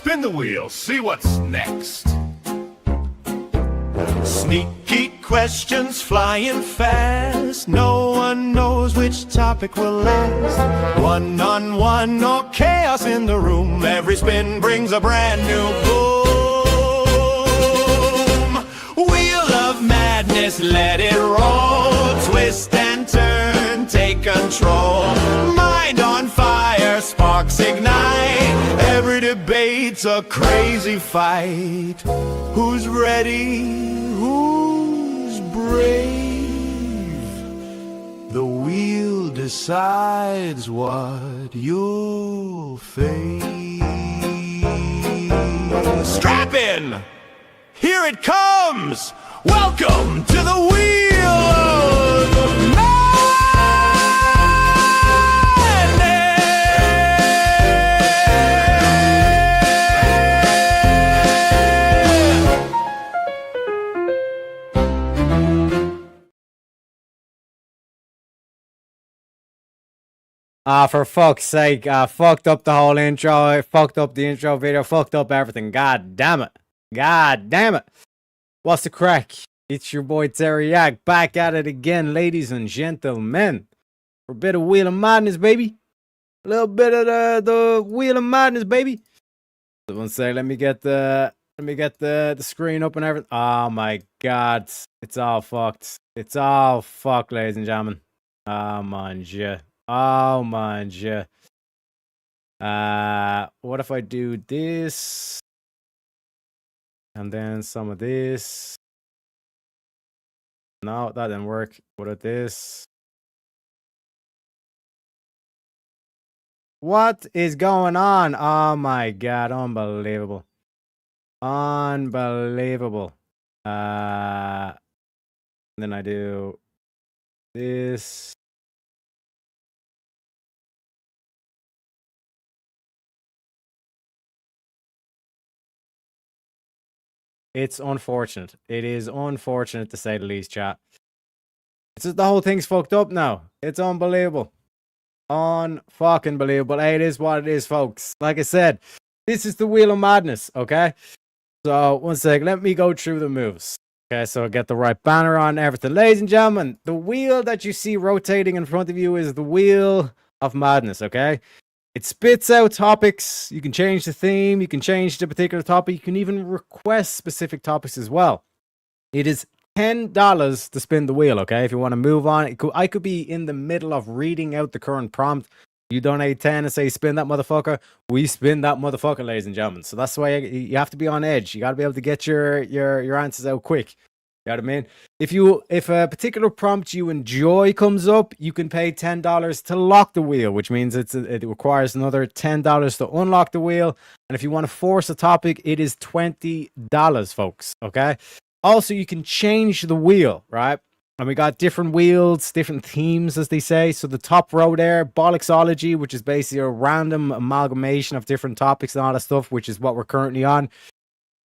Spin the wheel, see what's next. Sneaky questions flying fast. No one knows which topic will last. One-on-one, or chaos in the room. Every spin brings a brand new boom. Wheel of madness, let it roll. Twist and turn, take control. Mind on fire, sparks ignite. Every debate's a crazy fight. Who's ready? Who's brave? The wheel decides what you'll face. Strap in! Here it comes! Welcome to the Wheel of For fuck's sake, fucked up the whole intro, fucked up the intro video, fucked up everything. God damn it. God damn it. What's the crack? It's your boy Terry Yak, back at it again, ladies and gentlemen. For a bit of Wheel of Madness, baby. A little bit of the Wheel of Madness, baby. So one sec, let me get the screen up and everything. Oh my god. It's all fucked. It's all fucked, ladies and gentlemen. Oh man, yeah. Oh man, yeah. What if I do this? And then some of this. No, that didn't work. What about this? What is going on? Oh my god, unbelievable. Unbelievable. Then I do this. It's unfortunate. It is unfortunate to say the least, chat. It's just the whole thing's fucked up now. It's unbelievable. Unfucking believable. Hey, it is what it is, folks. Like I said, this is the Wheel of Madness, okay? So, one sec. Let me go through the moves. Okay, so get the right banner on, everything. Ladies and gentlemen, the wheel that you see rotating in front of you is the Wheel of Madness, okay? It spits out topics. You can change the theme. You can change the particular topic. You can even request specific topics as well. It is $10 to spin the wheel, okay? If you want to move on, I could be in the middle of reading out the current prompt. You donate 10 and say, spin that motherfucker. We spin that motherfucker, ladies and gentlemen. So that's why you have to be on edge. You got to be able to get your answers out quick. You know what I mean? If a particular prompt you enjoy comes up, you can pay $10 to lock the wheel, which means it requires another $10 to unlock the wheel. And if you want to force a topic, it is $20, folks. Okay. Also, you can change the wheel, right? And we got different wheels, different themes, as they say. So the top row there, Bollocksology, which is basically a random amalgamation of different topics and all that stuff, which is what we're currently on.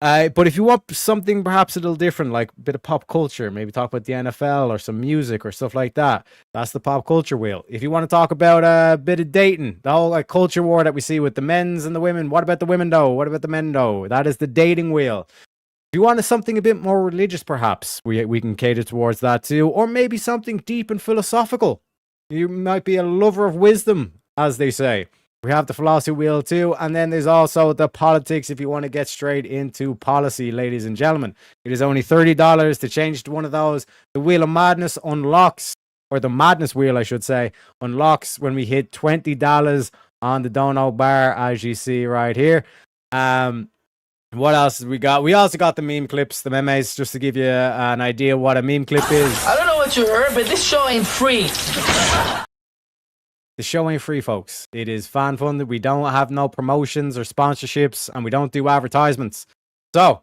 But if you want something perhaps a little different, like a bit of pop culture, maybe talk about the NFL or some music or stuff like that, that's the pop culture wheel. If you want to talk about a bit of dating, the whole culture war that we see with the men's and the women, what about the women though? What about the men though? That is the dating wheel. If you want something a bit more religious, perhaps we can cater towards that too, or maybe something deep and philosophical. You might be a lover of wisdom, as they say. We have the philosophy wheel too, and then there's also the politics if you want to get straight into policy, ladies and gentlemen. It is only $30 to change to one of those. The Wheel of Madness unlocks, or the Madness Wheel, I should say, unlocks when we hit $20 on the dono bar, as you see right here. What else we got? We also got the meme clips, the memes, just to give you an idea what a meme clip is. I don't know what you heard, but this show ain't free. The show ain't free, folks. It is fan funded. We don't have no promotions or sponsorships, and we don't do advertisements. So,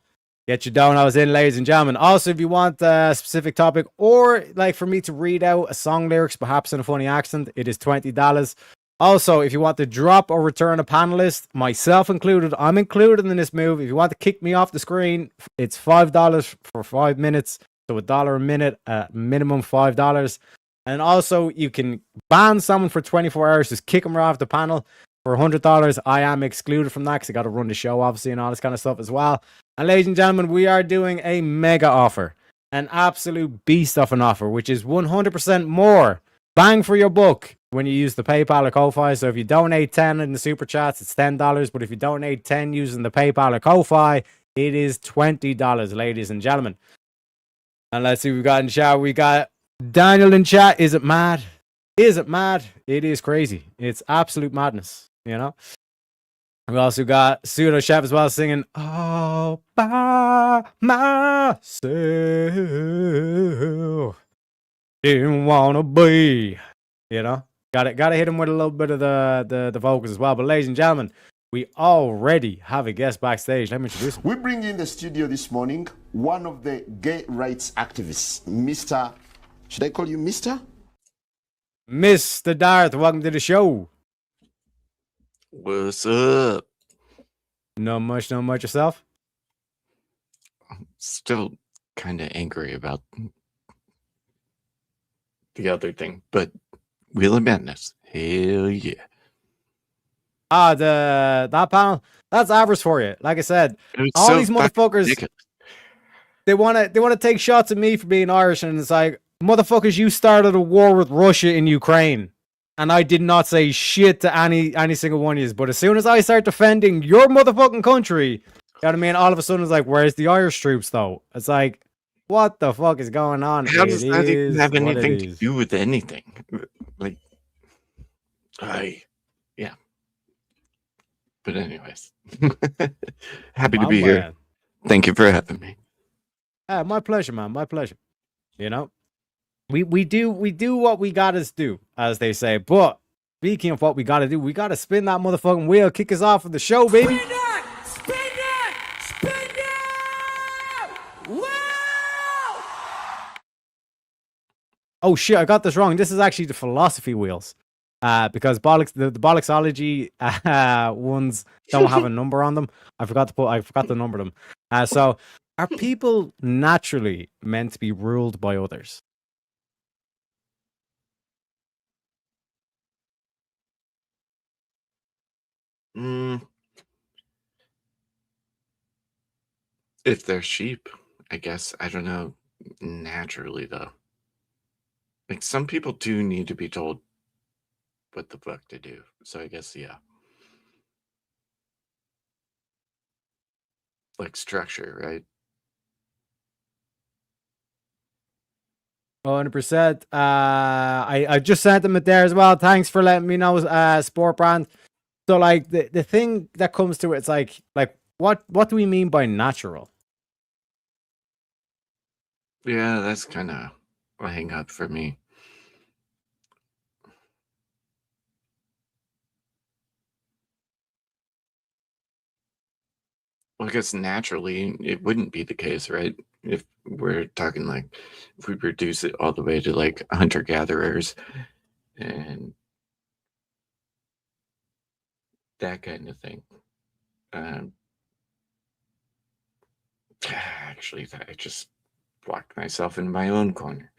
get your donos in, ladies and gentlemen. Also, if you want a specific topic, or like for me to read out a song lyrics, perhaps in a funny accent, it is $20. Also, if you want to drop or return a panelist, myself included, I'm included in this move. If you want to kick me off the screen, it's $5 for 5 minutes. So $1 a minute, minimum $5. And also, you can ban someone for 24 hours, just kick them right off the panel. For $100, I am excluded from that because I got to run the show, obviously, and all this kind of stuff as well. And ladies and gentlemen, we are doing a mega offer, an absolute beast of an offer, which is 100% more bang for your buck when you use the PayPal or Ko-Fi. So if you donate 10 in the super chats, it's $10. But if you donate 10 using the PayPal or Ko-Fi, it is $20, ladies and gentlemen. And let's see what we got in chat. We got Daniel in chat. Is it mad? Is it mad? It is crazy. It's absolute madness, you know? We also got Pseudo Chef as well singing all by myself. Didn't wanna be, you know? Gotta hit him with a little bit of the vocals as well. But ladies and gentlemen, we already have a guest backstage. Let me introduce him. We bring in the studio this morning one of the gay rights activists, Mr. Should I call you Mr.? Mr. Darth, welcome to the show. What's up? Not much yourself? Still kind of angry about the other thing, but Wheel of Madness, hell yeah. That panel, that's average for you. Like I said, It was all so these fucking motherfuckers, ridiculous. they wanna take shots at me for being Irish, and it's like, motherfuckers, you started a war with Russia in Ukraine. And I did not say shit to any single one of you. But as soon as I start defending your motherfucking country, you know what I mean? All of a sudden, it's like, where's the Irish troops, though? It's like, what the fuck is going on? How does that even have what it anything to is. do with anything? Like, yeah. But anyways, happy to My be here. man. Thank you for having me. My pleasure, man. My pleasure. You know, we do what we gotta do, as they say. But speaking of what we gotta do, we gotta spin that motherfucking wheel, kick us off with the show, baby. Spin it! Wow! Oh shit, I got this wrong. This is actually the philosophy wheels. Because the bollocksology ones don't have a number on them. I forgot to number them. So are people naturally meant to be ruled by others? If they're sheep, I guess. I don't know. Naturally, though. Like, some people do need to be told what the fuck to do. So I guess, yeah. Like structure, right? 100%. I just sent them it there as well. Thanks for letting me know, Sport Brand. So like the thing that comes to it, it's like what do we mean by natural? Yeah, that's kind of a hang up for me. Well, I guess naturally it wouldn't be the case, right? If we're talking like if we reduce it all the way to like hunter gatherers and that kind of thing. Actually, I just blocked myself in my own corner.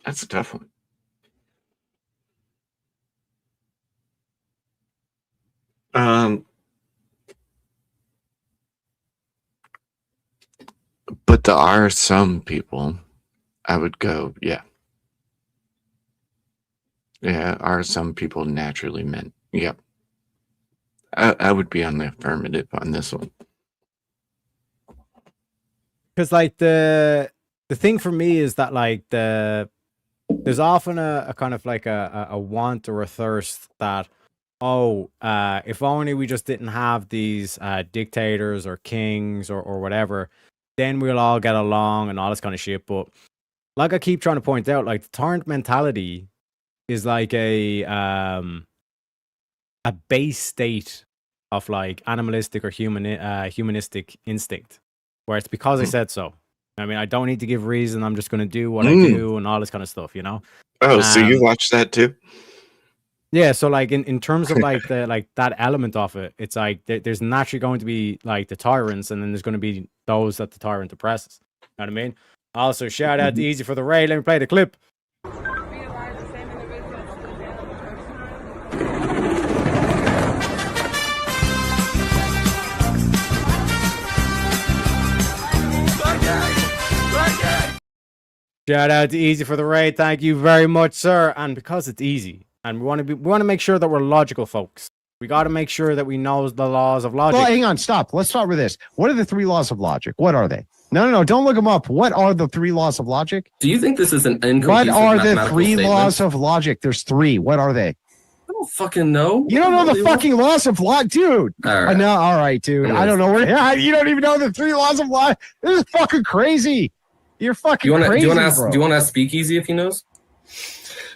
That's a tough one. But there are some people I would go, yeah. Yeah, are some people naturally meant? Yep. I would be on the affirmative on this one. Because like the thing for me is that like there's often a kind of like a want or a thirst that if only we just didn't have these dictators or kings or whatever, then we'll all get along and all this kind of shit. But like I keep trying to point out, like the tyrant mentality is like a base state of like animalistic or humanistic instinct, where it's because I said so. I mean, I don't need to give reason. I'm just going to do what I do and all this kind of stuff, you know? Oh, so you watched that too? Yeah, so like in terms of like the like that element of it, it's like there's naturally going to be like the tyrants, and then there's going to be those that the tyrant oppresses. You know what I mean? Also, shout out to Easy for the raid. Let me play the clip. Shout out to Easy for the raid. Thank you very much, sir. And because it's easy, and we want to make sure that we're logical, folks. We got to make sure that we know the laws of logic. Well, hang on, stop. Let's start with this. What are the 3 laws of logic? What are they? No, don't look them up. What are the 3 laws of logic? Do you think this is an inconclusive What are the mathematical 3 statement? laws of logic? There's 3. What are they? I don't fucking know. You don't know the Unbelievable. fucking laws of logic, dude. All right. No, all right, dude. I don't know where. You don't even know the 3 laws of logic. This is fucking crazy. You're fucking crazy, Do you bro. want to ask Speakeasy if he knows?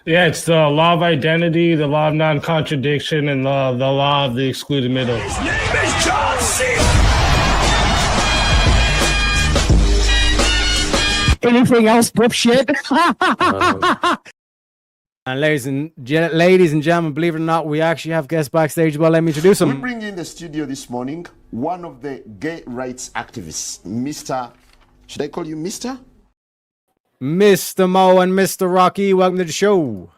Yeah, it's the law of identity, the law of non-contradiction, and the law of the excluded middle. His name is John C. Anything else, dipshit? And ladies and gentlemen, believe it or not, we actually have guests backstage. Well, let me introduce We them. bring in the studio this morning one of the gay rights activists, Mr. Should I call you Mr.? Mr. Mo and Mr. Rocky, welcome to the show.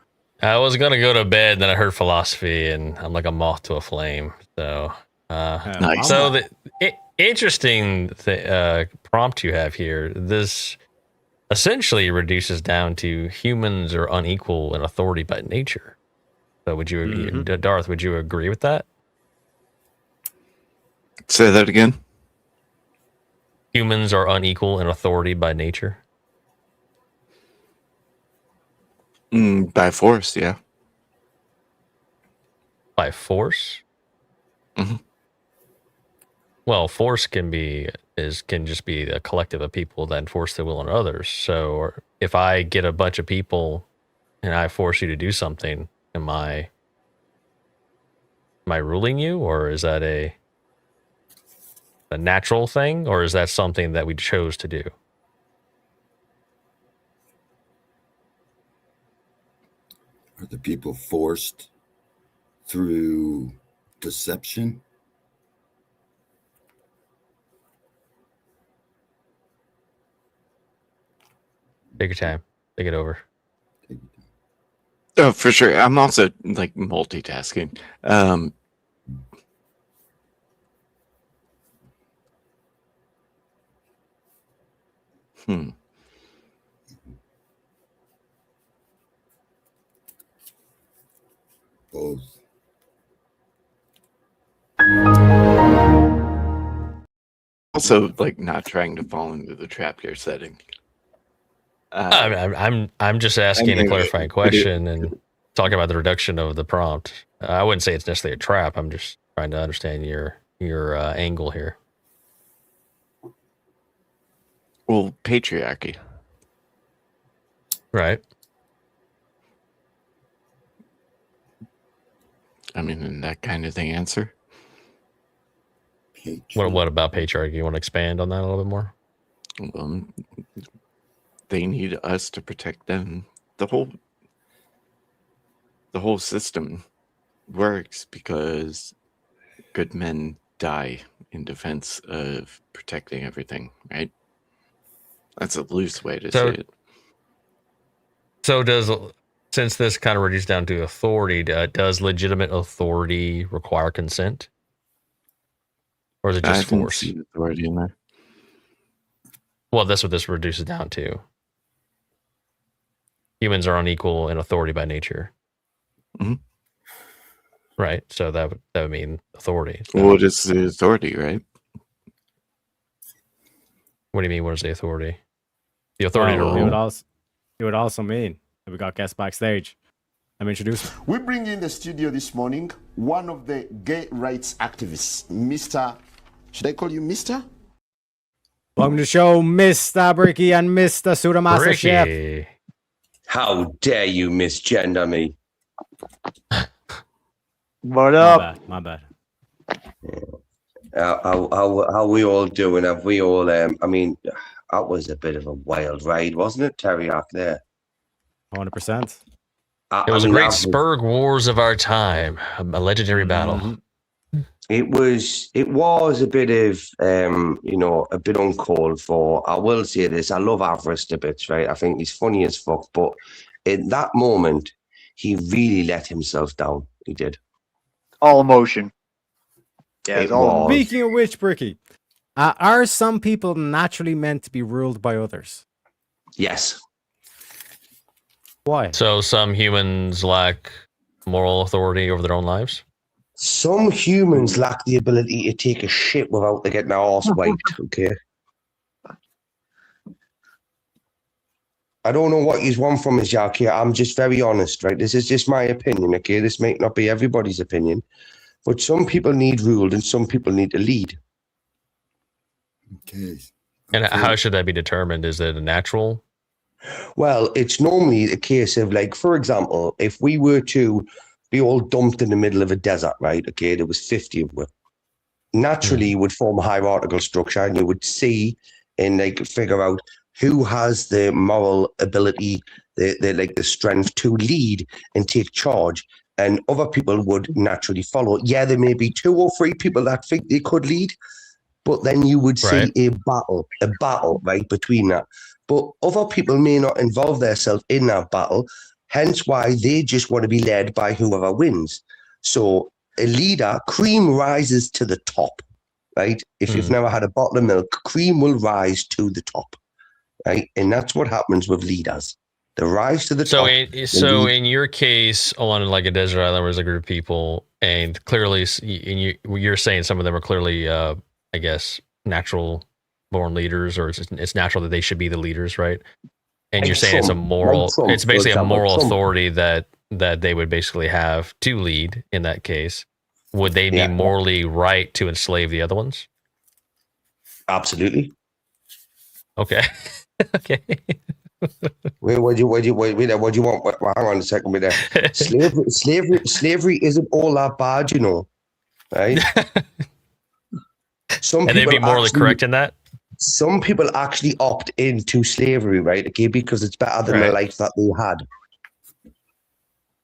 I was gonna go to bed, then I heard philosophy, and I'm like a moth to a flame. So, Nice. so the interesting prompt you have here. This essentially reduces down to humans are unequal in authority by nature. So, would you, Darth? Would you agree with that? Say that again. Humans are unequal in authority by nature. By force, yeah. By force? Mhm. Well, force can just be a collective of people that enforce the will on others. So if I get a bunch of people and I force you to do something, am I ruling you, or is that a natural thing, or is that something that we chose to do? Are the people forced through deception? Take your time. Take it over. Oh, for sure. I'm also like multitasking. Both. Also, like not trying to fall into the trap you're setting. I'm just asking a mean, clarifying question and talking about the reduction of the prompt. I wouldn't say it's necessarily a trap. I'm just trying to understand your angle here. Well, patriarchy. Right. I mean, and that kind of thing answer. What about patriarchy? You want to expand on that a little bit more? They need us to protect them. The whole system works because good men die in defense of protecting everything, right? That's a loose way to say it. So since this kind of reduces down to authority, does legitimate authority require consent? Or is it just didn't force? see authority in there. Well, that's what this reduces down to. Humans are unequal in authority by nature. Mhm. Right. So that would mean authority. What is the authority, right? What do you mean? What is the authority? The authority to It rule. would also mean that we got guests backstage. Let me introduce them. We bring in the studio this morning one of the gay rights activists, Mr. Should I call you Mr.? Welcome to the show, Mr. Bricky and Mr. Sudamaster Chef. Ricky. How dare you misgender me? What My up? bad. My bad. How we all doing? Have we all? I mean, that was a bit of a wild ride, wasn't it, Teriyaki? There. 100%. It was a great Spurg Wars of our time, a legendary battle. Mhm. It was a bit of a bit uncalled for. I will say this: I love Avarice a bit, right? I think he's funny as fuck, but in that moment, he really let himself down. He did. All emotion. Yeah, it's It all was. Speaking of which, Bricky, are some people naturally meant to be ruled by others? Yes. Why? So some humans lack moral authority over their own lives. Some humans lack the ability to take a shit without getting their arse wiped. Okay. I don't know what you want from us, Jack. Here, I'm just very honest, right? This is just my opinion. Okay, this may not be everybody's opinion, but some people need ruled and some people need to lead. Okay. And how should that be determined? Is it a natural? Well, it's normally a case of, like, for example, if we were to be all dumped in the middle of a desert, right? Okay, there was 50 of us. Naturally, you would form a hierarchical structure, and you would see and like figure out who has the moral ability, the strength to lead and take charge, and other people would naturally follow. Yeah, there may be 2 or 3 people that think they could lead, but then you would see a battle, right, between that. But other people may not involve themselves in that battle, hence why they just want to be led by whoever wins. So a leader, cream rises to the top, right? If you've never had a bottle of milk, cream will rise to the top, right? And that's what happens with leaders. They rise to the top. So in your case, on like a desert island, where there's a group of people, and clearly, you're saying some of them are clearly, I guess, natural born leaders, or it's natural that they should be the leaders, right? And Like you're saying it's a Trump, moral, like Trump, it's basically for a example, moral Trump. authority that they would basically have to lead in that case. Would they be Yeah. morally right to enslave the other ones? Absolutely. Okay. Okay. Wait, what do you want? Well, hang on a second with that. Slavery isn't all that bad, you know, right? Some And they'd be people morally actually- correct in that? Some people actually opt into slavery, right? Okay, because it's better than the Right. life that they had.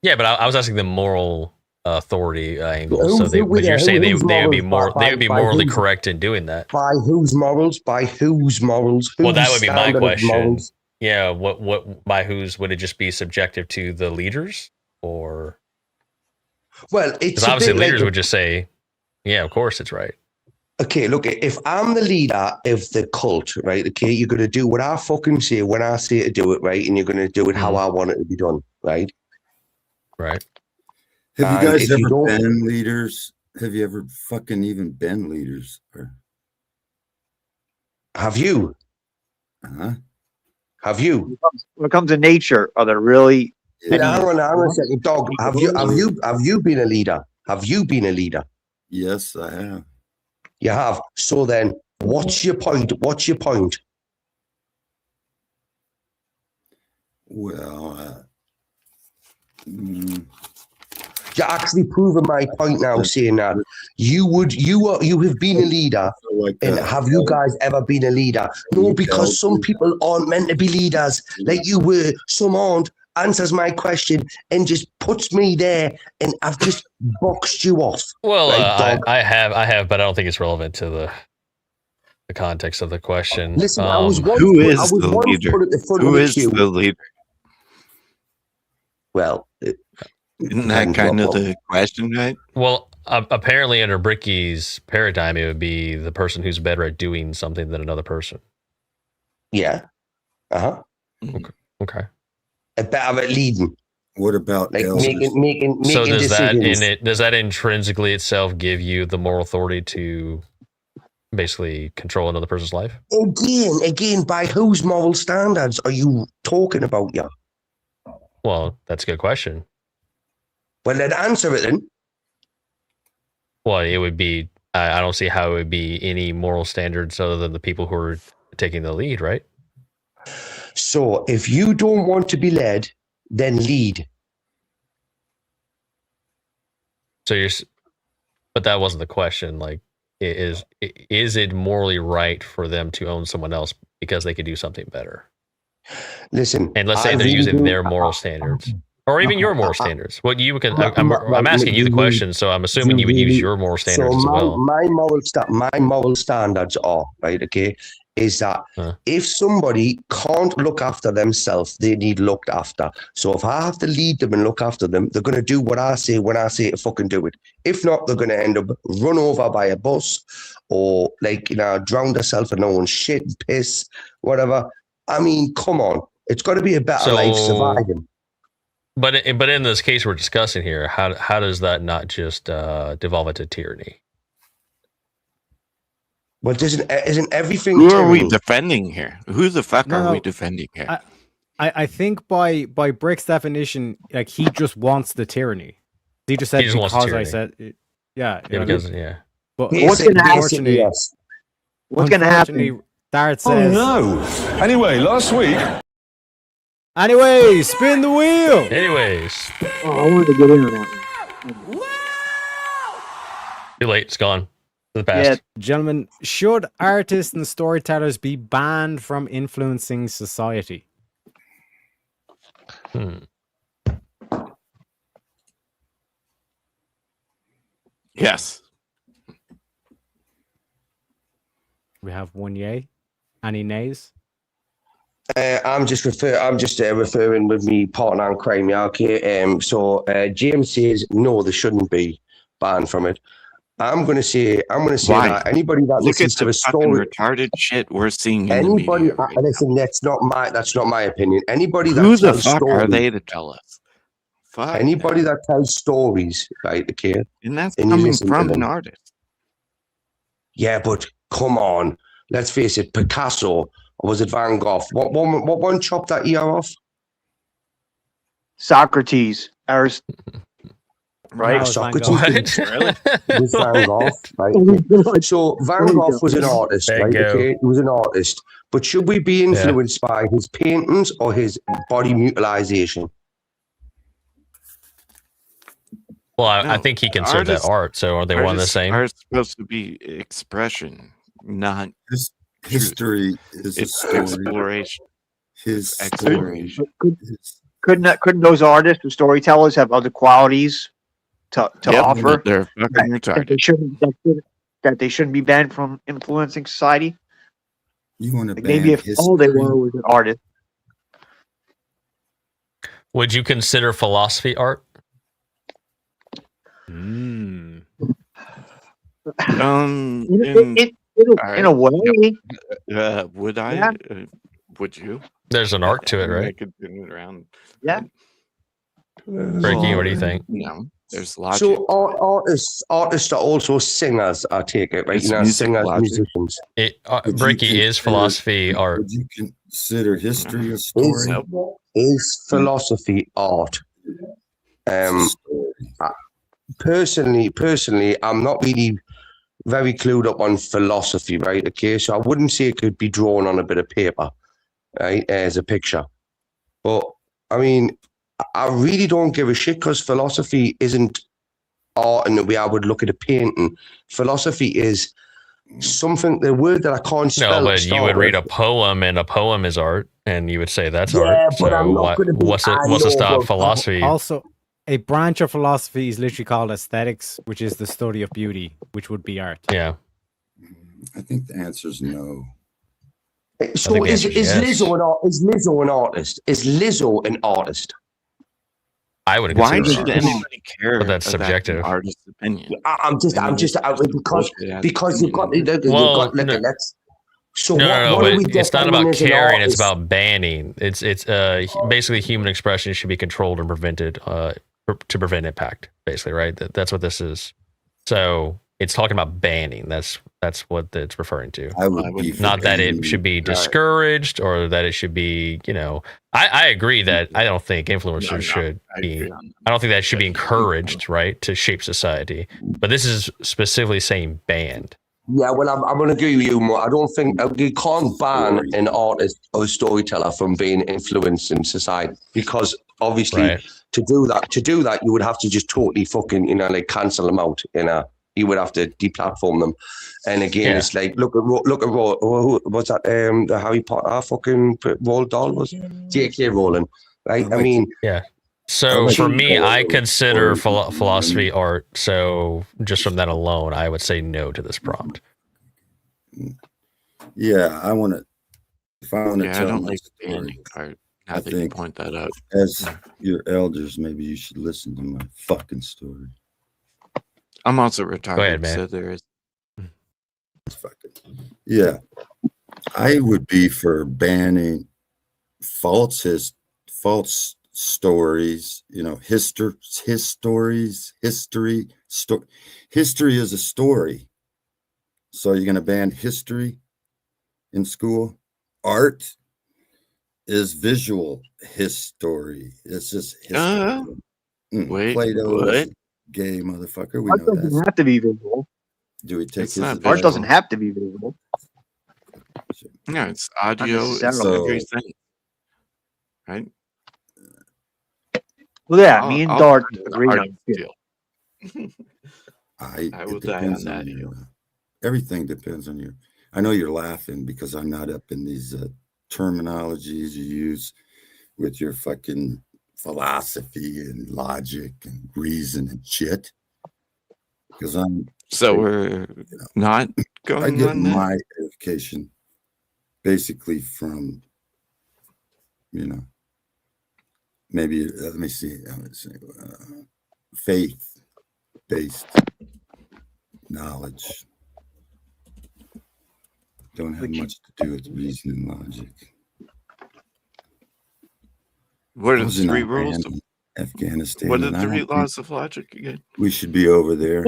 Yeah, but I was asking the moral authority angle. Who's So the- but you're saying they whose would be morals? they would be By morally whose- correct in doing that. By whose morals? By whose morals? Well, that Whose would be my standard of question. morals? Yeah, what by whose would it just be subjective to the leaders, or Well, it's because a obviously bit like leaders would just say, yeah, of course it's right. okay, look, if I'm the leader of the cult, right, okay, you're going to do what I fucking say when I say to do it, right, and you're going to do it how I want it to be done, right? Right. Have And you guys if you ever don't- been leaders? Have you ever fucking even been leaders? Or, Have you? huh? Have you? When it comes to nature, are there really Hang on a second, dog. Have you been a leader? Have you been a leader? Yes, I have. You have. So then, what's your point? What's your point? Well, You're actually proving my point now, saying that you have been a leader. like And have you guys ever been a leader? No, because some people aren't meant to be leaders, like you were. Some aren't. Answers my question and just puts me there, and I've just boxed you off. Well, Right, dog? I have, but I don't think it's relevant to the context of the question. Listen, I was once Who put- is I was the once leader? put at the front Who of the is queue. the leader? Well, Isn't that kind of the question, right? Well, apparently under Bricky's paradigm, it would be the person who's better at doing something than another person. yeah, Okay. better at leading, What about like elders? making So does that decisions. does that intrinsically itself give you the moral authority to basically control another person's life? Again, by whose moral standards are you talking about? Yeah. Well, that's a good question. Well, then answer it then. Well, it would be. I don't see how it would be any moral standards other than the people who are taking the lead, right? So if you don't want to be led, then lead. So but that wasn't the question. Like, is it morally right for them to own someone else because they could do something better? Listen, And let's say I they're really using do- their moral standards, or even your moral standards. What you can? Right, I'm asking you the you question, so I'm assuming you would use your moral standards as so well. my moral standards are right. Okay, is that if somebody can't look after themselves, they need looked after. So if I have to lead them and look after them, they're going to do what I say when I say to fucking do it. If not, they're going to end up run over by a bus or drown themselves in their own shit and piss, whatever. I mean, come on. It's got to be a better life surviving. But in this case we're discussing here, how does that not just devolve into tyranny? Well, isn't everything? Who are we tyranny? defending here? Who the fuck No, are no. we defending here? I think by Brick's definition, like he just wants the tyranny. He just said He just wants the because I tyranny. said it. Yeah, you Yeah, know, because yeah. but What's gonna happen? unfortunately, Yes. What's going to happen? unfortunately, Dart says. Anyway, last week. Anyway, spin the wheel. Anyways, Oh, I wanted to get in on that one. too late. It's gone. In the past. Yeah. Gentlemen, should artists and storytellers be banned from influencing society? Yes. We have one yay. Any nays? I'm just referring with me partner in crime. Yeah, okay. So James says no, they shouldn't be banned from it. I'm gonna say Why? that anybody that Look at listens to the a fucking story, retarded shit we're seeing in the anybody. media. Right Listen, that's not my opinion. Anybody now. that Who the tells fuck stories, are they to tell us? Fuck. anybody that tells stories, right? Okay, And that's and you coming listen to from an them. artist. Yeah, but come on, let's face it. Picasso, or was it Van Gogh? What one chopped that ear off? Socrates, right? How is Van Socrates Gogh? was Van Gogh, right? So Van Gogh was an artist, Van right? Gogh. Okay, he was an artist. But should we be influenced by his paintings or his body mutilization? Well, I No, think he considered that artists- art. So are they one and the Artists same? are supposed to be expression, not History is a it's story. exploration. His story. Exploration. Couldn't those artists and storytellers have other qualities to Yep, offer they're fucking retarded. that they shouldn't be banned from influencing society? You want to Like ban maybe if all they history? were was an artist. Would you consider philosophy art? Mm. In a way, Would I? Yeah. Would you? There's an art to it, I right? could spin it around. yeah. Frankie, what do you think? No, there's logic. So artists are also singers, I take it, right? It's You know, music singers, logic. musicians. It Would you Bricky is consider- philosophy art. Would you consider history a Is, story? is philosophy art? It's a story. Personally, I'm not really very clued up on philosophy, right? Okay, so I wouldn't say it could be drawn on a bit of paper, right, as a picture. But I mean, I really don't give a shit because philosophy isn't art in the way I would look at a painting. Philosophy is something, the word that I can't spell. No, to but you start would read with. a poem, and a poem is art, and you would say that's Yeah, art. but I'm So not gonna be- what's I to know, stop but- philosophy? Also, a branch of philosophy is literally called aesthetics, which is the study of beauty, which would be art. Yeah. I think the answer is no. So think the is answer is yes. Lizzo an artist? Is Lizzo an artist? I wouldn't Why consider should it art. anybody care? But that's about an subjective. artist's opinion. I'm just because you've got Well, look, no. let's. So No, what are we but it's not defining about as an caring. It's artist? about banning. It's basically human expression should be controlled and prevented to prevent impact. Basically, right? That's what this is. So it's talking about banning. That's what it's referring to. I would be for Not that it banning- should be discouraged or that it should be. I agree that I don't think influencers should be. I don't think that should be encouraged, right, to shape society. But this is specifically saying banned. Yeah, well, I'm going to agree with you more. I don't think you can't ban an artist or a storyteller from being influenced in society because obviously Right. to do that, you would have to just totally fucking like cancel them out. You would have to deplatform them. And again, Yeah. it's like look at what's that? The Harry Potter fucking Roald Dahl was J.K. Rowling, right? I mean, Yeah. So for me, I consider philosophy art. So just from that alone, I would say no to this prompt. Yeah, I want to. If I want to Yeah, I tell don't my like story, banning art. Now I that you think point that out. as your elders, maybe you should listen to my fucking story. I'm also retarded, ahead, man. so there is. Yeah, I would be for banning false stories, you know, history is a story. So you're going to ban history in school? Art is visual history. It's just history. Wait, Plato what? is gay, motherfucker. We Art know doesn't that. have to be visual. Do we take It's his not advice? Art doesn't have to be visual. Yeah, it's audio. It's necessarily. everything. Right? Well, yeah, I'll- me and I'll Dart agree with agree art on it. deal. I I will it die depends on that your, hill. everything depends on your. I know you're laughing because I'm not up in these terminologies you use with your fucking philosophy and logic and reason and shit. Because I'm So we're not I going get on that. my education basically from, you know, maybe let me see, faith-based knowledge. Don't have much to do with reason and logic. What I are was the in three Iran, rules? Afghanistan. What are and the I three don't think laws of logic again? we should be over there.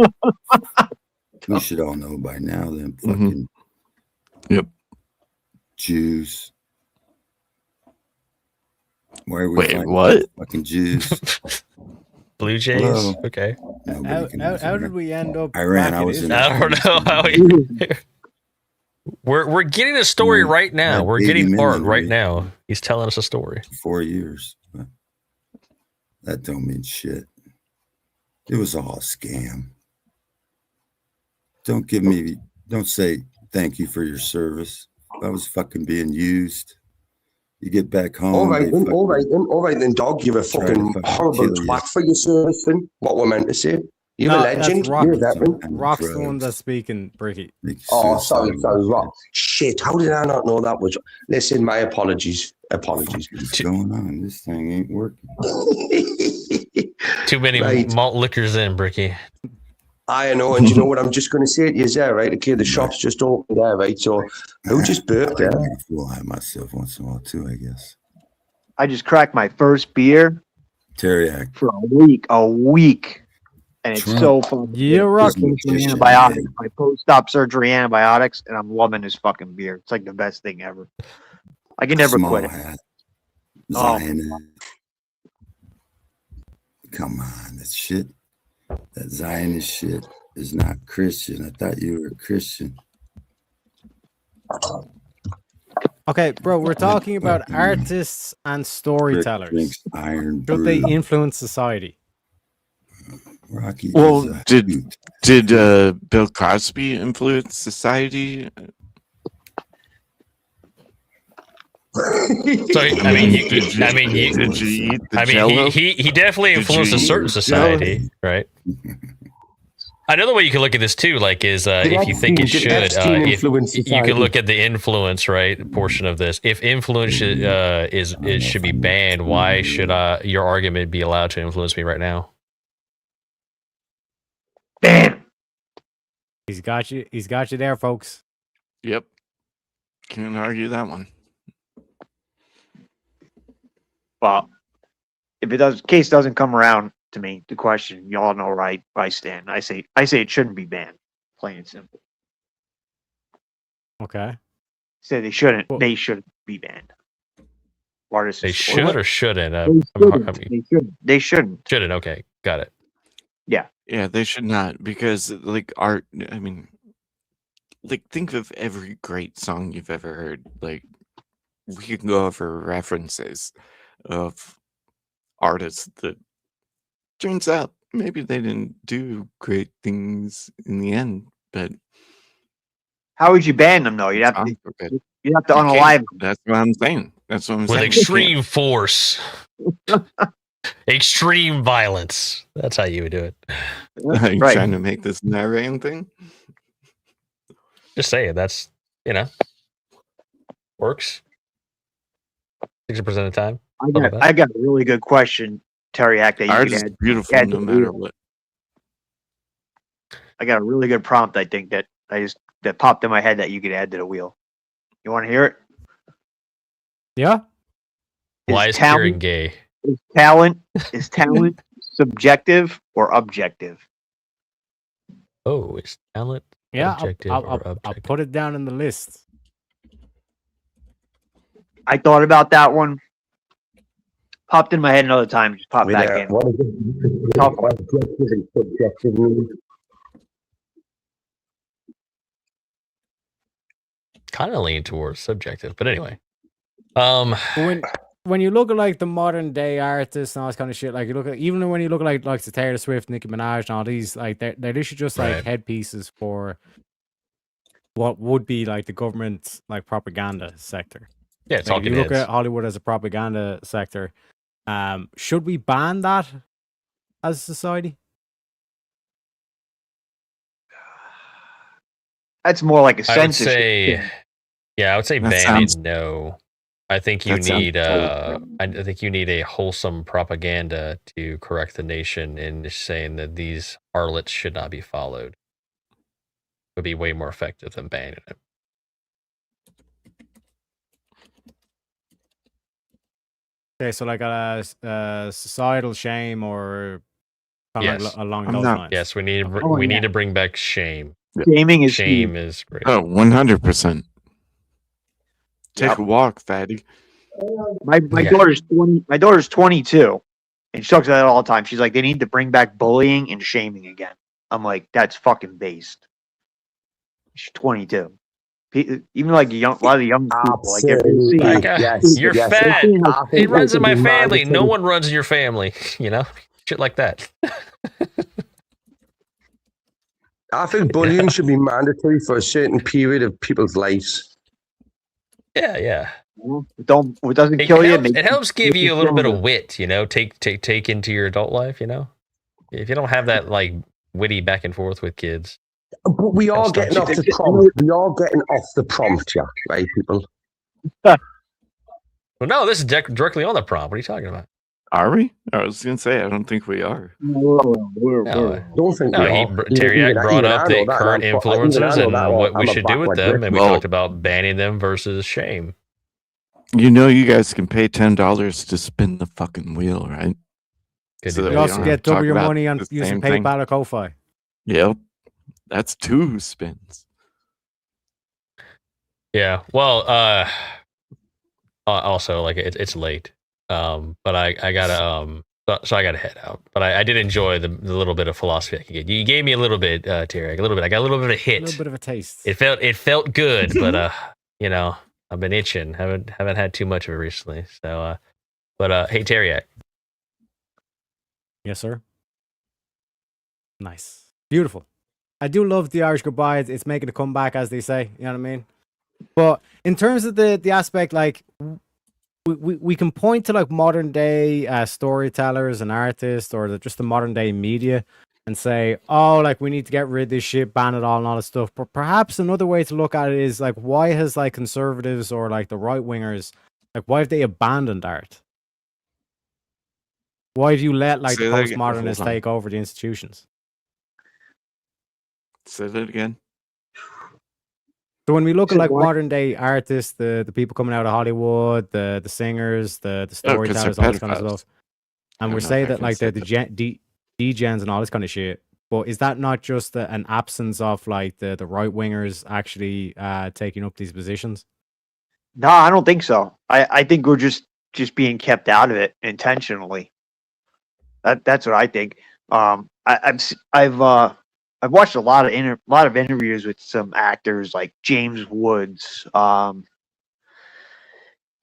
We should all know by now. Them fucking Yep. Jews. Why are we Wait, fighting what? fucking Jews? Blue Jays. Hello? Okay. Nobody can How answer did that. we end up? Iran. back I in was in. I don't know how Afghanistan. we're getting a story No, right now. had We're 80 getting men art under right me now. He's telling us a story. for 4 years. But that don't mean shit. It was all a scam. Don't say thank you for your service. I was fucking being used. You get back home. All right, they then, fucking all right, then, dog. You're a try to fucking fucking horrible kill you. twat for your service, then. What we're meant to say. You're No, a that's legend. Rock. You're a veteran. And Rock's the one drugs, that's speaking, Bricky. make you Oh, sorry, suicidal. Rock. Shit, how did I not know that was? Listen, my apologies. Apologies. What's going on? This thing ain't working. Too many Right. malt liquors in, Bricky. I know, and you know what I'm just going to say to you there, right? Okay, the shop's just open there, right? So who just burped I there? make a fool out of myself once in a while too, I guess. I just cracked my first beer Teriac. for a week, and it's Trump. so fun. Yeah, Just Rocky. finished my Magician, antibiotics, man. my post-op surgery antibiotics, and I'm loving this fucking beer. It's like the best thing ever. I can never Small quit it. hat. Oh. Zionist. Come on, that shit. That Zionist shit is not Christian. I thought you were a Christian. Okay, bro, we're talking about fucking artists and Rick storytellers. drinks iron Should they brew. influence society? Rocky Well, is a did hoot. Bill Cosby influence society? So I mean, Did you eat the I mean, Jell-O? he definitely Did influenced you a certain eat the society, right? Another way you can look at this too, like, is if you think it Did should, Epstein if influence you society? can look at the influence, right, portion of this. If influence should, it should be banned, why should your argument be allowed to influence me right now? Bam! He's got you. He's got you there, folks. Yep. Can't argue that one. Well, if case doesn't come around to me, the question, y'all know right where I stand. I say it shouldn't be banned. Plain and simple. Okay. Say they shouldn't. Well- They shouldn't be banned. Artists. They should or shouldn't? They shouldn't. Shouldn't. Okay, got it. Yeah, they should not, because like art, I mean, like think of every great song you've ever heard. Like we can go over references of artists that turns out maybe they didn't do great things in the end, but How would you ban them though? You'd have to. songs were good. You'd have to You unalive can't. them. That's what I'm saying. That's what I'm With saying. You can't. extreme force, extreme violence. That's how you would do it. Are you Right. trying to make this an Iran thing? Just saying, that's, works 60% of the time. I got a really good question, Terry Hack, that you Art could is add. beautiful add no to the matter wheel. what. I got a really good prompt. I think that popped in my head that you could add to the wheel. You want to hear it? Yeah. Why is talent- Kieran gay? Is talent subjective or objective? Oh, is talent Yeah, objective I'll, or I'll objective? put it down in the list. I thought about that one. Popped in my head another time. Just popped back in. What is it? Objective and subjective mean? Kind of lean towards subjective, but anyway. When you look at like the modern day artists and all this kind of shit, like you look at even when you look at like the Taylor Swift, Nicki Minaj, and all these, like they're literally just like Right. headpieces for what would be like the government like propaganda sector. Yeah, Like, if talking you look heads. at Hollywood as a propaganda sector, should we ban that as a society? That's more like a I would censorship say, thing. yeah, I would say That banning. sounds- No, I think you that sounds need. I think you need a wholesome propaganda to correct the nation in saying that these harlots should not be followed. Would be way more effective than banning it. Okay, so like a societal shame or kind of Yes. along I'm those not- lines. Yes, we need. Oh, we yeah. need to bring back shame. Shaming is Shame huge. is great. Oh, 100%. Take Yep. a walk, fatty. My Yeah. daughter's 20. My daughter's 22, and she talks about it all the time. She's like, they need to bring back bullying and shaming again. I'm like, that's fucking based. She's 22. Even like a lot of the young people, like they're Absolutely. seeing- Like, Yes, you're yes. fat. I think It runs should in my be family. No mandatory. one runs in your family. You know, shit like that. I think bullying should be mandatory for a certain period of people's lives. Yeah, yeah. It doesn't It kill you. helps, makes it helps give makes you a little bit of stronger. wit, you know, take into your adult life, you know. If you don't have that like witty back and forth with kids, But we are That's not getting off the prompt. We are getting off the prompt, yeah, right, people? well, no, this is directly on the prompt. What are you talking about? Are we? I was going to say, I don't think we are. No, Don't think no, we are. Terriac brought up the I know that, current and I'm- even I influencers know and that, what we I'm a should do with backward them, brick. and we Well- talked about banning them versus shame. You know, you guys can pay $10 to spin the fucking wheel, right? Good So to that You know. we also don't get have to double talk your about money on the using same thing. PayPal or Ko-Fi. Yep. That's 2 spins. Yeah. Well, also like it's late. But I gotta so I gotta head out. But I did enjoy the little bit of philosophy I could get. You gave me a little bit, Terry, a little bit. I got a little bit of a A hit. little bit of a taste. It felt good, but you know, I've been itching. Haven't had too much of it recently. So but hey Terry, Yes, sir. Nice. Beautiful. I do love the Irish goodbye. It's making a comeback, as they say. You know what I mean? But in terms of the aspect, like we can point to like modern day storytellers and artists, or just the modern day media, and say, oh, like we need to get rid of this shit, ban it all, and all this stuff. But perhaps another way to look at it is like, why has like conservatives or like the right wingers, like why have they abandoned art? Why have you let like Say the that again. postmodernists Hold on. take over the institutions? Say that again. So when we look at So like why- modern day artists, the people coming out of Hollywood, the singers, the 'cause they're storytellers, all this kind of pedophiles. stuff, and I'm we're not saying that gonna like say the degens and all this kind of shit. But is that not just an absence of like the right wingers actually taking up these positions? No, I don't think so. I think we're just being kept out of it intentionally. That's what I think. I've watched a lot of interviews with some actors like James Woods.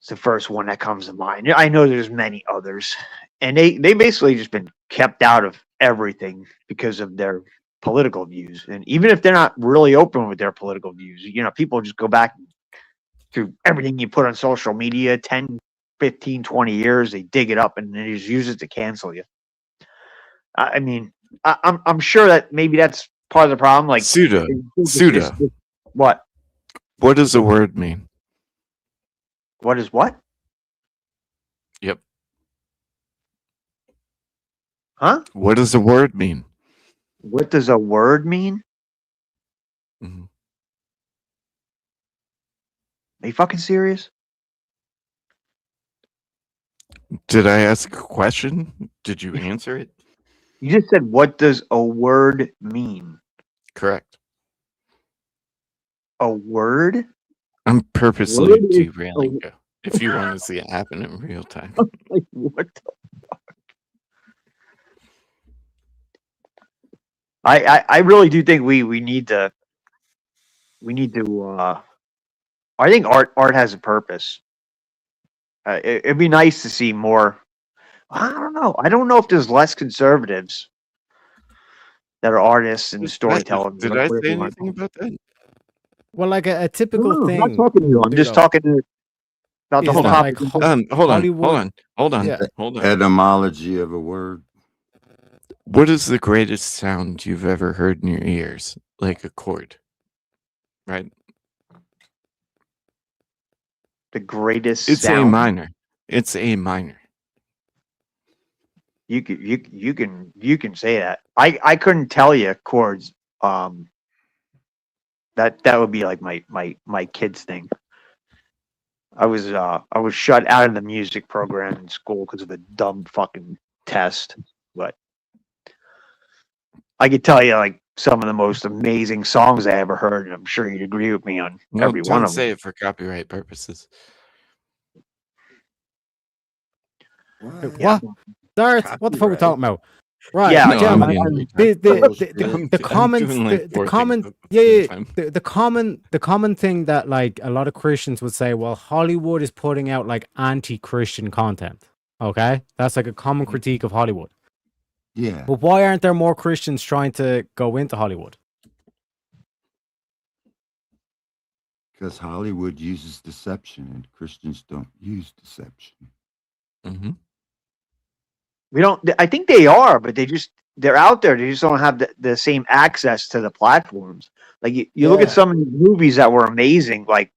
It's the first one that comes to mind. I know there's many others, and they basically just been kept out of everything because of their political views. And even if they're not really open with their political views, you know, people just go back to everything you put on social media 10, 15, 20 years, they dig it up and they just use it to cancel you. I mean, I'm sure that maybe that's part of the problem. Like Suda. What? What does the word mean? What is what? Yep. Huh? What does the word mean? What does a word mean? Mhm. Are you fucking serious? Did I ask a question? Did you answer it? You just said, what does a word mean? Correct. A word? I'm purposely Word is derailing you. If you want to see it happen in real time. Like, what the fuck? I really do think we need to I think art has a purpose. It'd be nice to see more. I don't know. I don't know if there's less conservatives that are artists and storytellers. Did I say anything about that? Well, like a typical No, thing. I'm not talking to you. I'm just talking about the Is whole that topic. like Hold Hollywood- on. Yeah. Hold on. Etymology of a word. What is the greatest sound you've ever heard in your ears? Like a chord, right? The greatest It's sound. A minor. It's A minor. You can say that. I couldn't tell you chords. That would be like my kids thing. I was shut out of the music program in school because of a dumb fucking test. But I could tell you like some of the most amazing songs I ever heard, and I'm sure you'd agree with me on No, every one don't of say them. it for copyright purposes. What? Darts? What the fuck are we talking about? Right, Yeah, No, gentlemen, I'm being- the I'm common, doing, like, the 4 common, things at the yeah, same time. the common thing that like a lot of Christians would say, well, Hollywood is putting out like anti-Christian content. Okay, that's like a common critique of Hollywood. Yeah. But why aren't there more Christians trying to go into Hollywood? Because Hollywood uses deception and Christians don't use deception. Mm-hmm. We don't. I think they are, but they're out there. They just don't have the same access to the platforms. Like you look at Yeah. some of these movies that were amazing, like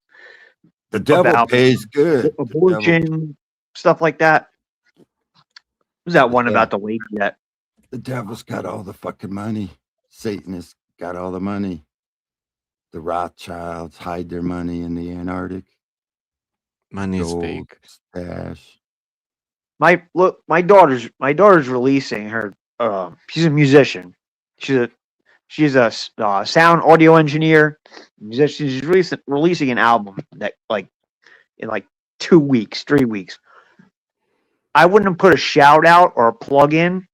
The devil about pays good. The devil- abortion, stuff like that. Who's that one Yeah. about the weight yet? The devil's got all the fucking money. Satanist got all the money. The Rothschilds hide their money in the Antarctic. Money's Gold fake. stash. My daughter's releasing her. She's a musician. She's a sound audio engineer, musician. She's releasing an album that in 2 weeks, 3 weeks. I wouldn't have put a shout out or a plug in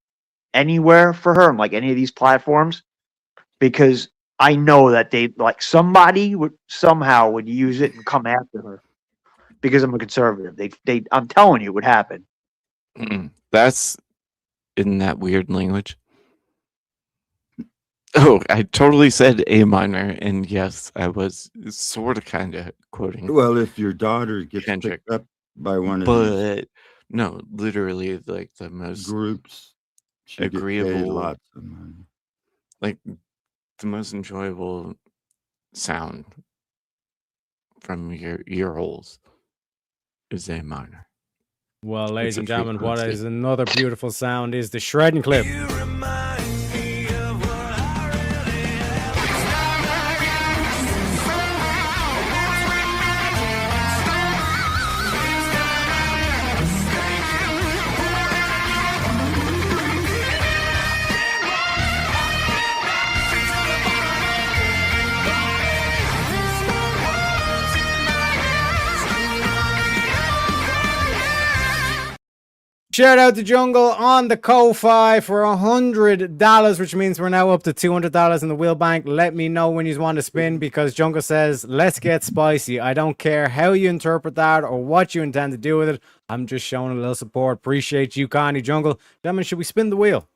anywhere for her on like any of these platforms because I know that somebody would use it and come after her because I'm a conservative. I'm telling you, it would happen. That's in that weird language. Oh, I totally said A minor, and yes, I was sort of kind of quoting. Well, if your daughter gets Kendrick. picked up by one of these But no, literally like the most groups, she get paid agreeable, lots of money. like the most enjoyable sound from your ear holes is A minor. Well, ladies It's a and gentlemen, what frequency. is another beautiful sound is the shredding clip. Shout out to Jungle on the Ko-Fi for $100, which means we're now up to $200 in the wheel bank. Let me know when you want to spin because Jungle says, let's get spicy. I don't care how you interpret that or what you intend to do with it. I'm just showing a little support. Appreciate you, Connie Jungle. Gentlemen, should we spin the wheel?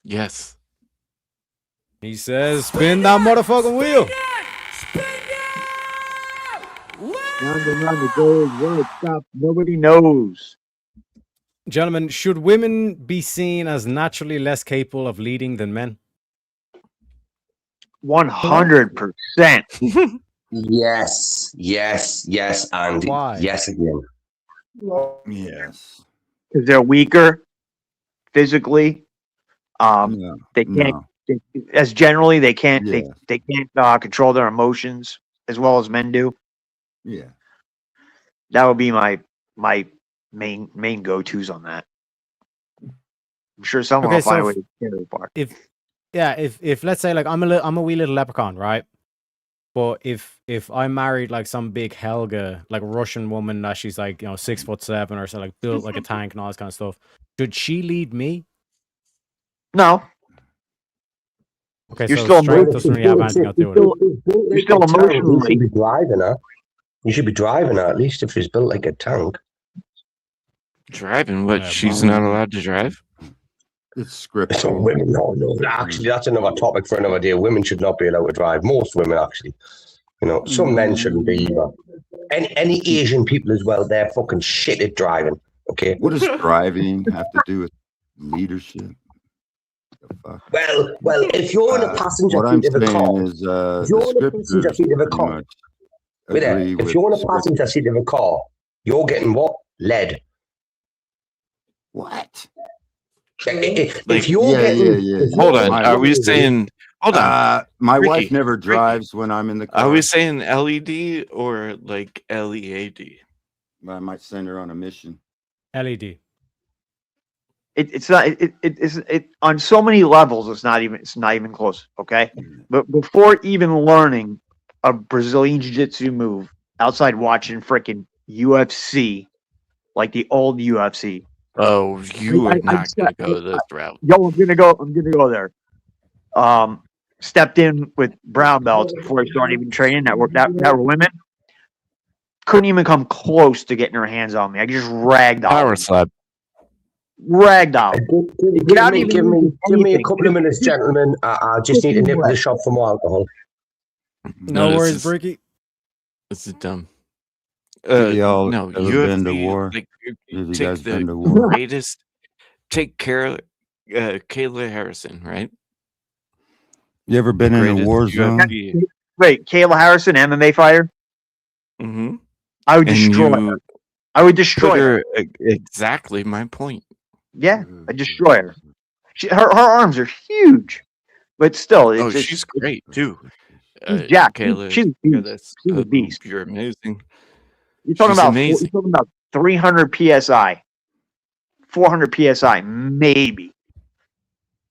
Yes. He says, spin that motherfucking wheel. Round and round it goes. Where it stops, nobody knows. Gentlemen, should women be seen as naturally less capable of leading than men? 100%. Yes, Andy. Why? Yes again. Yes. Because they're weaker physically. No. They can't. No. As generally, they can't. Yeah. They can't control their emotions as well as men do. Yeah. That would be my main go-tos on that. I'm sure someone Okay, will find a so way to tear it apart. if let's say like I'm a wee little leprechaun, right? But if I married like some big Helga, like a Russian woman that she's like 6'7" or so, like built like a tank and all this kind of stuff, should she lead me? No. Okay, You're so still strength doesn't really have anything to do with it. You're still You should be emotionally. driving her. You should be driving her at least if she's built like a tank. Driving? What? Yeah, She's well- not allowed to drive? It's scripted. So women, no. Actually, that's another topic for another day. Women should not be allowed to drive. Most women, actually. Some men shouldn't be either. Any Asian people as well, they're fucking shit at driving. Okay. What does driving have to do with leadership? The fuck? Well, if you're in a passenger what I'm seat of a car, saying is, if you're in a passenger seat of a car, wait there, if you're in a passenger seat of a car, you're getting what? Lead. What? If you're getting, Hold on. Are we saying? Hold on. My Ricky, wife never drives when I'm in the car. Are we saying LED or like LEAD? I might send her on a mission. LED. It's not. It on so many levels. It's not even close. Okay, but before even learning a Brazilian jiu-jitsu move, outside watching freaking UFC, like the old UFC. Oh, you are I not going to go this route. Yo, I'm gonna go there. Stepped in with brown belts before I started even training. That were women. Couldn't even come close to getting her hands on me. I just ragdolled. Power slap. Ragdoll. Give me a couple of minutes, gentlemen. I just need to nip to the shop for more alcohol. No worries, Bricky. This is dumb. Have y'all No, ever UFC, been to war? Like, Have you take guys the been to war? greatest. Take Kayla Harrison, right? You ever been in a Greatest war zone? UFC. Wait, Kayla Harrison, MMA fighter. Mm-hmm. I would destroy her. I would destroy her. Exactly my point. Yeah, I destroy her. Her arms are huge, but still, it's just, she's great too. She's jacked. Kayla, She's a beast. She's a beast. You're amazing. You're talking She's about amazing. you're talking about 300 psi, 400 psi, maybe.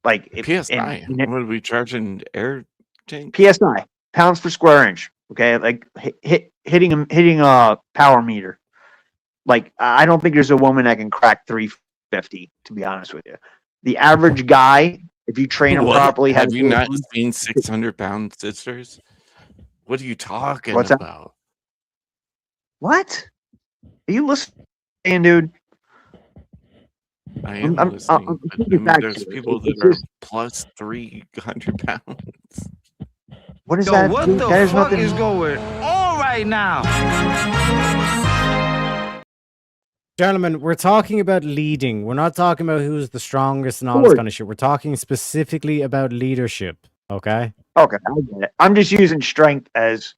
Like PSI. What are we charging air tank? PSI, pounds per square inch. Okay, like hitting a power meter. Like I don't think there's a woman that can crack 350. To be honest with you, the average guy, if you train him What? properly, Have you not seen 600-pound sisters? What are you talking What's that? about? What? Are you listening, dude? I am I'm listening. but, thinking back there's to it. people It's that are just- plus 300 pounds. What is that? What dude? the That is fuck nothing- is going on right now? Gentlemen, we're talking about leading. We're not talking about who's the strongest and all this kind of shit. We're talking specifically about leadership. Okay. Okay, I get it. I'm just using strength as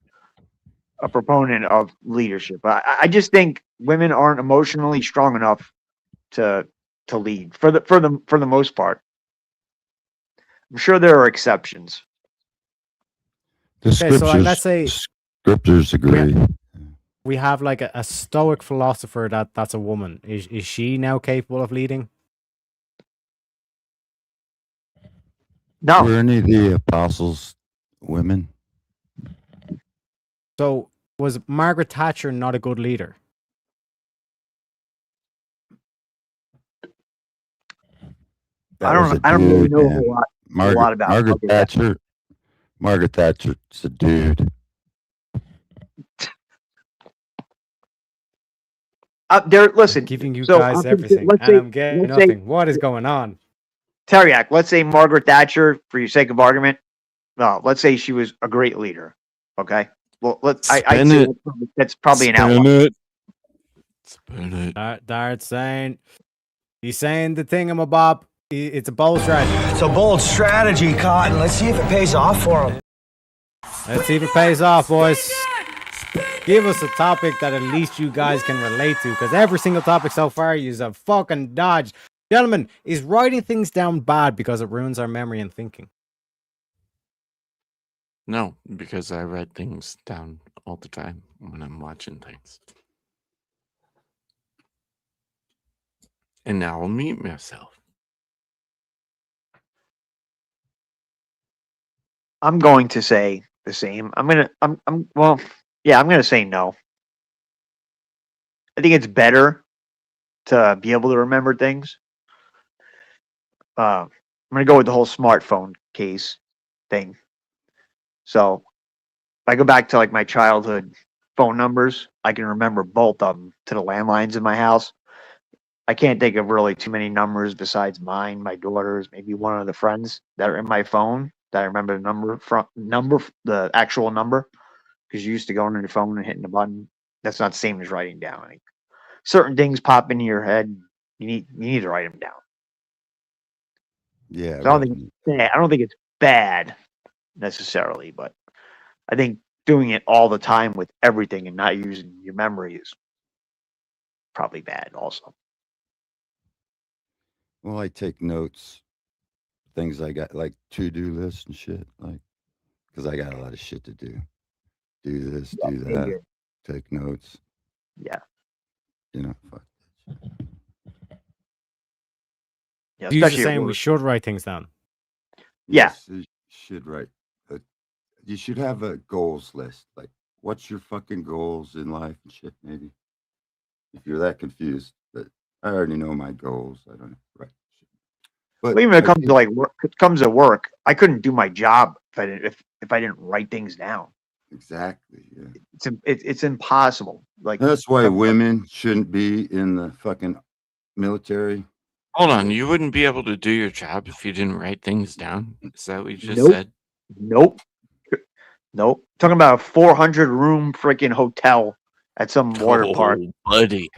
a proponent of leadership. I just think women aren't emotionally strong enough to lead for the most part. I'm sure there are exceptions. The Okay, so like, let's say scriptures agree. we have like a stoic philosopher that's a woman. Is she now capable of leading? No. Were any of the apostles women? So was Margaret Thatcher not a good leader? That I was don't. a I don't really dude, know man. a lot Margaret, about Margaret Margaret Thatcher. Margaret Thatcher's a dude. There. Listen. Giving you so guys I'm- everything, let's and say- I'm getting let's say- nothing. What is going on? Teriak, let's say Margaret Thatcher, for your sake of argument. No, let's say she was a great leader. Okay. Well, I'd Spin say it. that's probably an Spin outlier. it. Spin it. Dart's saying he's saying the thingamabob. It's a bold strategy. It's a bold strategy, Cotton. Let's see if it pays off for him. Let's see if it pays off, boys. Give us a topic that at least you guys can relate to, because every single topic so far is a fucking dodge. Gentlemen, is writing things down bad because it ruins our memory and thinking? No, because I write things down all the time when I'm watching things. and now I'll mute myself. I'm going to say the same. I'm gonna say no. I think it's better to be able to remember things. I'm gonna go with the whole smartphone case thing. So if I go back to like my childhood phone numbers, I can remember both of them to the landlines in my house. I can't think of really too many numbers besides mine, my daughter's, maybe one of the friends that are in my phone that I remember the the actual number, because you used to go into your phone and hitting the button. That's not the same as writing down. Like, certain things pop into your head. You need to write them down. Yeah. So I don't think it's bad necessarily, but I think doing it all the time with everything and not using your memory is probably bad also. Well, I take notes, things I got like to-do lists and shit, like, because I got a lot of shit to do. Do this, do that, take notes. Yeah. You know, fuck. Yeah, You're especially at saying we work. should write things down. Yeah. Yes, you should write. You should have a goals list. Like, what's your fucking goals in life and shit? Maybe if you're that confused, but I already know my goals. I don't know. Right. But Well, even when it comes to like work, it comes to work, I couldn't do my job if I didn't write things down. Exactly. Yeah. It's impossible. Like, That's why women shouldn't be in the fucking military. Hold on, you wouldn't be able to do your job if you didn't write things down? Is that what you just Nope. said? Nope. Talking about a 400 room freaking hotel at some water park. Buddy.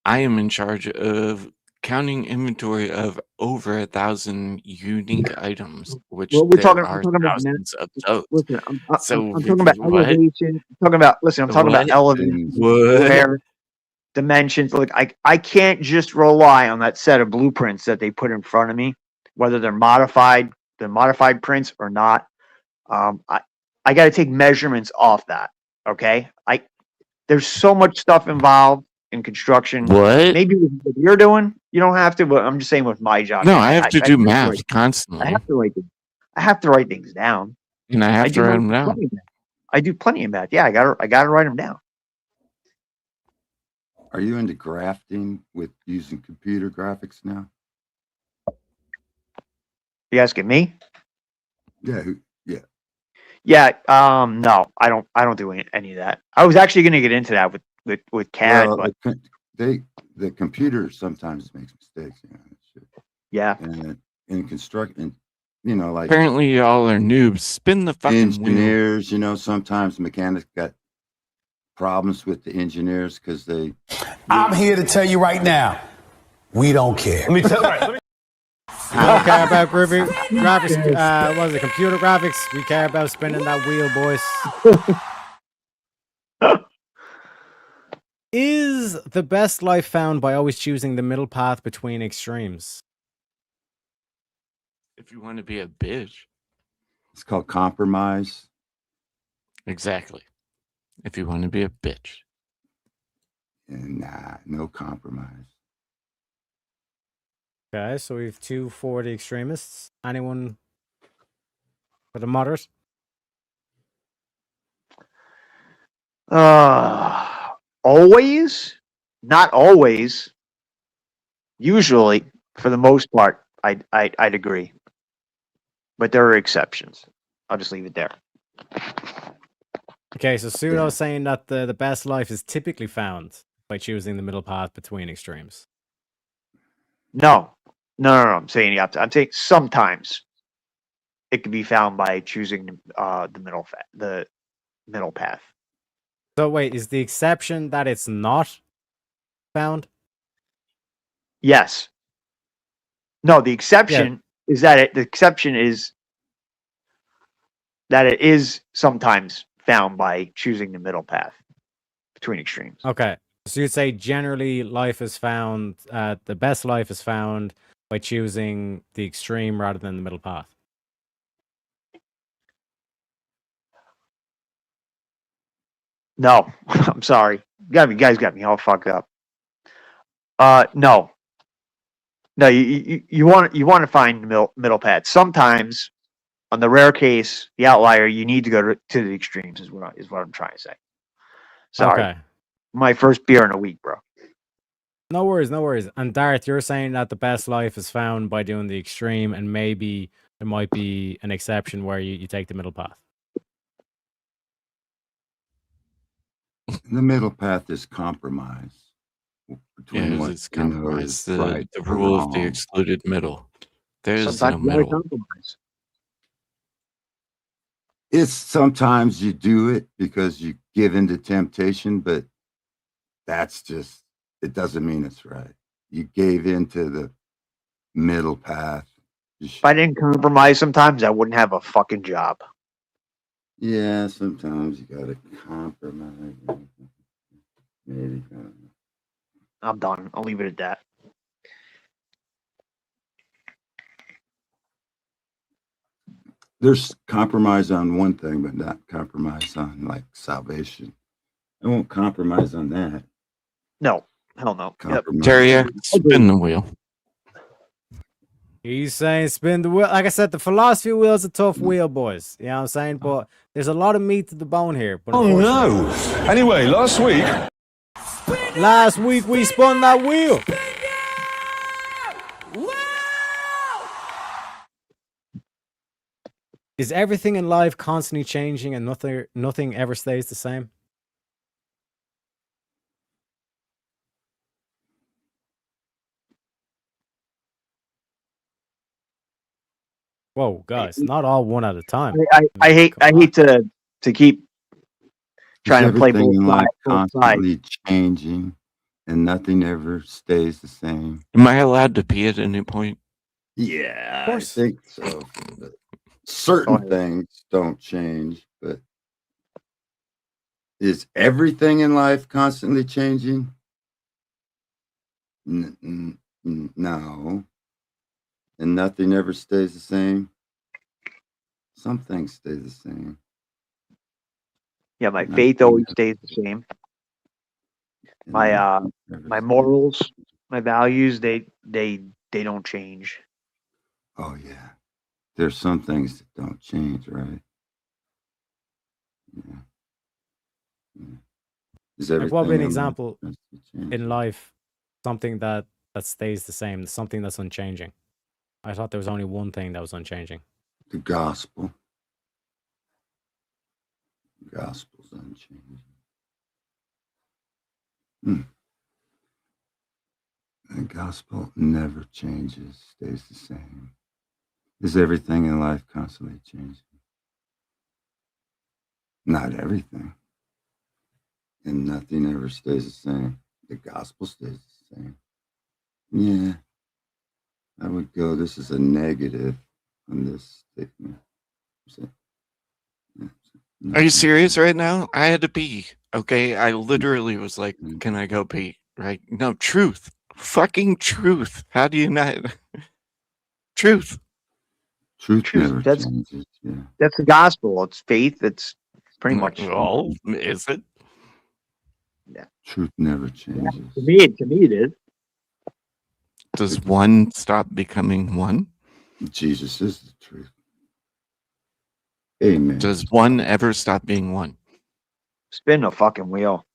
I am in charge of counting inventory of over 1,000 unique items, which Well, there are I'm talking about thousands of those. listen, So I'm talking about what? elevation. I'm talking about elevation, What? square, dimensions. Look, I can't just rely on that set of blueprints that they put in front of me, whether they're modified prints or not. I got to take measurements off that. Okay, there's so much stuff involved in construction. What? Maybe with what you're doing, you don't have to, but I'm just saying with my job. No, I have to do write- math constantly, I have to write things down. and I have to do write them down. plenty of math. I do plenty of math. Yeah, I got to write them down. Are you into grafting with using computer graphics now? You asking me? Yeah. Yeah. Yeah. No, I don't do any of that. I was actually going to get into that with CAD, Well, but the computer sometimes makes mistakes. You know, shit. Yeah. And in construction, you know, like Apparently, y'all are noobs. Spin the fucking wheel. engineers, you know, sometimes mechanics got problems with the engineers because they. I'm here to tell you right now, we don't care. We don't care about graphics. What is it? Computer graphics. We care about spinning that wheel, boys. Is the best life found by always choosing the middle path between extremes? If you want to be a bitch. It's called compromise. Exactly. If you want to be a bitch. And nah, no compromise. Okay, so we have 2 for the extremists. Anyone for the moderate? Always, not always. Usually, for the most part, I'd agree. But there are exceptions. I'll just leave it there. Okay, so Pseudo's saying that the best life is typically found by choosing the middle path between extremes. No. I'm saying I'm saying sometimes it can be found by choosing the middle path. So wait, is the exception that it's not found? Yes. No, the exception is that the exception is that it is sometimes found by choosing the middle path between extremes. Okay, so you'd say generally life is found, the best life is found by choosing the extreme rather than the middle path. No, I'm sorry. You guys got me all fucked up. No. No, you want to find the middle path. Sometimes, on the rare case, the outlier, you need to go to the extremes. Is what I'm trying to say. Sorry, Okay. my first beer in a week, bro. No worries, no worries. And Darth, you're saying that the best life is found by doing the extreme, and maybe there might be an exception where you take the middle path. The middle path is compromise between Yeah, what it's you know compromise. is The right the or rule of the wrong. excluded middle. There's no Sometimes you gotta middle. compromise. It's sometimes you do it because you give into temptation, but that's just, it doesn't mean it's right. You gave into the middle path. If I didn't compromise, sometimes I wouldn't have a fucking job. Yeah, sometimes you gotta compromise. Maybe. I don't know. I'm done. I'll leave it at that. There's compromise on one thing, but not compromise on like salvation. I won't compromise on that. No, hell no. Yep. Compromise. Terrier, spin the wheel. He's saying spin the wheel. Like I said, the philosophy wheel is a tough wheel, boys. You know what I'm saying? But there's a lot of meat to the bone here. But Oh no! Anyway, last week we spun that wheel. Is everything in life constantly changing and nothing ever stays the same? Whoa, guys, not all one at a time. I hate to keep trying to play Everything both in life sides. constantly changing, and nothing ever stays the same. Am I allowed to pee at any point? Yeah, Of course. I think so. But certain things don't change, but is everything in life constantly changing? No. And nothing ever stays the same. Some things stay the same. Yeah, my faith always stays the same. My my morals, my values, they don't change. Oh yeah. There's some things that don't change, right? Yeah. Is Like what would be an everything in life example constantly changing? in life, something that stays the same, something that's unchanging? I thought there was only one thing that was unchanging. The gospel. The gospel's unchanging. The gospel never changes, stays the same. Is everything in life constantly changing? Not everything. And nothing ever stays the same. The gospel stays the same. Yeah. I would go, this is a negative on this statement. Are you serious right now? I had to pee. Okay, I literally was like, "Can I go pee?" Right? No, truth, fucking truth. How do you not? Truth. Truth never That's changes. Yeah. that's the gospel. It's faith. It's pretty much. Well, is it? Yeah. Truth never changes. To me, it is. Does one stop becoming one? Jesus is the truth. Amen. Does one ever stop being one? Spin the fucking wheel.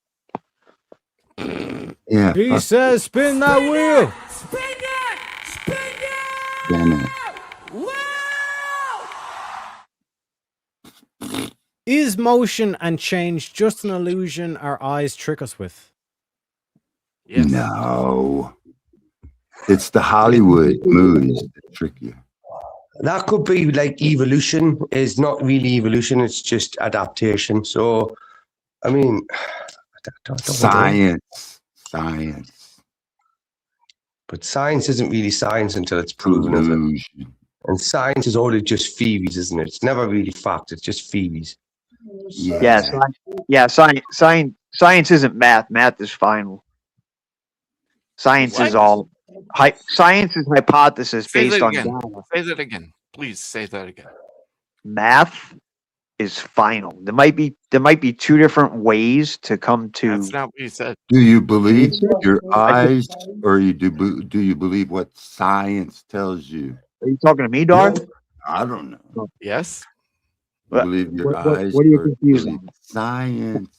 Yeah. He says, spin that wheel. Bennett. Is motion and change just an illusion our eyes trick us with? Yes. No. It's the Hollywood movies that trick you. That could be like evolution is not really evolution, it's just adaptation. So, I mean, I don't know. Science. But science isn't really science until it's proven, is it? And science is only just theories, isn't it? It's never really fact, it's just theories. Yeah. Science isn't math. Math is final. Science is all. Science is hypothesis Say based that on again. data. Say that again. Please say that again. Math is final. There might be two different ways to come to. That's not what you said. Do you believe your eyes, or do you believe what science tells you? Are you talking to me, Dar? I don't know. Yes. You believe your eyes, what are you or confused believe on? science?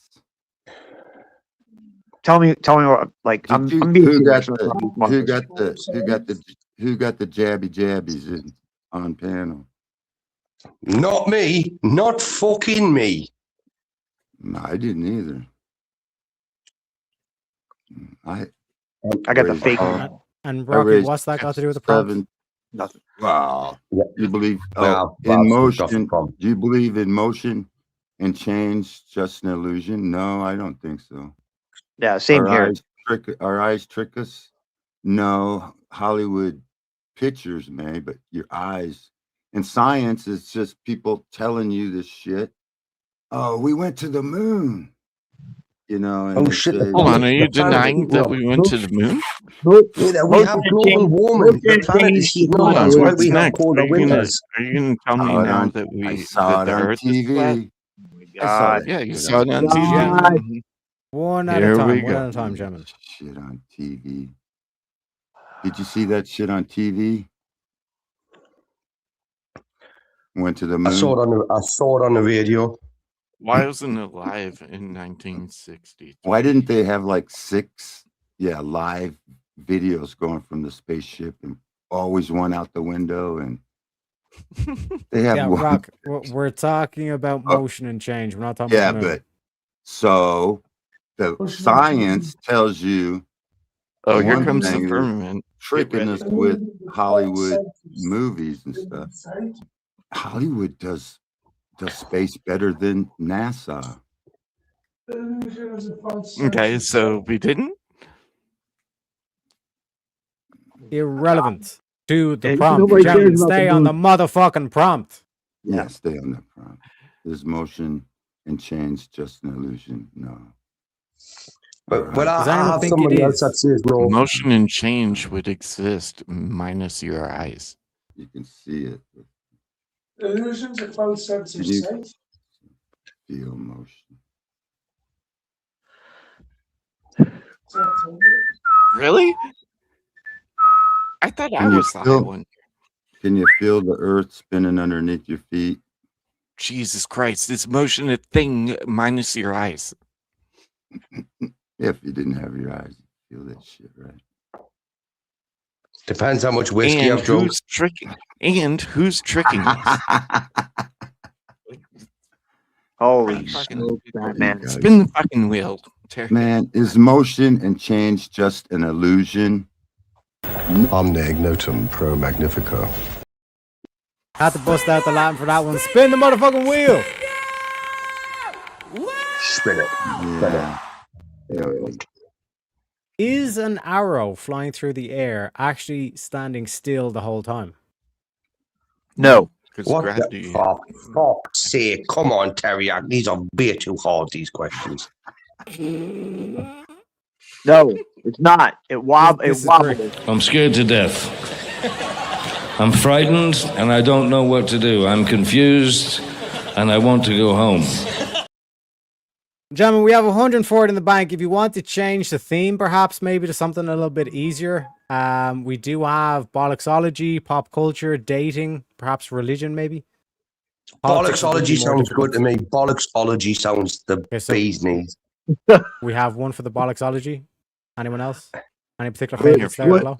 Tell me what. Like I'm being Who got serious. the jabbies on panel? Not me. Not fucking me. No, I didn't either. I got the fake one. And Rocky, what's that got to do with the prompt? Nothing. Wow. You believe Well, in well, motion? Do you believe in motion and change just an illusion? No, I don't think so. Yeah, same here. Our eyes trick us? No, Hollywood pictures may, but your eyes. And science is just people telling you this shit. Oh, we went to the moon. You know. And Oh shit! Hold on, are you denying that we went to the moon? Yeah, we have global warming. The planet is heating up. That's why we have colder winters. Are you going to tell me now that I saw it on TV? God. Yeah, you saw it on TV. One at a time, gentlemen. Shit on TV. Did you see that shit on TV? Went to the moon. I saw it on the radio. Why wasn't it live in 1960? Why didn't they have like 6 live videos going from the spaceship, and always one out the window? And they have one. Rock, we're talking about motion and change. We're not talking about the moon. But so the science tells you. Oh, here comes the firmament. Tricking us with Hollywood movies and stuff. Hollywood does space better than NASA. Okay, so we didn't? Irrelevant to the prompt. Gentlemen, stay on the motherfucking prompt. Yeah, stay on the prompt. Is motion and change just an illusion? No. But I have somebody else that says no. Motion and change would exist minus your eyes. You can see it. Illusions are both senses state. Feel motion. Really? I thought I was the high one. Can you feel the earth spinning underneath your feet? Jesus Christ, it's motion a thing minus your eyes. If you didn't have your eyes, you feel that shit, right? Depends how much whiskey I've drunk. Who's tricking us? Holy smoke, man. Spin the fucking wheel. Man, is motion and change just an illusion? Omne ignotum pro magnifico. Had to bust out the Latin for that one. Spin the motherfucking wheel. Spin it. Yeah. Is an arrow flying through the air actually standing still the whole time? No. What the fuck? Fuck's sake. Come on, Teriyaki. These are a bit too hard, these questions. No, it's not. It wobbles. I'm scared to death. I'm frightened and I don't know what to do. I'm confused and I want to go home. Gentlemen, we have 140 in the bank. If you want to change the theme, perhaps maybe to something a little bit easier, we do have bollocksology, pop culture, dating, perhaps religion, maybe. Bollocksology sounds good to me. Bollocksology sounds the bee's knees. We have one for the bollocksology. Anyone else? Any particular favorites there below?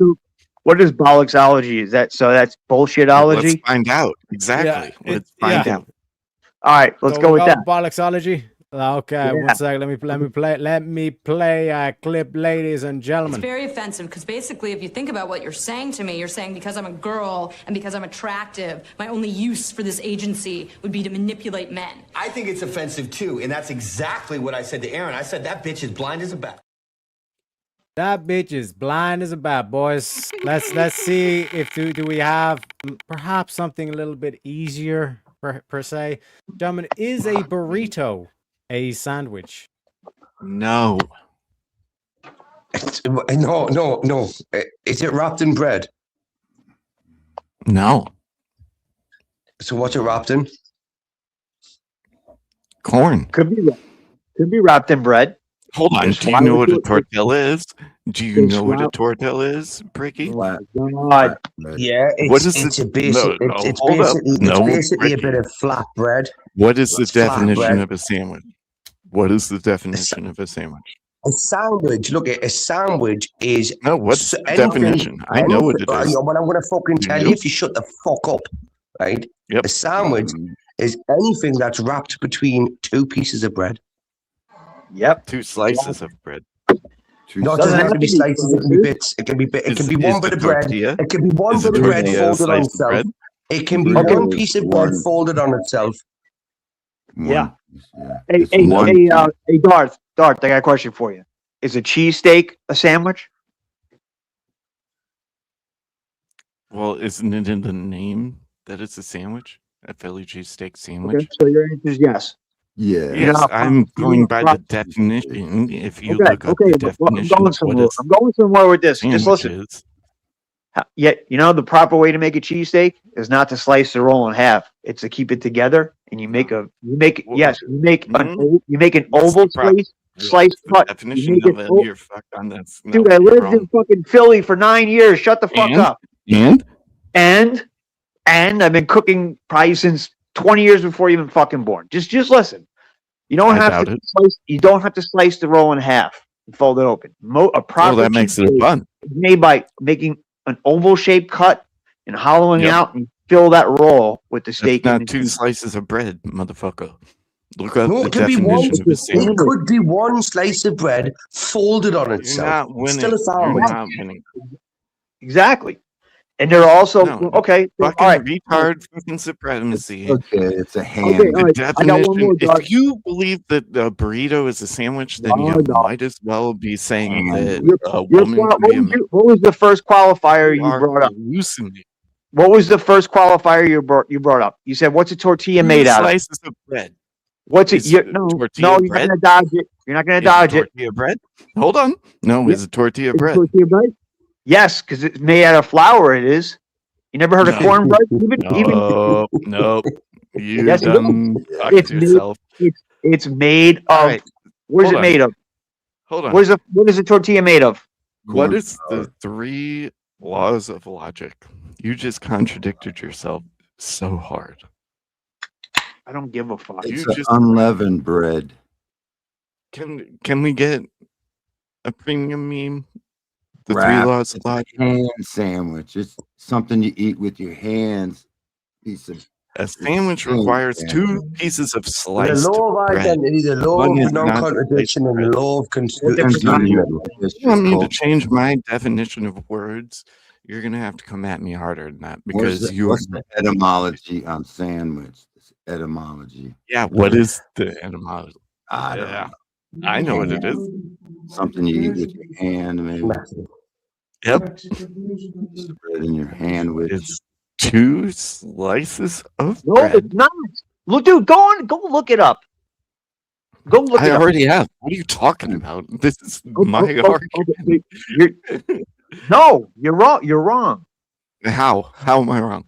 What is bollocksology? Is that so? That's bullshitology. Let's find out exactly. Let's find out. All right, let's go with that. Bollocksology. Okay, one second. Let me play a clip, ladies and gentlemen. It's very offensive because basically, if you think about what you're saying to me, you're saying because I'm a girl and because I'm attractive, my only use for this agency would be to manipulate men. I think it's offensive too, and that's exactly what I said to Aaron. I said that bitch is blind as a bat. That bitch is blind as a bat, boys. Let's see if do we have perhaps something a little bit easier per se. Gentlemen, is a burrito a sandwich? No. No. Is it wrapped in bread? No. So what's it wrapped in? Corn. Could be wrapped in bread. Hold on. Just Do you why know would what a you- tortilla is? Do you Just know what a why- tortilla is, Bricky? God. Yeah, What it's is it's the- a basic. no, It's hold up. basically No, it's basically a Ricky. bit of flat bread. What is the It's flat definition bread. of a sandwich? What is the definition of a sandwich? A sandwich. Look, a sandwich is No, what's the definition? I know what it is. Well, I'm going to fucking Do tell you? you if you shut the fuck up, right? Yep. A sandwich is anything that's wrapped between two pieces of bread. Yep. 2 slices of bread. No, it doesn't have to be slices. It can be bits. It can be it can be Is one bit the of bread. tortilla- It can be one is the bit of bread tortilla a folded on slice of itself. bread? It can be Okay. one piece of bread folded on itself. Yeah. Yeah. Hey, It's hey, one hey, piece. hey, Darth, I got a question for you. Is a cheesesteak a sandwich? Well, isn't it in the name that it's a sandwich? A Philly cheesesteak sandwich? Okay, so your answer is yes. Yeah. Yes, Yeah, I'm going by the okay, definition. If you okay, look up the but I'm definition going of what somewhere. a I'm going somewhere with this. Just sandwich listen. is, Yeah, you know the proper way to make a cheesesteak is not to slice the roll in half. It's to keep it together, and you make an What's oval the prop- slice the cut. definition You make of it it, o- you're fucked on this. No, Dude, I you're lived wrong. in fucking Philly for 9 years. Shut the fuck And? up. And And I've been cooking probably since 20 years before you're even fucking born. Just listen. You don't I have doubt to it. slice. You don't have to slice the roll in half and fold it open. A proper that makes it a cheesesteak bun. is made by making an oval shaped cut and hollowing Yep. out and fill that roll with the steak. That's in not the 2 cheese. slices of bread, motherfucker. Look up No, the it could be one. definition of a It sandwich. could be one slice of bread folded on You're itself. not It's winning. still a You're sandwich. not winning. Exactly. And they're also No, okay. All Fucking right. retard fucking supremacy. Okay, it's a ham. Okay, all The right. I got one definition, more. Doug. if you believe that a burrito is a sandwich, then No, you no. might as well be saying that Your- a your woman qua- could be a man. what was the first qualifier You you are brought up? hallucinating. What was the first qualifier you brought up? You said, "What's a tortilla 2 made out of?" slices of bread. What's it? Is No, tortilla you're bread? not gonna dodge it. You're not gonna Is dodge it. tortilla bread? Hold on. No, Yeah. is it tortilla Is bread? tortilla bread? Yes, because it's made out of flour. It is. You never heard of No. cornbread? Even No, no. You Yes, it done fucked it's made. yourself. It's made All of. right, What is hold it on. made of? Hold on. What is a tortilla made of? What is the 3 laws of logic? You just contradicted yourself so hard. I don't give a fuck. It's You a just unleavened bread. can we get a premium meme? The 3 Wrap. laws of logic. Hand sandwich. It's something you eat with your hands. Piece of A sandwich Same requires thing. 2 pieces of The sliced law of bread. identity, the law One of is not non-contradiction, and the law of depends on your If you want me to change my definition of words, you're gonna have to come at me harder than that because you are. what's the etymology on sandwich? This etymology. Yeah, what is the etymology? I don't Yeah, know. I know what it is. Something you eat with your hand, maybe. Yep, Piece of bread in your hand with. it's 2 slices of No, bread. it's not. Look, dude, go look it up. Go look I it up. already have. What are you talking about? This is Go- my go- go- argument. No, you're wrong. You're wrong. How? How am I wrong?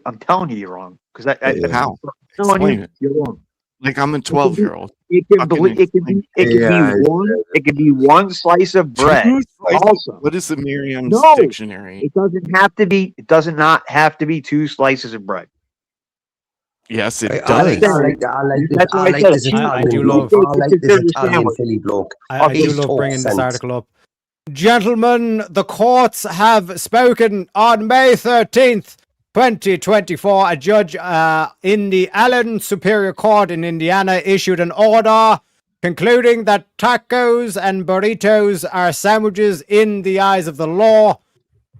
I'm telling you, you're wrong. Because How? I'm telling Explain you, it. you're wrong. Like I'm a 12-year-old. It can be one. It can be one slice of bread. 2 slices. Also, What is the Merriam's No. dictionary? it doesn't have to be. It does not have to be 2 slices of bread. Yes, it I does. like this. That's what I I like said. this I do Italian love- bloke. I like this Consider Italian sandwich. Philly bloke. I do Makes love total bringing this sense. article up. Gentlemen, the courts have spoken on May 13th, 2024. A judge in the Allen Superior Court in Indiana issued an order concluding that tacos and burritos are sandwiches in the eyes of the law.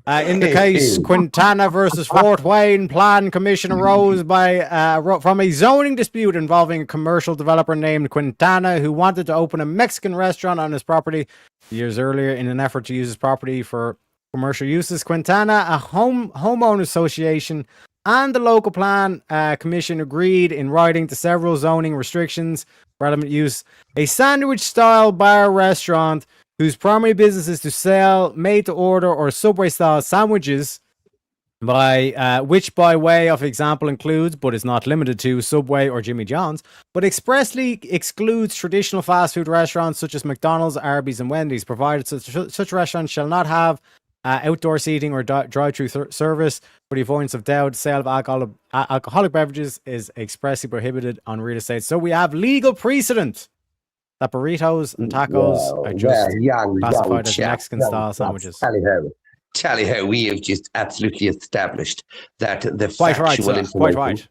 In the case, Quintana versus Fort Wayne Plan Commission arose from a zoning dispute involving a commercial developer named Quintana who wanted to open a Mexican restaurant on his property years earlier in an effort to use his property for commercial uses. Quintana, a homeowner association, and the local plan commission agreed in writing to several zoning restrictions relevant use. A sandwich-style bar restaurant whose primary business is to sell made-to-order or Subway-style sandwiches which by way of example includes, but is not limited to, Subway or Jimmy John's, but expressly excludes traditional fast food restaurants such as McDonald's, Arby's, and Wendy's, provided such restaurants shall not have outdoor seating or drive-through service. For the avoidance of doubt, sale of alcoholic beverages is expressly prohibited on real estate. So we have legal precedent that burritos and tacos are just classified as Mexican-style sandwiches. Tally ho, we have just absolutely established that the Quite right, factual sir. information Quite right.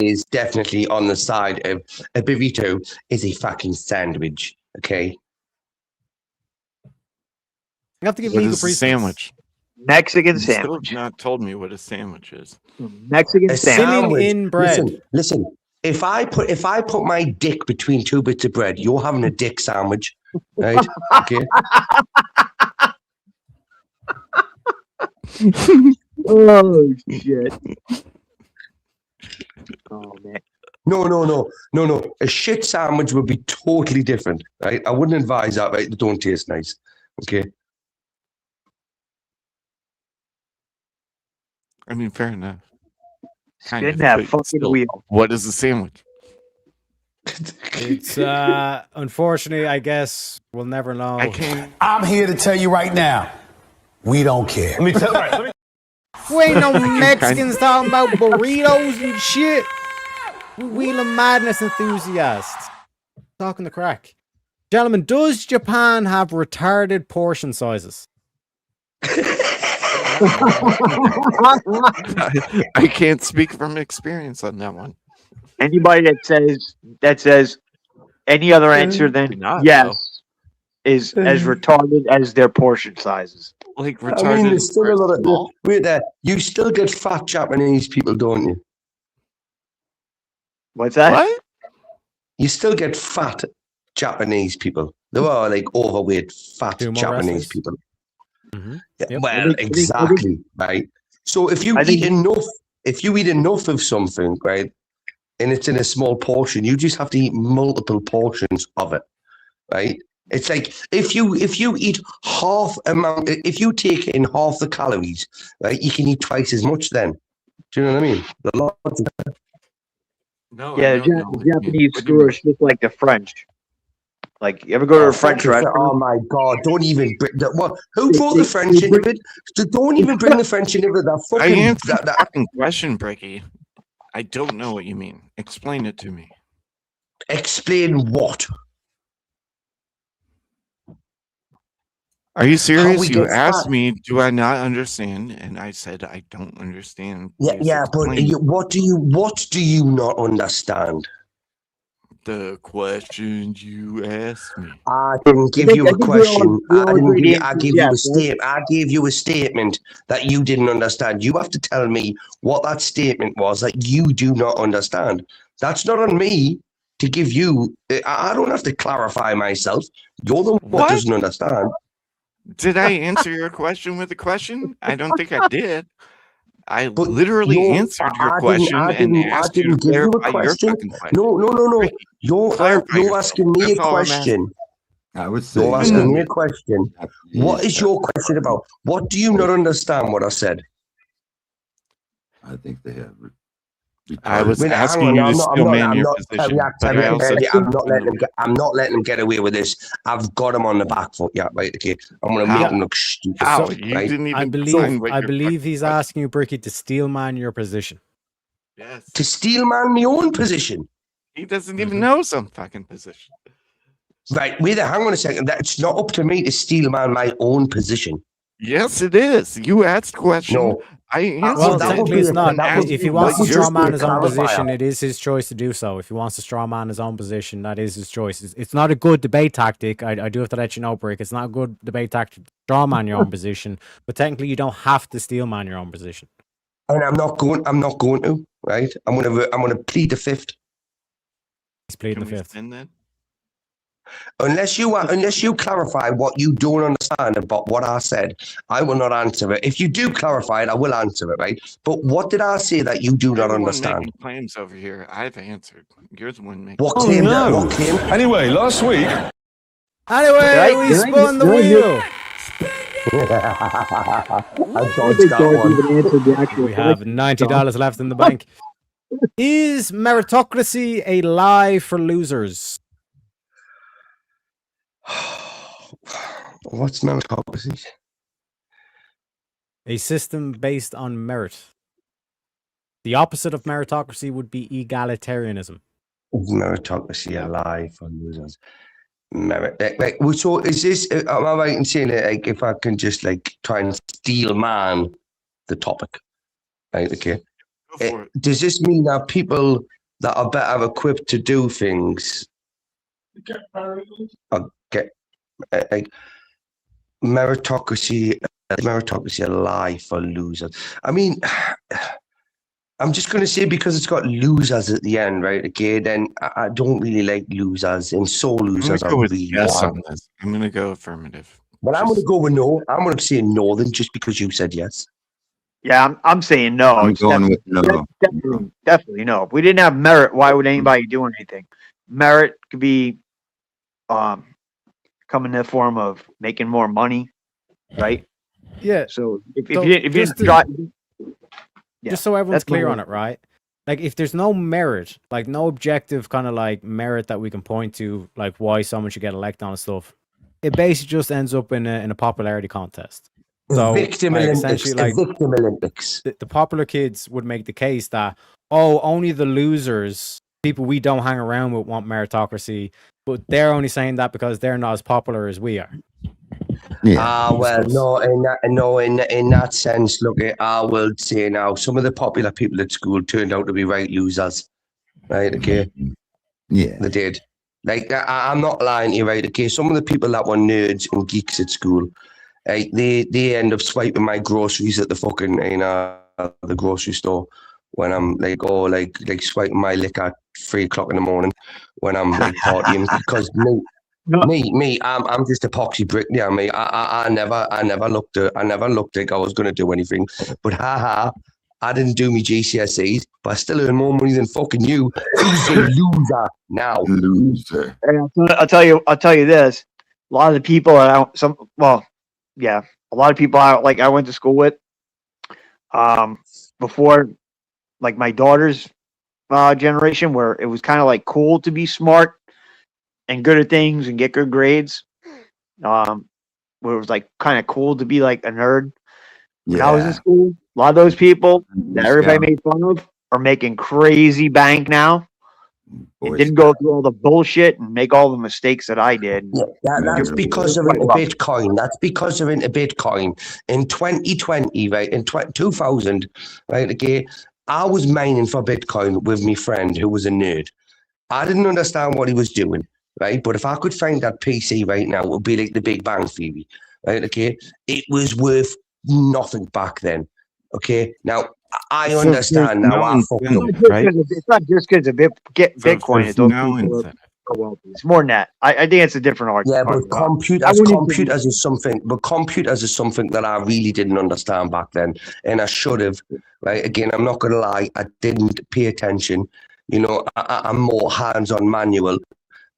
is definitely on the side of a burrito is a fucking sandwich. Okay. You have to give What legal is a precedence. sandwich? Mexican You still sandwich. have not told me what a sandwich is. Mexican A sandwich. in bread. Listen. If I put my dick between two bits of bread, you're having a dick sandwich, right? Okay. Oh shit. Oh man. No. A shit sandwich would be totally different, right? I wouldn't advise that, right? They don't taste nice. Okay. I mean, fair enough. Spin that but fucking still, wheel. What is a sandwich? It's unfortunately, I guess we'll never know. I'm here to tell you right now, we don't care. Let me tell you. We ain't no Mexicans talking about burritos and shit. We wheeling madness enthusiasts. Talking the crack. Gentlemen, does Japan have retarded portion sizes? I can't speak from experience on that one. Anybody that says any other answer than Not, yes is as retarded as their portion sizes. Like I mean, retarded. there's still a lot of small? wait there. You still get fat Japanese people, don't you? What's that? What? You still get fat Japanese people. There are like overweight, fat Sumo Japanese wrestlers? people. Mm-hmm. Yeah, Yep. well, exactly, right? So if you eat enough of something, right, and it's in a small portion, you just have to eat multiple portions of it, right? It's like if you eat half amount, if you take in half the calories, right, you can eat twice as much. Then, do you know what I mean? The logic. No. Yeah, the Japanese screw just like the French. Like, you ever go to a French restaurant? Oh my God! Don't even bring the what? Who brought the French into it? Don't even bring the French into it. That I fucking answered the fucking question, Bricky. I don't know what you mean. Explain it to me. Explain what? Are you serious? we You get asked fat. me, do I not understand? And I said, I don't understand. Yeah, Please yeah, but explain what do you not understand? the questions you asked me. I didn't give you a question. I gave you a statement that you didn't understand. You have to tell me what that statement was that you do not understand. That's not on me to give you. I don't have to clarify myself. You're the one that doesn't understand. Did I answer your question with a question? I don't think I did. I literally answered your question and asked you to clarify your fucking question. No. You're asking me a That's all I'm question. I would say You're asking me a question. What is your question about? What do you not understand what I said? I think they have. I was Wait, hang asking on, you I'm to not- still I'm man not- your I'm not- position. I'm But I also I'm not letting them get away with this. I've got them on the back foot. Yeah, right. Okay, I'm going to make them look stupid. How? right? You didn't even I define what your believe fucking he's question- asking you, Bricky, to steel man your position. Yes. To steel man my own position. He doesn't even know some fucking position. Right, wait there, hang on a second. That's not up to me to steel man my own position. Yes, it is. You asked a question. No. I answered. Well, that would technically be it's a- not. that would If be- he wants that to would straw just be man a his own clarifier. position, it is his choice to do so. If he wants to straw man his own position, that is his choice. It's not a good debate tactic. I do have to let you know, Brick. It's not a good debate tactic to straw man your own position, but technically you don't have to steel man your own position. And I'm not going to, right? I'm gonna plead the fifth. He's pleading Can the we fifth. spin that? Unless you clarify what you don't understand about what I said, I will not answer it. If you do clarify it, I will answer it, right? But what did I say that you do not You're the one understand? making claims over here. I've answered. You're the one making. What claim? What claim? Anyway, last week. Anyway, we spun the wheel. I dodged that one. We have $90 left in the bank. Is meritocracy a lie for losers? What's meritocracy? A system based on merit. The opposite of meritocracy would be egalitarianism. Meritocracy a lie for losers. Merit. So is this? Am I right in saying that? Like, if I can just like try and steel man the topic, right? Okay. Does this mean that people that are better equipped to do things get like meritocracy a lie for losers? I mean, I'm just going to say because it's got losers at the end, right? Okay, then I don't really like losers, and so losers I'm gonna go with really yes bad. on this. I'm gonna go affirmative. But I'm going to go with no. I'm going to say no then just because you said yes. Yeah, I'm saying no. I'm It's going with definitely no. If we didn't have merit, why would anybody do anything? Merit could be come in the form of making more money, right? Yeah. So if So you didn't just to- try, yeah, Just so everyone's that's my clear way. on it, right? Like, if there's no merit, like no objective kind of like merit that we can point to, like why someone should get elected on and stuff, it basically just ends up in a popularity contest. So, Victim like, Olympics. essentially, A like Victim Olympics. the popular kids would make the case that, oh, only the losers, people we don't hang around with, want meritocracy, but they're only saying that because they're not as popular as we are. Well, no, in that sense, look, I will say now, some of the popular people at school turned out to be right losers, right? Okay, Yeah, they did. Like, I'm not lying to you, right? Okay, some of the people that were nerds and geeks at school, like, they end up swiping my groceries at the fucking the grocery store when I'm like, like swiping my liquor at 3 o'clock in the morning when I'm like partying because me, I'm just epoxy brick. Yeah, me. I never looked like I was gonna do anything. But I didn't do my GCSEs, but I still earn more money than fucking you. Who's a loser now? Loser. I'll tell you this. A lot of the people a lot of people I went to school with, before, like my daughter's generation, where it was kind of like cool to be smart and good at things and get good grades. Where it was like kind of cool to be like a nerd. When I was in school, a lot of those people that everybody made fun of are making crazy bank now. It didn't go through all the bullshit and make all the mistakes that I did. Yeah, that's because they're into Bitcoin. That's because they're into Bitcoin. In 2020, right, in 2000, right, okay, I was mining for Bitcoin with my friend who was a nerd. I didn't understand what he was doing, right? But if I could find that PC right now, it would be like the Big Bang Theory, right, okay? It was worth nothing back then, okay? Now, I understand now. It's not just because of Bitcoin. It's it's more than that. I think it's a different argument. Yeah, but computers is something. But computers is something that I really didn't understand back then, and I should have. Right? Again, I'm not gonna lie. I didn't pay attention. You know, I'm more hands-on manual.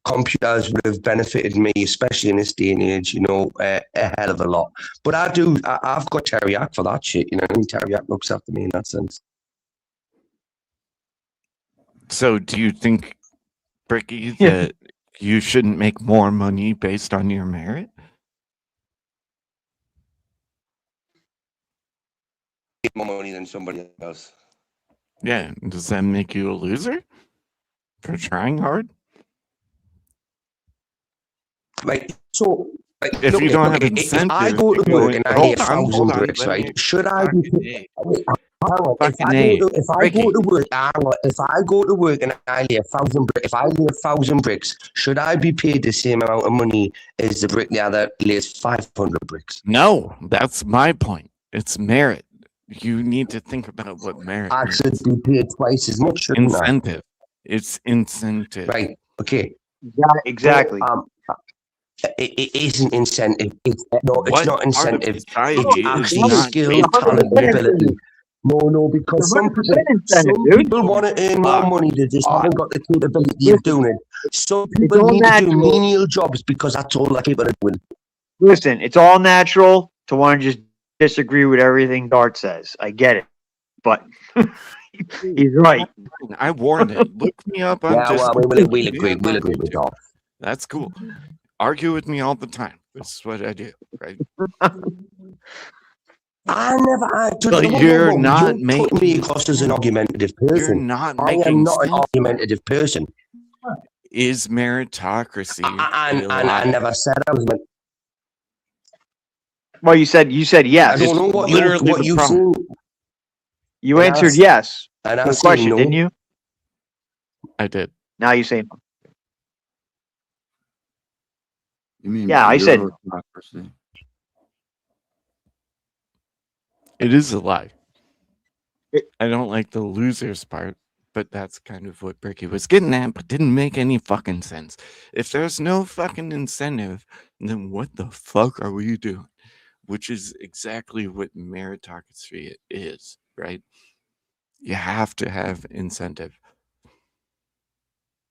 Computers would have benefited me, especially in this day and age, you know, a hell of a lot. But I've got Teriak for that shit, you know. Teriak looks after me in that sense. So do you think, Bricky, that you shouldn't make more money based on your merit? Make more money than somebody else. Yeah. Does that make you a loser for trying hard? Right. So, if you don't have incentive, I go to work and I get 1,000 bricks, right? Should I be? If I go to work and I lay 1,000 bricks, if I lay 1,000 bricks, should I be paid the same amount of money as the bricklayer that lays 500 bricks? No, that's my point. It's merit. You need to think about what merit I should be paid twice as much. Incentive. It's incentive. Right. Okay. Exactly. It isn't incentive. It's not incentive. It's actually not skill, talent, and ability. No, because some people want to earn more money. They just haven't got the capability of doing it. Some people need to do menial jobs because that's all they're capable of doing. Listen, it's all natural to want to just disagree with everything Dart says. I get it, but he's right. I warned it. Look me up on Yeah, well, Discord. we'll agree. We'll agree with Dart. That's cool. Argue with me all the time. This is what I do, right? I never. But you're not putting me across as an argumentative person. You're not I am making not an sense. argumentative person. Is meritocracy? I never said I was. Well, you said yes. I don't know what you problem. said. You And I answered s- yes and I to the said question, no. didn't you? I did. Now you say no. You mean Yeah, I said- bureaucracy? It is a lie. I don't like the losers part, but that's kind of what Bricky was getting at, but didn't make any fucking sense. If there's no fucking incentive, then what the fuck are we doing? Which is exactly what meritocracy is, right? You have to have incentive.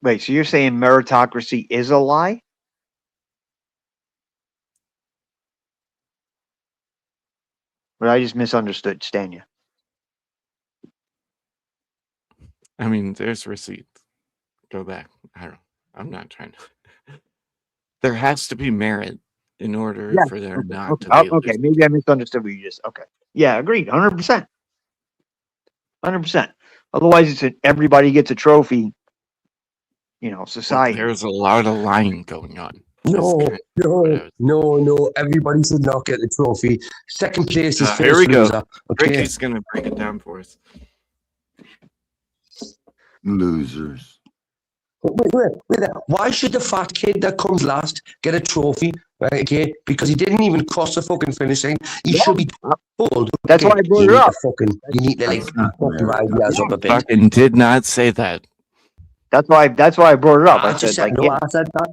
Wait, so you're saying meritocracy is a lie? But I just misunderstood Stanya. I mean, there's receipts. Go back. I don't. I'm not trying to. There has to be merit in order Yeah. for there not Okay, to be. okay, maybe I misunderstood what you just. Okay, yeah, agreed, 100%, 100%. Otherwise, it's everybody gets a trophy. You know, society. There's a lot of lying going on. No. Everybody should not get the trophy. Second place is Here we first go. loser. Okay. Ricky's gonna break it down for us. Losers. Wait. Why should the fat kid that comes last get a trophy? Right, okay, because he didn't even cross the fucking finish line. He should be told. That's why I brought you it need up. You need to like fuck your ideas up a bit. Fucking did not say that. That's why I brought it up. I just said, like, no, yeah, I said that.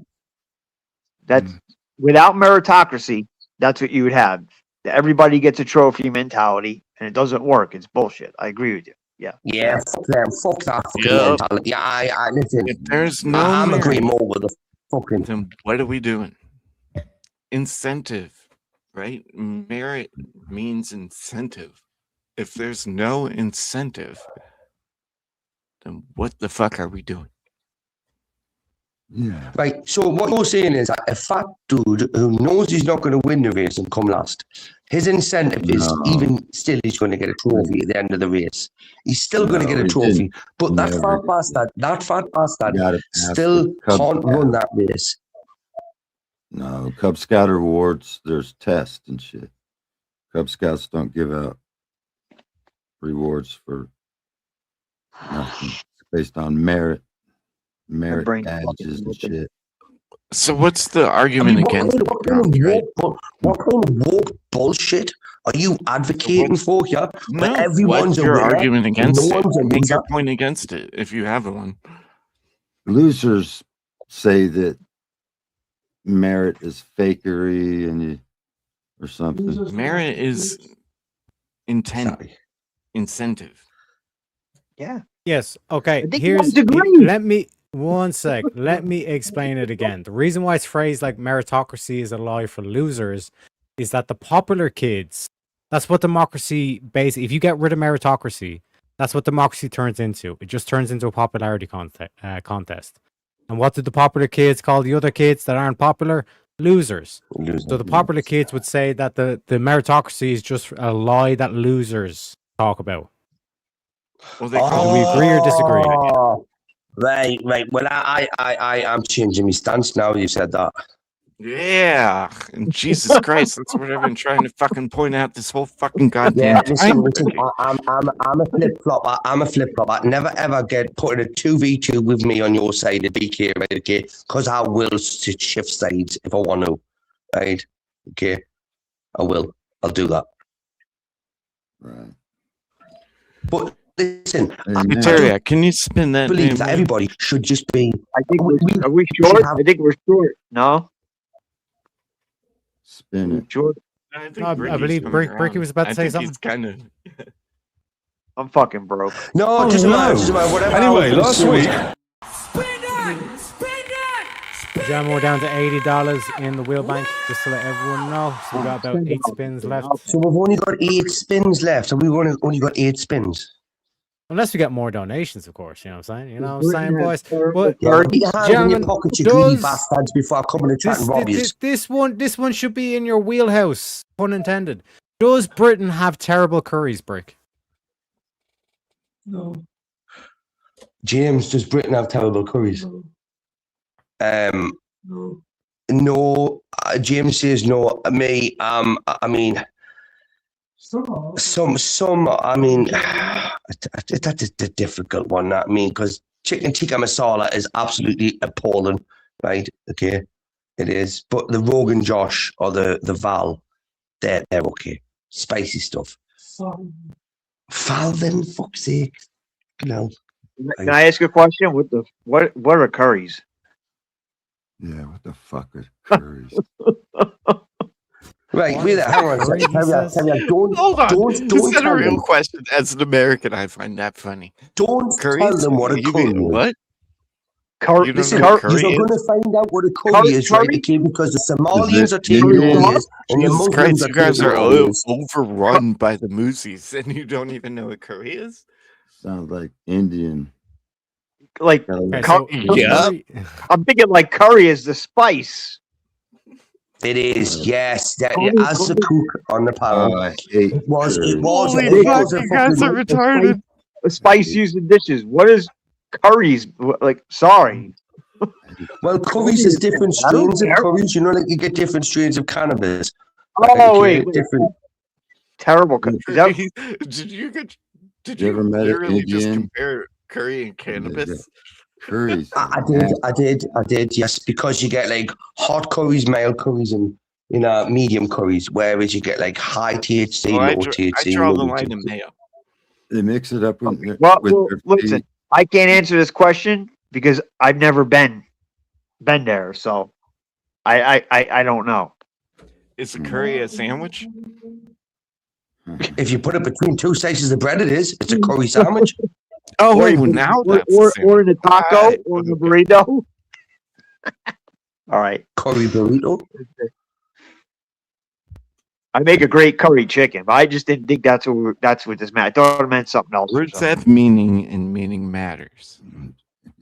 that's without meritocracy. That's what you would have. Everybody gets a trophy mentality, and it doesn't work. It's bullshit. I agree with you. Yeah. Yeah, fuck them. Fuck that fucking Yep. mentality. Yeah, I listen. If there's no I'm merit, agreeing more with the fucking. then what are we doing? Incentive, right? Merit means incentive. If there's no incentive, then what the fuck are we doing? Yeah. Right, so what you're saying is that a fat dude who knows he's not going to win the race and come last, his incentive is even still he's going to get a trophy at the end of the race. He's still going to get a he trophy, didn't. but that Never fat bastard Gotta pass still the Cub can't Scout. run that race. No, Cub Scout awards, there's tests and shit. Cub Scouts don't give out rewards for nothing. It's based on merit brain's badges fucking and shit. So what's the argument against it, What kind right? of woke bullshit are you advocating for here? No, Where everyone's what's a your winner argument and against no it? one's a Make your loser? point against it if you have one. Losers say that merit is fakery and you or something. Merit is intent, incentive. Yeah. Yes. Okay. I think you Here's guys agree. let me one sec. Let me explain it again. The reason why it's phrased like meritocracy is a lie for losers is that the popular kids. That's what democracy basically. If you get rid of meritocracy, that's what democracy turns into. It just turns into a popularity contest. And what did the popular kids call the other kids that aren't popular? Losers. So the popular kids would say that the meritocracy is just a lie that losers talk about. Well, Do we agree or disagree? Oh, right. Well, I'm changing my stance now. You said that. Yeah, and Jesus Christ, that's what I've been trying to fucking point out this whole fucking goddamn Yeah, time. listen, I'm a flip flopper. I'm a flip flopper. Never ever get put in a 2v2 with me on your side of BK, right? Okay, because I will shift sides if I want to, right? Okay, I will. I'll do that. Right. But listen, Eteria, can you spin that? believe name, that man? everybody should just be. I think are we short? I think we're short. No. Spin it. Short. I think No, I Bricky's believe coming Bricky around. was about to I say think he's something. kind of. I'm fucking broke. No, Oh, just no. matter. Whatever. Anyway, I was last gonna week. say- Spin that! Spin that! Spin Jam, we're down to $80 in the wheel bank, just to let everyone know. So we got about 8 spins left. So we've only got 8 spins left, and we've only got 8 spins. Unless we get more donations, of course. You know what I'm saying? You know what I'm saying, boys? But Get your hands in your gentlemen, pockets, you greedy does- bastards, before I come in and chat and rob you. this one should be in your wheelhouse, pun intended. Does Britain have terrible curries, Brick? No. James, does Britain have terrible curries? No. James says no. Me, I mean, some. I mean, that's a difficult one. I mean, because chicken tikka masala is absolutely appalling, right? Okay, it is. But the Rogan Josh or the Val, they're okay. Spicy stuff. Val, then, fuck's sake, you know. Can I ask a question? What are curries? Yeah, what the fuck is curries? Right, wait there. Hang on a second. Tell me, Hold on. don't Is that a tell real them. question? As an American, I find that funny. Don't Curries? tell them what a You curry mean is. what? Curry. You don't Listen, know what curry you're is? going to find out what a curry is, right? Okay, because the Somalians are taking Indian? curries and the Jesus Muslims Christ, are you guys taking are curries. overrun by the moosies, and you don't even know what curry is? Sounds like Indian. Like, Okay, cur- so Yeah. I'm thinking like curry is the spice. It is, yes. That as the cook on the panel. I hate It was. Holy It fuck, was a you guys are fucking. retarded. The spice used in dishes. What is curries? Like, sorry. Well, curries is different I don't strains of care. curries. You know, like you get different strains of cannabis. Oh, Okay, wait. different. Terrible. Is that, Did You you ever met an literally just Indian? compare curry and cannabis? Curries. I did. Yes, because you get like hot curries, mild curries, and medium curries. Whereas you get like high THC, Well, I low THC. draw the low line THC. in mayo. They mix it up with, well, with well, their listen, feet. I can't answer this question because I've never been there, so I don't know. Is a curry a sandwich? If you put it between 2 slices of bread, it is. It's a curry sandwich. Oh, Wait, now or, that's a or sandwich. in a taco or in a burrito. All right, Curry burrito. I make a great curry chicken, but I just didn't think that's what this meant. I thought it meant something else. Words so. have meaning, and meaning matters.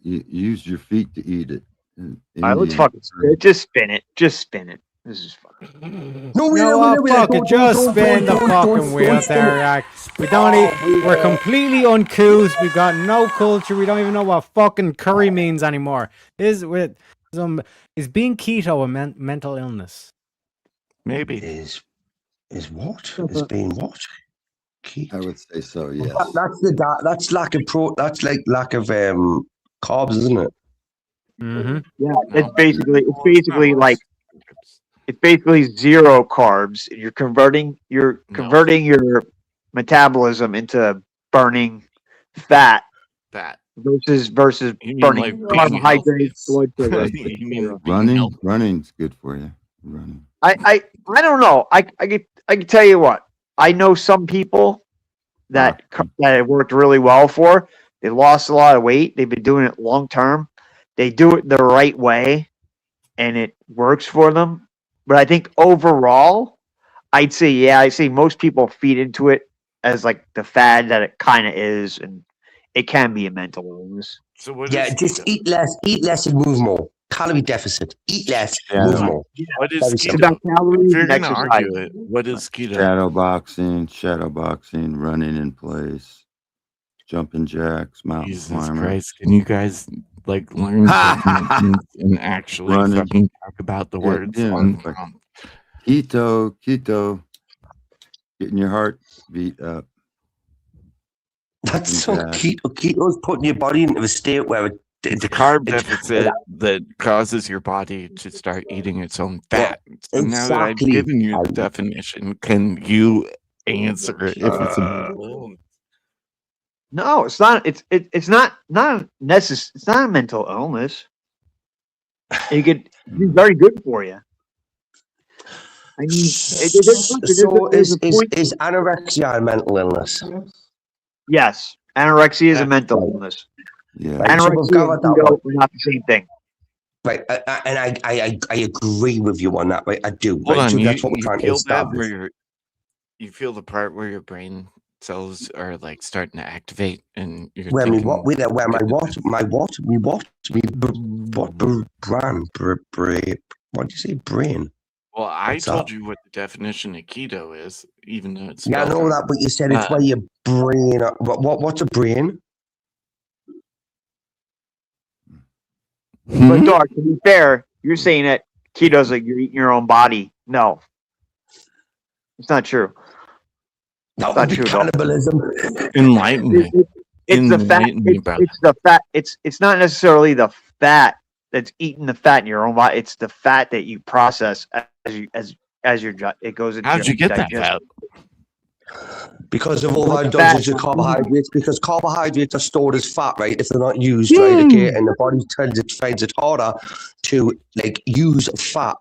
You use your feet to eat it. All right, let's fucking just spin it. Just spin it. This is fucking. No, You know what? Fuck it, just spin the fucking wheel there, Yak. We don't we're completely uncouth. We got no culture. We don't even know what fucking curry means anymore. Is being keto a mental illness? Maybe. Is what? Is being what? I would say so. Yes. That's lack of That's like lack of carbs, isn't it? Mm-hmm. Yeah, it's basically like it's basically zero carbs. You're converting your metabolism into burning fat Fat. versus You mean burning like being carbohydrates, blood sugar. You mean being healthy? Running's good for you. Running. I don't know. I can tell you what. I know some people that it worked really well for. They lost a lot of weight. They've been doing it long term. They do it the right way, and it works for them. But I think overall, I'd say most people feed into it as like the fad that it kind of is, and it can be a mental illness. So what Yeah, is just keto? eat less and move more. Calorie deficit. Eat less, move more. What is Very It's keto? about calories If you're and gonna exercise. argue it, what is keto? Shadow boxing, running in place, jumping jacks, mountain Jesus climbing. Christ! Can you guys like learn techniques and actually Running. fucking talk about the words yeah, on like- prompt? Keto, getting your heart beat up. That's so Yeah. Keto's putting your body into a state where It's a carb deficit that causes your body to start eating its own fat. So now that I've exactly. given you the definition, can you answer if it's a mental illness? No, it's not. It's not necessary. It's not a mental illness. It could be very good for you. I mean, So is anorexia a mental illness? yes, anorexia is a mental illness. Yeah. Right, so we've Anorexia got and that keto one. are not the same thing. Right, and I agree with you on that, right? I do. Hold Right? on, So you, that's what we're you trying to feel that where establish. you feel the part where your brain cells are like starting to activate and you're Where me thinking what? Where my good- what? My what? Me what? Me what? Brain? What do you say? Brain? Well, I What's told that? you what the definition of keto is, even though it's Yeah, I spelled know wrong. that, but you said it's where your brain. What's a brain? But dog, to be fair, you're saying that keto's like you're eating your own body. No, it's not true. That It's would not be true, dog. cannibalism. Enlighten me. It's the fat. Enlighten me, brother. It's the fat. It's not necessarily the fat that's eating the fat in your own body. It's the fat that you process as your it goes into. How'd your you get that digestion. fat? Because of all Because our fat- indulgence of carbohydrates, because carbohydrates are stored as fat, right? If they're not used, right, okay, and the body finds it harder to like use fat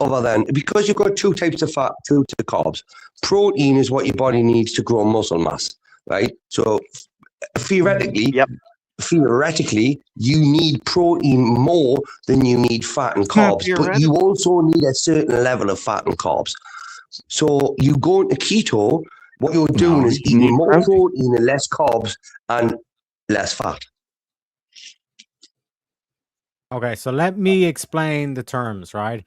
other than because you've got two types of fat, two types of carbs. Protein is what your body needs to grow muscle mass, right? So theoretically, you need protein more than you need fat and Not carbs, but you also need a certain level of fat and carbs. So you go into keto, what you're doing is you need eating more protein. protein and less carbs and less fat. Okay, so let me explain the terms, right?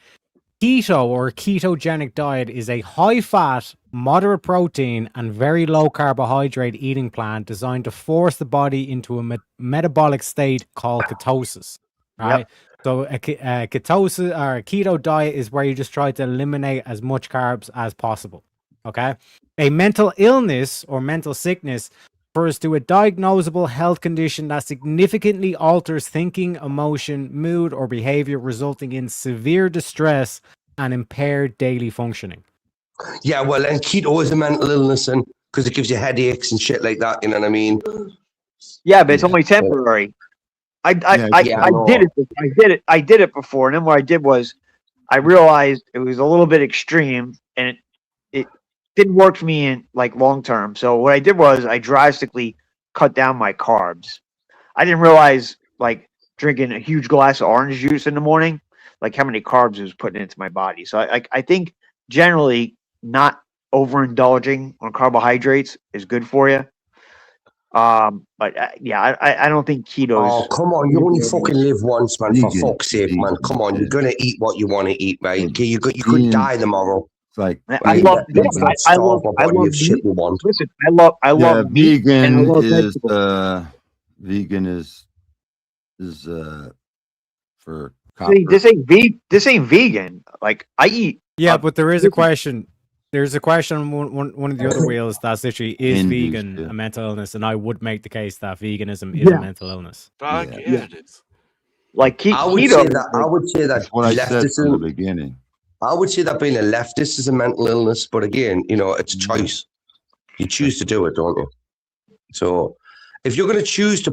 Keto or ketogenic diet is a high fat, moderate protein, and very low carbohydrate eating plan designed to force the body into a metabolic state called ketosis. Right? So a ketosis or a keto diet is where you just try to eliminate as much carbs as possible. Okay. A mental illness or mental sickness refers to a diagnosable health condition that significantly alters thinking, emotion, mood, or behavior, resulting in severe distress and impaired daily functioning. Yeah, well, and keto is a mental illness, and because it gives you headaches and shit like that. You know what I mean? Yeah, but it's only temporary. I did it before, and then what I did was I realized it was a little bit extreme, and it didn't work for me in like long term. So what I did was I drastically cut down my carbs. I didn't realize like drinking a huge glass of orange juice in the morning, like how many carbs it was putting into my body. So I think generally not overindulging on carbohydrates is good for you. But yeah, I don't think keto is. Oh, come on. You only fucking live once, man. For fuck's sake, man. Come on. You're going to eat what you want to eat, right? Okay, you could die tomorrow. It's like, I love meat. I love shit meat. we want. Listen, I love meat. And I vegan love is vegetables. vegan is for See, this ain't vegan. Like I eat. Yeah, but there is a question. There's a question on one of the other wheels that's literally is Hindus, vegan yeah. a mental illness, and I would make the case that veganism is Yeah. a mental illness. Fuck Yeah. yeah, it is. Like I would keto. say that. I would say that That's what I said from the leftism. beginning. I would say that being a leftist is a mental illness, but again, you know, it's a Mm-hmm. choice. You choose to do it, don't you? So, if you're going to choose to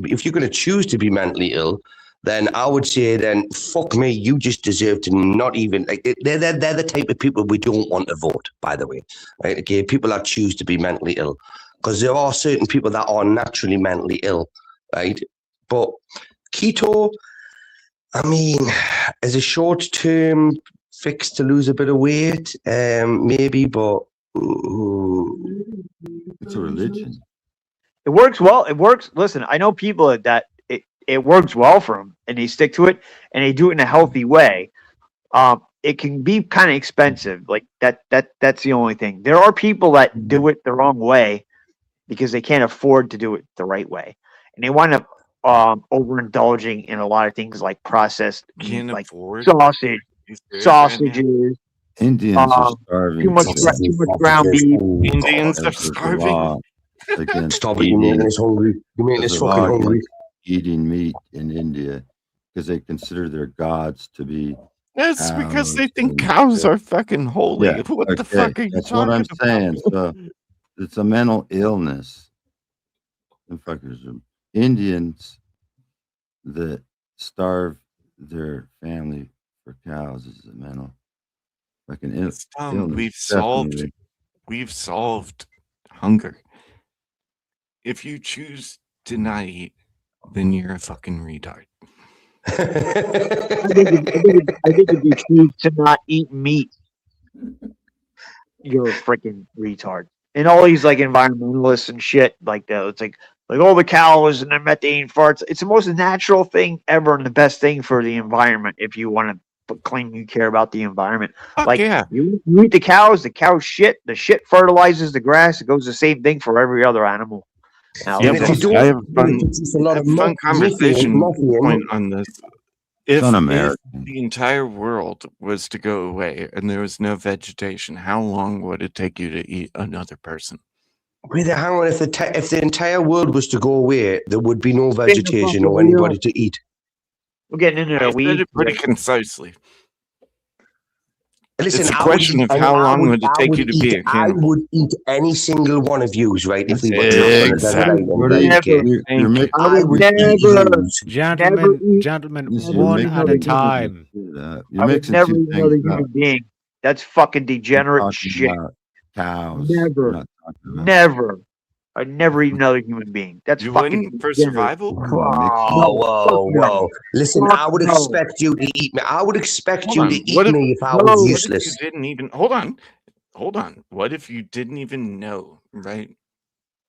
if you're going to choose to be mentally ill, then I would say, then fuck me, you just deserve to not even like. They're the type of people we don't want to vote. By the way, right? Okay, people that choose to be mentally ill, because there are certain people that are naturally mentally ill, right? But keto, I mean, as a short-term fix to lose a bit of weight, maybe, but It's a religion. It works well. It works. Listen, I know people that it works well for them, and they stick to it, and they do it in a healthy way. It can be kind of expensive. Like that's the only thing. There are people that do it the wrong way because they can't afford to do it the right way, and they wind up overindulging in a lot of things like processed meat, Can't like afford. sausage, You serious right now? sausages. Indians are starving. Too much ground beef. Indians are There's a starving. law against Stop it! You're making us hungry. You're making us there's a fucking law hungry. against eating meat in India because they consider their gods to be. That's because they cows think and cows shit. are fucking holy. Yeah, What the okay, fuck are you that's what talking I'm about? saying. So it's a mental illness. The fuckers, Indians that starve their family for cows is a mental fucking It's dumb. illness. We've definitely. solved hunger. If you choose to not eat, then you're a fucking retard. I think if you choose to not eat meat, you're a freaking retard. And all these like environmentalists and shit like that, it's like all the cows and the methane farts. It's the most natural thing ever and the best thing for the environment. If you want to claim you care about the environment, Fuck yeah. you eat the cows shit. The shit fertilizes the grass. It goes the same thing for every other animal. Now, Yeah, listen, but I have a fun conversation point on this. If Un-American. the entire world was to go away and there was no vegetation, how long would it take you to eat another person? Wait, hang on. If the entire world was to go away, there would be no vegetation or anybody to eat. we're getting into I the said weeds. it pretty concisely. Listen, It's a I question of how long would it take you to be a I cannibal? would eat any single one of yous, right? If we were Exactly. You're making I would eat yous. Gentlemen, one at a time. You're I would mixing never two eat another things human up. being. That's fucking You're degenerate talking shit. about cows. Never. You're not talking about- Never. I'd never eat another human being. That's You fucking wouldn't for degenerate. survival? Whoa. Listen, I would No. expect you to eat me. I would expect Hold you on. to eat What if- me if I No. was What if useless. You didn't even hold on. What if you didn't even know, right?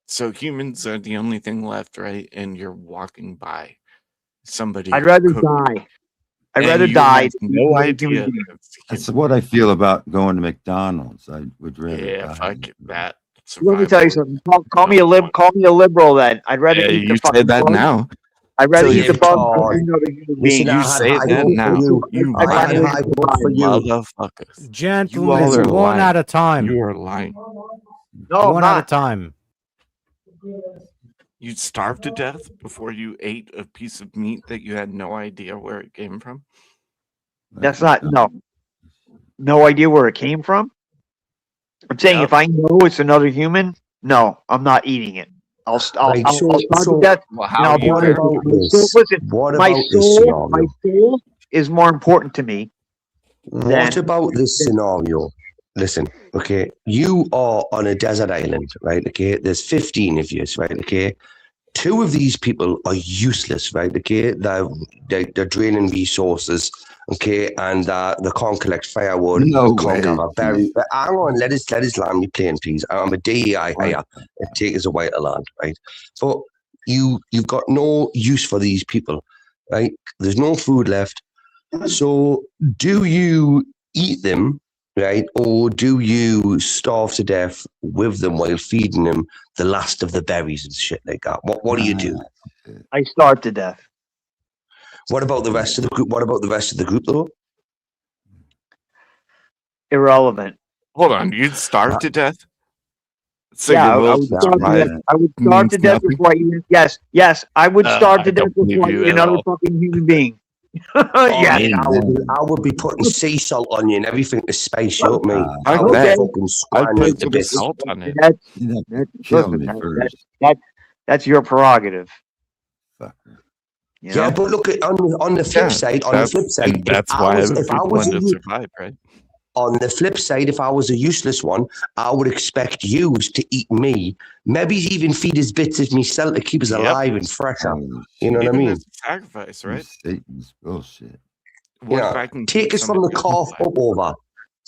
So humans are the only thing left, right? And you're walking by somebody. I'd rather cooking, die. I'd and rather you die. have than eat no another idea. human being. That's what I feel about going to McDonald's. I would rather Yeah, die. fuck that. Let me tell you Survival. something. Call me a liberal then. I'd rather Yeah, eat you the say fucking that bug. now. I'd rather So eat the you bug can't. than another human Listen, being. I You had say high that hope for now. you. You I had lying. high hope for you. motherfuckers. Gentlemen, You all are one lying. at a time. You are lying. No, I'm One at a not. time. You'd starve to death before you ate a piece of meat that you had no idea where it came from? That's not no idea where it came from. I'm saying Yep. if I know it's another human, no, I'm not eating it. I'll Right, I'll so- starve so to death. Well, And how I'll do you What burn it. about My this? soul- Listen, What my about this soul scenario? is more important to me. What Then- about this scenario? Listen, okay, you are on a desert island, right? Okay, there's 15 of you, right? Okay, 2 of these people are useless, right? Okay, they're draining resources, okay, and they can't collect firewood, No they can't way. gather berries. But hang on, let us land me plane, please. I'm a DEI hire and take us away to land, right? But you've got no use for these people, right? There's no food left. So do you eat them, right? Or do you starve to death with them while feeding them the last of the berries and shit like that? What do you do? I starve to death. What about the rest of the group? What about the rest of the group though? Irrelevant. Hold on, you'd starve to death? So Yeah, your I will would to starve to survive death. I would starve means to death nothing? before I eat. Yes, I would starve I to death don't believe before I you eat at another all. fucking human being. Oh, Yes. mate, I would be putting sea salt on you and everything to spice you up, mate. I Fuck would that. fucking I'd squander put you to some bits. salt on it. That's, You'd have to that's kill listen, me that- first. that's your prerogative. Fucker. You Yeah, know? but look at on the flip Yeah, side, on the flip side, and that's if why I was, other if I people was want a to youth, survive, right? on the flip side, if I was a useless one, I would expect yous to eat me. Maybe even feed as bits of myself to keep us Yep. alive and fresher. Holy You know what I Even mean? as a sacrifice, shit. right? Satan's bullshit. What Yeah. if I can Take keep us from the somebody else calf alive? up over.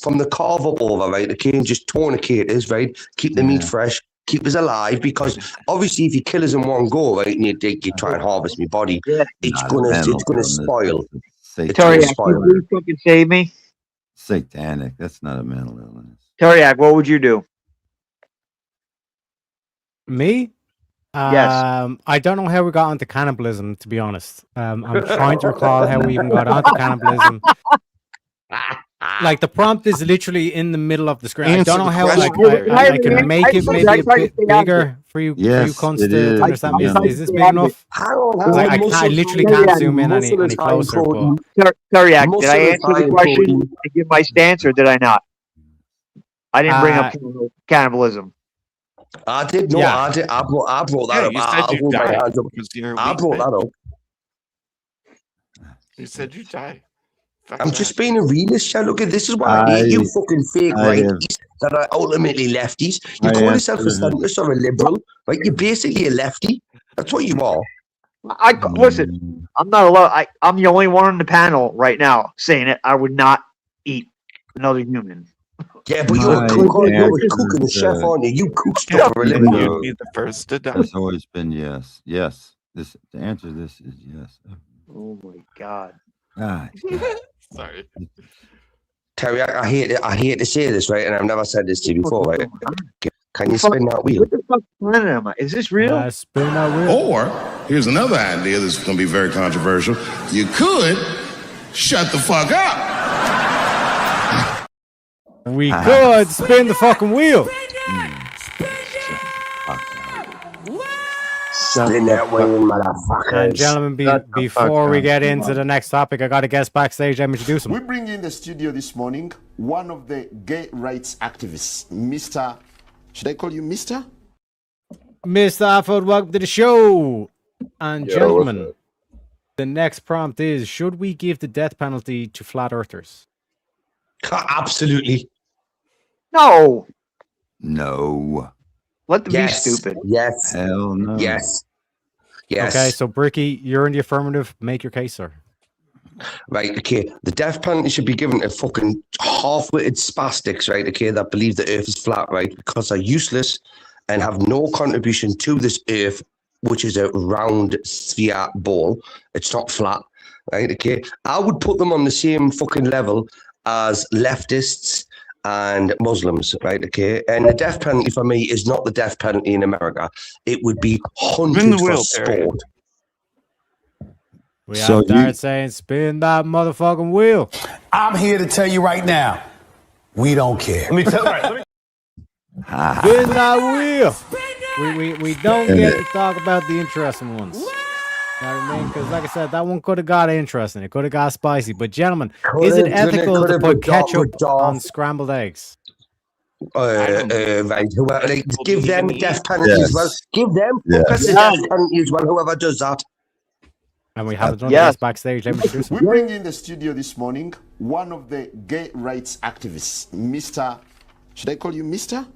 From the calf up over, right? Okay, and just tourniquet us, right? Keep the meat Yeah. fresh, keep us alive, because obviously if you kill us in one go, right, and you try and harvest my body, it's Not a gonna mental spoil. illness. It's gonna Teriak, spoil. can you please fucking save me? Satanic. That's not a mental illness. Teriak, what would you do? Me? Yes. I don't know how we got onto cannibalism, to be honest. I'm trying to recall how we even got onto cannibalism. Like the prompt is literally in the middle of the screen. I Answer don't know the how question, I can make it maybe a bit bigger for you Yes, cunts it to is. understand. Yeah. Is this big enough? Hang on, Like, I literally can't zoom in any closer. But Teriak, did I answer the question to give my stance, or did I not? I didn't bring up cannibalism. I did no, Yeah. I did. I brought that Yeah, up. you I said you hold my died hands up. because you're a I weak brought that bitch. up. You said you die. Fuck I'm that. just being a realist, yeah. Look at this is why I hate you fucking fake I have- righties that are ultimately lefties. You I call have yourself a to- centrist or a liberal, right? You're basically a lefty. That's what you are. Listen. I'm not allowed. I'm the only one on the panel right now saying it. I would not eat another human. Yeah, but you're a cook. You're a cook and a chef, aren't you? You cook stuff for a living. You'd be the first to die. It's always been yes. Yes. The answer to this is yes. Oh my god. Ah, Sorry. Terry, I hate to say this, right? And I've never said this to you before, right? Can you spin that wheel? What the fuck planet am I? Is this real? Spin that wheel. Or here's another idea that's going to be very controversial. You could shut the fuck up. We could spin the fucking wheel. Spin that wheel, motherfuckers. And gentlemen, before we get into the next topic, I got a guest backstage. Let me introduce him. We bring in the studio this morning one of the gay rights activists, Mr. Should I call you Mr.? Mr. Afford, welcome to the show. And gentlemen, the next prompt is: should we give the death penalty to flat earthers? Absolutely. No. No. Let them be stupid. Yes. Hell no. Yes. Yes. Okay, so Bricky, you're in the affirmative. Make your case, sir. Right, okay. The death penalty should be given to fucking half-witted spastics, right, okay, that believe the earth is flat, right, because they're useless and have no contribution to this earth, which is a round sphere ball. It's not flat, right, okay. I would put them on the same fucking level as leftists and Muslims, right, okay. And the death penalty for me is not the death penalty in America. It would be hunted for sport. We have Dart saying, spin that motherfucking wheel. I'm here to tell you right now, we don't care. Let me tell you. Spin that wheel. We don't get to talk about the interesting ones. You know what I mean? Because like I said, that one could have got interesting. It could have got spicy. But gentlemen, is it ethical to put ketchup on scrambled eggs? Right. Like, give them a death penalty as well. Give them a death penalty as well, whoever does that. And we have another guest backstage. Let me introduce him. We bring in the studio this morning one of the gay rights activists, Mr. Should I call you Mr.?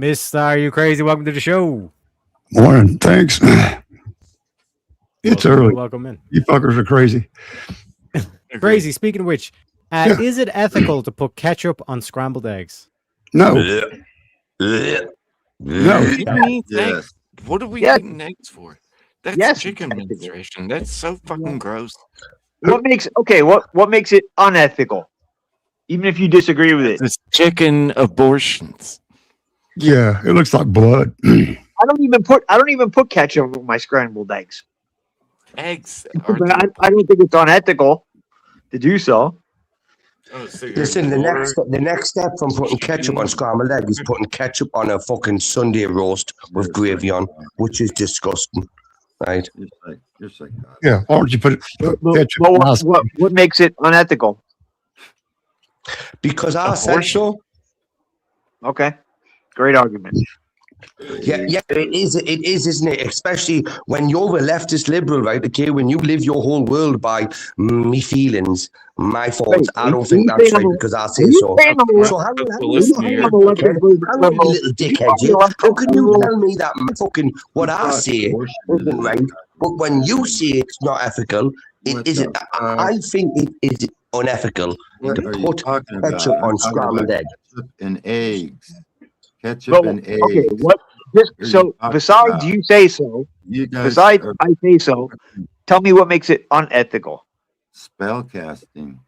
Mr. Are You Crazy? Welcome to the show. Morning. Thanks. It's early. Welcome in. You fuckers are crazy. Crazy. Speaking of which, is it ethical to put ketchup on scrambled eggs? No. No. Yes. What are we eating eggs for? That's chicken menstruation. That's so fucking gross. What makes it unethical? Even if you disagree with it. It's chicken abortions. Yeah, it looks like blood. I don't even put ketchup on my scrambled eggs. Eggs I don't think it's unethical to do so. Listen, the next step from putting ketchup on scrambled egg is putting ketchup on a fucking Sunday roast with gravy on, which is disgusting. Right? You're like Yeah, why don't you put ketchup on What makes it unethical? Because I said so. Okay, great argument. Yeah, it is, isn't it? Especially when you're a leftist liberal, right? Okay, when you live your whole world by me feelings, my thoughts, I don't think that's right because I say so. So how little dickhead, how can you tell me that fucking what I say isn't right? But when you say it's not ethical, it isn't. I think it is unethical to put ketchup on scrambled egg. And eggs. Ketchup and eggs. Okay, besides you say so, I say so, tell me what makes it unethical. Spell casting.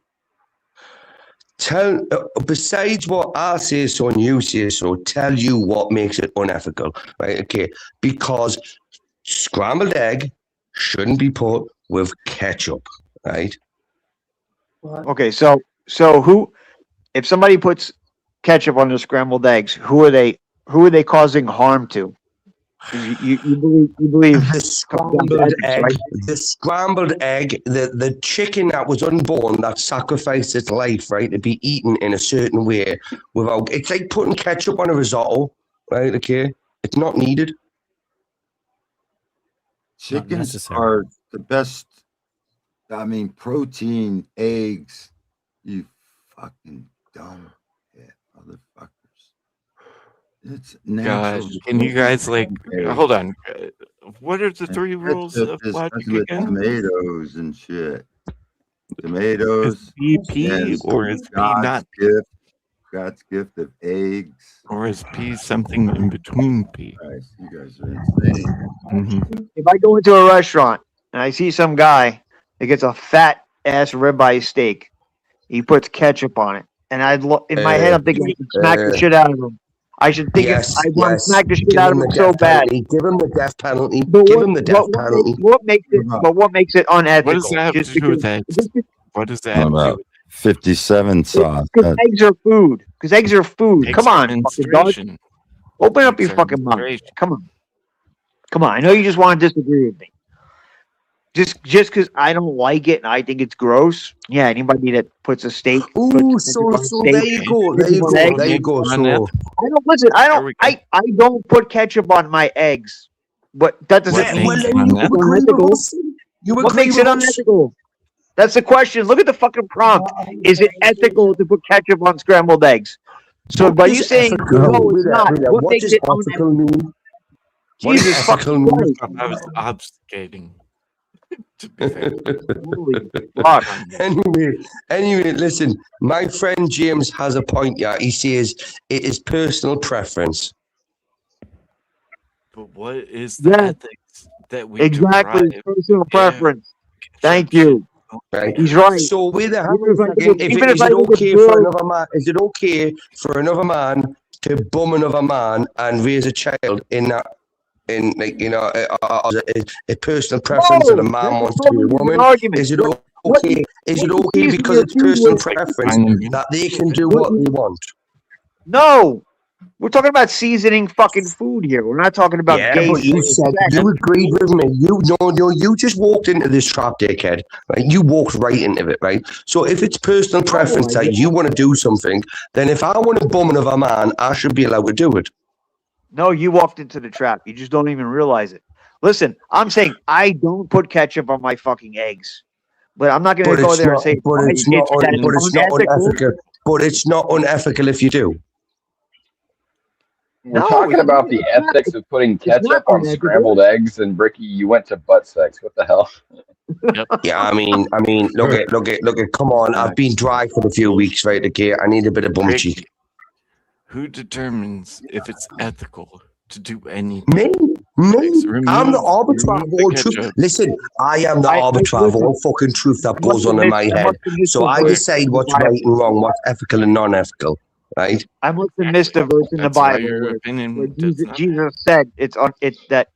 Besides what I say so and you say so, tell you what makes it unethical, right? Okay, because scrambled egg shouldn't be put with ketchup, right? Okay, so who, if somebody puts ketchup on their scrambled eggs, who are they causing harm to? You believe the scrambled egg, right? The scrambled egg, the chicken that was unborn that sacrificed its life, right, to be eaten in a certain way without. It's like putting ketchup on a risotto, right? Okay, it's not needed. Chickens are the best. I mean, protein, eggs. You fucking dumb motherfuckers. It's natural. God, can you guys hold on? What are the three rules Ketchup of is logic with again? tomatoes and shit. Tomatoes. Is B P and or is P God's not? gift? God's gift of eggs. Or is P something in between P? Christ, you guys are insane. Mm-hmm. If I go into a restaurant and I see some guy that gets a fat ass ribeye steak, he puts ketchup on it, and in my head I'm thinking I should smack the shit out of him. I should think I want to smack the shit out of him so bad. Give him the death penalty. But Give him the death penalty. What makes it unethical? What does that have to do with eggs? What does that have to do with 57 sauce. Because eggs are food. Because eggs are food. eggs? Come on, fucking dog. Menstruation. Open up your Eggs are fucking mouth. menstruation. Come on. Come on. I know you just want to disagree with me. Just because I don't like it and I think it's gross. Yeah, anybody that puts a steak. Ooh, so there you go. There you go. There you go. So I don't listen. I don't put ketchup on my eggs. But that doesn't well, mean then you agree with us. You what agree makes it with us? unethical? That's the question. Look at the fucking prompt. Is it ethical to put ketchup on scrambled eggs? So by you saying no, it's not. What makes it ethical mean? What does Jesus ethical fucking mean? Christ. I was obfuscating. To be fair. Holy fuck. Anyway, listen. My friend James has a point. Yeah, he says it is personal preference. But what is the Yeah. ethics that we Exactly. derive? Personal Yeah. preference. Thank you. Right. He's right. So with a Even if I think is it's it okay good- for another man? Is it okay for another man to bum another man and raise a child in that? In like a personal preference that a man that's wants to be a totally woman. an argument. Is it okay? Is it okay What because it's do personal with- preference that they can do what they want? No. We're talking about seasoning fucking food here. We're not talking about Yeah, gay but you sex. said you agreed with me. You just walked into this trap, dickhead. Right? You walked right into it, right? So if it's personal preference that you want to do something, then if I want to bum another man, I should be allowed to do it. No, you walked into the trap. You just don't even realize it. Listen, I'm saying I don't put ketchup on my fucking eggs. But I'm not going to go there and say but it's not unethical. But it's not unethical if you do. We're talking about the ethics of putting ketchup on scrambled eggs, and Bricky, you went to butt sex. What the hell? Yeah, I mean, look at. Come on, I've been dry for a few weeks, right? Okay, I need a bit of bum cheek. Who determines if it's ethical to do anything? Me. I'm the arbiter of all truth. Listen, I am the arbiter of all fucking truth that goes on in my head. So I decide what's right and wrong, what's ethical and non-ethical. Right? I must have missed a verse in the That's why Bible your where opinion Jesus said it's that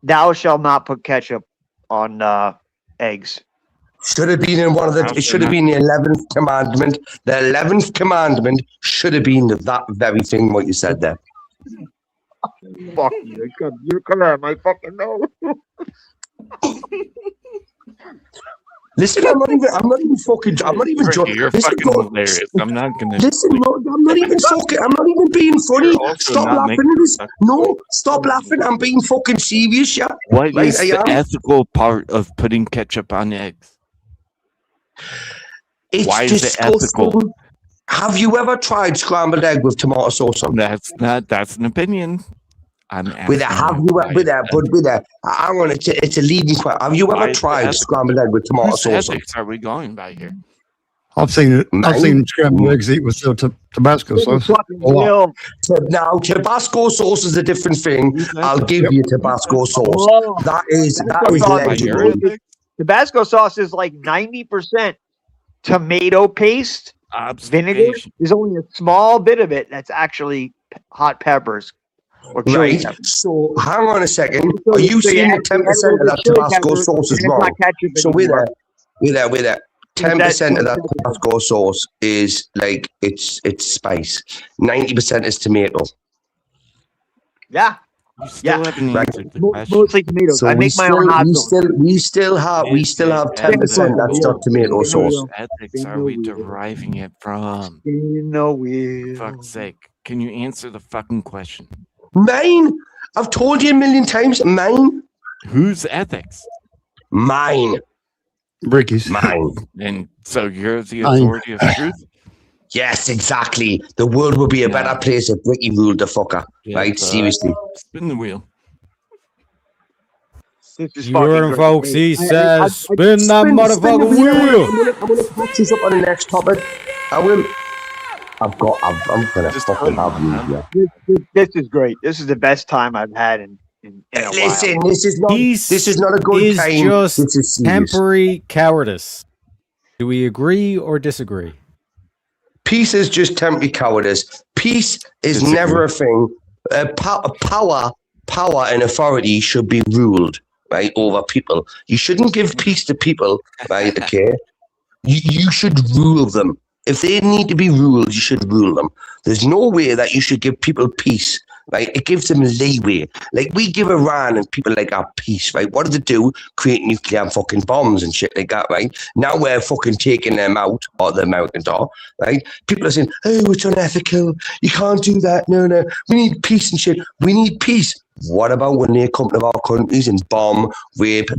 thou shalt not put ketchup on eggs. Should have been in one of the. It should have been the 11th commandment. The 11th commandment should have been that very thing. What you said there. Fuck you! You're coming out my fucking nose. Listen, I'm not even fucking. I'm not even Ricky, joking. you're Listen, fucking bro, hilarious. I'm not gonna. Listen, no, I'm not even fucking. I'm not even being funny. You're also Stop not laughing making at this. sense. No, stop laughing. I'm being fucking serious, yeah. What Right, is I the am. ethical part of putting ketchup on eggs? It's Why is it ethical? disgusting. Have you ever tried scrambled egg with tomato sauce on? That's an opinion. I'm With a have you with a but with a I want it's a leading question. Have you Why ever is tried that- scrambled egg with tomato Whose sauce on? ethics are we going by here? I've seen it. I've Mine? seen scrambled eggs eat with Tabasco sauce. A lot. Now Tabasco sauce is a different thing. I'll give you Tabasco sauce. Oh, That is legendary. Tabasco sauce is like 90% tomato paste, vinegar. Obfuscation. There's only a small bit of it that's actually hot peppers or chili Right. peppers. So hang on a second. Are you saying that 10% of that Tabasco sauce is wrong? So with that 10% of that Tabasco sauce is like it's spice. 90% is tomato. Yeah. You still haven't Right. answered the question. Mostly tomatoes. So I make my own hot sauce. we still have 10% that's not tomato sauce. Whose ethics are we deriving it from? Fuck's sake. Can you answer the fucking question? Mine. I've told you a million times. Mine. Whose ethics? Mine. Ricky's. Mine. And so you're the Mine. authority of truth? Yes, exactly. The world would be a better place if Ricky ruled the fucker. Yeah, right? Seriously. Spin the wheel. This is You heard him, fucking folks. great. He says, spin that Spin the motherfucking wheel. wheel. I'm gonna catch this up on the next topic. I will. I'm gonna fucking have you. Yeah. This is great. This is the best time I've had in a while. Listen, this is not a good is time. just This is serious. temporary cowardice. Do we agree or disagree? Peace is just temporary cowardice. Peace is never a thing. Power and authority should be ruled, right, over people. You shouldn't give peace to people, right? Okay, you should rule them. If they need to be ruled, you should rule them. There's no way that you should give people peace, right? It gives them leeway. Like we give Iran and people like our peace, right? What do they do? Create nuclear fucking bombs and shit like that, right? Now we're fucking taking them out, or the Americans are, right? People are saying, oh, it's unethical. You can't do that. No. We need peace and shit. We need peace. What about when they come to our countries and bomb, rape,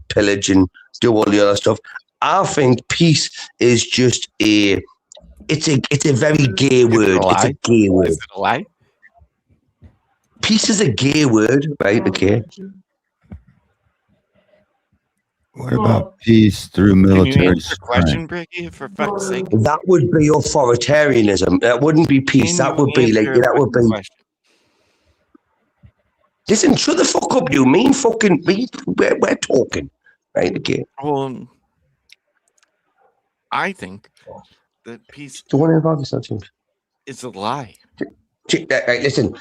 pillage, and do all the other stuff? I think peace is just it's a very gay word. It's a gay word. Is it a lie? Peace is a gay word, right? Okay. What about peace through Can you military answer the question, strength? Bricky, for fuck's sake? That would be authoritarianism. That wouldn't be peace. That would be like Listen, shut the fuck up, you. We're talking, right? Okay. Well, I think that peace Do you want to involve yourself, James? is a lie. Right, listen.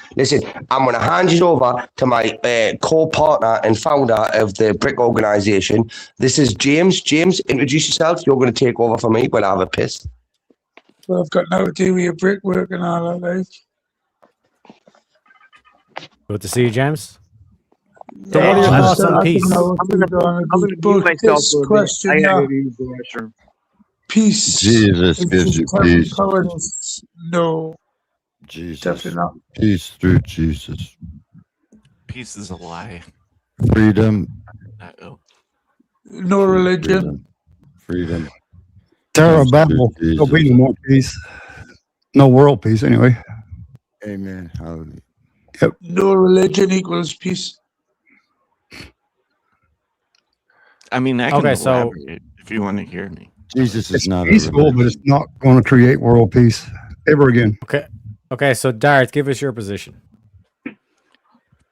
I'm going to hand you over to my co-partner and founder of the Brick Organization. This is James. James, introduce yourself. You're going to take over for me when I have a piss. Well, I've got no idea with your brickwork and all that, like. Good to see you, James. So what are your thoughts on peace? I'm gonna mute myself for a bit. Question, I gotta use the restroom. Peace. Jesus Is gives you temporary peace. cowardice. No, Jesus. definitely not. Peace through Jesus. Peace is a lie. Freedom. Uh-oh. No religion. Freedom. Terror battle. There'll be no more peace. No world peace, anyway. Amen. Hallelujah. No religion equals peace. I mean, I can Okay, so- elaborate if you want to hear me. Jesus is It's not peaceful, but it's not going to create world peace ever again. Okay, so Dart, give us your position.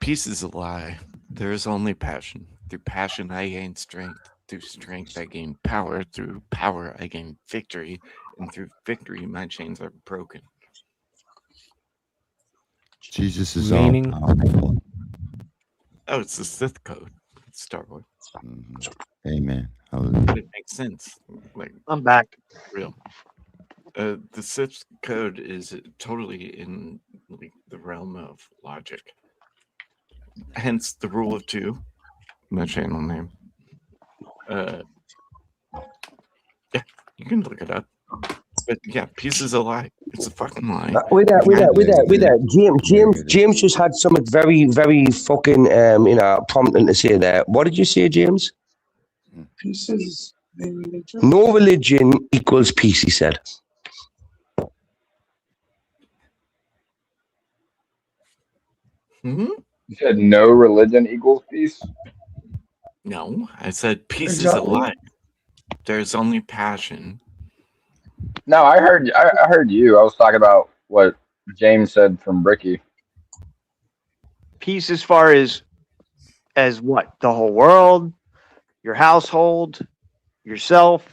Peace is a lie. There is only passion. Through passion, I gain strength. Through strength, I gain power. Through power, I gain victory. And through victory, my chains are broken. Jesus is Meaning? all powerful. Oh, it's the Sith code. It's Star Wars. Amen. But Hallelujah. it makes sense. Like, I'm back. real. The Sith code is totally in like, the realm of logic. Hence the rule of two, my channel name. Yeah, you can look it up. But yeah, peace is a lie. It's a fucking lie. With that, James just had something very, very fucking, prompting to say there. What did you say, James? Peace is no religion. No religion equals peace, he said. Hmm? You said no religion equals peace? No, I said peace is a Exactly. lie. There's only passion. No, I heard you. I was talking about what James said from Bricky. Peace as far as what? The whole world, your household, yourself.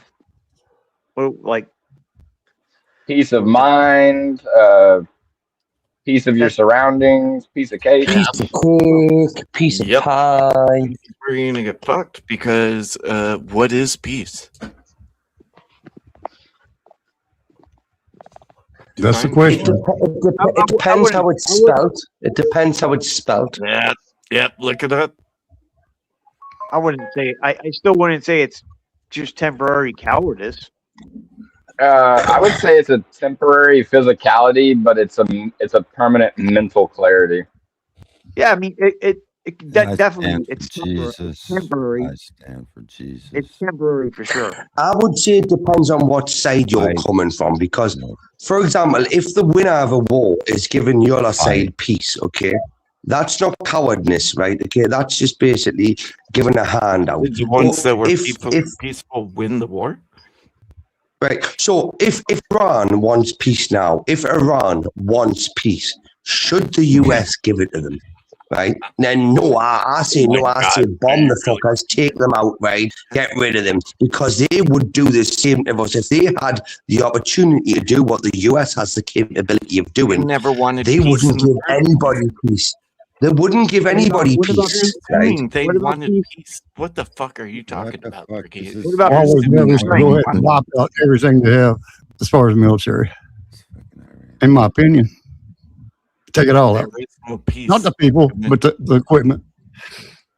Well, like Peace of mind, piece of your surroundings, piece of cake. Piece of cake, piece of Yep. pie. We're gonna get fucked because what is peace? That's the Define question. It depends how it's spelt. It depends how it's spelt. Yeah, yep, look it up. I wouldn't say. I still wouldn't say it's just temporary cowardice. I would say it's a temporary physicality, but it's a permanent mental clarity. Yeah, I mean I definitely stand for it's Jesus. temporary. I stand for Jesus. It's temporary for sure. I would say it depends on what side you're coming from. Because, for example, if the winner of a war is giving the other side peace, okay, That's not cowardness, right? Okay, that's just basically giving a hand out. Did the ones But that were if peaceful win the war? right, so if Iran wants peace now, if Iran wants peace, should the US give it to them? Right? Then no, I say Oh my no, I say God, bomb the really? fuckers, take them out, right? Get rid of them. Because they would do the same to us. If they had the opportunity to do what the US has the capability of They doing, never wanted they peace wouldn't in the give first anybody peace. They wouldn't give anybody peace, right? saying they What about wanted peace. What the fuck are you talking about, Ricky? What about All we've done is I go mean, ahead and wipe out everything they have as far as military. In my opinion, take it all there out. is no peace. Not the people, but the equipment.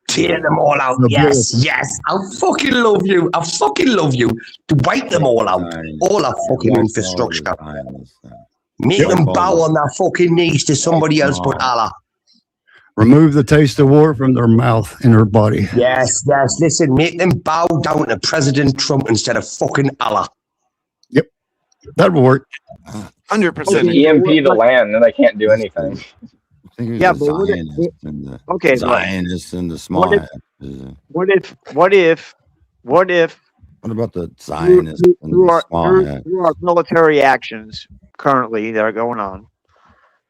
Tear them all out. The Yes, ability. yes. I fucking love you. I fucking love you. To wipe them all out. All our fucking infrastructure. Make Yep. them bow on their fucking knees to somebody else but Allah. Remove the taste of war from their mouth and their body. Yes, yes. Listen, make them bow down to President Trump instead of fucking Allah. Yep. That'll work. 100%. EMP the land, then they can't do anything. I think it was Yeah, the but what if- Zionists and the okay, but Zionists and the small what if- hats. what if What about the through, Zionists through, and through the our, small through, hats? through our military actions currently that are going on,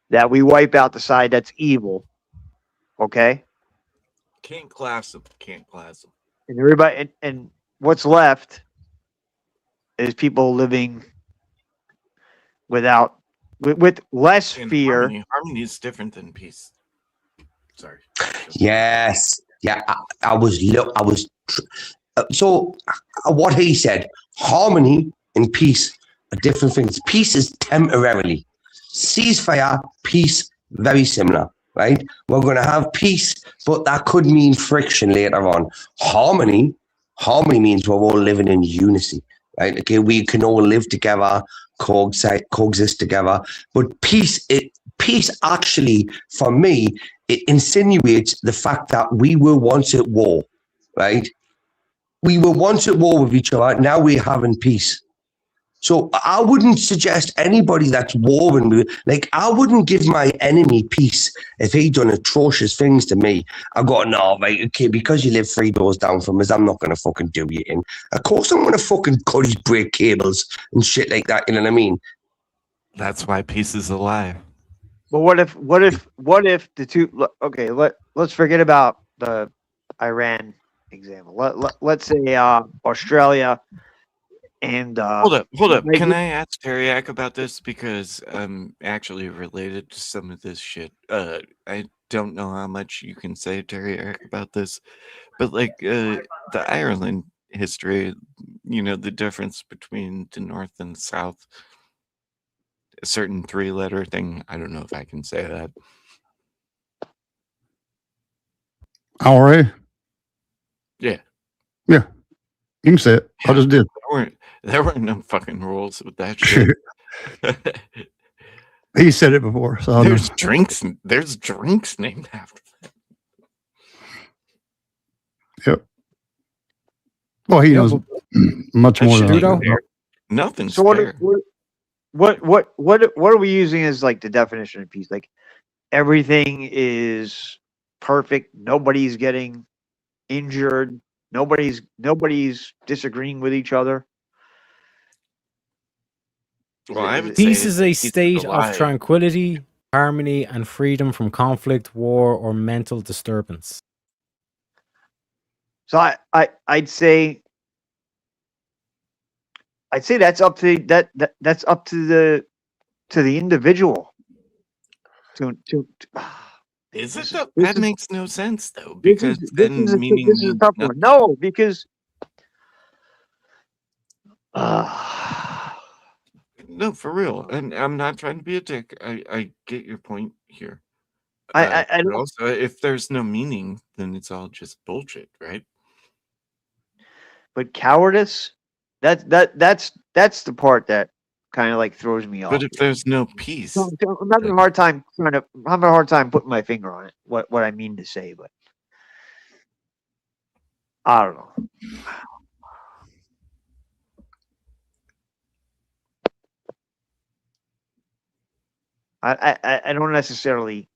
that we wipe out the side that's evil, okay? Can't class them. Can't class them. And everybody, and what's left is people living without, with less And fear. harmony is different than peace. Sorry. Yes. Yeah, so what he said, harmony and peace are different things. Peace is temporarily. Ceasefire, peace, very similar, right? We're going to have peace, but that could mean friction later on. Harmony means we're all living in unity, right? Okay, we can all live together, coexist together. But peace actually, for me, it insinuates the fact that we were once at war, right? We were once at war with each other. Now we're having peace. So I wouldn't suggest anybody that's warring with, like, I wouldn't give my enemy peace if he done atrocious things to me. I got, no, right, okay, because you live 3 doors down from us, I'm not going to fucking do you in. Of course I'm going to fucking cut his break cables and shit like that, you know what I mean? That's why peace is alive. But what if the two? Okay, let's forget about the Iran example. Let's say Australia and Hold up. Like- Can I ask Teriak about this? Because I'm actually related to some of this shit. I don't know how much you can say, Teriak, about this, but like the Ireland history, you know, the difference between the North and the South, a certain 3-letter thing. I don't know if I can say that. IRA? Yeah. Yeah. You can say it. I just did. There weren't no fucking rules with that shit. He said it before. So There's drinks named after that. Yep. Well, he knows much more than I do. Nothing's So fair. what are we using as like the definition of peace? Like everything is perfect. Nobody's getting injured. Nobody's disagreeing with each other. Well, I would Peace say is a peace state of alive. tranquility, harmony, and freedom from conflict, war, or mental disturbance. So I'd say that's up to that's up to the individual. To Is it This- though? this That is- makes no sense though, this because is then this is meaning this is a means tough nothing. one. No, because No, for real. And I'm not trying to be a dick. I get your point here. I But don't. also, if there's no meaning, then it's all just bullshit, right? But cowardice, that's the part that kind of like throws me off. But if there's no peace, So I'm having a hard time putting my finger on it. What I mean to say, but I don't know. I don't necessarily.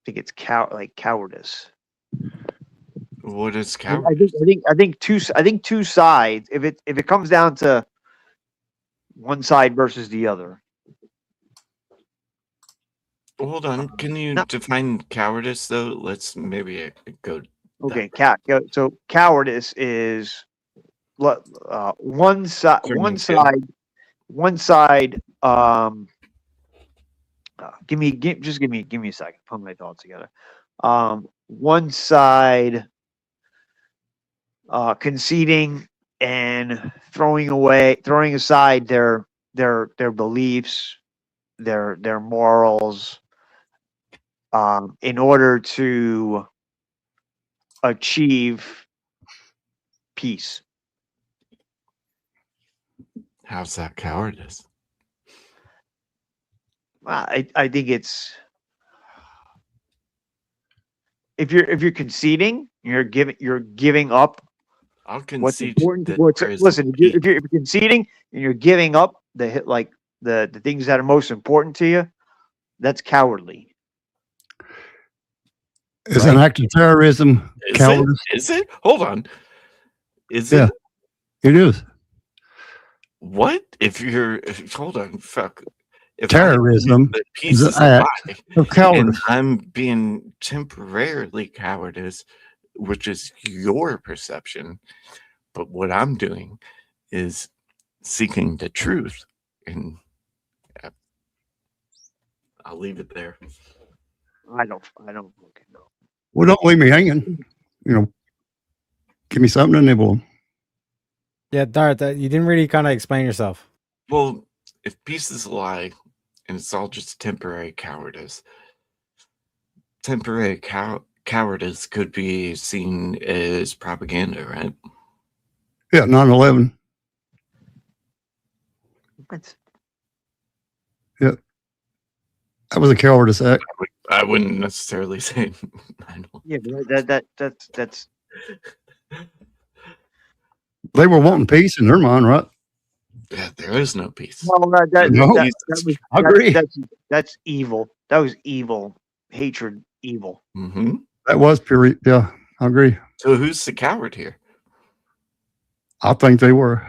think it's cowardice. What is I cowardice? think two sides. If it comes down to one side versus the other. Hold on. Can you define cowardice though? Let's maybe go. Okay, so cowardice is one side. One side. Give me a second. Put my thoughts together. One side conceding and throwing aside their beliefs, their morals, in order to achieve peace. How's that cowardice? I think it's if you're conceding, you're giving up. I'll What's concede. important? That Listen, if you're conceding and you're giving up the things that are most important to you, that's cowardly. Is an act of terrorism cowardice? Is it? Hold on. Is Yeah, it? it is. What? Hold on. Fuck. If Terrorism the is peace an is a act lie, of and cowardice. I'm being temporarily cowardice, which is your perception, but what I'm doing is seeking the truth, and I'll leave it there. I don't fucking know. Well, don't leave me hanging. Give me something to nibble on. Yeah, Dart, you didn't really kind of explain yourself. Well, if peace is a lie and it's all just temporary cowardice, temporary cowardice could be seen as propaganda, right? Yeah, 9/11. Yeah, that was a cowardice act. I wouldn't necessarily say. Yeah, but that's. They were wanting peace in their mind, right? Yeah, there is no peace. Well, I agree. That's evil. That was evil. Hatred, evil. Mm-hmm. That was pure. Yeah, I agree. So who's the coward here? I think they were.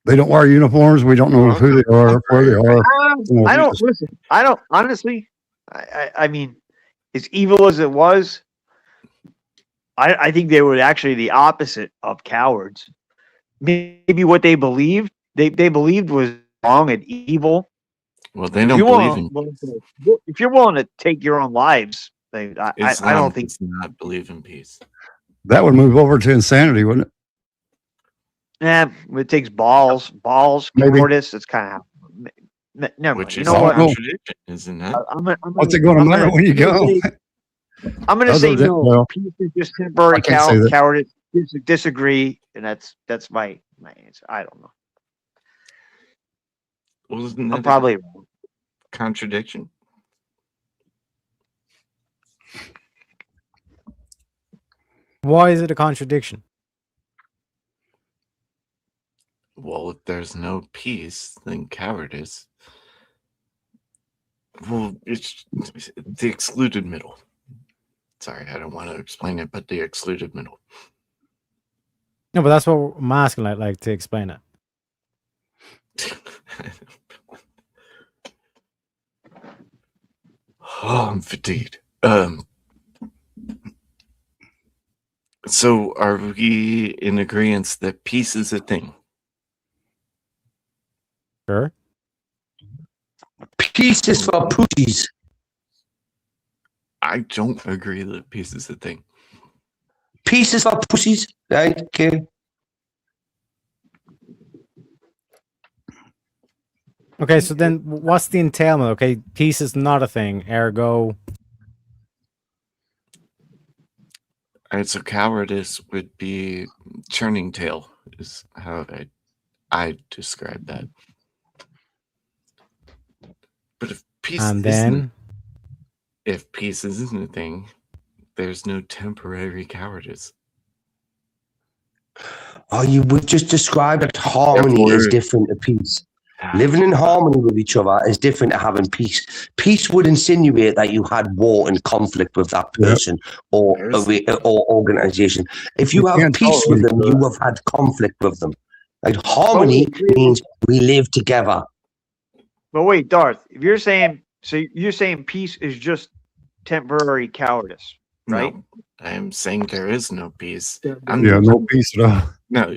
They don't wear uniforms. We don't know who they are, where they are. I don't listen. I don't honestly. I mean, as evil as it was, I think they were actually the opposite of cowards. Maybe what they believed was wrong and evil. Well, they don't believe in. If you're willing to take your own lives, I don't think. Does not believe in peace. That would move over to insanity, wouldn't it? Yeah, it takes balls, Maybe. cowardice. It's kind of never. Which You is know a what? contradiction, isn't it? What's it going to matter when you go? I'm going to say no. Well, Peace is just temporary I can't say that. cowardice. Disagree, and that's my answer. I don't know. Well, isn't I'm that probably a contradiction? Why is it a contradiction? Well, if there's no peace, then cowardice. Well, it's the excluded middle. Sorry, I don't want to explain it, but the excluded middle. No, but that's what I'm asking, like to explain it. Oh, I'm fatigued. So are we in agreement that peace is a thing? Sure. Peace is for pussies. I don't agree that peace is a thing. Peace is for pussies. Right? Okay. Okay, so then what's the entailment? Okay, peace is not a thing, ergo. Alright, so cowardice would be turning tail, is how I describe that. But if peace And isn't, then if peace isn't a thing, there's no temporary cowardice. Oh, you would just describe that harmony is Therefore- different to peace. Living in harmony with each other is different to having peace. Peace would insinuate that you had war and conflict with that person or organization. If you have peace with them, you have had conflict with them. Like harmony means we live together. But wait, Darth, if you're saying peace is just temporary cowardice, right? No, I am saying there is no peace. No peace at all. No,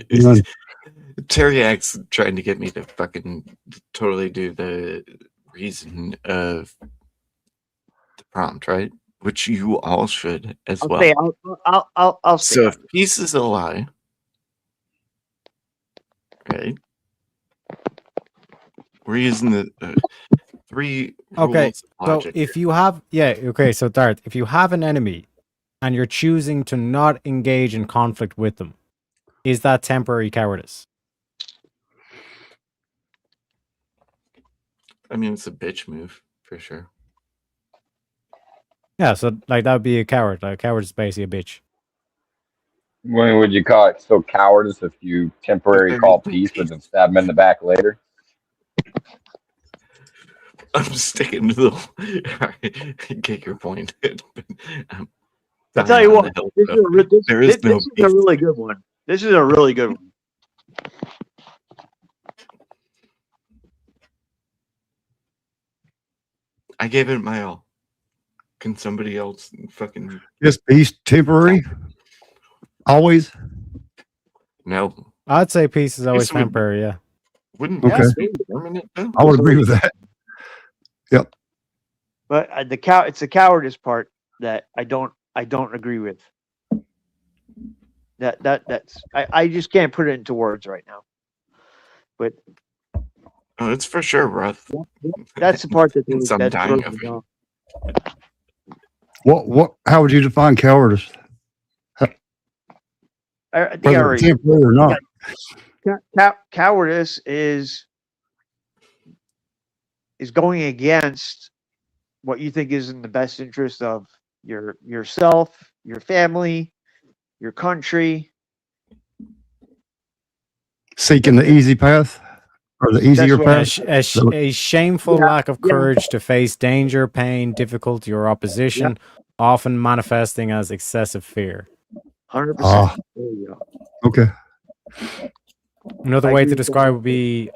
Teriak's trying to get me to fucking totally do the reason of the prompt, right? Which you all should as well. I'll So say if peace is a lie, right? We're using the 3 Okay, rules of so logic. if you have, so Darth, if you have an enemy and you're choosing to not engage in conflict with them, is that temporary cowardice? I mean, it's a bitch move for sure. Yeah, so like that would be a coward. Like, a coward is basically a bitch. When would you call it still cowardice if you temporarily call peace but then stab him in the back later? I'm sticking to the. I get your point. I'll tell you what, this is no a really good one. This is a really good one. I gave it my all. Can somebody else fucking? Is peace temporary? Always? No. I'd say peace is always Peace would- temporary, yeah. Wouldn't Okay. peace be permanent though? I would agree with that. Yep. But it's the cowardice part that I don't agree with. I just can't put it into words right now. But Oh, it's for sure rough. that's the part that And some that dying throws of me off. How would you define cowardice? I think I Whether already it's temporary or not. Cowardice is going against what you think is in the best interest of yourself, your family, your country. Seeking the easy path or the easier path. A shameful lack of courage to face danger, pain, difficulty, or opposition, often manifesting as excessive fear. 100%. Ah. There you go. Okay. Another I way agree to with describe would be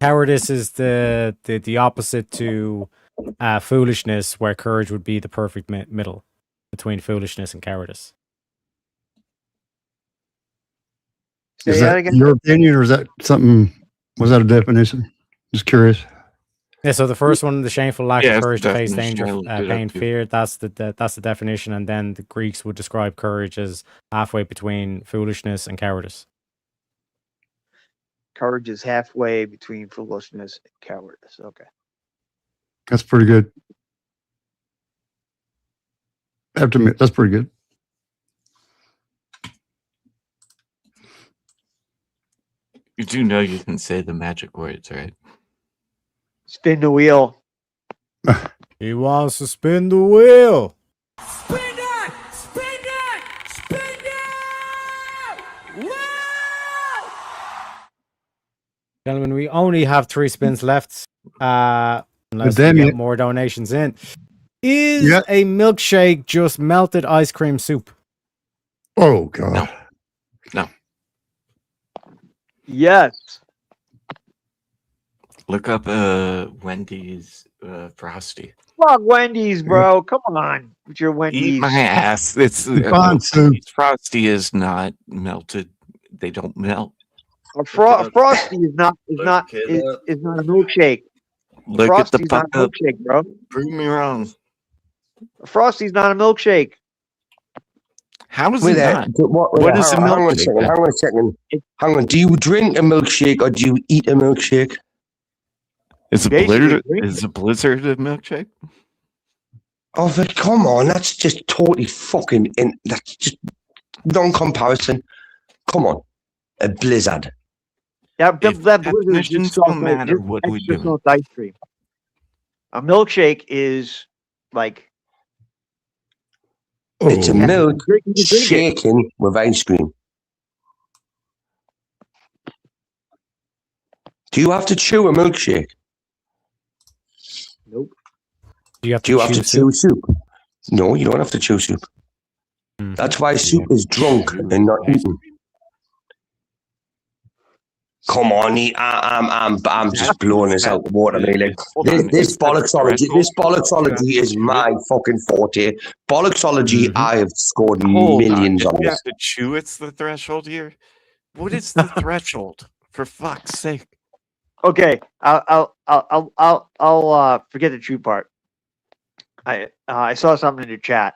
cowardice is the opposite to foolishness, where courage would be the perfect middle between foolishness and cowardice. Say Is that that again? your opinion or is that something, was that a definition? Just curious. Yeah, so the first one, the shameful lack Yeah, of it's courage the to face definition. danger, I looked it up pain, too. fear. That's the definition, and then the Greeks would describe courage as halfway between foolishness and cowardice. Courage is halfway between foolishness and cowardice. Okay. That's pretty good. I have to admit, that's pretty good. You do know you can say the magic words, right? Spin the wheel. He wants to spin the wheel. Gentlemen, we only have 3 spins left. Unless we damn get it. more donations in. Is Yeah. a milkshake just melted ice cream soup? Oh, God. No. Yes. Look up Wendy's Frosty. Fuck Wendy's, bro. Come on with your Wendy's. Eat my ass. It's Fine soup. Wendy's Frosty is not melted. They don't melt. A Frosty is not a milkshake. Look Frosty's at the not fuck a up. milkshake, bro. Prove me wrong. A Frosty's not a milkshake. How is Wait it there. not? What is a hang on a milkshake? second. Hang on a second. Hang on. Do you drink a milkshake or do you eat a milkshake? Is a Basically, blizzard? drink Is a blizzard a milkshake? Oh, but come on. That's just totally fucking. That's just non-comparison. Come on. A blizzard. That blizzard is definitions just soft don't ice- matter, just what are we extra doing? soft ice cream. A milkshake is like It's a milk you drink it. shaken with ice cream. Do you have to chew a milkshake? Nope. Do you have Do you have to chew soup? No, you don't have to chew soup. That's why soup is drunk and not eaten. Come on, I'm just blowing this out the water, mate. Like, this bollocksology is my fucking forte. Bollocksology, I have scored millions on You this. have to chew. It's the threshold here. What is the threshold? For fuck's sake! Okay, I'll forget the true part. I saw something in the chat.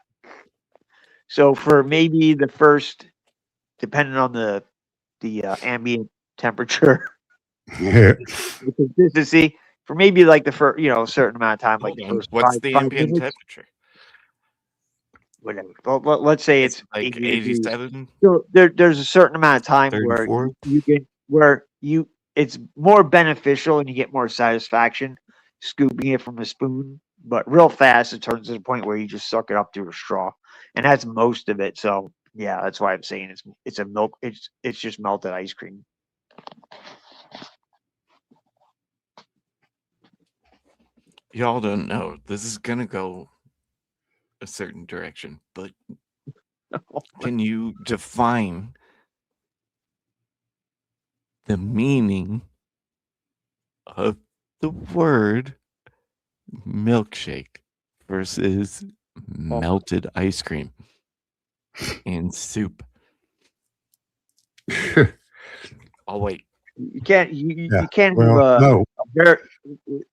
So for maybe the first, depending on the ambient temperature, the consistency, for maybe like the first, a certain amount of time, like the first What's five, the 5 ambient minutes, temperature? whatever. Let's say it's Like 80 degrees. 87. So there's a certain amount of time 34? where it's more beneficial and you get more satisfaction scooping it from a spoon, but real fast it turns to the point where you just suck it up through a straw, and that's most of it. So yeah, that's why I'm saying it's a milk. It's just melted ice cream. Y'all don't know. This is gonna go a certain direction, but can you define the meaning of the word milkshake versus melted ice cream and soup? I'll wait. You can't. You Yeah, can't. well, no.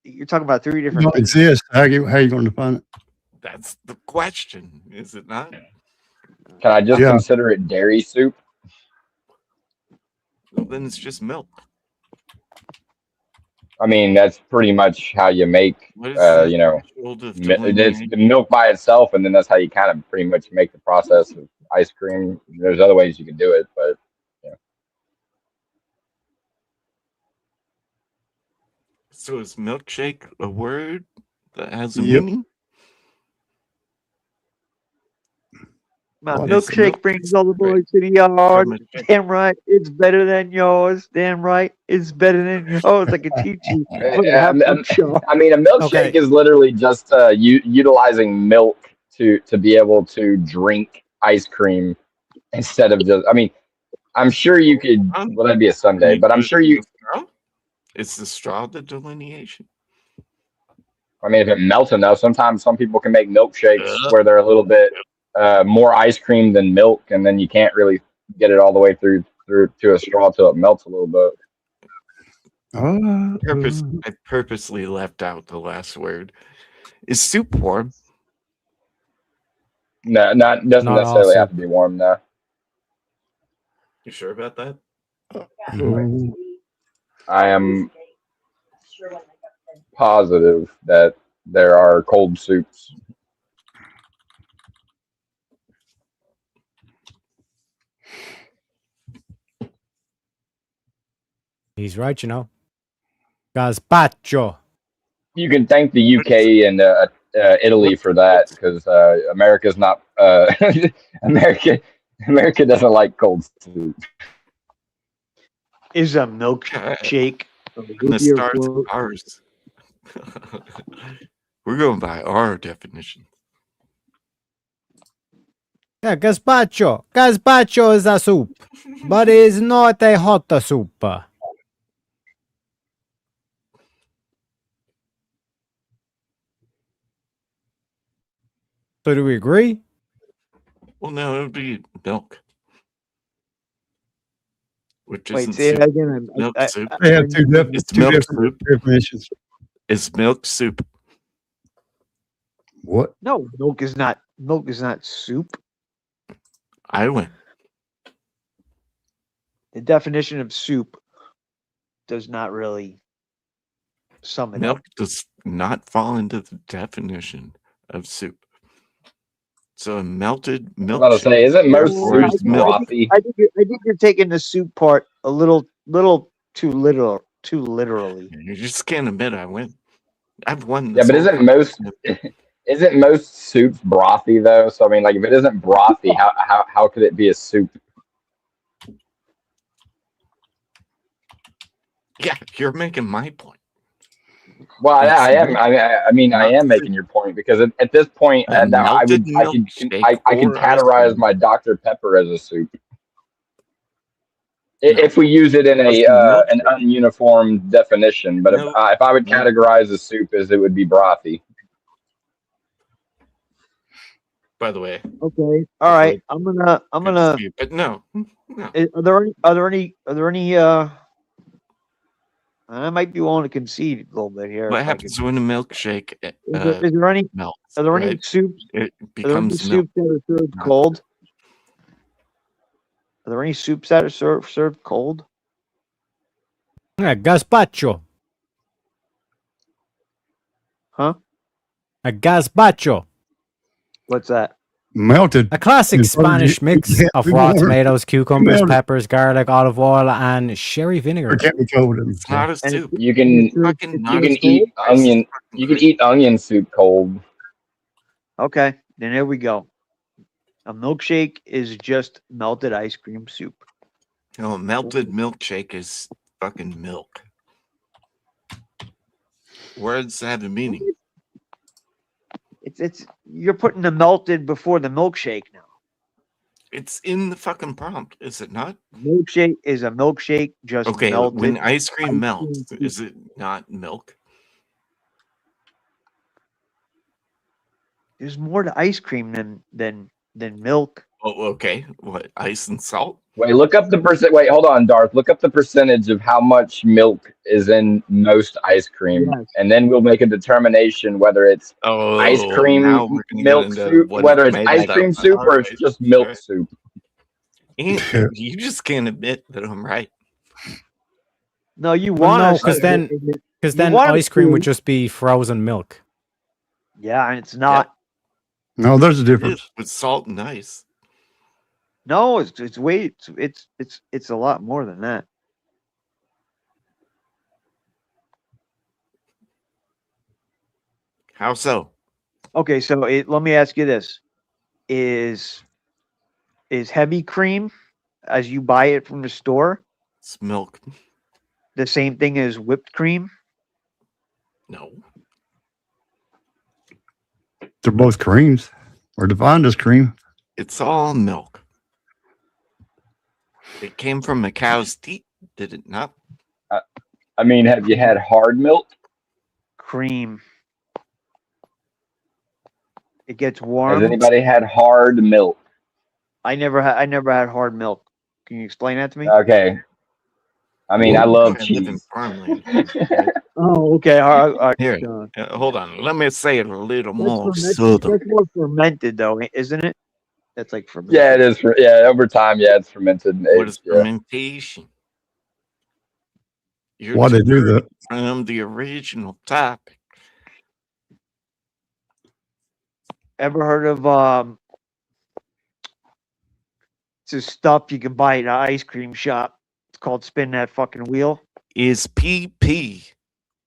You're talking about three different Don't things. exist. How you going to define it? That's the question, is it not? Can I just Yeah. consider it dairy soup? Well, then it's just milk. I mean, that's pretty much how you make, What is the you know, threshold of it's delineation? the milk by itself, and then that's how you kind of pretty much make the process of ice cream. There's other ways you can do it, but So is milkshake a word that has a Yep. meaning? My What is milkshake milk? brings all the boys to the yard. From a chicken. Damn right, it's better than yours. Damn right, it's better than yours. I can teach you. Look at how much y'all- I mean, a milkshake is literally just utilizing milk to be able to drink ice cream instead of just. I mean, I'm sure you could. Well, that'd be a Sunday, but I'm sure you. It's the straw the delineation. I mean, if it melts enough, sometimes some people can make milkshakes where they're a little bit more ice cream than milk, and then you can't really get it all the way through to a straw till it melts a little bit. I purposely left out the last word. Is soup warm? No, doesn't Not all necessarily have soup. to be warm now. You sure about that? I am positive that there are cold soups. He's right, you know. Gazpacho. You can thank the UK and Italy for that because America's not America doesn't like cold soup. Is a milkshake. And the stars of ours. We're going by our definition. Yeah, gazpacho. Gazpacho is a soup, but it is not a hot soup. So do we agree? Well, no, it would be milk. Which Wait, isn't say soup. that again. Milk soup. They have two It's two milk different soup. definitions. It's milk soup. What? No, milk is not soup. I win. The definition of soup does not really sum it Milk up. does not fall into the definition of soup. So a melted milk. I was about to say, isn't most Where's soup milk? frothy? I think you're taking the soup part a little too literally. You just can't admit I win. I've won. Yeah, This but whole isn't most soups brothy though? So I mean, like if it isn't brothy, how could it be a soup? Yeah, you're making my point. Well, I It's am. I am making your point because at this point, a melted I can milkshake or ice categorize cream. my Dr Pepper as a soup. No, If we use it in it's a a an ununiform definition, but No, if I would no. categorize a soup as, it would be brothy. By the way, Okay. All right. I'm gonna. good to see you, but no. Are there any? I might be willing to concede a little bit here. What if I happens could- when a milkshake Is there any? melts? Are there any right? soups? It Are there any becomes milk. soups that are served cold? Are there any soups that are served cold? Yeah, gazpacho. Huh? A gazpacho. What's that? Melted. A classic in front of Spanish you. mix Yeah, of we raw want it. tomatoes, cucumbers, Melted. peppers, garlic, olive oil, and sherry vinegar. It can't be cold. It's not a soup. You can Fucking you can eat onion. You can eat onion soup cold. Okay, then here we go. A milkshake is just melted ice cream soup. No, melted milkshake is fucking milk. Words have a meaning. It's you're putting the melted before the milkshake now. It's in the fucking prompt, is it not? Milkshake is a milkshake just Okay, melted. when ice cream ice melts, cream is it not milk? There's more to ice cream than milk. Oh, okay. What, ice and salt? Wait, look up the percent. Wait, hold on, Darth. Look up the percentage of how much milk is in most ice cream, Yes. and then we'll make a determination whether it's ice cream now we're gonna get milk into soup, what whether it's it's made ice out cream of. soup or it's Alright, just milk alright. soup. And you just can't admit that I'm right. No, you Well, want no, us because to- then, you then want us ice cream would to- just be frozen milk. Yeah, and it's not. No, there's a It difference. is with salt and ice. No, it's way it's a lot more than that. How so? Okay, so let me ask you this: is heavy cream, as you buy it from the store, It's milk. the same thing as whipped cream? No. They're both creams. Or defined as cream. It's all milk. It came from a cow's teat, did it not? I mean, have you had hard milk? Cream. It gets Has warm. anybody had hard milk? I never had hard milk. Can you explain that to me? Okay. I mean, I love I live in cheese. farmland. Oh, okay. All right. Here, Sean. hold on. Let me say it a little That's more fermented- southern. that's more fermented, though, isn't it? That's like fermented. Yeah, it is. Over time, yeah, it's fermented. and What is aged, yeah. fermentation? You're Why they do that? from the original topic. Ever heard of it's this stuff you can buy at an ice cream shop? It's called spin that fucking wheel. Is PP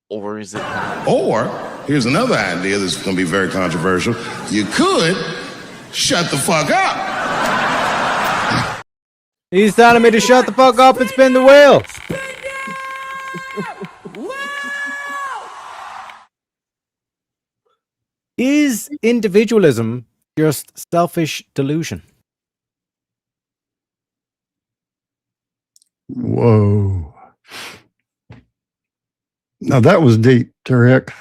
or is it not? Or here's another idea that's going to be very controversial. You could shut the fuck up. He's telling me to shut the fuck up and spin the wheel. Is individualism just selfish delusion? Whoa. Now that was deep, Tarek.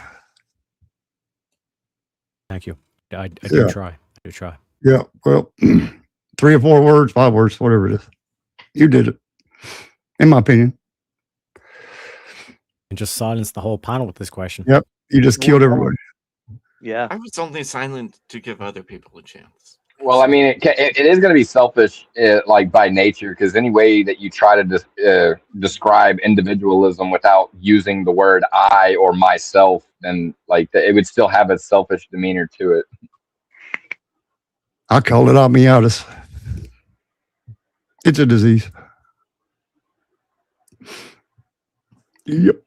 Thank you. I do Yeah. try. I do try. Yeah, well, 3 or 4 words, 5 words, whatever it is. You did it, in my opinion. And just silence the whole panel with this question. Yep, you just killed everybody. Yeah. I was only silent to give other people a chance. Well, I mean, it is going to be selfish, like by nature, because any way that you try to describe individualism without using the word I or myself, then like it would still have a selfish demeanor to it. I call it amiotis. It's a disease. Yep.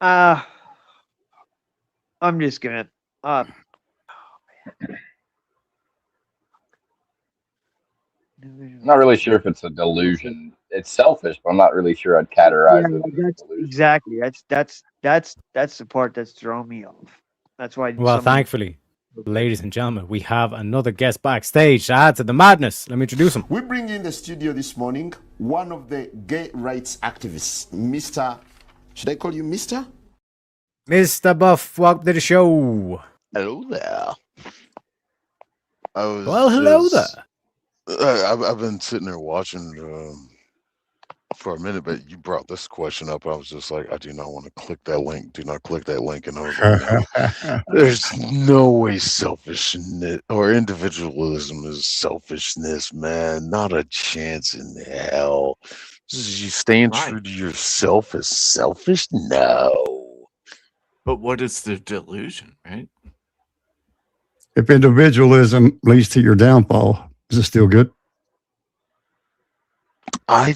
I'm just gonna I'm not really sure if it's a delusion it's selfish, but I'm not really sure I'd categorize it. That's exactly. That's the part that's throwing me off. That's why. Well, thankfully, ladies and gentlemen, we have another guest backstage to add to the madness. Let me introduce him. We bring in the studio this morning one of the gay rights activists, Mr. Should I call you Mr.? Mr. Buff, welcome to the show. Hello there. Hello there. I've been sitting there watching for a minute, but you brought this question up. I was just like, I do not want to click that link. Do not click that link. And I was like, no, there's no way selfishness or individualism is selfishness, man. Not a chance in hell. You staying true to yourself is selfish? No. But what is the delusion, right? If individualism leads to your downfall, is it still good? I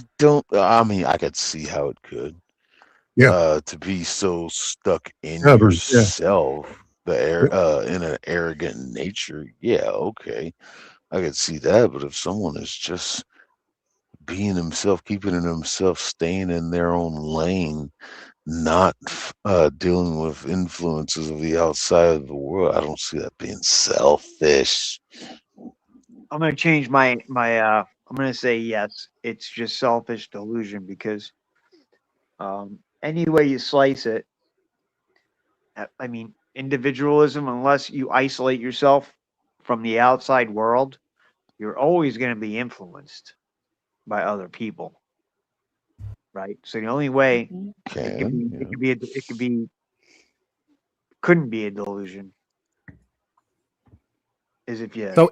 mean, I could see how it could. Yeah. To be so stuck in Stubborn, yeah. yourself, in an arrogant nature. Yeah, okay. I could see that. But if someone is just being himself, keeping it himself, staying in their own lane, not dealing with influences of the outside of the world, I don't see that being selfish. I'm going to change my I'm going to say yes. It's just selfish delusion because any way you slice it, I mean, individualism, unless you isolate yourself from the outside world, you're always going to be influenced by other people. Right? So the only way couldn't be a delusion is if you. So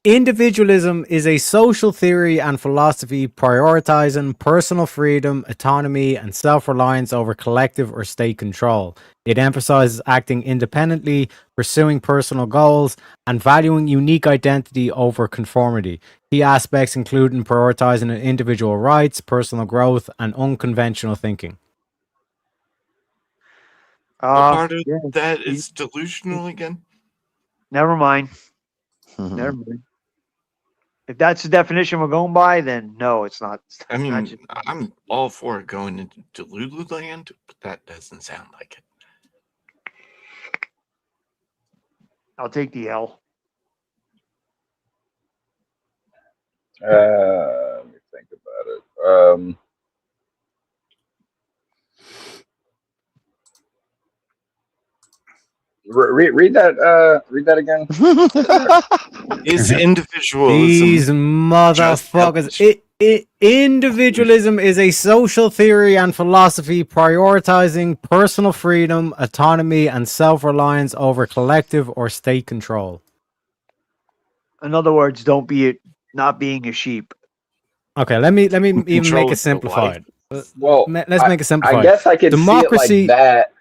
individualism is a social theory and philosophy prioritizing personal freedom, autonomy, and self-reliance over collective or state control. It emphasizes acting independently, pursuing personal goals, and valuing unique identity over conformity. Key aspects including prioritizing individual rights, personal growth, and unconventional thinking. What part of that is delusional again? Never mind. Never mind. If that's the definition we're going by, then no, it's not. I mean, I'm all for going into Delulu land, but that doesn't sound like it. I'll take the L. Let me think about it. Read that again. Is individualism? These motherfuckers. Individualism is a social theory and philosophy prioritizing personal freedom, autonomy, and self-reliance over collective or state control. In other words, not being a sheep. Okay, let me even make it simplified. Well, let's make it simplified. I guess I could Democracy, see it like that.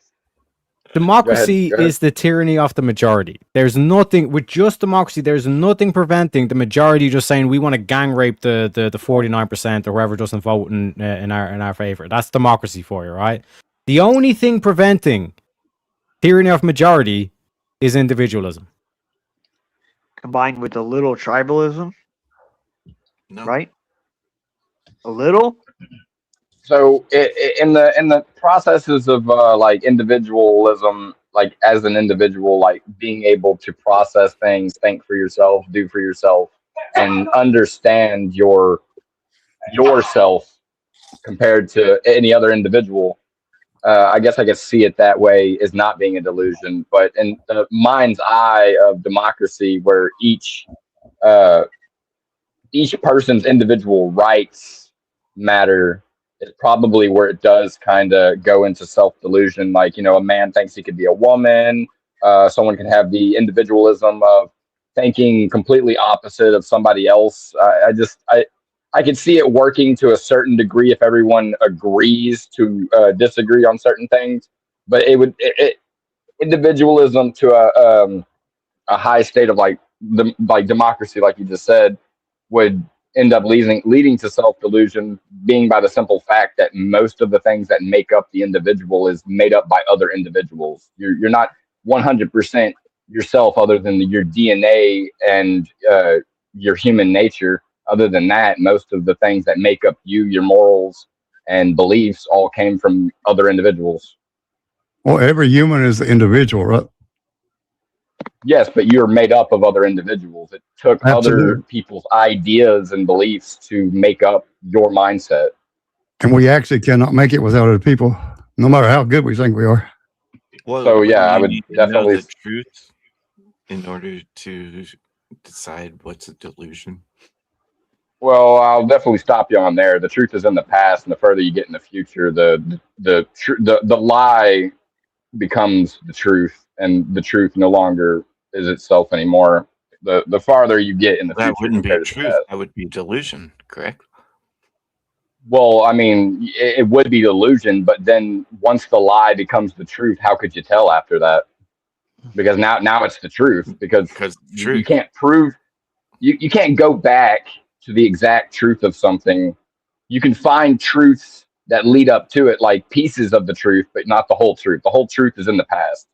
Democracy Go ahead. is the tyranny of the majority. There's nothing with just democracy. There's nothing preventing the majority just saying we want to gang rape the 49% or whoever doesn't vote in our favor. That's democracy for you, right? The only thing preventing tyranny of majority is individualism, Combined with a little tribalism. No. Right? A little? So in the processes of like individualism, like as an individual, like being able to process things, think for yourself, do for yourself, and understand yourself compared to any other individual, I guess I could see it that way as not being a delusion. But in the mind's eye of democracy, where each person's individual rights matter, is probably where it does kind of go into self-delusion. Like, you know, a man thinks he could be a woman. Someone can have the individualism of thinking completely opposite of somebody else. I could see it working to a certain degree if everyone agrees to disagree on certain things. But individualism to a high state of like democracy, like you just said, would end up leading to self-delusion, being by the simple fact that most of the things that make up the individual is made up by other individuals. You're not 100% yourself other than your DNA and your human nature. other than that, most of the things that make up you, your morals and beliefs, all came from other individuals. Well, every human is an individual, right? Yes, but you're made up of other individuals. It took Absolutely. other people's ideas and beliefs to make up your mindset. And we actually cannot make it without other people, no matter how good we think we are. Well, So wouldn't yeah, I you would need to know definitely. the truth in order to decide what's a delusion. Well, I'll definitely stop you on there. The truth is in the past, and the further you get in the future, the lie becomes the truth, and the truth no longer is itself anymore. The farther you get in the That future wouldn't be compared to the truth. past. That would be delusion, correct? Well, I mean, it would be delusion, but then once the lie becomes the truth, how could you tell after that? Because now it's the truth. Because you can't prove, you can't go back to the exact truth of something. You can find truths that lead up to it, like pieces of the truth, but not the whole truth. The whole truth is in the past.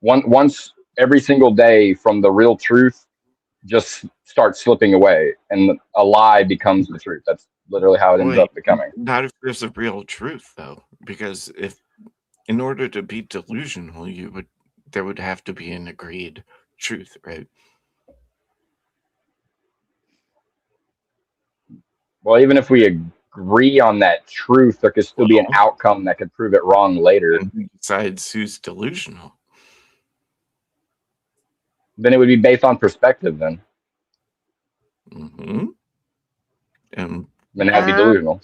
Once every single day from the real truth just starts slipping away, and a lie becomes the truth. That's literally how it ends up becoming. Not if there's a real truth, though, because if in order to be delusional, there would have to be an agreed truth, right? Well, even if we agree on that truth, there could still be an outcome that could prove it wrong later. And who decides who's delusional? Then it would be based on perspective. Then. Mm-hmm. Then that'd be delusional.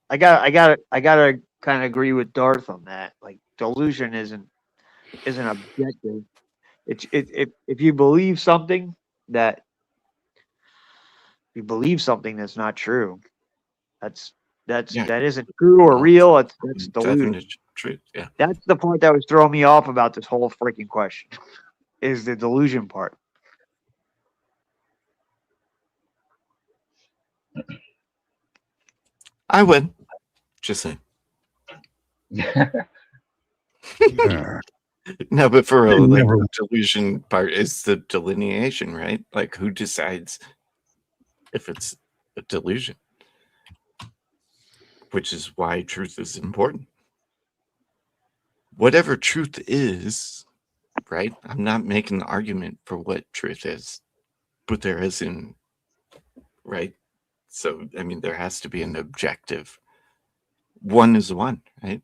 I gotta kind of agree with Darth on that. Like delusion isn't objective. It's if you believe something that's not true, that isn't true or real. That's delusion. Definite truth. Yeah. That's the part that was throwing me off about this whole freaking question. Is the delusion part. I win. Just saying. No, but for real, like the delusion part is the delineation, right? Like who decides if it's a delusion? Which is why truth is important. Whatever truth is, right? I'm not making an argument for what truth is, but there isn't, right? So, I mean, there has to be an objective. One is one, right?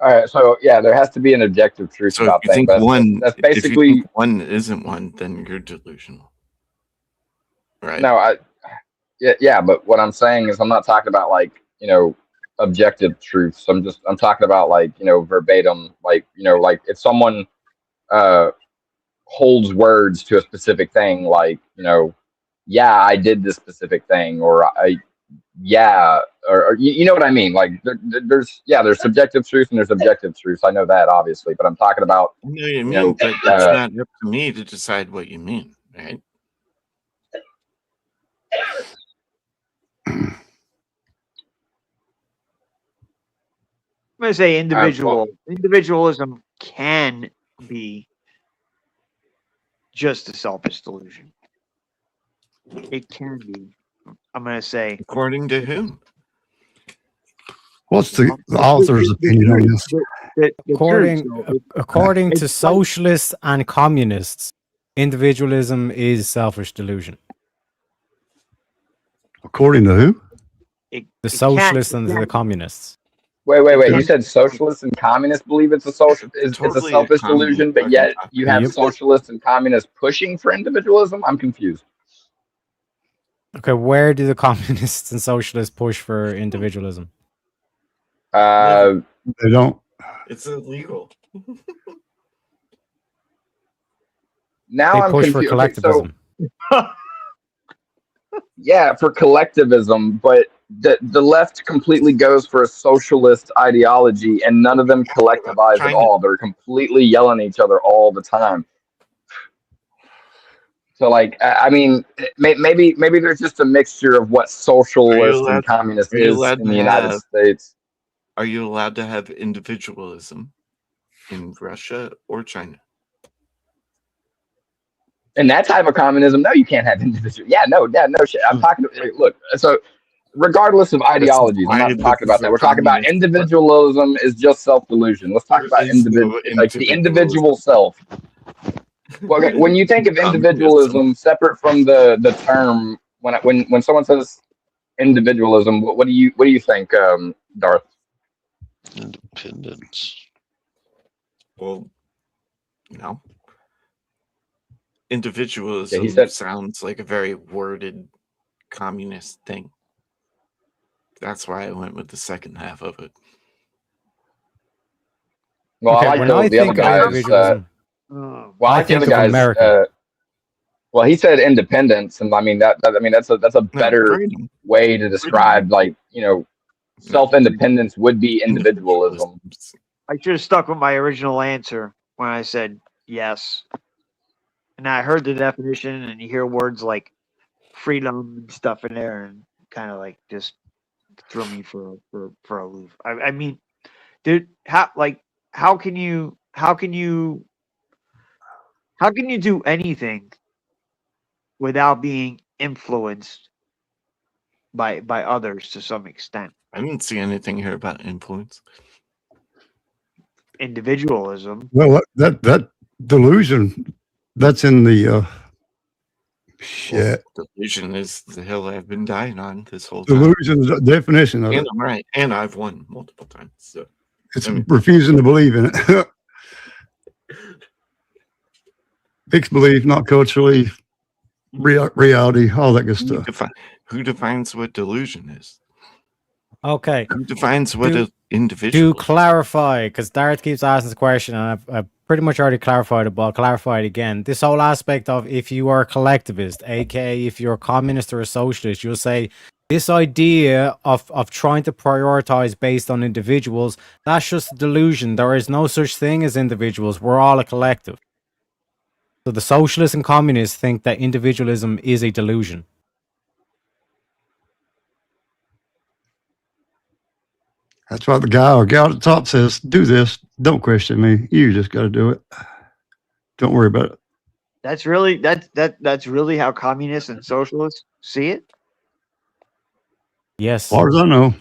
All right, so yeah, there has to be an objective truth So about if you things. think one, That's if you basically think one isn't one, then you're delusional, right? no. Yeah, but what I'm saying is I'm not talking about like objective truths. I'm talking about like verbatim, like like if someone holds words to a specific thing, like yeah, I did this specific thing, or or you know what I mean? Like there's subjective truth and there's objective truth. I know that obviously, but I'm talking about I know what you mean, but it's not up to me to decide what you mean, right? I'm going to say individualism can be just a selfish delusion. It can be. I'm going to say. According to whom? What's the author's opinion on this? According to socialists and communists, individualism is selfish delusion. According to who? The socialists and the communists. Wait. You said socialists and communists believe it's a selfish delusion, but yet you have socialists and communists pushing for individualism? I'm confused. Okay, where do the communists and socialists push for individualism? They don't. It's illegal. Now I'm push confused. for collectivism. Yeah, for collectivism, but the left completely goes for a socialist ideology, and none of them collectivize at all. They're completely yelling at each other all the time. So, like, I mean, maybe there's just a mixture of what socialist and communist is in the United States. Are you allowed to have individualism in Russia or China? in that type of communism, no, you can't have individual. Yeah, no shit. I'm talking. Look, so regardless of ideologies, I'm not talking about that. We're talking about individualism is just self-delusion. Let's talk about like the individual self. Well, when you think of individualism, separate from the term, when someone says individualism, what do you think, Darth? Independence. Well, no. Individualism sounds like a very worded communist thing. That's why I went with the second half of it. Well, Okay, I like when I the other think of guys. individualism, Well, I I like the think other of guys. America. Well, he said independence, and I mean that's a better way to describe, like, you know, self-independence would be individualism. I should have stuck with my original answer when I said yes. And I heard the definition, and you hear words like freedom and stuff in there, and kind of like just throw me for a loop. I mean, dude, how can you do anything without being influenced by others to some extent? I didn't see anything here about influence. Individualism. Well, that delusion, that's in the shit. Delusion is the hill I've been dying on this whole time. Delusion is the definition of And it. I'm right. And I've won multiple times. So It's refusing to believe in it. Fixed belief, not culturally, reality, all that good stuff. Who defines what delusion is? Okay. Who defines what an To individual? clarify, because Darth keeps asking this question, and I've pretty much already clarified it, but I'll clarify it again. This whole aspect of if you are a collectivist, aka if you're a communist or a socialist, you'll say this idea of trying to prioritize based on individuals, that's just a delusion. There is no such thing as individuals. We're all a collective. So the socialists and communists think that individualism is a delusion. That's why the guy or gal at the top says, do this. Don't question me. You just got to do it. Don't worry about it. That's really that's really how communists and socialists see it. Yes. As far as I know,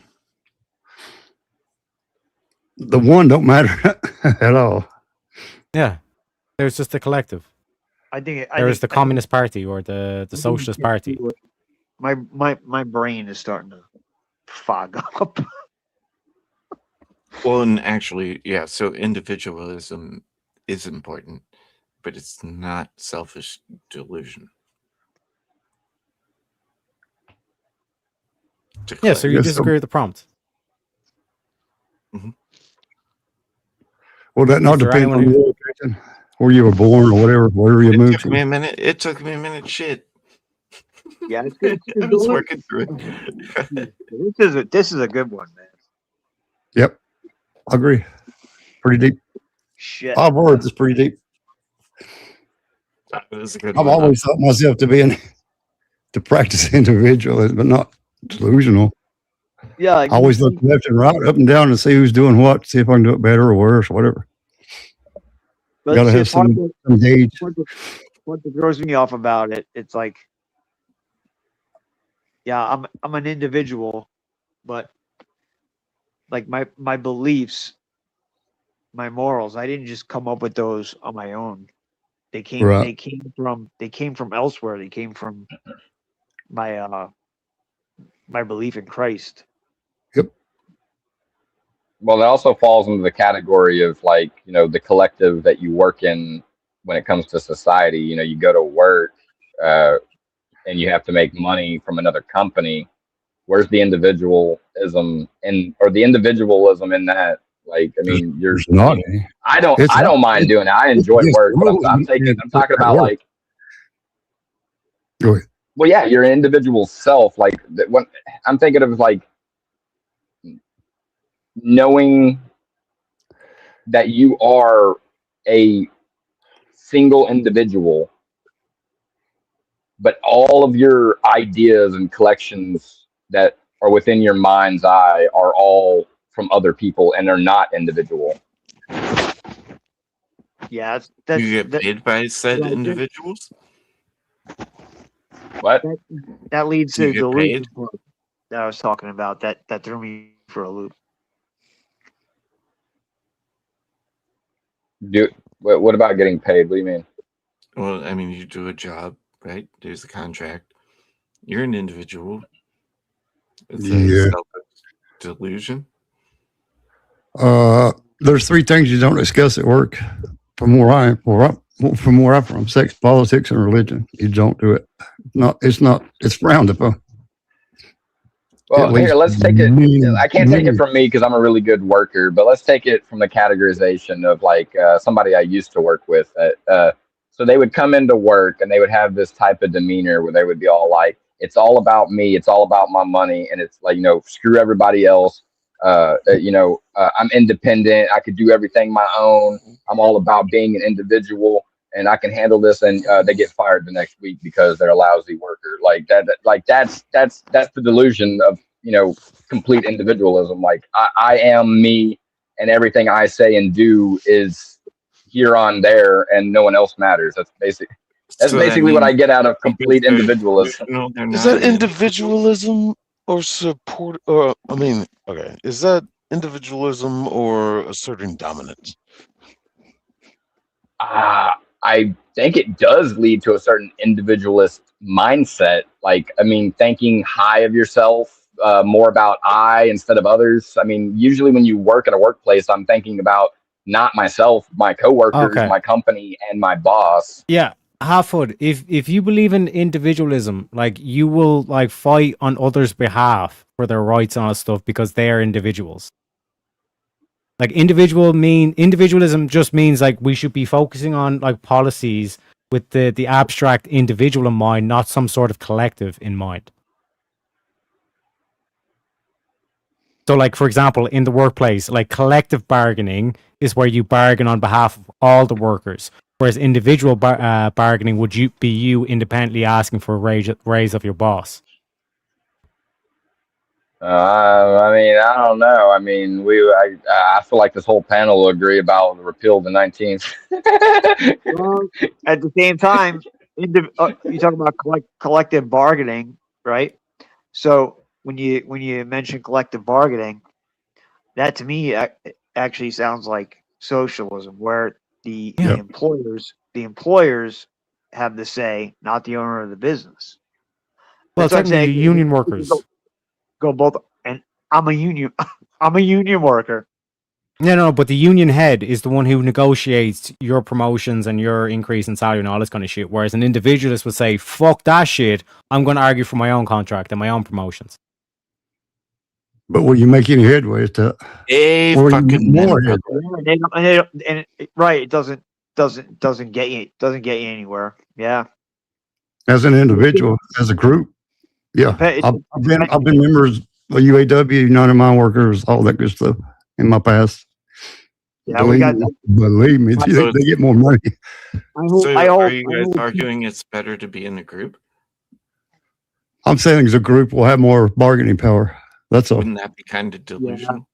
the one don't matter at all. Yeah. There's just a collective. There's the Communist Party or the Socialist Party. My brain is starting to fog up. Well, and actually, yeah, so individualism is important, but it's not selfish delusion. Yeah, so you disagree with the prompt. Well, that not Is there depend anyone on who- your location, where you were born or whatever you moved Took me to. a minute. It took me a minute. Shit. Yeah, it's good. I was working through it. This is a good one, man. Yep. I agree. Pretty deep. Shit. 5 words is pretty deep. That is a good I've one. always thought myself to practice individualism, but not delusional. Yeah, I always look left and right, up and down, to see who's doing what, see if I can do it better or worse or whatever. But Got to see, have some gauge. what throws me off about it, it's like, yeah, I'm an individual, but like my beliefs, my morals, I didn't just come up with those on my own. They came Right. they came from elsewhere. They came from my my belief in Christ. Well, that also falls into the category of, like, you know, the collective that you work in when it comes to society. You know, you go to work and you have to make money from another company. Where's the individualism or the individualism in that? Like, I mean, you're not. I don't mind doing it. I enjoy work, but I'm talking about, like, Go ahead. well, yeah, your individual self. Like, when I'm thinking of, like, knowing that you are a single individual, but all of your ideas and collections that are within your mind's eye are all from other people and they're not individual. Yeah, that's You get paid by said individuals? What? That leads Do you to the get paid? delusion part that I was talking about. That threw me for a loop. What about getting paid? What do you mean? Well, I mean, you do a job, right? There's a contract. You're an individual. It's a Yeah. self-delusion. There's three things you don't discuss at work. From where I'm from, sex, politics, and religion. You don't do it. It's frowned upon. Well, here, let's take it. I can't take it from me because I'm a really good worker, but let's take it from the categorization of like somebody I used to work with. So they would come into work and they would have this type of demeanor where they would be all like, it's all about me. It's all about my money. And it's like, screw everybody else. I'm independent. I could do everything my own. I'm all about being an individual and I can handle this. And they get fired the next week because they're a lousy worker. Like that's the delusion of, complete individualism. Like I am me and everything I say and do is here on there and no one else matters. That's basically what I get out of complete individualism. No, they're Is not. that individualism or support? Or okay, is that individualism or asserting dominance? I think it does lead to a certain individualist mindset. Like, thinking high of yourself, more about I instead of others. Usually when you work in a workplace, I'm thinking about not myself, my coworkers, Okay. my company, and my boss. Yeah, Halfwood, if you believe in individualism, like you will like fight on others' behalf for their rights and all that stuff because they are individuals. Like individualism just means like we should be focusing on like policies with the abstract individual in mind, not some sort of collective in mind. So, like, for example, in the workplace, like collective bargaining is where you bargain on behalf of all the workers, whereas individual bargaining would be you independently asking for a raise of your boss. I don't know. I feel like this whole panel will agree about repeal the 19th. Well, at the same time, you talk about collective bargaining, right? So when you mention collective bargaining, that to me actually sounds like socialism, where the employers have the say, not the owner of the business. Well, That's what I'm technically, saying. union workers. Go both, and I'm a union. I'm a union worker. No, but the union head is the one who negotiates your promotions and your increase in salary and all this kind of shit. Whereas an individualist would say, "Fuck that shit. I'm going to argue for my own contract and my own promotions." But will you make any headway at that? More headway. Right, it doesn't get you anywhere. Yeah. As an individual, as a group, yeah. I've been members of UAW, United Mine Workers, all that good stuff in my past. Yeah, we got. Believe me, they get more money. Are you guys arguing it's better to be in a group? I'm saying as a group, we'll have more bargaining power. That's all. Wouldn't that be kind of delusional?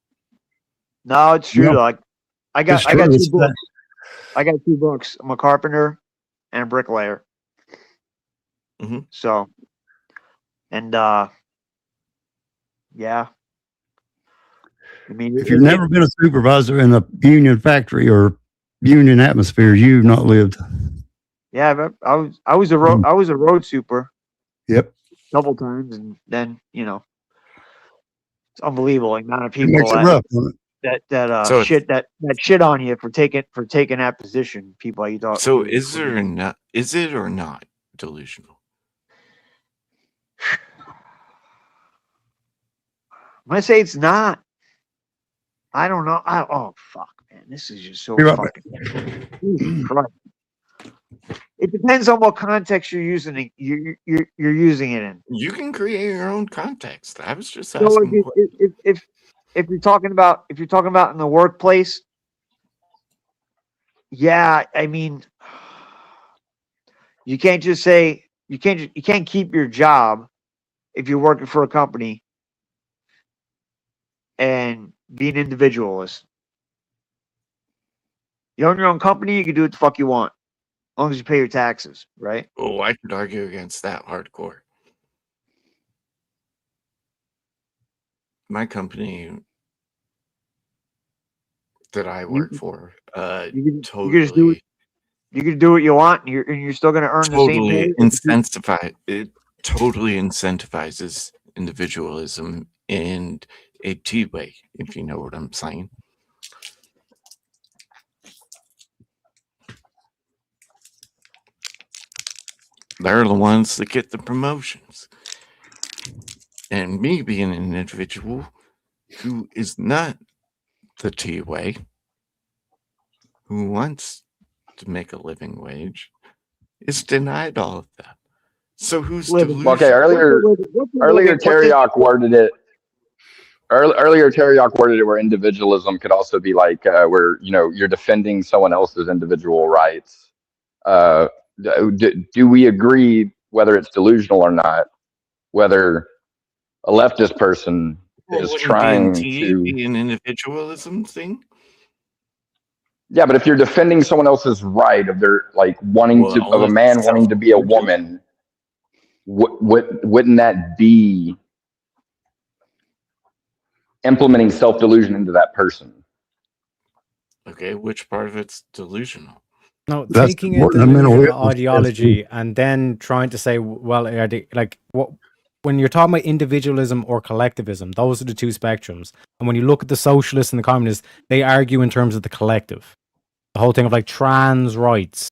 No, it's true. No. Like I got It's true, two it's books. I got 2 books. I'm a carpenter and a bricklayer. Mm-hmm. So, and yeah. If you've never been a supervisor in a union factory or union atmosphere, you've not lived. Yeah, but I was a road super. Yep. A couple times, and then it's unbelievable the amount of It people makes it rough, doesn't it? that shit on you for taking that position. People you thought. So is it or not delusional? I'm gonna say it's not. I don't know. Oh fuck, man, this is just so Be right fucking. Jesus Christ. It depends on what context you're using it. You're using it in. You can create your own context. I was just So asking. if you're talking about in the workplace, yeah, you can't just say you can't keep your job if you're working for a company and be an individualist. You own your own company, you can do what the fuck you want. long as you pay your taxes, right? Oh, I could argue against that hardcore. My company that I work for, You can just do it. You can do what you want, and you're still going to earn the same pay. It totally incentivizes individualism and a T-way, if you know what I'm saying. They're the ones that get the promotions. And me being an individual who is not the T-way, who wants to make a living wage, is denied all of that. So who's delusional? Okay, earlier Teriyok worded it. Earlier Teriyok worded it where individualism could also be like where you're defending someone else's individual rights. Do we agree whether it's delusional or not? Whether a leftist person is trying to be an individualism thing? Yeah, but if you're defending someone else's right of their of a man wanting to be a woman, wouldn't that be implementing self-delusion into that person? Okay, which part of it's delusional? No, That's taking more a than mental delusional illness, ideology and then trying to say, well, are they, like what? When you're talking about individualism or collectivism, those are the two spectrums. And when you look at the socialists and the communists, they argue in terms of the collective. The whole thing of like trans rights.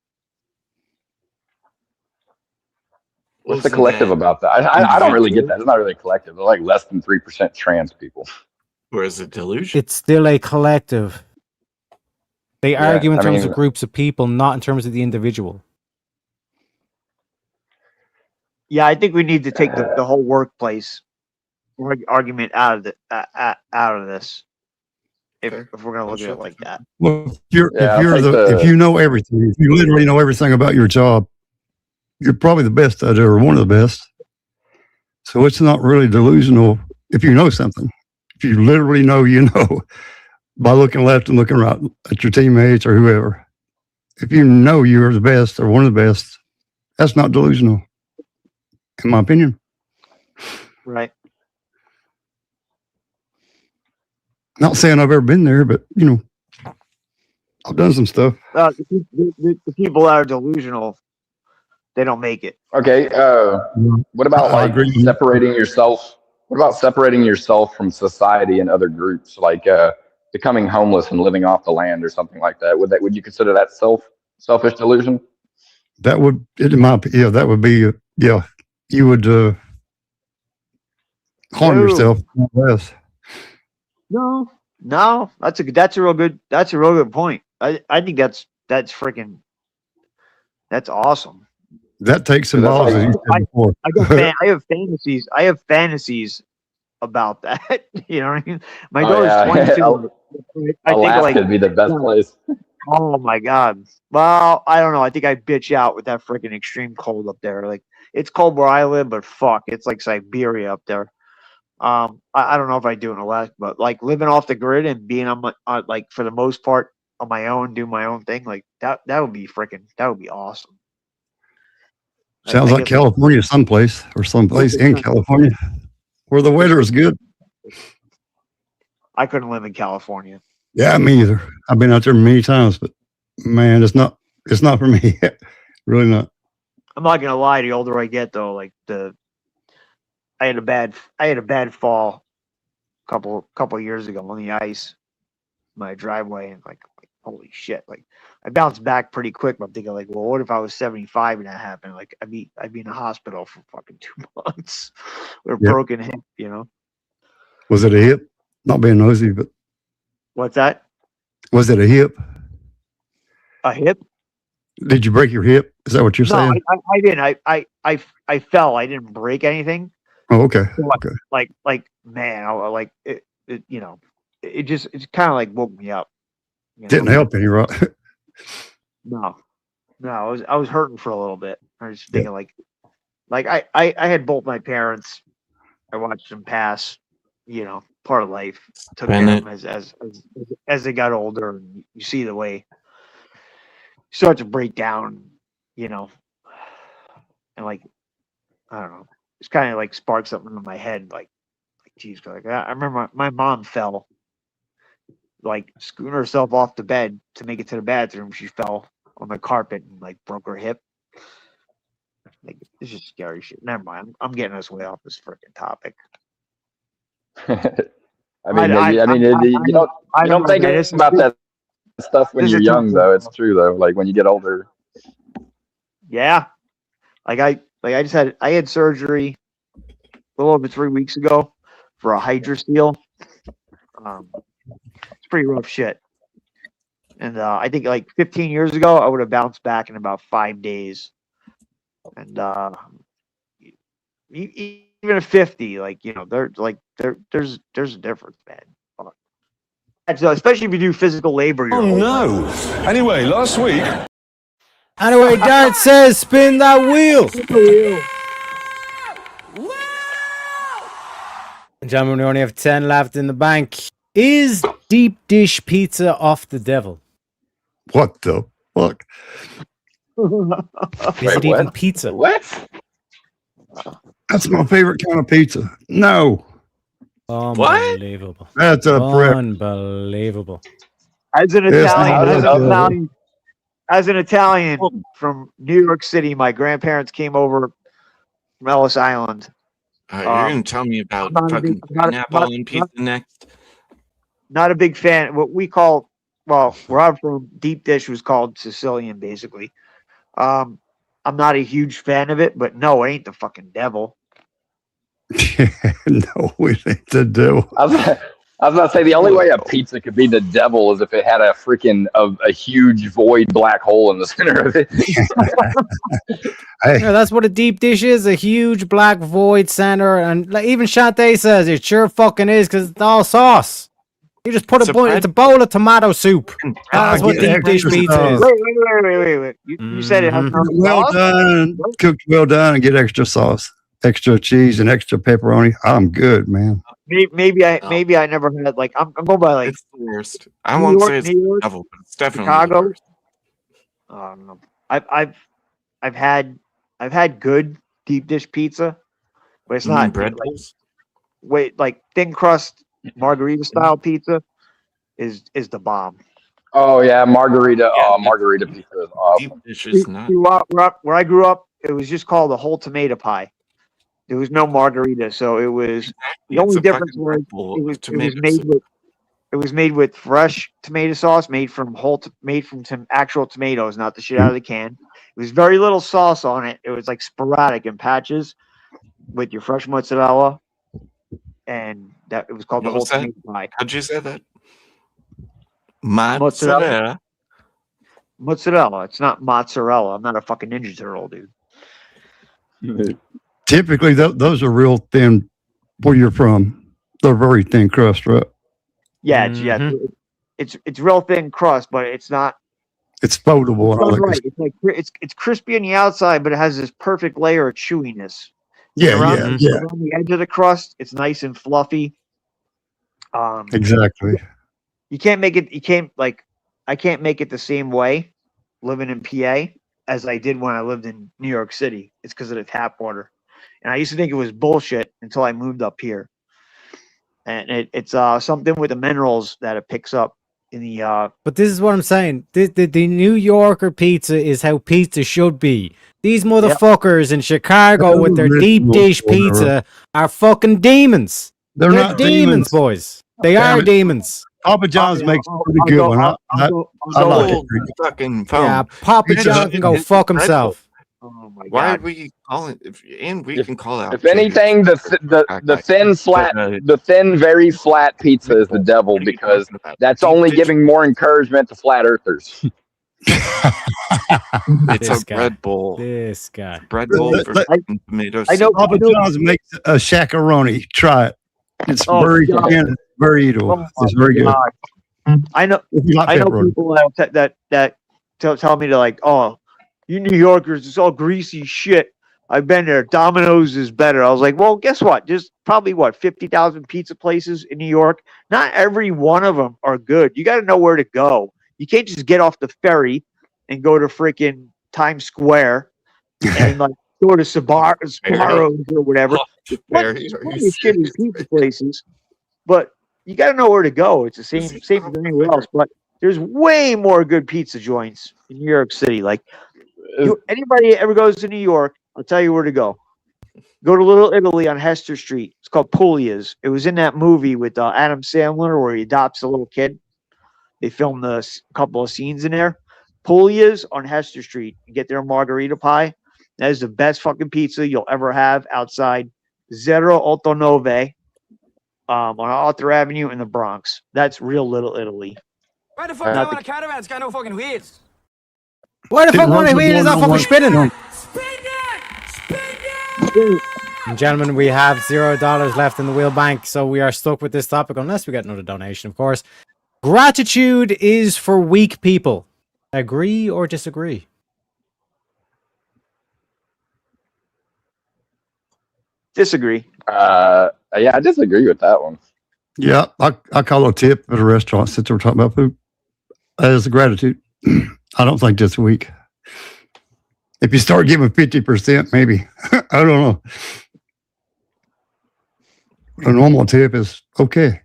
What's the collective about that? I don't really get that. It's not really a collective. They're like less than 3% trans people. Or is it delusion? It's still a collective. They argue in terms of groups of people, not in terms of the individual. Yeah, I think we need to take the whole workplace argument out of this. If we're gonna look at it like that. Well, if you know everything, if you literally know everything about your job, you're probably the best at it or one of the best. So it's not really delusional if you know something. If you literally know, you know, by looking left and looking right at your teammates or whoever. If you know you're the best or one of the best, that's not delusional, in my opinion. Right. Not saying I've ever been there, but you know, I've done some stuff. The people that are delusional, they don't make it. Okay. What about separating yourself? What about separating yourself from society and other groups, like becoming homeless and living off the land or something like that? Would you consider that selfish delusion? That would, in my opinion, that would be you would harm yourself. Less. No, that's a real good point. I think that's awesome. That takes some balls. I have fantasies about that. You know what I mean? My daughter's 22. Alaska would be the best place. Oh my God. Well, I don't know. I think I bitch out with that freaking extreme cold up there. Like, it's cold where I live, but fuck, it's like Siberia up there. I don't know if I do in Alaska, but like living off the grid and being on my, like for the most part on my own, do my own thing, like that would be awesome. Sounds like California someplace in California where the weather is good. I couldn't live in California. Yeah, me either. I've been out there many times, but man, it's not for me. Really not. I'm not gonna lie, the older I get though, like I had a bad fall a couple of years ago on the ice, my driveway, and like holy shit, like I bounced back pretty quick, but I'm thinking like, well, what if I was 75 and that happened? Like I'd be in a hospital for fucking 2 months with a broken hip, you know. Was it a hip? Not being nosy, but what's that? Was it a hip? A hip? Did you break your hip? Is that what you're saying? I didn't. I fell. I didn't break anything. Oh, okay. Okay. Like man, like it you know, it's kind of like woke me up. You know? Didn't help any, right? No, I was hurting for a little bit. I was thinking like I had both my parents. I watched them pass. You know, part of life. Took care of them as they got older, and you see the way you start to break down. you know, and like I don't know, it's kind of like sparked something in my head. Like geez, like I remember my mom fell, like scooting herself off the bed to make it to the bathroom. She fell on the carpet and like broke her hip. Like it's just scary shit. Never mind. I'm getting us way off this freaking topic. I mean, you don't think about that stuff when you're young, though. It's true, though. Like when you get older. Yeah, I had surgery a little over 3 weeks ago for a hydrocele. It's pretty rough shit. And I think like 15 years ago, I would have bounced back in about 5 days. And even at 50, like there's a difference, man. Especially if you do physical labor. Oh no! Anyway, last week. Anyway, Dart says, spin that wheel. Gentlemen, we only have 10 left in the bank. Is deep dish pizza off the devil? What the fuck? Is it even pizza? What? That's my favorite kind of pizza. No. Unbelievable. That's a prick. Unbelievable. As an Italian from New York City, my grandparents came over from Ellis Island. You're gonna tell me about fucking pineapple on pizza next? Not a big fan. What we call, well, where I'm from, deep dish was called Sicilian, basically. I'm not a huge fan of it, but no, it ain't the fucking devil. No, it ain't the devil. I was about to say the only way a pizza could be the devil is if it had a freaking a huge void black hole in the center of it. Yeah, that's what a deep dish is, a huge black void center. And like, even Shantae says it sure fucking is because it's all sauce. You just put it's a bowl of tomato soup. That's what deep dish pizza is. Wait. You said it has well done, cooked well done, and get extra sauce, extra cheese, and extra pepperoni. I'm good, man. Maybe I never had like I'm going by like it's the worst. I won't say it's the devil, but it's definitely Chicago. the worst. No. I've had good deep dish pizza, but it's not bread like, rolls. wait like thin crust margarita style pizza is the bomb. Oh yeah, margarita. Margarita pizza is awesome. Deep dish is not. Where I grew up, it was just called a whole tomato pie. There was no margarita, so it was the only difference was it was made with fresh tomato sauce, made from some actual tomatoes, not the shit out of the can. It was very little sauce on it. It was like sporadic in patches with your fresh mozzarella, and that it was called the whole tomato pie. How'd you say that? Mozzarella. Mozzarella. It's not mozzarella. I'm not a fucking Ninja Turtle, dude. Typically, those are real thin. Where you're from, they're very thin crust, right? Yeah, it's real thin crust, but it's not. It's foldable. It's like it's crispy on the outside, but it has this perfect layer of chewiness. Yeah. Around the edge of the crust, it's nice and fluffy. Exactly. You can't make it. I can't make it the same way living in PA as I did when I lived in New York City. It's because of the tap water, and I used to think it was bullshit until I moved up here. And it's something with the minerals that it picks up in the. But this is what I'm saying. The New Yorker pizza is how pizza should be. These motherfuckers in Chicago with their deep dish pizza are fucking demons. They're not demons, boys. They are demons. Papa John's makes a pretty good one. I like it. Fucking phone. Yeah, Papa John can go fuck himself. Oh my God. Why are we calling? We can call out. If anything, the thin, very flat pizza is the devil because that's only giving more encouragement to flat earthers. It's a bread bowl. This guy. Bread bowl for tomatoes. I know Papa John's makes a shakaroni. Try it. It's very eatable. It's very good. I know people that tell me to like, oh, you New Yorkers, it's all greasy shit. I've been there. Domino's is better. I was like, well, guess what? There's probably 50,000 pizza places in New York. Not every one of them are good. You got to know where to go. You can't just get off the ferry and go to freaking Times Square and like go to Sbarro's or whatever. There's plenty of shitty pizza places, but you got to know where to go. It's the same as anywhere else, but there's way more good pizza joints in New York City. Like anybody ever goes to New York, I'll tell you where to go. Go to Little Italy on Hester Street. It's called Puglia's. It was in that movie with Adam Sandler where he adopts a little kid. They filmed a couple of scenes in there. Puglia's on Hester Street. You get their margarita pie. That is the best fucking pizza you'll ever have outside Zero Otto Nove on Arthur Avenue in the Bronx. That's real Little Italy. Why the fuck do I want a caravan? It's got no fucking wheels. Why the fuck want to wheel is not fucking spinning? And gentlemen, we have $0 left in the wheel bank, so we are stuck with this topic unless we get another donation, of course. Gratitude is for weak people. Agree or disagree? Disagree. Yeah, I disagree with that one. Yeah, I call a tip at a restaurant since we're talking about food as a gratitude. I don't think that's weak. If you start giving 50%, maybe. I don't know. A normal tip is okay.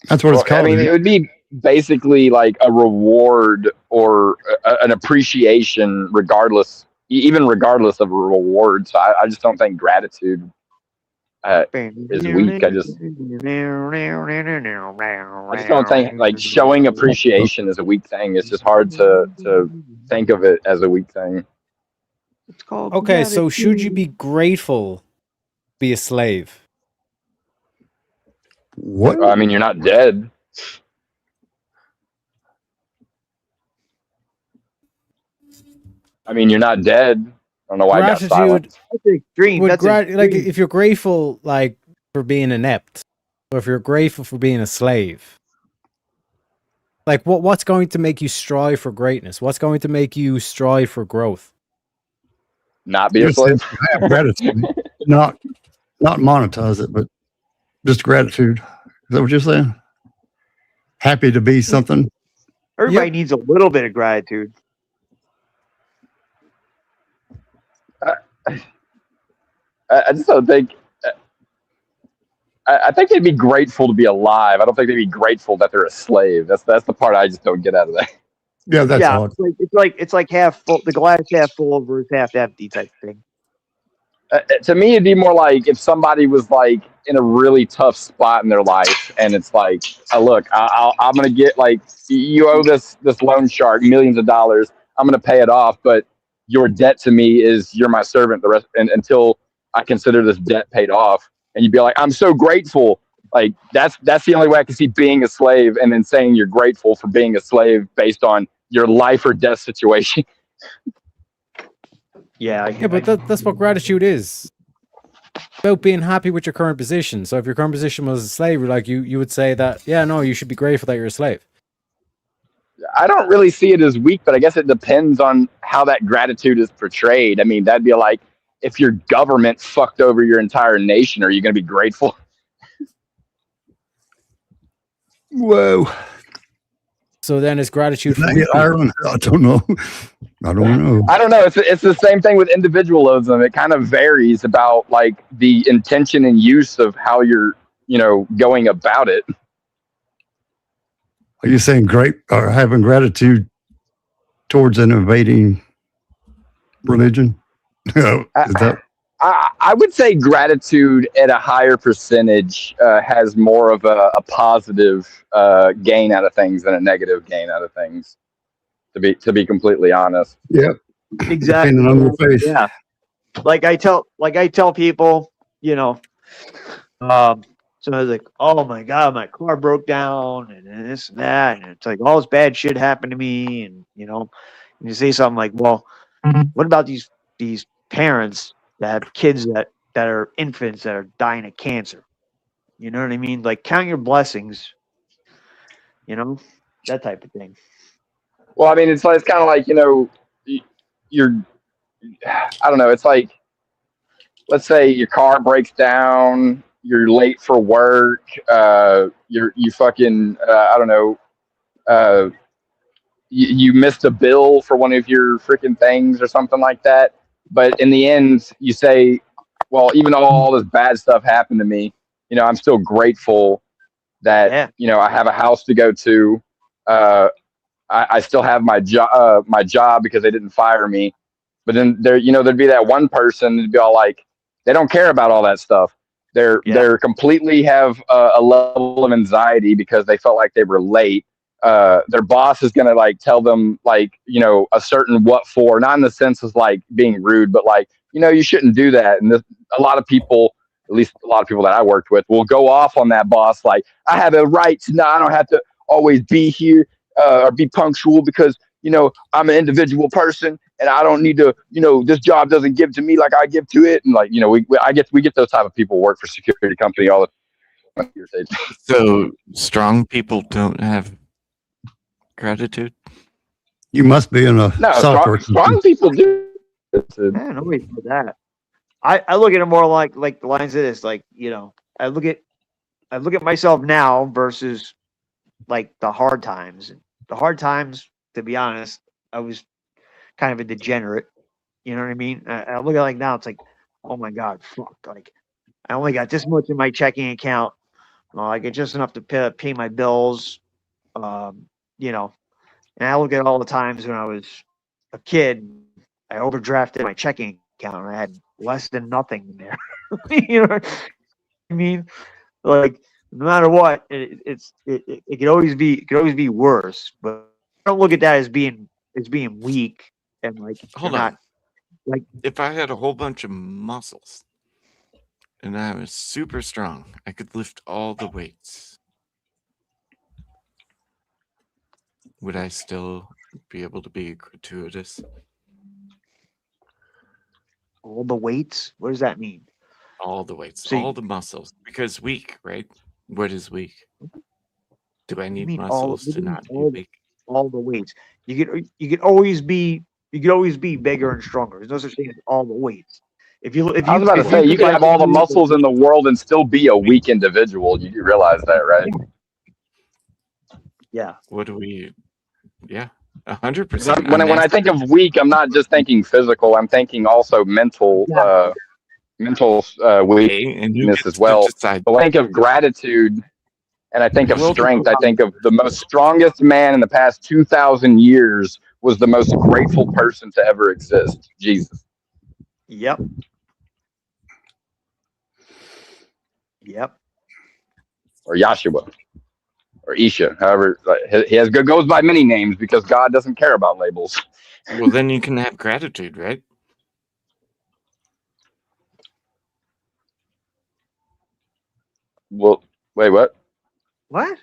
That's what it's called. I mean, it would be basically like a reward or an appreciation, regardless, even regardless of a reward. So I just don't think gratitude is weak. I just don't think like showing appreciation is a weak thing. It's just hard to think of it as a weak thing. It's called Okay, so should you be grateful, be a slave? What? I mean, you're not dead. I mean, you're not dead. I don't know why I got silent. That's extreme. That's Like if you're grateful, like for being inept, or if you're grateful for being a slave, like what's going to make you strive for greatness? What's going to make you strive for growth? Not be a slave. Have gratitude, not monetize it, but just gratitude. Is that what you're saying? Happy to be something. Everybody needs a little bit of gratitude. I just don't think. I think they'd be grateful to be alive. I don't think they'd be grateful that they're a slave. That's the part I just don't get out of that. Yeah, that's odd. It's like half full. The glass half full versus half empty type thing. To me, it'd be more like if somebody was like in a really tough spot in their life, and it's like, oh, look, I'm gonna get like you owe this loan shark millions of dollars. I'm gonna pay it off, but your debt to me is you're my servant the rest until I consider this debt paid off. And you'd be like, I'm so grateful. Like that's the only way I can see being a slave, and then saying you're grateful for being a slave based on your life or death situation. Yeah, but that's what gratitude is. About being happy with your current position. So if your current position was a slave, like you would say that, yeah, no, you should be grateful that you're a slave. I don't really see it as weak, but I guess it depends on how that gratitude is portrayed. I mean, that'd be like if your government fucked over your entire nation, are you going to be grateful? Whoa. So then is gratitude for Ireland? I don't know. I don't know. I don't know. It's the same thing with individualism. It kind of varies about like the intention and use of how you're, going about it. Are you saying great or having gratitude towards an invading religion? Is that? I would say gratitude at a higher percentage has more of a positive gain out of things than a negative gain out of things. To be completely honest. Yeah. Exactly. Depending on your faith. Yeah. Like I tell people, somebody's like, oh my God, my car broke down and this and that. And it's like all this bad shit happened to me. And, and you say something like, well, what about these parents that have kids that are infants that are dying of cancer? You know what I mean? Like count your blessings, that type of thing. Well, I mean, it's kind of like, I don't know. It's like, let's say your car breaks down, you're late for work, you fucking, I don't know, you missed a bill for one of your freaking things or something like that. But in the end, you say, well, even though all this bad stuff happened to me, you know, I'm still grateful that, you know, I have a house to go to. I still have my job because they didn't fire me. But then there'd be that one person that'd be all like, they don't care about all that stuff. They're completely have a level of anxiety because they felt like they were late. Their boss is gonna like tell them like, you know, a certain what for, not in the sense of like being rude, but like, you know, you shouldn't do that. And a lot of people, at least a lot of people that I worked with, will go off on that boss like, I have a right to I don't have to always be here or be punctual because, you know, I'm an individual person and I don't need to, you know, this job doesn't give to me like I give to it. And like, you know, we get those type of people work for security company all the time. So strong people don't have gratitude? You must be in a No, software. strong people do. Man, nobody said that. I look at it more like the lines of this, like, you know, I look at myself now versus like the hard times. The hard times, to be honest, I was kind of a degenerate. You know what I mean? I look at it like now, it's like, oh my God, fuck. Like, I only got this much in my checking account. I get just enough to pay my bills. You know, and I look at all the times when I was a kid, I overdrafted my checking account and I had less than nothing in there. You know what I mean? Like, no matter what, it could always be worse. But I don't look at that as being weak and like Hold on. Like, if I had a whole bunch of muscles and I was super strong, I could lift all the weights. Would I still be able to be gratuitous? All the weights? What does that mean? All the weights, So all the muscles. Because weak, right? What is weak? Do I need mean muscles to not be weak? all the weights. You could always be bigger and stronger. There's no such thing as all the weights. I was about to say, you can have all the muscles in the world and still be a weak individual. You do realize that, right? Yeah. What do we? Yeah, 100%. When I think of weak, I'm not just thinking physical. I'm thinking also mental weakness as well. But I think of gratitude, and I think of strength. I think of the most strongest man in the past 2,000 years was the most grateful person to ever exist, Jesus. Yep. Yep. Or Yahshua. Or Isha, however, he goes by many names because God doesn't care about labels. Well, then you can have gratitude, right? Well, wait, what? What?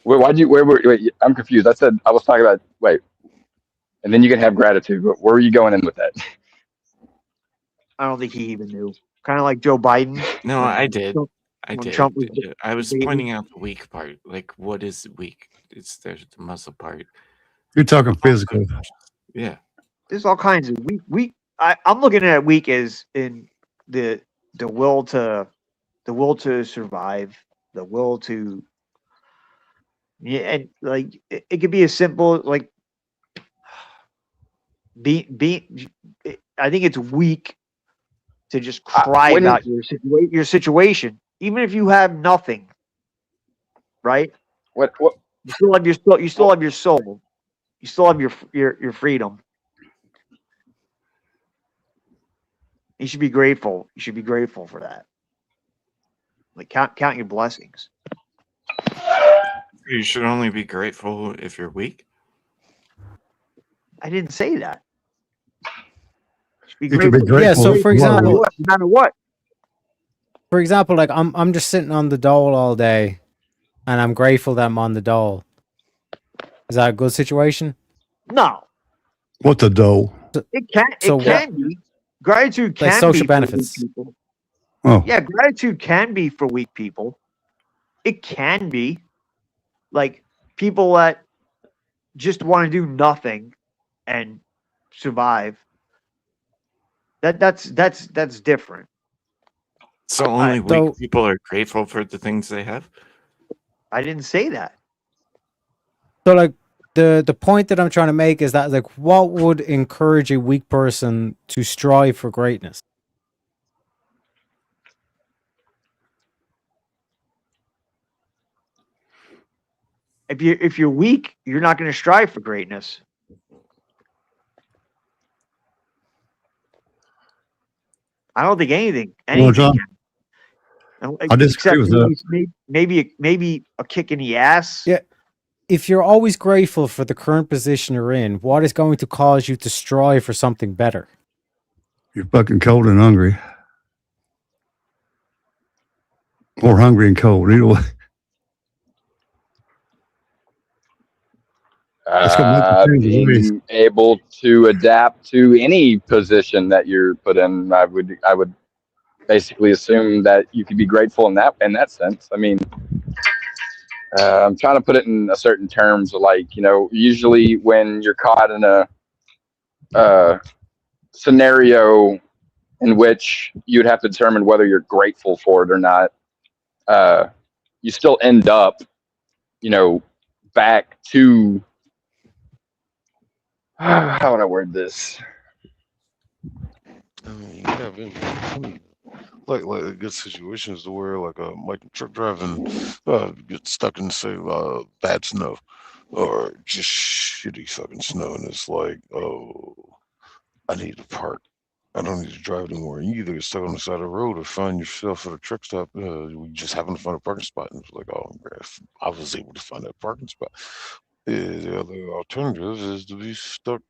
Wait, wait, I'm confused. I said I was talking about and then you can have gratitude. Where were you going in with that? I don't think he even knew. Kind of like Joe Biden. No, I did. I when did. Trump was I was debating. pointing out the weak part. Like, what is weak? There's the muscle part. You're talking physical. Yeah. There's all kinds of weak. I'm looking at weak as in the will to survive, the will to and like it could be as simple like I think it's weak to just cry about your situation, even if you have nothing. Right? What? You still have your soul. You still have your soul. You still have your freedom. You should be grateful. You should be grateful for that. Like count your blessings. You should only be grateful if you're weak. I didn't say that. You should be grateful. Yeah, so for example, no matter what. For example, like I'm just sitting on the dole all day and I'm grateful that I'm on the dole. Is that a good situation? No. What the dough? It can be. Gratitude can like be social for benefits. weak people. Oh. Yeah, gratitude can be for weak people. It can be. Like people that just want to do nothing and survive. That's different. So only weak people are grateful for the things they have? I didn't say that. So like the point that I'm trying to make is that like what would encourage a weak person to strive for greatness? If you're weak, you're not going to strive for greatness. I don't think anything John, can. I disagree with that. Maybe a kick in the ass. Yeah. If you're always grateful for the current position you're in, what is going to cause you to strive for something better? You're fucking cold and hungry. Or hungry and cold, either way. Being able to adapt to any position that you're put in, I would basically assume that you could be grateful in that sense. I mean, I'm trying to put it in a certain terms, like, you know, usually when you're caught in a scenario in which you'd have to determine whether you're grateful for it or not, you still end up, you know, back to how would I word this? I mean, yeah, like good situations to where like truck driving get stuck in say bad snow or just shitty fucking snow, and it's like, oh, I need to park. I don't need to drive anymore. You either get stuck on the side of the road or find yourself at a truck stop. We just happen to find a parking spot, and it's like, oh, I was able to find that parking spot. The other alternative is to be stuck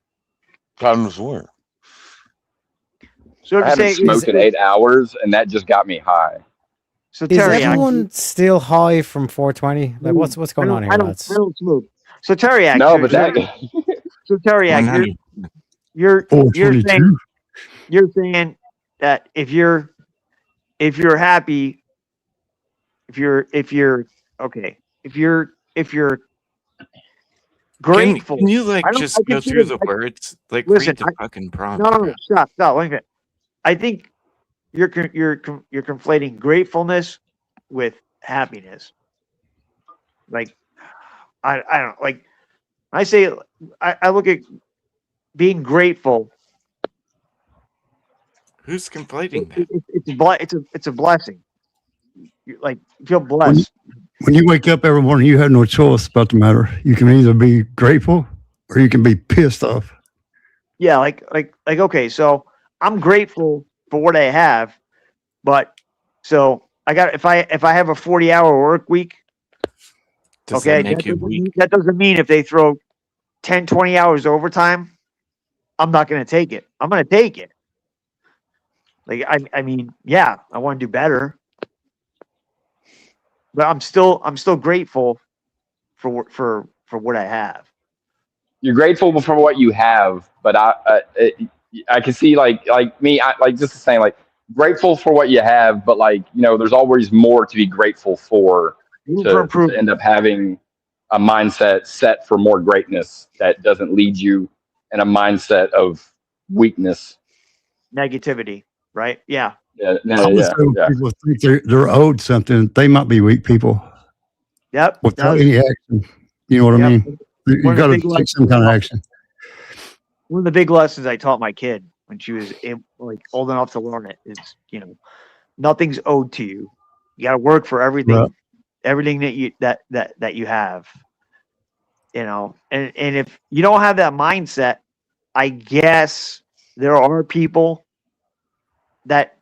out in the winter. So I haven't smoked in 8 hours, and that just got me high. So Is Terry, everyone still high from 420? Like, what's going on here, lads? I don't smoke. So Terry, No, but that. So Terry, you're saying that if you're happy, if you're grateful. Can you like just go through the words? Like, read the fucking prompt. No, stop. Wait a minute. I think you're conflating gratefulness with happiness. Like, I don't like. I say I look at being grateful. Who's conflating that? It's a blessing. You feel blessed. When you wake up every morning, you have no choice about the matter. You can either be grateful or you can be pissed off. Yeah, okay, so I'm grateful for what I have, but so I got if I have a 40-hour work week, that doesn't mean if they throw 10, 20 hours overtime, I'm not going to take it. I'm going to take it. Like I mean, yeah, I want to do better. But I'm still grateful for what I have. You're grateful for what you have, but I can see like me, just saying, like, grateful for what you have, but like, you know, there's always more to be grateful for to end up having a mindset set for more greatness that doesn't lead you in a mindset of weakness, negativity, right? Yeah. Yeah. People think they're owed something. They might be weak people. Yep. Without any action. You know what I mean? You got to take some kind of action. One of the big lessons I taught my kid when she was old enough to learn it is, you know, nothing's owed to you. You got to work for everything, everything that you have. You know, and if you don't have that mindset, I guess there are people that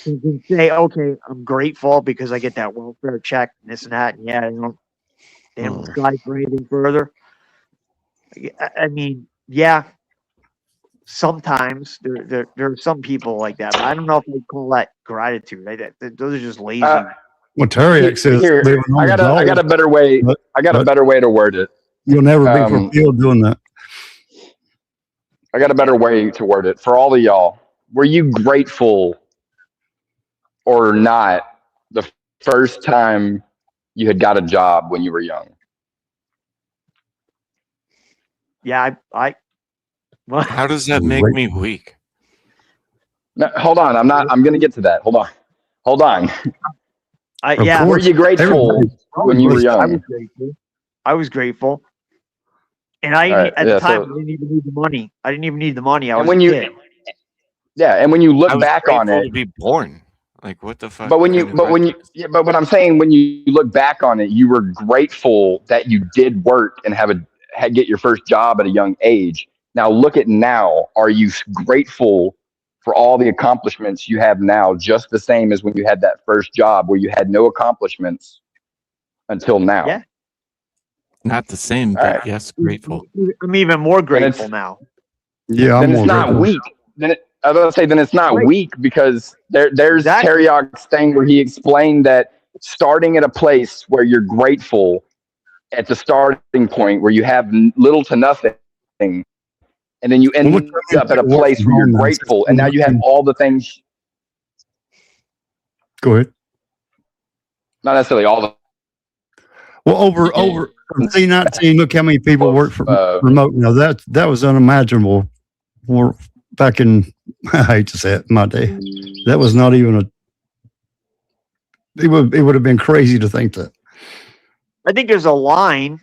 you can say, okay, I'm grateful because I get that welfare check and this and that. And yeah, they don't strive for anything further. I mean, yeah, sometimes there are some people like that, but I don't know if they call that gratitude. Right? Those are just lazy. What Terry says, I got a better way. I got a better way to word it. You'll never be fulfilled doing that. I got a better way to word it for all of y'all. Were you grateful or not the first time you had got a job when you were young? Yeah, How does that make me weak? No, hold on. I'm going to get to that. Hold on. Yeah. Were you grateful when you were young? I was grateful. I was grateful. And I All right, at the yeah, time so- I didn't even need the money. I didn't even need the money. I And was when a you, kid. yeah, and when you look I was back on grateful it, to be born. Like, what the fuck? but when you, kind of but when you, question is yeah, but what I'm saying, when you look back on it, you were grateful that you did work and get your first job at a young age. Now look at now. Are you grateful for all the accomplishments you have now, just the same as when you had that first job where you had no accomplishments until now? Yeah. not the same, All but right. yes, grateful. I'm even more Then grateful it's now. Yeah, I'm then it's more not grateful. weak. I was gonna say then it's not Right. weak because there's Exactly. Terry Ock's thing where he explained that starting at a place where you're grateful at the starting point where you have little to nothing, and then you Well, end look, how many up at a people work place from where you're home now? grateful, and now you have all the things. Go ahead. Not necessarily all the. Well, over from C19, look how many people work for remote. Now that was unimaginable for back in, I hate to say it, my day. That was not even it would have been crazy to think that. I think there's a line.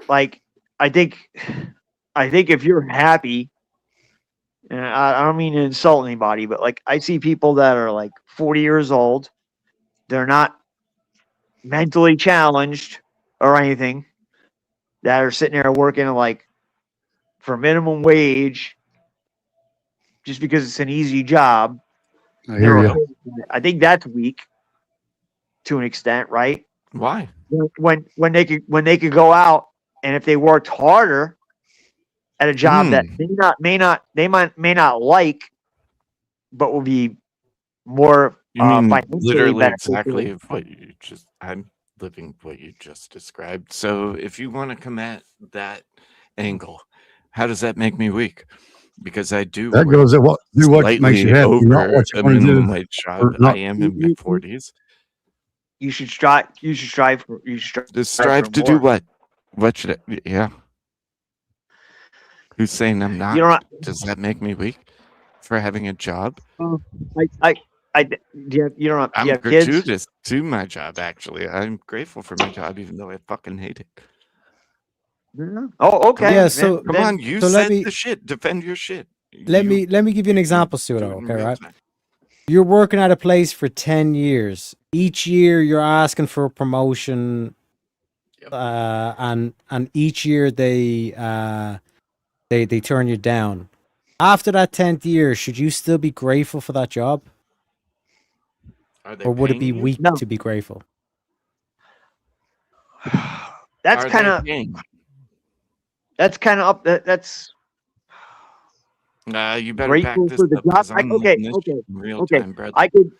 Like I think if you're happy, and I don't mean to insult anybody, but like I see people that are like 40 years old, they're not mentally challenged or anything, that are sitting there working like for minimum wage just because it's an easy job. I hear you. Okay with it. I think that's weak to an extent, right? Why? When they could go out, and if they worked harder at a job that they may not like, but will be more You mean financially literally beneficial. exactly of what you just? I'm living what you just described. So if you want to come at that angle, how does that make me weak? Because I do. That work goes at what makes slightly you happy, not over what you a want to minimum do. wage job. or I not. am in my 40s. You should strive. You should strive for. You should To strive to do more. what? What should I? Yeah. Who's saying I'm not? You don't. Does that make me weak for having a job? You don't. I'm You have kids. gratuitous to my job. Actually, I'm grateful for my job, even though I fucking hate it. Oh, okay. Yeah, so Come on, you so let said me the shit. Defend your shit. let me give you an example, Pseudo. do it in Okay, real right? time. You're working at a place for 10 years. Each year you're asking for a promotion, and each year they turn you down. After that 10th year, should you still be grateful for that job, Are they or would it be paying you? weak to be grateful? That's Are kind they of. paying? That's kind of up. That's You better back grateful this for the up job. because I'm living this Okay. shit in real Okay. time, brother. I could.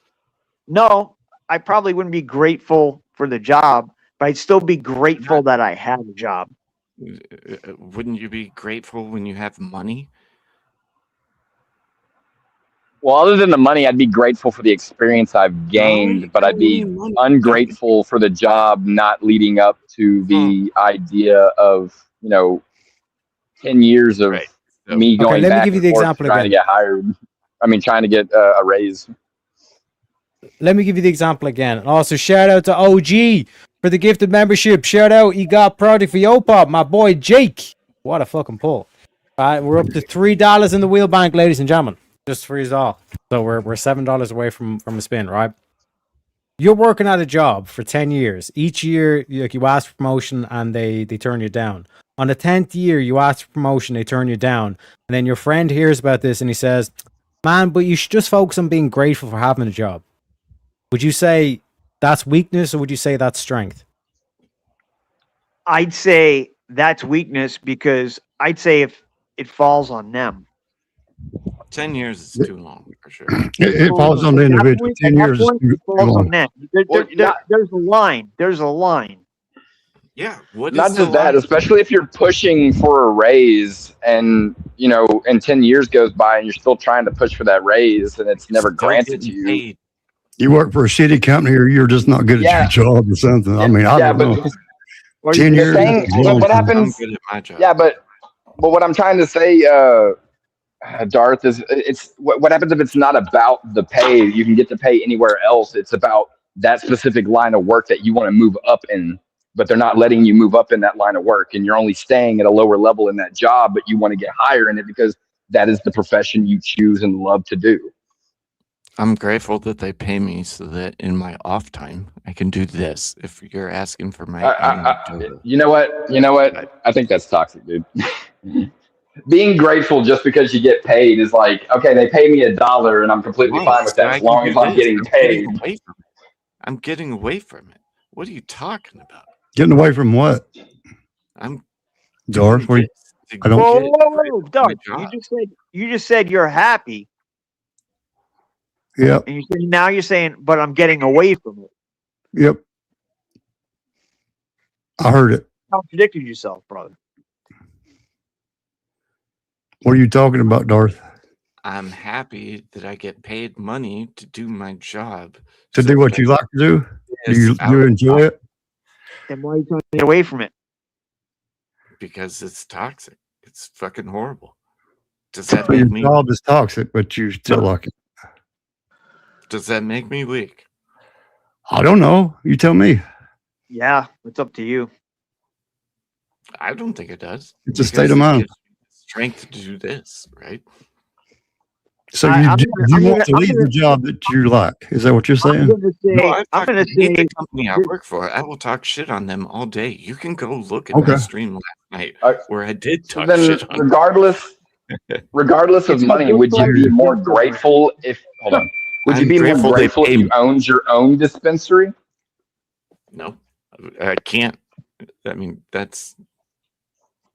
No, I probably wouldn't be grateful for the job, but I'd still be grateful that I had a job. Wouldn't you be grateful when you have money? Well, other than the money, I'd be grateful for the experience I've gained, but I'd be ungrateful for the job not leading up to the idea of 10 years of me Okay, going let me back give you and the forth example trying to again. get hired. I mean, trying to get a raise. Let me give you the example again. And also, shout out to OG for the gifted membership. Shout out, he got product for Yopop, my boy Jake. What a fucking pull. All right, we're up to $3 in the wheel bank, ladies and gentlemen. Just for you all. So we're $7 away from a spin, right? You're working at a job for 10 years. Each year, you ask for promotion and they turn you down. On the 10th year, you ask for promotion, they turn you down. And then your friend hears about this and he says, man, but you should just focus on being grateful for having a job. Would you say that's weakness or would you say that's strength? I'd say that's weakness because I'd say if it falls on them. 10 years is too long, for sure. It falls on the individual. 10 years is too Falls on long. them. There's a line. There's a line. Yeah. What Not is just the that, line? especially if you're pushing for a raise and, and 10 years goes by and you're still trying to push for that raise and it's never Still granted to getting you. paid. You work for a shitty company or you're just not good at your job or something. I mean, I don't know. 10 years. Saying, is a long what time. happens? I'm good at my job. Yeah, but what I'm trying to say, Darth, is it's what happens if it's not about the pay? You can get the pay anywhere else. It's about that specific line of work that you want to move up in. but they're not letting you move up in that line of work, and you're only staying at a lower level in that job, but you want to get higher in it because that is the profession you choose and love to do. I'm grateful that they pay me so that in my off time I can do this. If you're asking for my, You know what? I think that's toxic, dude. Being grateful just because you get paid is like, okay, they pay me $1 and I'm completely fine with that as long as I'm getting paid. I'm getting away from it. What are you talking about? Getting away from what? I'm Darth, where you, I don't. Whoa, Doug! You just said you're happy. Yep. And now you're saying, but I'm getting away from it. Yep. I heard it. You contradicted yourself, brother. What are you talking about, Darth? I'm happy that I get paid money to do my job. To do what you like to do? Do you enjoy it? Then why are you trying to get away from it? Because it's toxic. It's fucking horrible. Does that Your make me? job is toxic, but you still like it. Does that make me weak? I don't know. You tell me. Yeah, it's up to you. I don't think it does. It's a state of mind. It gives me the strength to do this, right? So you want to leave the job that you like? Is that what you're saying? I'm going to say the company I work for. I will talk shit on them all day. You can go look at my Okay. stream last night where I did talk Then shit on regardless of money, would you be more grateful if, hold on, would you I'm be more grateful they grateful if pay you me. owned your own dispensary? No, I can't. I mean, that's.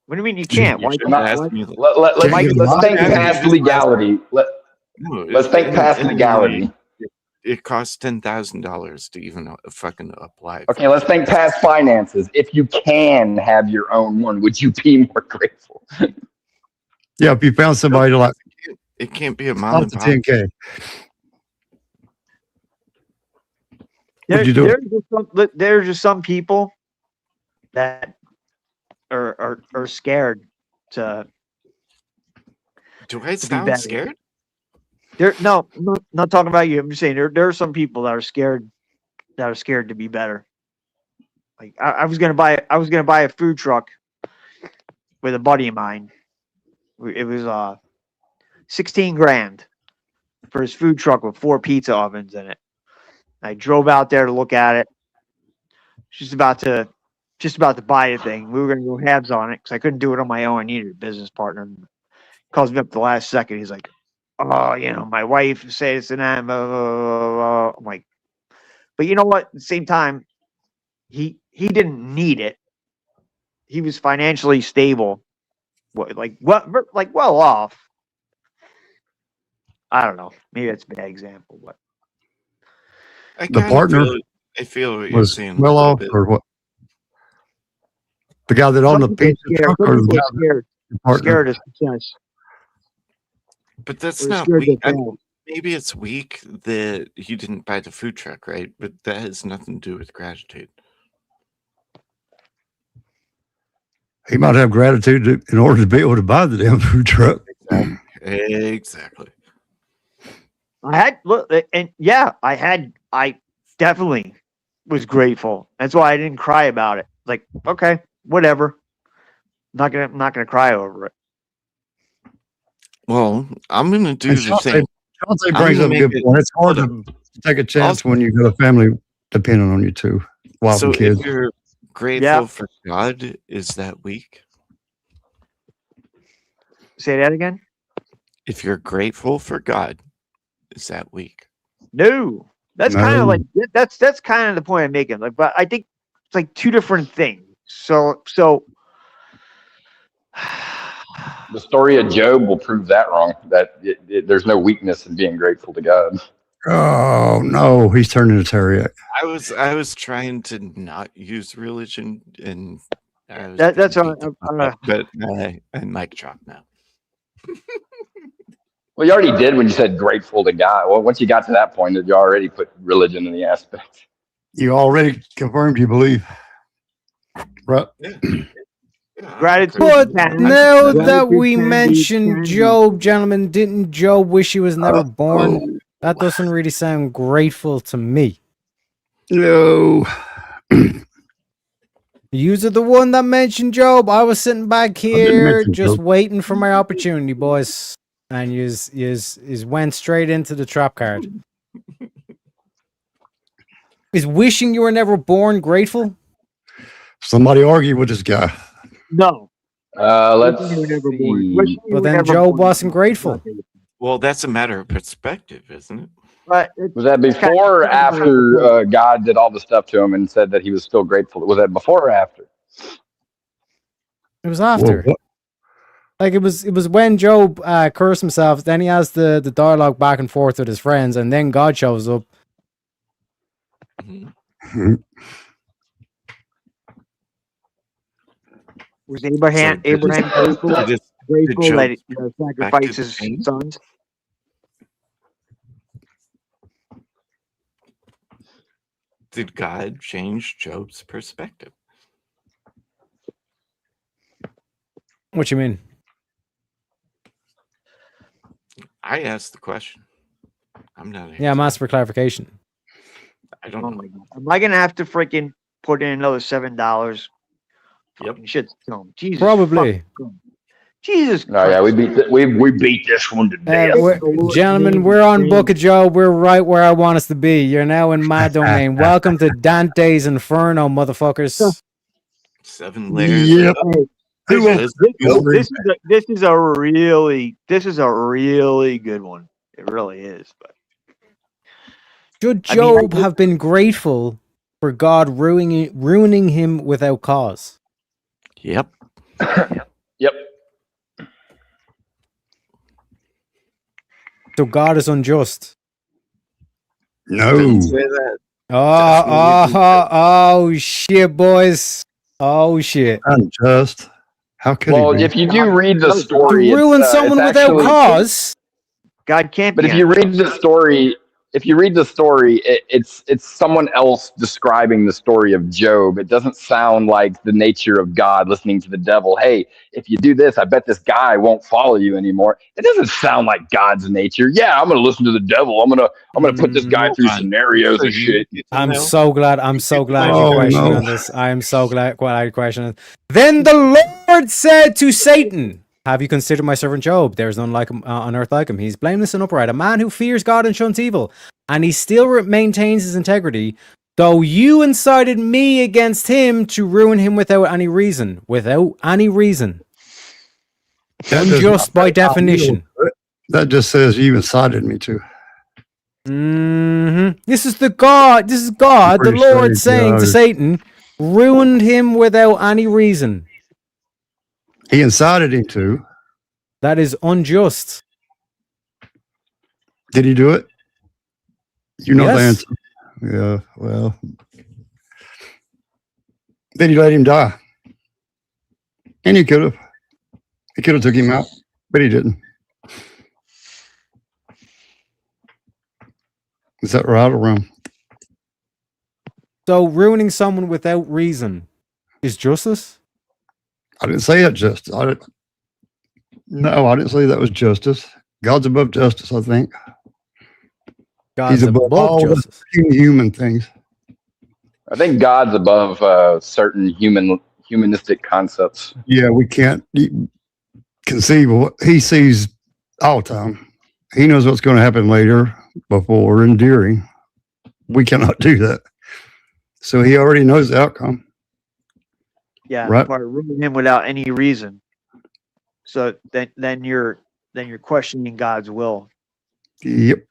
What do you mean you can't? Why shouldn't not? ask me. Let's think past legality. Let's think past legality. It costs $10,000 to even fucking apply. Okay, let's think past finances. If you can have your own one, would you be more grateful? Yeah, if you found somebody to like It can't be a mom up and to pop. 10K. What'd you do? There's just some people that are scared to. Do I be sound better. scared? No, I'm not talking about you. I'm just saying there are some people that are scared to be better. Like I was gonna buy a food truck with a buddy of mine. It was 16 grand for his food truck with 4 pizza ovens in it. I drove out there to look at it. Just about to buy the thing. We were gonna go halves on it because I couldn't do it on my own. I needed a business partner. He calls me up the last second. He's like, "Oh, my wife said this and that." Blah, blah, blah, blah. I'm like, but you know what? At the same time, he didn't need it. He was financially stable, well off. I don't know. Maybe that's a bad example, but The partner I feel what you're was saying. well off, or what? The guy that owned the pizza truck, or the guy scared, the partner? scared of success. But that's We're not scared weak. to I mean, fail. maybe it's weak that he didn't buy the food truck, right? But that has nothing to do with gratitude. He might have gratitude in order to be able to buy the damn food truck. Exactly. I definitely was grateful. That's why I didn't cry about it. Like, okay, whatever. I'm not gonna cry over it. Well, I'm gonna do And the Chauncey thing. I'm brings gonna up a make good it- point. It's hard hold to take a chance when you've got a family depending on you too. Wife So and kids. if you're grateful Yeah. for God, is that weak? Say that again? If you're grateful for God, is that weak? No. That's kind No. of like that's kind of the point I'm making. Like, but I think it's like two different things. So The story of Job will prove that wrong. That there's no weakness in being grateful to God. Oh no, he's turning into Terriac. I was trying to not use religion, and I was that's gonna what beat I'm the fuck up, but I mic drop now. Well, you already did when you said grateful to God. Well, once you got to that point, you already put religion in the aspect. You already confirmed you believe. Right. gratitude. But can- now that gratitude we can be- mentioned can be- Job, gentlemen, didn't Job wish he was never born? That doesn't really sound grateful to me. No. You are the one that mentioned Job. I was sitting back didn't here mention just Job. waiting for my opportunity, boys. And you went straight into the trap card. Is wishing you were never born grateful? Somebody argue with this guy. No. Let's Wishing you were never born. see. Wishing you But were then never Job born. wasn't grateful. Well, that's a matter of perspective, isn't it? But Was that before or after God did all the stuff to him and said that he was still grateful? Was that before or after? It was after. Whoa, Like it was when Job cursed himself, then he has the dialogue back and forth with his friends, and then God shows up. was Abraham grateful, Did grateful Job that he back to sacrificed the his king? sons? Did God change Job's perspective? What you mean? I asked the question. I'm not. Yeah, I'm asking for clarification. I don't Oh know. my God. Am I gonna have to freaking put in another $7? Yep. Shit, no. Jesus. Probably. fucking- Jesus. No, yeah, we beat we beat this one to death. Gentlemen, we're on Book of Job. We're right where I want us to be. You're now in my domain. Welcome to Dante's Inferno, motherfuckers. 7 layers. Yep. This is a really good one. It really is. But Should I mean, Job have been grateful for God ruining him without cause? Yep. Yep. So God is unjust. No. Oh, shit, boys. Oh, shit. Unjust. How could Well, he be? if you do read the story, To ruin it's, someone it's without actually, cause? God can't. But be if you read the story, it's someone else describing the story of Job. It doesn't sound like the nature of God listening to the devil. Hey, if you do this, I bet this guy won't follow you anymore. It doesn't sound like God's nature. Yeah, I'm gonna listen to the devil. I'm gonna put this guy through scenarios and shit. I'm so glad Oh, you questioned no. on this. I am so glad I questioned it. Then the Lord said to Satan, have you considered my servant Job? There is none like him on earth like him. He's blameless and upright, a man who fears God and shuns evil, and he still maintains his integrity, though you incited me against him to ruin him without any reason. Without any reason. That does Unjust not by say how definition. you- That just says you incited me to. This is God, the Pretty Lord strange, saying to yeah. Satan, ruined him without any reason. He incited him to. That is unjust. Did he do it? You know the Yes. answer. Yeah, well. Then he let him die. And he could have. He could have took him out, but he didn't. Is that right or wrong? So ruining someone without reason is justice? I didn't say it justice. No, I didn't say that was justice. God's above justice, I think. God's He's above all justice. the human things. I think God's above certain humanistic concepts. Yeah, we can't conceive of what he sees all the time. He knows what's going to happen later, before, and during. We cannot do that. So he already knows the outcome. Yeah, Right. part of ruining him without any reason. So then you're questioning God's will. Yep.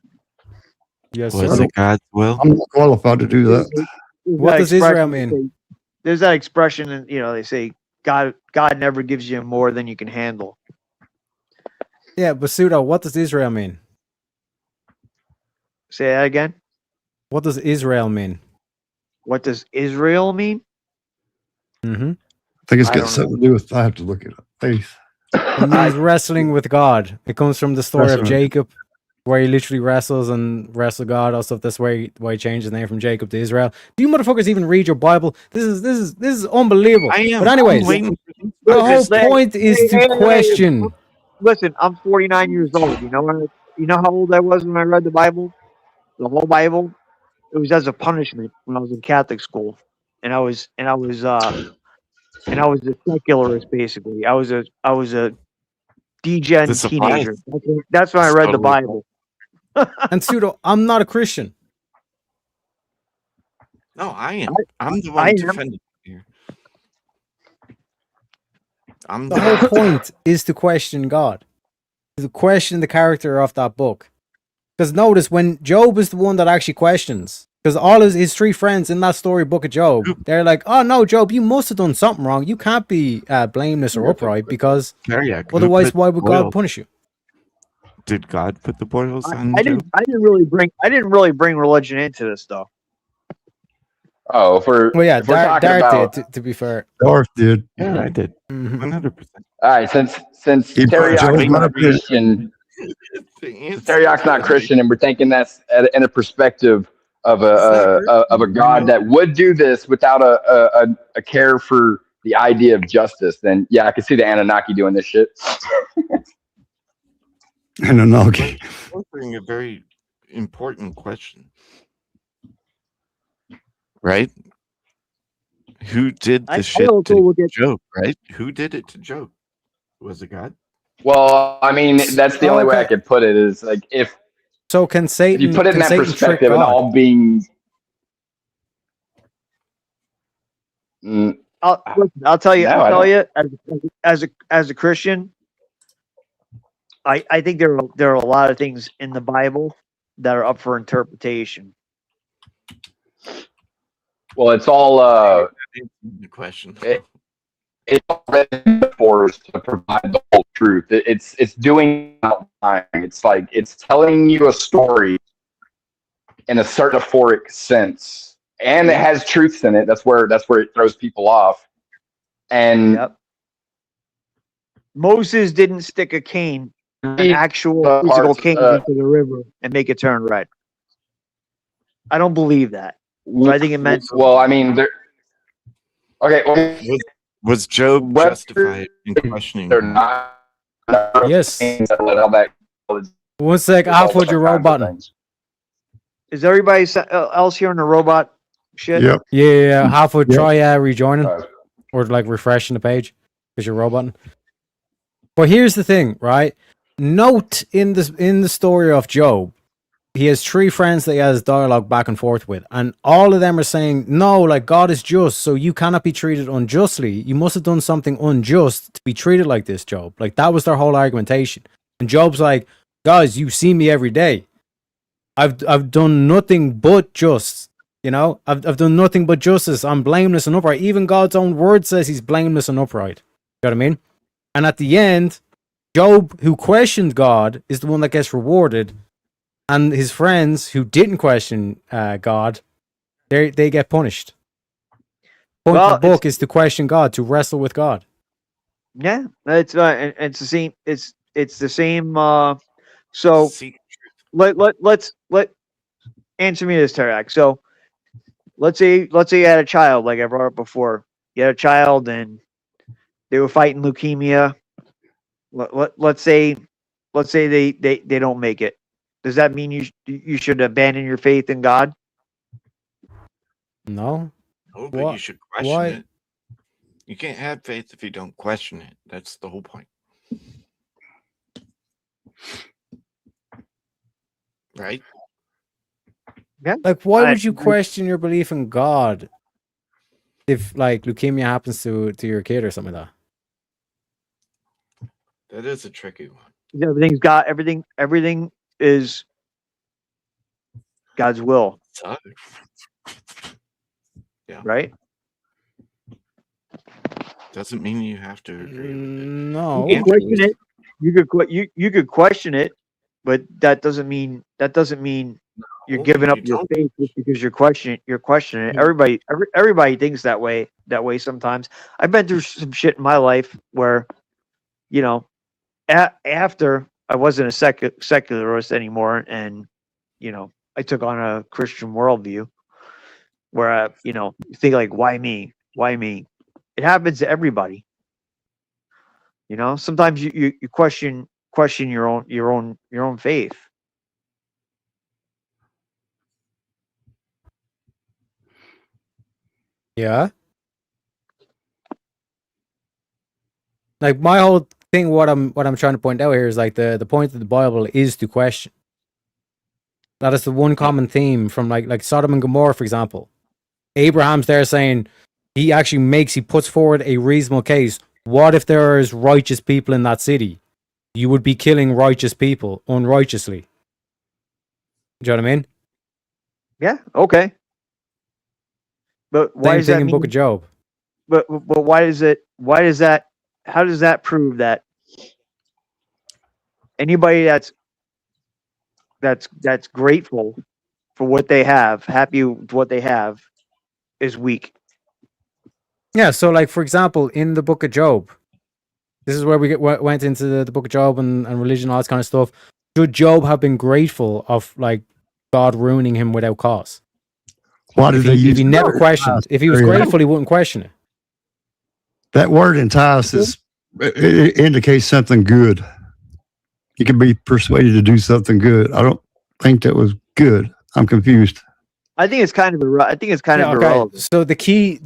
Yes, Was sir. it God's will? I'm not qualified to do that. There's What that does Israel expression, mean? There's that expression, and they say God never gives you more than you can handle. Yeah, but Pseudo, what does Israel mean? Say that again. What does Israel mean? What does Israel mean? Mm-hmm. I think it's I got don't something to do with, I have to look it up. Faith. It means wrestling with God. It comes from the story of Wrestling. Jacob, where he literally wrestles God. Also, that's why he changed his name from Jacob to Israel. Do you motherfuckers even read your Bible? This is unbelievable. I am. But anyways, I'm waiting for these the fuckers. whole point is to question. Listen, I'm 49 years old. You know how old I was when I read the Bible? The whole Bible? It was as a punishment when I was in Catholic school. And I was and I was a secularist basically. I was a degen This teenager. applies. That's when I It's read the totally Bible. And pseudo, I'm not a Christian. No, I am. I'm the I one am. defending it here. I'm The whole the point is to question God, to question the character of that book. Because notice when Job is the one that actually questions, because all his three friends in that story book of Job, they're like, "Oh no, Job, you must have done something wrong. You can't be blameless or upright because Carriac, who otherwise, put why would God boils? punish you?" Did God put the boils on I Job? didn't really bring religion into this though. Oh, Well, yeah, if we're talking Dart about did. To be fair, Darth did. Yeah, I did. Mhm. 100%. all right, since He brought Teriak's Job not up in. Christian, The answer Teriak's not Christian, and we're taking that in a perspective of It's not of a Christian. God that would do this without a care for the idea of justice, then yeah, I can see the Anunnaki doing this shit. Anunnaki. Answering a very important question, right? Who did the I shit also to look at Job? Right? Who did it to Job? Was it God? Well, I mean, that's the only way I Okay. could put it is like if So can you Satan? put it in Can that Satan trick perspective and God? all being mm, I'll tell you. no, I'll I tell don't. you. As a Christian, I think there are a lot of things in the Bible that are up for interpretation. Well, it's all The question. it's all metaphors to provide the whole truth. It's doing outline. It's like it's telling you a story in a certiphoric sense, and it has truths in it. That's where it throws people off. And Yep. Moses didn't stick a cane, an actual the physical parts, cane, into the river and make it turn red. I don't believe that. But I think it meant something. well, I mean, there. Okay, well, Was Job whether justified in questioning they're God? not. Yes. All that. One sec, I'll put your row button. Is everybody else hearing the robot shit? Yep. Yeah, half would Yep. try rejoining or like refreshing the page because you're row button. But here's the thing, right? Note in the story of Job, he has three friends that he has dialogue back and forth with, and all of them are saying, "No, like God is just, so you cannot be treated unjustly. You must have done something unjust to be treated like this, Job." Like that was their whole argumentation. And Job's like, "Guys, you see me every day. I've done nothing but just, you know, I've done nothing but justice. I'm blameless and upright. Even God's own word says he's blameless and upright." You know what I mean? And at the end, Job, who questioned God, is the one that gets rewarded, and his friends who didn't question God, they get punished. Point of the book is to question God, to wrestle with God. Yeah, it's the same. It's the same. So let's answer me this, Tarak. So let's say you had a child, like I brought up before. You had a child and they were fighting leukemia. Let's say they don't make it. Does that mean you should abandon your faith in God? No. No, but you should question Why? it. You can't have faith if you don't question it. That's the whole point. Right? Yeah. Like, why would you question your belief in God if, like, leukemia happens to your kid or something like that? That is a tricky one. Everything's God. Everything is God's will. Yeah. Right. Doesn't mean you have to agree with it. No. You can question it. You could question it, but that doesn't mean you're giving up your faith just because you're questioning it. Everybody thinks that way sometimes. I've been through some shit in my life where, you know, after I wasn't a secularist anymore, and you know, I took on a Christian worldview where I, you know, you think like, why me? Why me? It happens to everybody. You know, sometimes you question your own faith. Yeah. Like my whole thing, what I'm trying to point out here is like the point of the Bible is to question. That is the one common theme from like Sodom and Gomorrah, for example. Abraham's there saying he puts forward a reasonable case. What if there is righteous people in that city? You would be killing righteous people unrighteously. Do you know what I mean? Yeah. Okay. But why Same does thing that in mean? Book of Job. But why is it? Why does that? How does that prove that anybody that's grateful for what they have, happy with what they have, is weak? Yeah, so like for example, in the Book of Job, this is where we went into the Book of Job and religion, all that kind of stuff. Should Job have been grateful of like God ruining him without cause? Why did they use If he never questioned, if he was grateful, he wouldn't question it. that word entice? It indicates something good. You can be persuaded to do something good. I don't think that was good. I'm confused. I think it's kind of Yeah, okay. irrelevant. So the key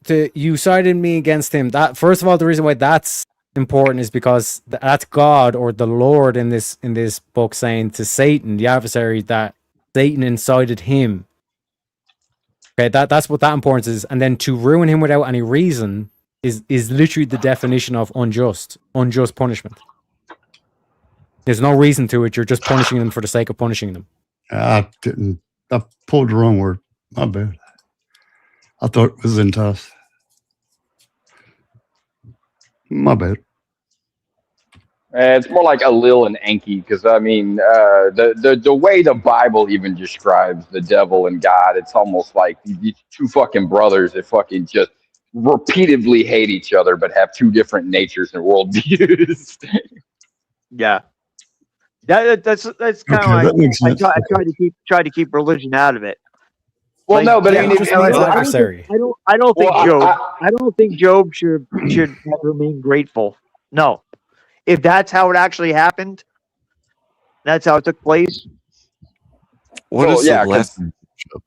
to you sided me against him. That first of all, the reason why that's important is because that's God or the Lord in this book saying to Satan, the adversary, that Satan incited him. Okay, that's what that importance is. And then to ruin him without any reason is literally the definition of unjust punishment. There's no reason to it. You're just punishing them for the sake of punishing them. I pulled the wrong word. My bad. I thought it was entice. My bad. It's more like Alil and Enki, because I mean, the way the Bible even describes the devil and God, it's almost like these two fucking brothers that fucking just repeatedly hate each other, but have two different natures and worldviews. Yeah. That's kind of that makes like sense. I try to keep religion out of it. Well, Like, no, but yeah, I mean, just if, like the I- adversary. I don't think Well, Job. I don't think Job should remain grateful. No, if that's how it actually happened, that's how it took place. What Well, is yeah, the 'cause- lesson? Job?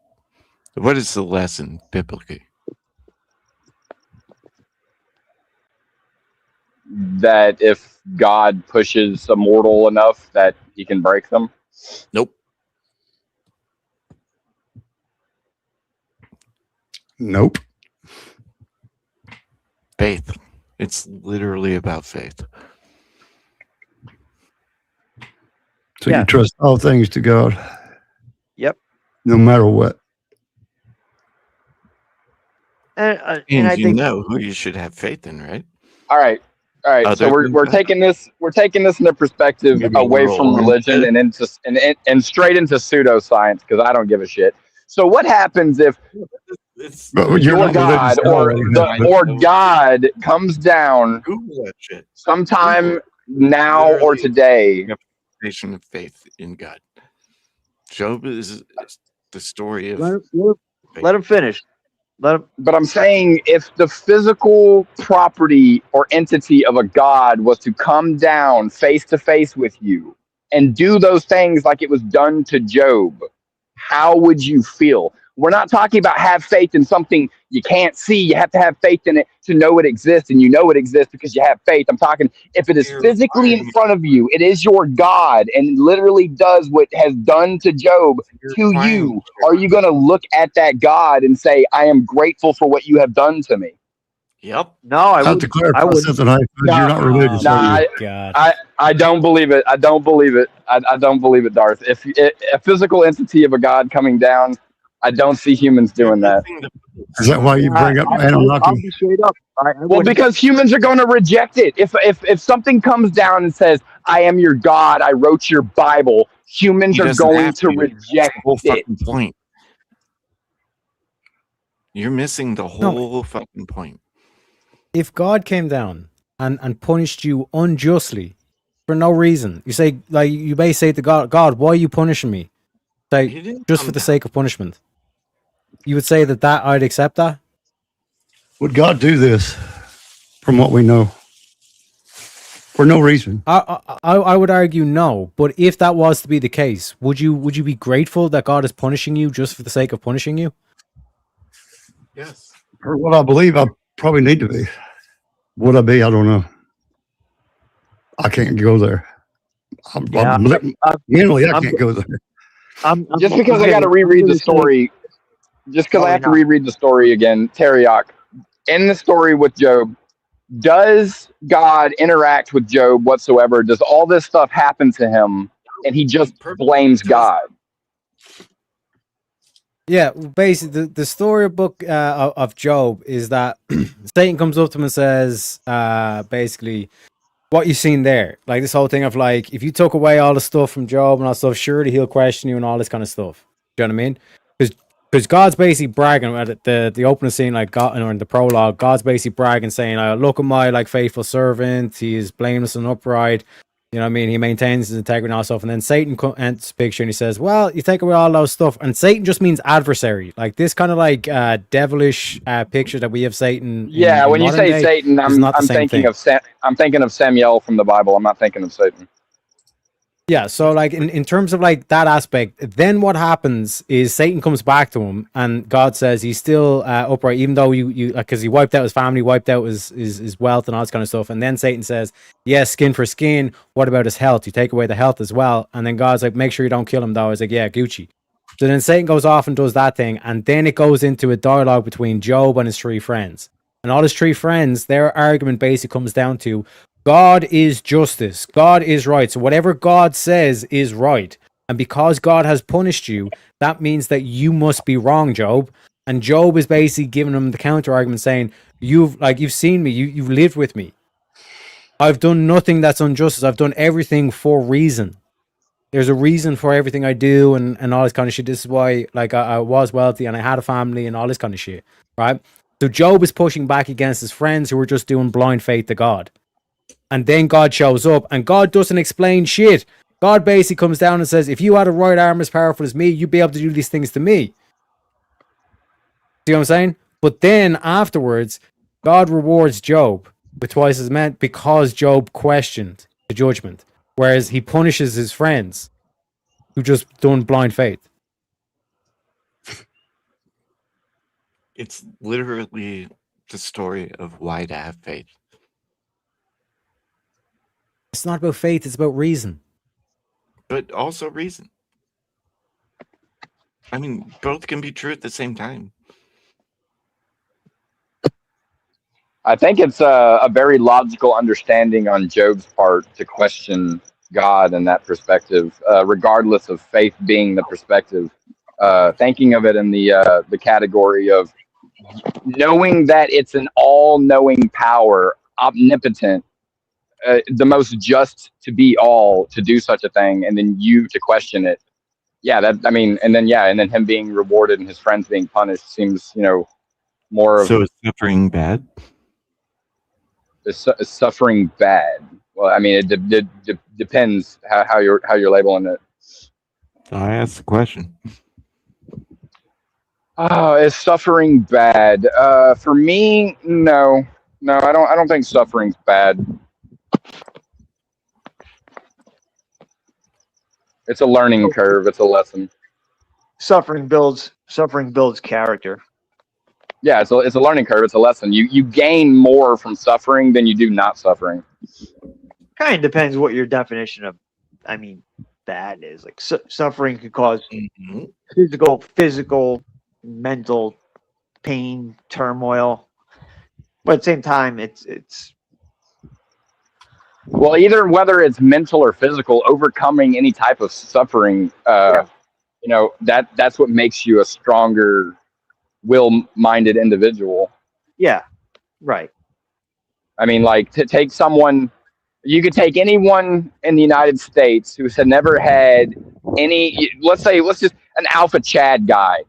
What is the lesson biblically? that if God pushes a mortal enough that he can break them. Nope. Nope. Faith. It's literally about faith. So Yeah. you trust all things to God, Yep. no matter what. And And I you think know who you should have faith in, right? All right. Other So we're than God. taking this in a perspective Maybe away we're from all religion dead. and straight into pseudoscience, because I don't give a shit. So what happens if But you're your not God religious at all. or God comes down Google that shit. sometime now or Literally. today? Representation of faith in God. Job is the story of let him finish. But I'm saying if the physical property or entity of a God was to come down face to face with you and do those things like it was done to Job, how would you feel? We're not talking about have faith in something you can't see. You have to have faith in it to know it exists, and you know it exists because you have faith. I'm talking if it is physically in front of you, it is your God and literally does what has done to Job to you. Are you going to look at that God and say, I am grateful for what you have done to me? Yep. No, I Not would. to clarify I would. something, you're not religious. Nah, are you? God. I don't believe it. I don't believe it. I don't believe it, Darth. If a physical entity of a God coming down, I don't see humans doing that. Is that why you bring up I'll Anunnaki? be straight up. I Well, wouldn't. because humans are going to reject it. If something comes down and says, "I am your God," I wrote your Bible, humans He are doesn't going have to to. That's reject the whole it. fucking point. You're missing the whole fucking point. If God came down and punished you unjustly for no reason, you say like you may say to God, why are you punishing me? He Like didn't just come for the down. sake of punishment. You would say that I'd accept that? Would God do this from what we know? For no reason. I would argue no, but if that was to be the case, would you be grateful that God is punishing you just for the sake of punishing you? Yes. For what I believe, I probably need to be. Would I be? I don't know. I can't go there. Mentally, I can't go there. Just because I got to reread the story, just because I have to reread the story again, Teriak, in the story with Job, does God interact with Job whatsoever? Does all this stuff happen to him and he just blames God? Yeah, basically, the storybook of Job is that Satan comes up to him and says, basically, what you've seen there, like this whole thing of like, if you took away all the stuff from Job and all that stuff, surely he'll question you and all this kind of stuff. Do you know what I mean? Because God's basically bragging at the opening scene, like God, or in the prologue, God's basically bragging, saying, "Look at my like faithful servant. He is blameless and upright. You know what I mean? He maintains his integrity and all stuff." And then Satan enters the picture and he says, "Well, you take away all those stuff." And Satan just means adversary, like this kind of like devilish picture that we have Satan. Yeah, when you say Satan, I'm thinking thing. I'm thinking of Samuel from the Bible. I'm not thinking of Satan. Yeah, so like in terms of like that aspect, then what happens is Satan comes back to him and God says he's still upright, even though you because he wiped out his family, wiped out his wealth and all this kind of stuff. And then Satan says, yes, skin for skin. What about his health? You take away the health as well. And then God's like, make sure you don't kill him though. I was like, yeah, Gucci. So then Satan goes off and does that thing. And then it goes into a dialogue between Job and his three friends. And all his three friends, their argument basically comes down to, God is justice. God is right. So whatever God says is right. And because God has punished you, that means that you must be wrong, Job. And Job is basically giving him the counter argument saying, you've seen me, you've lived with me. I've done nothing that's injustice. I've done everything for reason. There's a reason for everything I do and all this kind of shit. This is why like I was wealthy and I had a family and all this kind of shit. Right? So Job is pushing back against his friends who were just doing blind faith to God. And then God shows up and God doesn't explain shit. God basically comes down and says, if you had a right arm as powerful as me, you'd be able to do these things to me. See what I'm saying? But then afterwards, God rewards Job with twice as much because Job questioned the judgment. Whereas he punishes his friends who just done blind faith. It's literally the story of why to have faith. It's not about faith, it's about reason. But also reason. I mean, both can be true at the same time. I think it's a very logical understanding on Job's part to question God in that perspective, regardless of faith being the perspective. Thinking of it in the category of knowing that it's an all-knowing power, omnipotent, the most just to be all to do such a thing, and then you to question it. Yeah, and then him being rewarded and his friends being punished seems, more of. So is suffering bad? Is suffering bad? Well, I mean, it depends how you're labeling it. So I asked the question. Is suffering bad? For me, no, I don't think suffering's bad. It's a learning curve. It's a lesson. Suffering builds character. Yeah, it's a learning curve. It's a lesson. You gain more from suffering than you do not suffering. Kind of depends what your definition of, bad is. Like suffering could cause physical, mental pain, turmoil. But at the same time, it's. Well, either whether it's mental or physical, overcoming any type of suffering, that's what makes you a stronger, will-minded individual. Yeah, right. I mean, like to take someone, you could take anyone in the United States who had never had any. Let's just an Alpha Chad guy,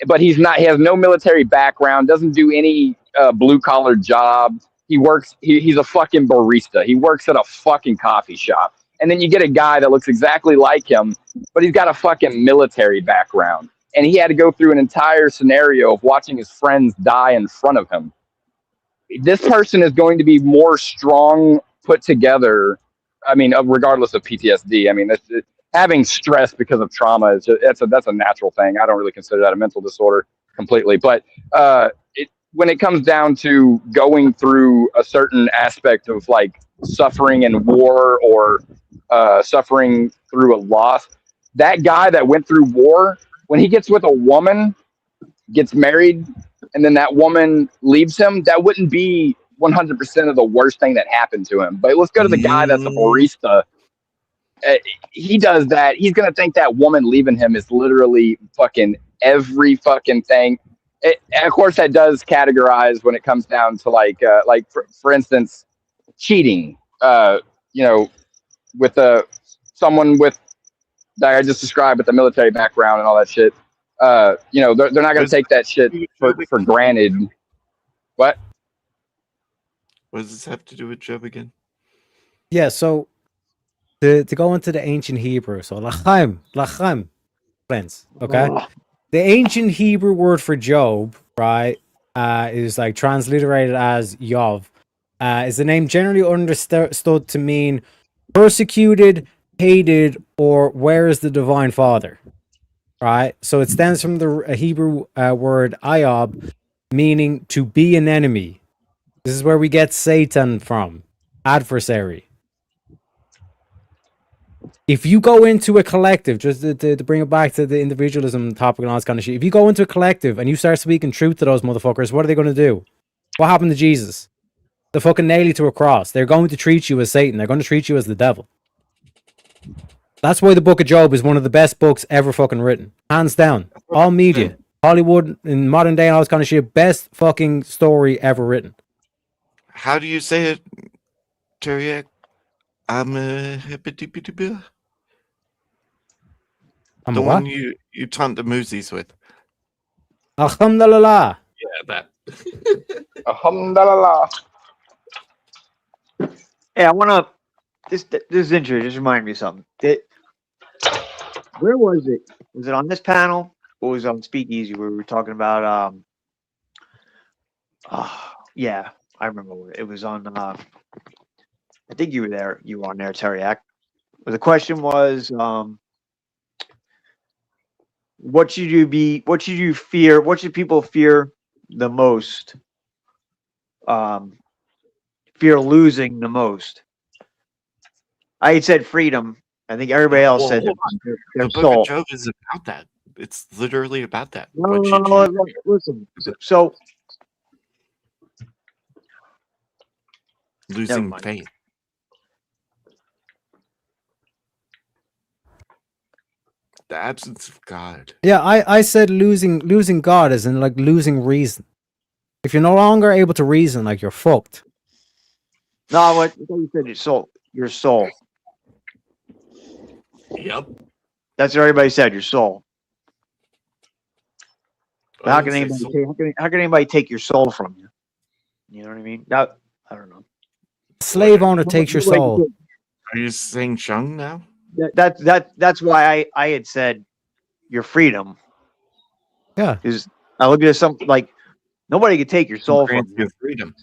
but he has no military background, doesn't do any blue-collar jobs. He works, he's a fucking barista. He works at a fucking coffee shop. And then you get a guy that looks exactly like him, but he's got a fucking military background. And he had to go through an entire scenario of watching his friends die in front of him. This person is going to be more strong, put together. I mean, regardless of PTSD. I mean, having stress because of trauma that's a natural thing. I don't really consider that a mental disorder completely. But when it comes down to going through a certain aspect of like suffering in war or suffering through a loss, that guy that went through war, when he gets with a woman, gets married, and then that woman leaves him, that wouldn't be 100% of the worst thing that happened to him. But let's go to the guy that's a barista. He does that. He's going to think that woman leaving him is literally fucking every fucking thing. And of course, that does categorize when it comes down to like for instance, cheating. You know, with someone with that I just described with the military background and all that shit. You know, they're not going to take that shit for granted. What? What does this have to do with Job again? Yeah, so to go into the ancient Hebrew, so lachem, friends, okay? The ancient Hebrew word for Job, right, is like transliterated as Yov. Is the name generally understood to mean persecuted, hated, or where is the divine father? Right? So it stems from the Hebrew word Iob, meaning to be an enemy. This is where we get Satan from, adversary. If you go into a collective, just to bring it back to the individualism topic and all this kind of shit, if you go into a collective and you start speaking truth to those motherfuckers, what are they going to do? What happened to Jesus? They fucking nail you to a cross. They're going to treat you as Satan. They're going to treat you as the devil. That's why the Book of Job is one of the best books ever fucking written. Hands down. All media. Hollywood, in modern day and all this kind of shit. Best fucking story ever written. How do you say it, Teriak? I'm the one you taunt the moosies with. Alhamdulillah. Yeah, that. Alhamdulillah. Hey, I want to. This intro just reminded me of something. Where was it? Was it on this panel or was it on Speakeasy where we were talking about? Yeah, I remember where it was on. I think you were there. You were on there, Teriak. But the question was, what should you be? What should you fear? What should people fear the most? Fear losing the most. I had said freedom. I think everybody else said their the Book soul. of Job is about that. It's literally about that. No, What no, should no, you- listen. So losing mind. faith. The absence of God. Yeah, I said losing God as in like losing reason. If you're no longer able to reason, like you're fucked. no, what you said? Your soul. Your soul. Yep. That's what everybody said. Your soul. But I how didn't can say anybody take, how can anybody take your soul from you? You know what I mean? That, I don't know. Slave owner takes your soul. Are you saying Chung now? That's why I had said your freedom. Yeah. Because I look at something like nobody could take your soul from Grants you. you freedom.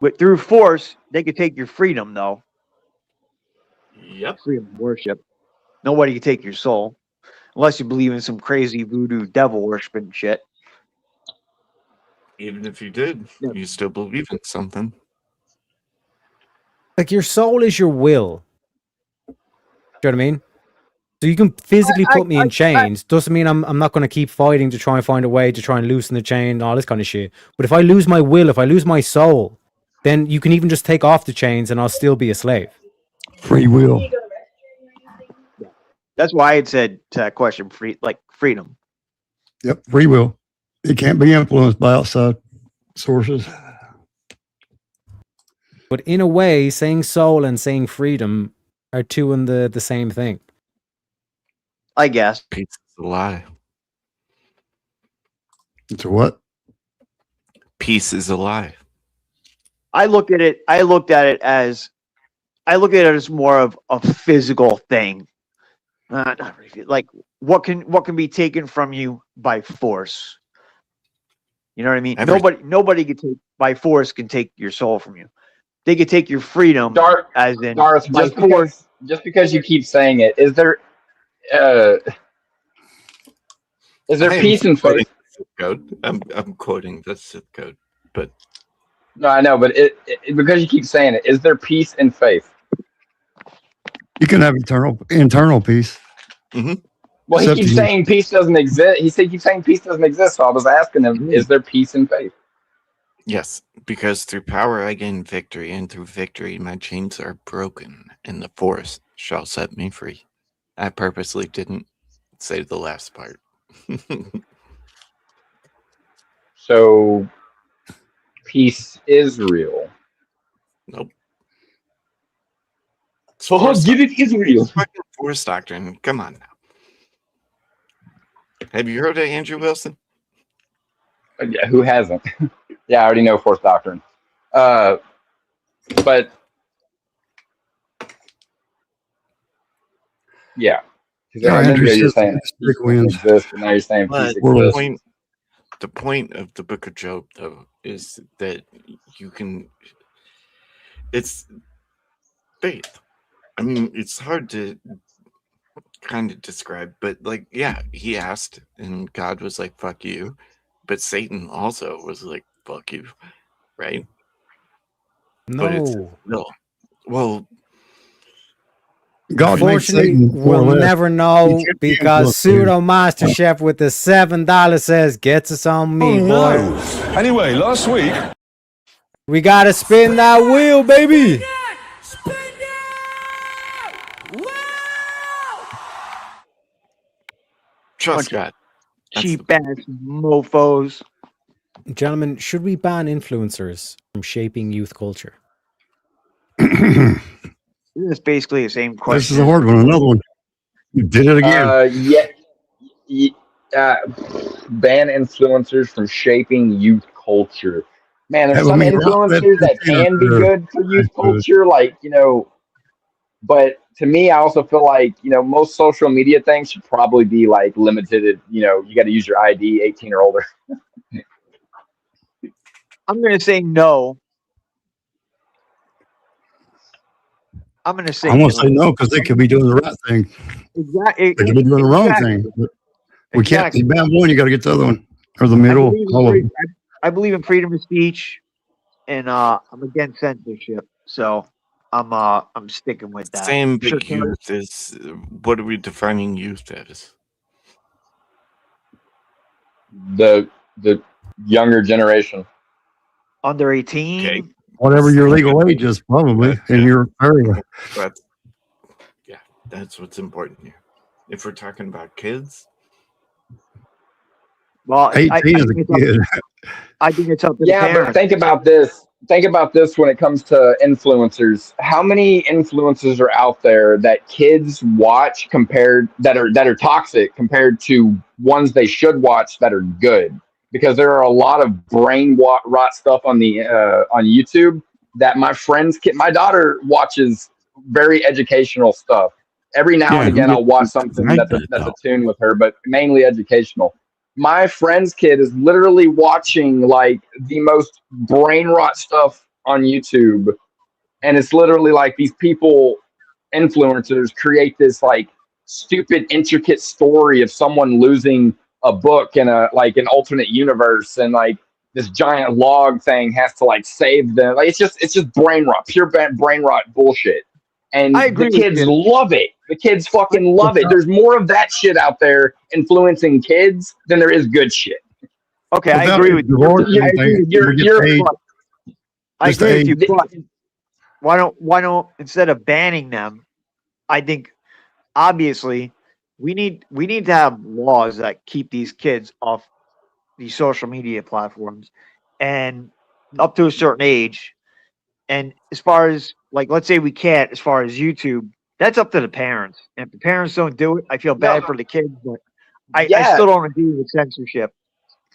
But through force, they could take your freedom, though. Yep. Freedom of worship. Nobody could take your soul. Unless you believe in some crazy voodoo devil worshiping shit. Even if you did, you still believe in something. Like your soul is your will. Do you know what I mean? So you can physically put me in chains. Doesn't mean I'm not going to keep fighting to try and find a way to try and loosen the chain and all this kind of shit. But if I lose my will, if I lose my soul, then you can even just take off the chains and I'll still be a slave. Free will. That's why I had said to that question, freedom. Yep, free will. It can't be influenced by outside sources. But in a way, saying soul and saying freedom are two in the same thing. I guess. Peace is a lie. It's a what? Peace is a lie. I looked at it as more of a physical thing. Not really, like what can be taken from you by force. You know what I mean? Nobody can take by force can take your soul from you. They could take your freedom as in Darth, by force. just because you keep saying it, is there I am peace and quoting faith? the zip code. I'm quoting the zip code. but No, I know, but it because you keep saying it, is there peace in faith? You can have internal peace. Well, he Except keeps you- saying peace doesn't exist. He keeps saying peace doesn't exist. So I was asking him, is there peace in faith? yes, because through power I gain victory, and through victory my chains are broken, and the force shall set me free. I purposely didn't say the last part. So peace is real. Nope. So give it Israel. It's fucking force doctrine. Come on now. Have you heard of Andrew Wilson? Yeah, who hasn't? Yeah, I already know force doctrine. But yeah, because Yeah, I remember Andrew you're says saying peace peace wins. doesn't exist, and now you're saying But peace the exists. point of the book of Job, though, is that you can. It's faith. I mean, it's hard to kind of describe, but like, yeah, he asked, and God was like, "Fuck you," but Satan also was like, "Fuck you," right? But it's No. no. Well, God made Unfortunately, Satan more or we'll less. never know He can't be because influenced, dude. Pseudo Master Chef with the $7 says gets us on me, boy. Anyway, last week. We gotta spin that wheel, baby. trust God. That's Cheap ass mofos. Gentlemen, should we ban influencers from shaping youth culture? It's basically the same question. This is a hard one. Another one. You did it again. Ban influencers from shaping youth culture. Man, there's Have some them eat rock influencers that potatoes can be or- good for youth culture, like, you know, but to me, I also feel like, you know, most social media things should probably be like limited. You know, you got to use your ID, 18 or older. I'm going to say no. I'm going to say I'm going to say no because they could be doing the right thing. Exactly. They could be doing the wrong thing. But we can't. You ban one, you got to get the other one or the middle. All of them. I believe in freedom of speech, and I'm against censorship. So I'm sticking with that. Same big Sure, youth is what are we defining youth as? The younger generation. Under 18. Okay. Whatever your legal age is, probably in your area. But yeah, that's what's important here. If we're talking about kids, Well, 18 is a think it's up- kid. I think it's up to Yeah, the but parents. think about this. Think about this when it comes to influencers. How many influencers are out there that kids watch compared that are toxic compared to ones they should watch that are good? Because there are a lot of brain rot stuff on the on YouTube that my daughter watches very educational stuff. Every now Yeah, and again, you I'll watch something like that's that, a tune with her, but mainly educational. My friend's kid is literally watching like the most brain rot stuff on YouTube. And it's literally like these people, influencers, create this like stupid, intricate story of someone losing a book in an alternate universe, and like this giant log thing has to like save them. Like it's just brain rot, pure brain rot bullshit. And I agree the with kids you. love it. The kids fucking love it. There's more of that shit out there influencing kids than there is good shit. Okay, I Without agree with you. divorce I agree anything, with you. we get You're- paid. I Just agree with you. age. But why don't instead of banning them, I think obviously we need to have laws that keep these kids off these social media platforms and up to a certain age. And as far as like, let's say we can't, as far as YouTube, that's up to the parents. And if the parents don't do it, I feel bad for the kids, but I still don't agree with censorship.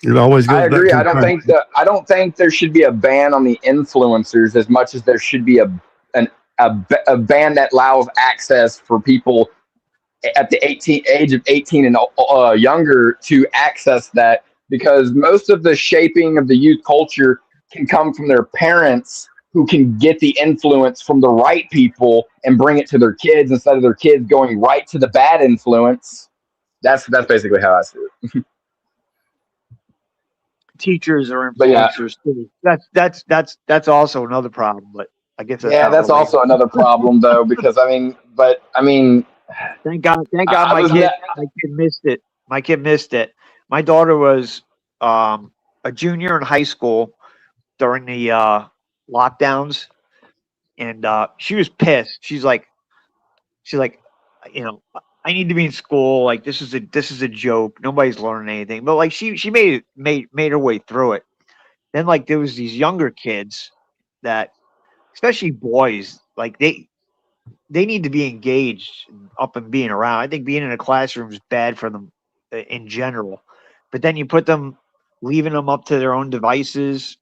It always goes I back agree. to I don't think there should be a ban on the influencers as much as there should be a ban that allows access for people at the age of 18 and younger to access that, because most of the shaping of the youth culture can come from their parents, who can get the influence from the right people and bring it to their kids instead of their kids going right to the bad influence. That's basically how I see it. teachers are But yeah. influencers too. That's also another problem. But I guess that's Yeah, not that's related. also another problem though, because I mean, Thank God I my was kid ne- my kid missed it. My kid missed it. My daughter was a junior in high school during the lockdowns, and she was pissed. She's like, you know, I need to be in school. Like this is a joke. Nobody's learning anything. But like she made her way through it. Then like there was these younger kids that, especially boys, like they need to be engaged up and being around. I think being in a classroom is bad for them in general. But then you put them, leaving them up to their own devices,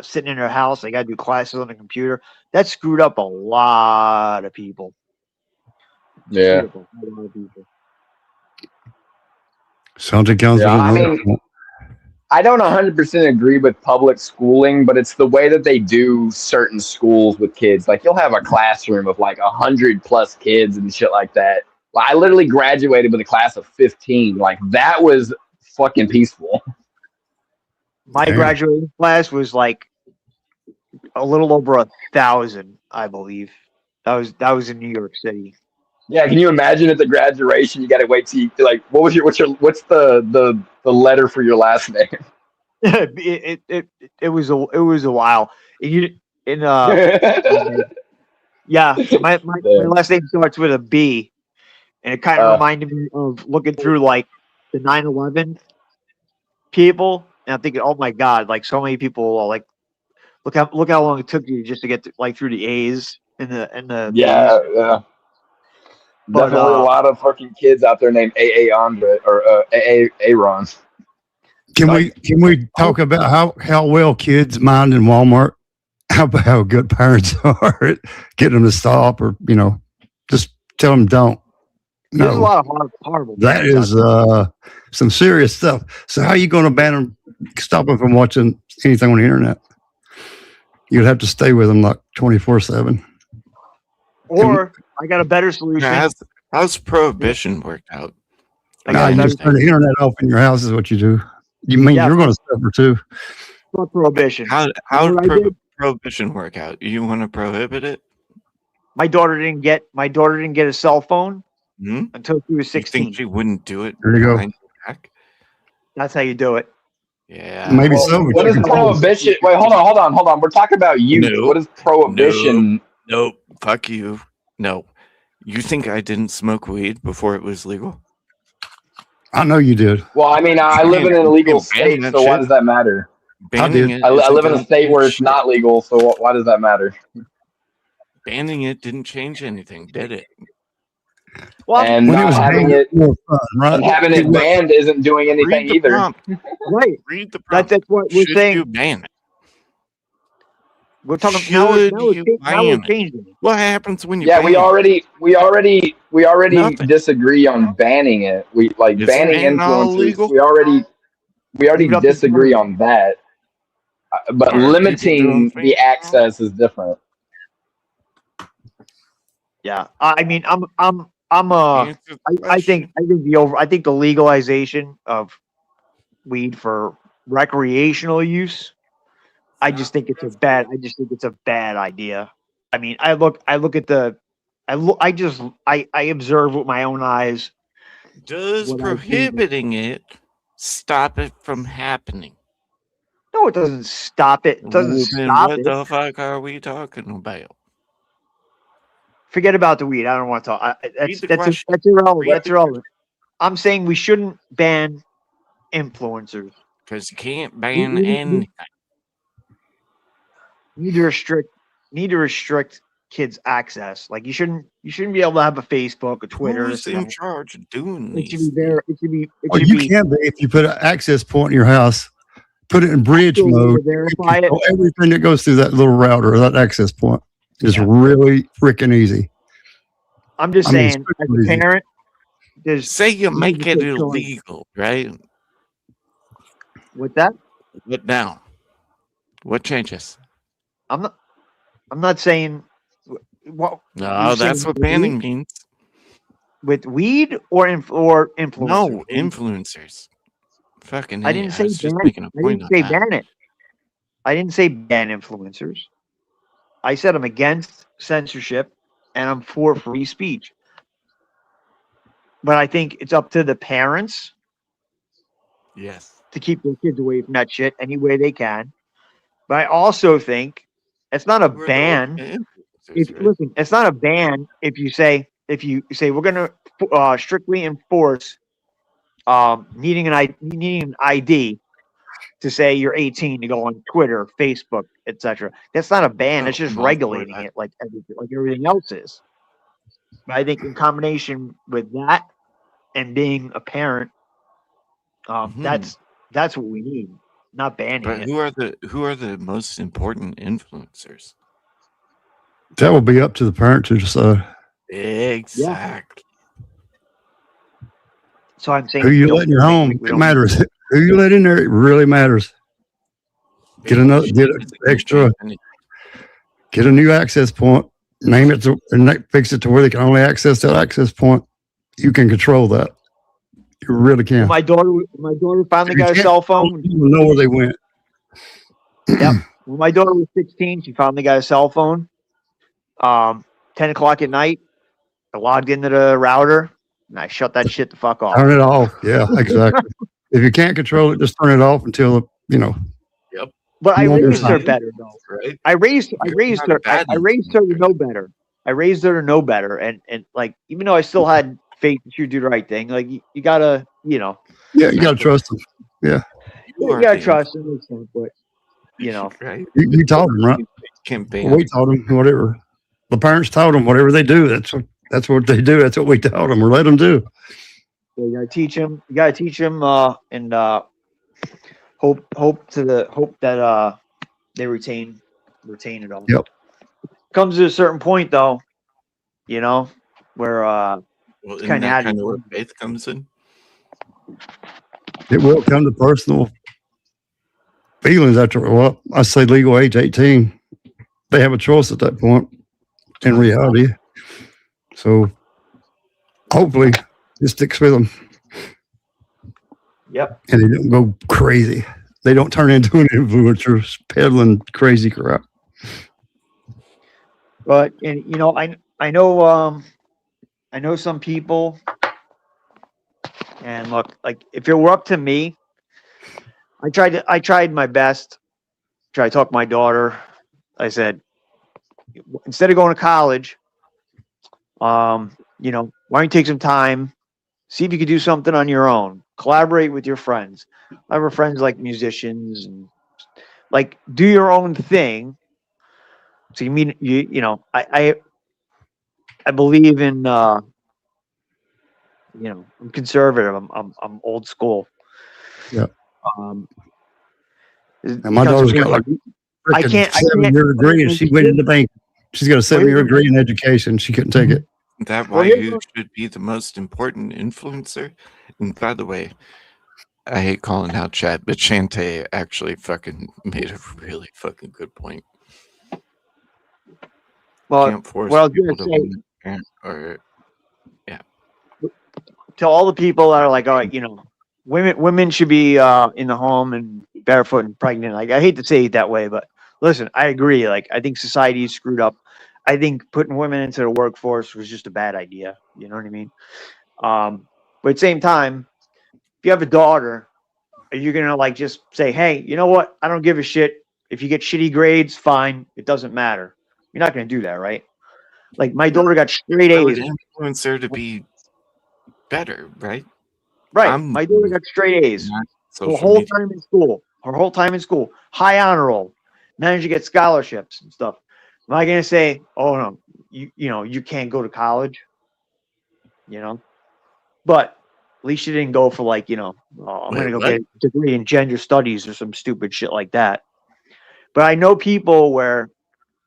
sitting in their house. They got to do classes on the computer. That screwed up a lot of people. Yeah. Screwed up a lot of people. Sounds like Councilman. Yeah, I mean, I don't 100% agree with public schooling, but it's the way that they do certain schools with kids. Like you'll have a classroom of like 100+ kids and shit like that. I literally graduated with a class of 15. Like that was fucking peaceful. My graduating class was like a little over 1,000, I believe. That was in New York City. Yeah, can you imagine at the graduation you got to wait till you, like what's the letter for your last name? it was a while. Yeah, my last name starts with a B, and it kind of reminded me of looking through like the 9/11 people, and I'm thinking, oh my god, like so many people are like, look how long it took you just to get through the A's and the Yeah, B's. yeah. But, Definitely a lot of fucking kids out there named AA Andre or Aaron. Can we talk about how well kids mind in Walmart? How good parents are at getting them to stop, or just tell them don't. There's a lot of horrible. That is some serious stuff. So how are you going to ban them, stop them from watching anything on the internet? You'd have to stay with them like 24/7. Or I got a better solution. How's prohibition worked out? Nah, you just turn the internet off in your house is what you do. You mean you're going to suffer too? What prohibition? How prohibition work out? You want to prohibit it? My daughter didn't get a cell phone until she was 16. You think she wouldn't do it? There you go. behind your back? That's how you do it. Yeah. Maybe so. What is prohibition? Wait, hold on. We're talking about youth. No. What is prohibition? Nope. Fuck you. No. You think I didn't smoke weed before it was legal? I know you did. Well, I mean, I live in an illegal state, so why does that matter? Banning it I live in a doesn't state where change it's not legal, so why does that matter? Banning it didn't change anything, did it? Well, And When it not was having banned, it more fun, right? and having it banned isn't doing anything Read the either. prompt. Right. Read the prompt. That's what we're Should saying. you ban it? We're talking now. Should We're you ban it? changing it. What happens when you Yeah, ban we it? already Nothing. disagree on banning it. We like Is banning banning all influencers. illegal? We already Leave it up to disagree them. on that. But Are people doing limiting things the access is different. Yeah. I mean, I think the legalization of weed for recreational use. I just think it's a bad idea. I mean, I observe with my own eyes. Does what I see. prohibiting it stop it from happening? No, it doesn't stop it. It doesn't Well, then stop what it. the fuck are we talking about? Forget about the weed. I don't want to talk. Read the question. That's irrelevant. Read That's the irrelevant. I'm saying we shouldn't ban influencers. Because you can't We ban need anything. to restrict kids' access. Like you shouldn't be able to have a Facebook, a Twitter. Who's in charge of doing It should these? be there. It should be. Well, you can be if you put an access point in your house, put it in bridge mode. Verify it. Everything that goes through that little router or that access point is really freaking easy. I'm just I mean, saying, as super a easy. parent, there's Say you make it choice. illegal, right? With that, What now? What changes? I'm not saying. What? No, you're that's saying what with banning weed? means. With weed or influencers? No, influencers. Fucking I hey, didn't I say was just ban. making a I point didn't on say that. ban it. I didn't say ban influencers. I said I'm against censorship and I'm for free speech. But I think it's up to the parents Yes. to keep their kids away from that shit any way they can. But I also think it's not a Who are the ban. ultimate If influencers, right? listen, it's not a ban if you say we're going to strictly enforce needing an ID to say you're 18 to go on Twitter, Facebook, etc. That's not a ban. Oh, It's just I'm all for regulating that. it like everything else is. But I think in combination with that and being a parent, that's what we need, not banning But it. who are the most important influencers? That will be up to the parent to decide. Exactly. So I'm saying Who you let in your home, we it don't matters. Who you let in there, it really matters. Get Big another, shit get is an a good extra, company. get a new access point, name it to, and fix it to where they can only access that access point. You can control that. You really can. My daughter finally If you got a can't cell control phone. it, you will know where they went. Yep. When my daughter was 16, she finally got a cell phone. 10 o'clock at night, I logged into the router and I shut that shit the fuck off. Turn it off. Yeah, exactly. If you can't control it, just turn it off until, Yep. But I You won't be raised her fine. better though. Right? I raised You're not a her. bad I raised her to know better. I raised her to know better, and like even though I still had faith that she would do the right thing, like you gotta, Yeah, you got to trust them. Yeah. you gotta trust them. Makes sense, but right? You taught them, right? Can't Well, we taught them whatever. The parents taught them whatever they do. That's what they do. That's what we taught them or let them do. So you gotta teach them. You gotta teach them, and hope that they retain it all. Yep. Comes to a certain point though, where Well, it's isn't kind of that out kind of of where your faith comes in? It will come to personal feelings after, well, I say legal age 18. They have a choice at that point in reality. So hopefully it sticks with them Yep. and they don't go crazy. They don't turn into an influencer peddling crazy crap. But I know some people, and look, like if it were up to me, I tried my best. Tried to talk to my daughter. I said, instead of going to college, why don't you take some time, see if you could do something on your own, collaborate with your friends. I have friends like musicians and like do your own thing. So I believe in I'm conservative. I'm old school. Yeah. It And my becomes daughter's a got point like where I can't 7-year degree and she went into bank. She's got a 7-year degree in education. She couldn't take it. That Well, why here's you should be the most important influencer? And by the way, I hate calling out chat, but Shantae actually fucking made a really fucking good point. Well, Can't force what I was people gonna to say, be a parent or to all the people that are like, all right, women should be in the home and barefoot and pregnant. Like I hate to say it that way, but listen, I agree. Like I think society is screwed up. I think putting women into the workforce was just a bad idea. You know what I mean? But at the same time, if you have a daughter, are you gonna like just say, hey, you know what? I don't give a shit. If you get shitty grades, fine. It doesn't matter. You're not gonna do that, right? Like my daughter got straight I would A's. influence her to be better, right? Right. I'm My daughter got straight A's. not Her social whole media. time in school. Her whole time in school. High honor roll. Managed to get scholarships and stuff. Am I gonna say, oh no, you can't go to college? But at least she didn't go for like, I'm Wait, gonna go what? get a degree in gender studies or some stupid shit like that. But I know people where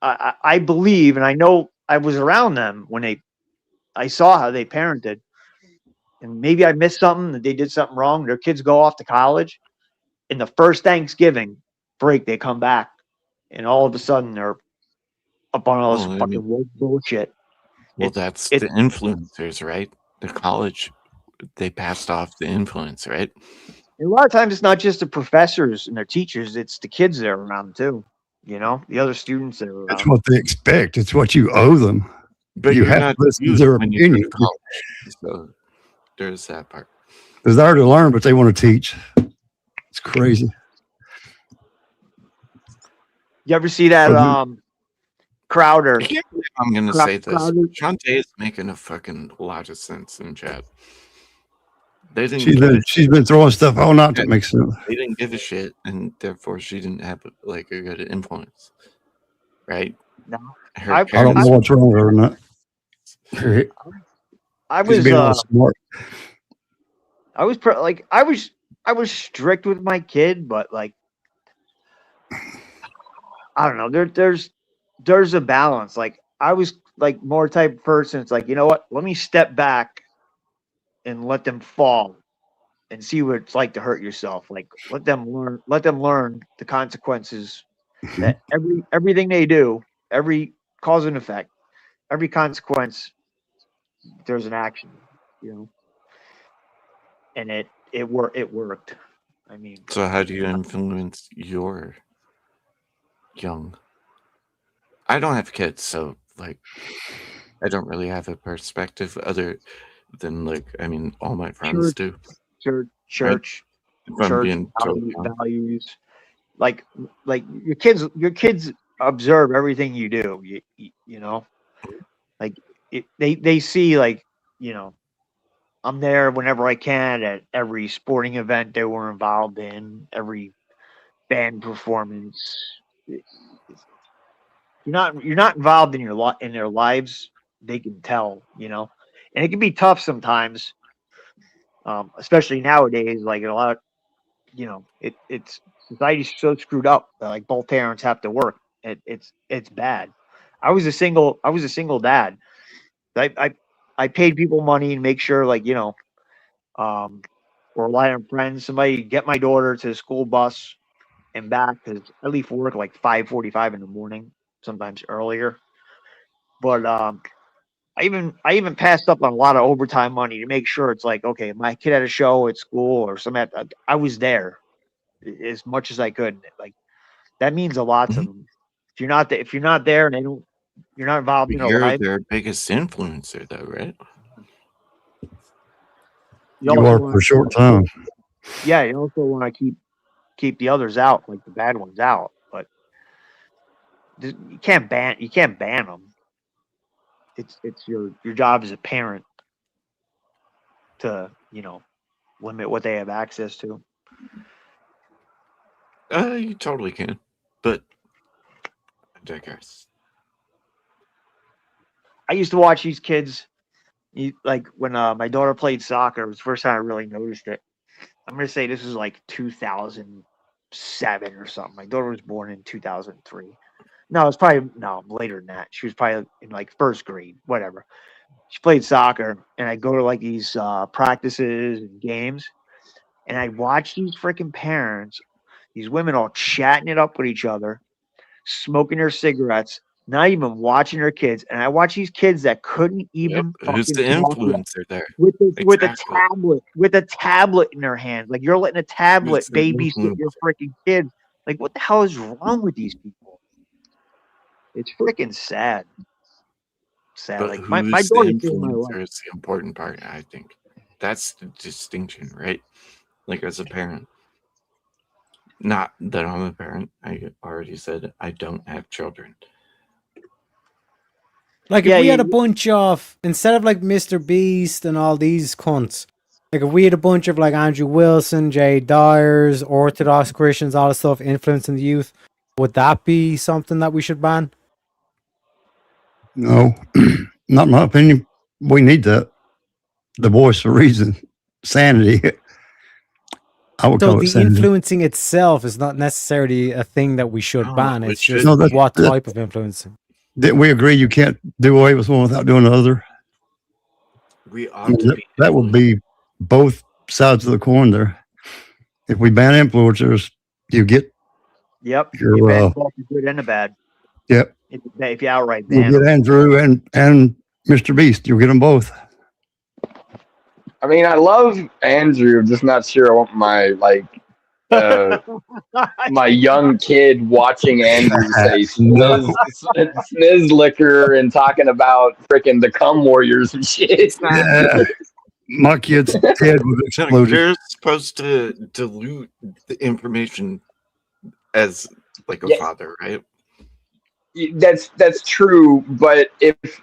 I believe, and I know I was around them when I saw how they parented. And maybe I missed something, that they did something wrong. Their kids go off to college. In the first Thanksgiving break, they come back. And all of a sudden, they're up on all this Well, I fucking mean- woke bullshit. Well, that's the influencers, right? The college, they passed off the influence, right? And a lot of times it's not just the professors and their teachers, it's the kids that are around too. You know, the other students that are That's around. what they expect. It's what you owe them. But You you're have not to listen to used their when you go opinion. to college. So there's that part. They're there to learn, but they want to teach. It's crazy. You ever see that Crowder? I can't believe I'm gonna Crowder- say this. Shantae is making a fucking lot of sense in chat. They didn't. She's been throwing stuff all night that Yeah, makes sense. They didn't give a shit, and therefore she didn't have like a good influence, right? No, Her I don't know what's wrong with her or not. I She's was being all smart. I was I was strict with my kid, but like I don't know. There's a balance. Like I was like more type of person. It's like, you know what? Let me step back and let them fall and see what it's like to hurt yourself. Like let them learn the consequences that everything they do, every cause and effect, every consequence, there's an action, you know. And it worked. I mean, So how do you influence your young? I don't have kids, so like I don't really have a perspective other than like I mean all my friends do. church, If I'm being totally values. Like your kids observe everything you do. You know, like they see like, you know, I'm there whenever I can at every sporting event they were involved in, every band performance. You're not involved in in their lives. They can tell, you know, and it can be tough sometimes, especially nowadays. Like a lot, you know, it's society's so screwed up that like both parents have to work. It's bad. I was a single dad. I paid people money and make sure, like, you know, or rely on friends. Somebody get my daughter to the school bus and back, because I leave for work like 5:45 in the morning, sometimes earlier. But I even passed up on a lot of overtime money to make sure it's like, okay, my kid had a show at school or something. I was there as much as I could. Like that means a lot to them. If you're not there and you're not involved in their You're life. their biggest influencer, though, right? You are for a short time. Yeah, you also want to keep the others out, like the bad ones out. But you can't ban them. It's your job as a parent to, you know, limit what they have access to. You totally can, but I digress. I used to watch these kids. Like when my daughter played soccer, it was the first time I really noticed it. I'm gonna say this was like 2007 or something. My daughter was born in 2003. No, it's probably later than that. She was probably in like first grade, whatever. She played soccer, and I go to like these practices and games, and I watch these freaking parents, these women all chatting it up with each other, smoking their cigarettes, not even watching their kids. And I watch these kids that couldn't even Who's the fucking talk influencer there? with Exactly. a tablet in their hands. Like you're letting a tablet Who's the babysit influencer? your freaking kids. Like what the hell is wrong with these people? It's freaking sad. Sad. But Like my who's the daughter saved my life. influencer is the important part, I think. That's the distinction, right? Like as a parent. Not that I'm a parent. I already said I don't have children. Like Yeah, if we you- had a bunch of, instead of like Mr. Beast and all these cunts, like if we had a bunch of like Andrew Wilson, Jay Dyers, Orthodox Christians, all this stuff influencing the youth, would that be something that we should ban? No, not in my opinion. We need that. The voice of reason, sanity. I would So call it the sanity. influencing itself is not necessarily a thing that we should No, ban. it It's just No, that- what that- type of influencing. Didn't we agree you can't do away with one without doing the other? We ought to be That would be both sides of the coin there. If we ban influencers, you get Yep. You're, You ban both the good and the bad. yep. If you outright You'll ban get them. Andrew and Mr. Beast. You'll get them both. I mean, I love Andrew. I'm just not sure I want my my young kid watching Andrew say sniz liquor and talking about freaking the cum warriors and shit. Yeah. My kid's head was No, exploded. you're supposed to dilute the information as like a Yeah. father, right? That's true, but if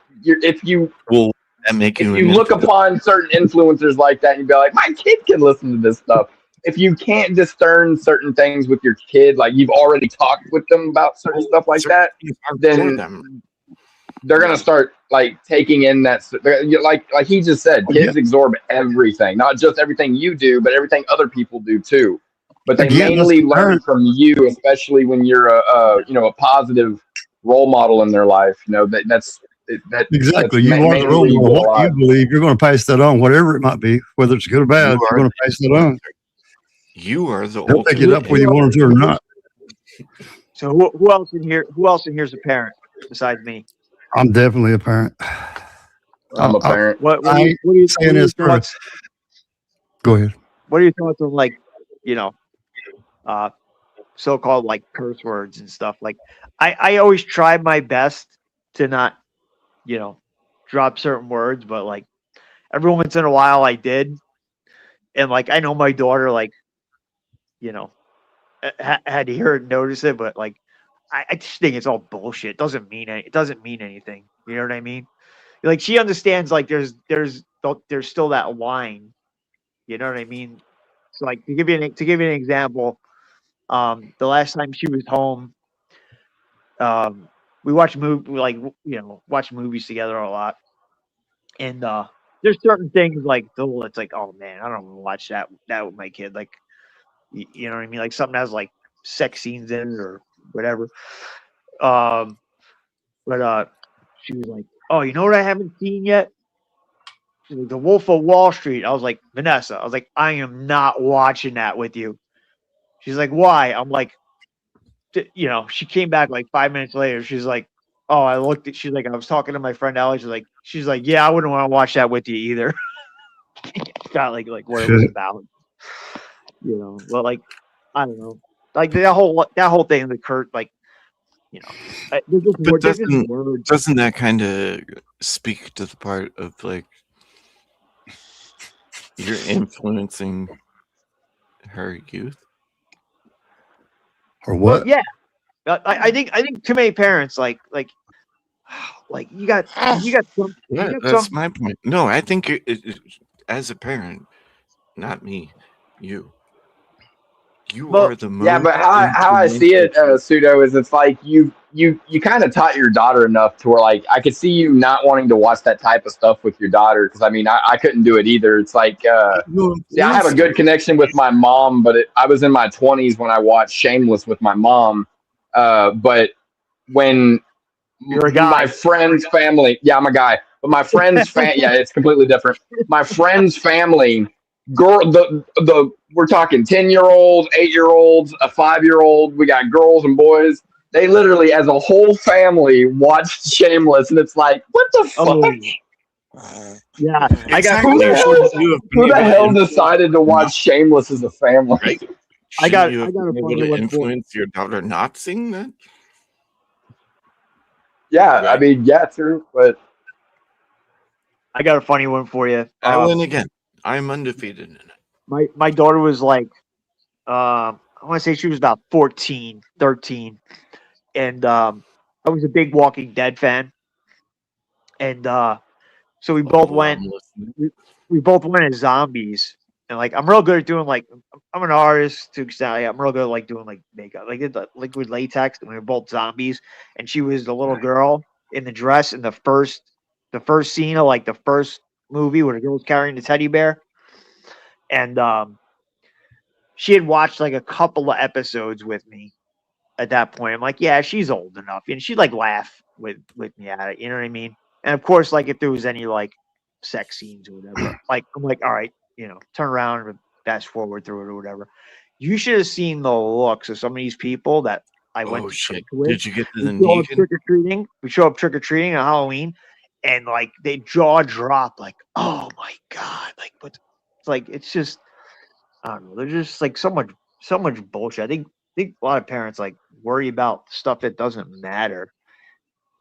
you Will that make you? if you look upon certain influencers like that and you be like, my kid can listen to this stuff. If you can't discern certain things with your kid, like you've already talked with them about certain stuff like that, then they're gonna start like taking in that. Like he just said, kids absorb everything, not just everything you do, but everything other people do too. But they Again, that's mainly the learn parent. from you, especially when you're a positive role model in their life. You know that's Exactly. That's You are the role mainly model. What you what believe, you're going to pass that on, whatever it might be, whether it's good or bad. You're going to pass that on. You are the They'll pick it up whether you want them to or not. So who else in here? Who else in here is a parent besides me? I'm definitely a parent. I'm a parent. What I are ain't you saying this for. thoughts? Go ahead. What are your thoughts on like, so-called like curse words and stuff? Like, I always try my best to not, drop certain words, but like every once in a while I did, and like I know my daughter like, had to hear it, notice it, but like I just think it's all bullshit. It doesn't mean anything. You know what I mean? Like she understands like there's still that line. You know what I mean? So like to give you an example, the last time she was home, we watch watch movies together a lot, and there's certain things like it's like, oh man, I don't want to watch that with my kid. Like, you know what I mean? Like something that has like sex scenes in it or whatever. But she was like, oh, you know what I haven't seen yet? She's like, The Wolf of Wall Street. I was like, Vanessa, I was like, I am not watching that with you. She's like, why? I'm like, she came back like 5 minutes later. She's like, oh, she's like, I was talking to my friend Alex. She's like, yeah, I wouldn't want to watch that with you either. Got like what it was about. But like, I don't know. Like that whole thing, the Kurt, like, But doesn't that kind of speak to the part of like you're influencing her youth? Or what? Yeah, I think too many parents like you got some. Yeah, that's my point. No, I think as a parent, not me, you are the most. Yeah, but how I see it, Pseudo, is it's like you kind of taught your daughter enough to where like I could see you not wanting to watch that type of stuff with your daughter, because I mean I couldn't do it either. It's like I have a good connection with my mom, but I was in my 20s when I watched Shameless with my mom. But when you're a guy, my friend's family, yeah, I'm a guy, but my friend's yeah, it's completely different. My friend's family. We're talking 10-year-olds, 8-year-olds, a 5-year-old. We got girls and boys. They literally, as a whole family, watched Shameless, and it's like, what the fuck? Yeah, I got who the hell decided to watch Shameless as a family? Right? I got you a able funny to one for influence your daughter not seeing that. Yeah, I mean, yeah, true, but I got a funny one for you. I win again. I'm undefeated in it. My daughter was like, I want to say she was about 14, 13. And I was a big Walking Dead fan. And so we both went as zombies. And like, I'm real good at doing like, I'm an artist to extent. I'm real good at like doing like makeup. Like did the liquid latex, and we were both zombies. And she was the little girl in the dress in the first scene of like the first movie where the girl's carrying the teddy bear. And she had watched like a couple of episodes with me at that point. I'm like, yeah, she's old enough. And she'd like laugh with me at it. You know what I mean? And of course, like if there was any like sex scenes or whatever, like I'm like, all right, turn around and fast forward through it or whatever. You should have seen the looks of some of these people that I went to church with. Did you get to the Negan? Trick-or-treating. We show up trick-or-treating on Halloween, and like they jaw drop, like, oh my god, like like it's just I don't know. There's just like so much bullshit. I think a lot of parents like worry about stuff that doesn't matter.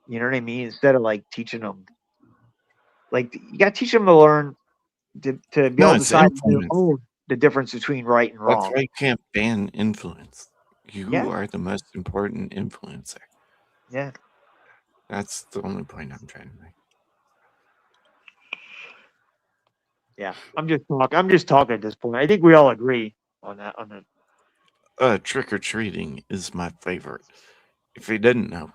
You know what I mean? Instead of like teaching them, like you got to teach them to learn to be No, able to it's decide on their influence. own the difference between right and That's wrong. why you can't ban influence. You Yeah. are the most important influencer. Yeah. That's the only point I'm trying to make. Yeah. I'm just talking at this point. I think we all agree on that. Trick or treating is my favorite. If you didn't know,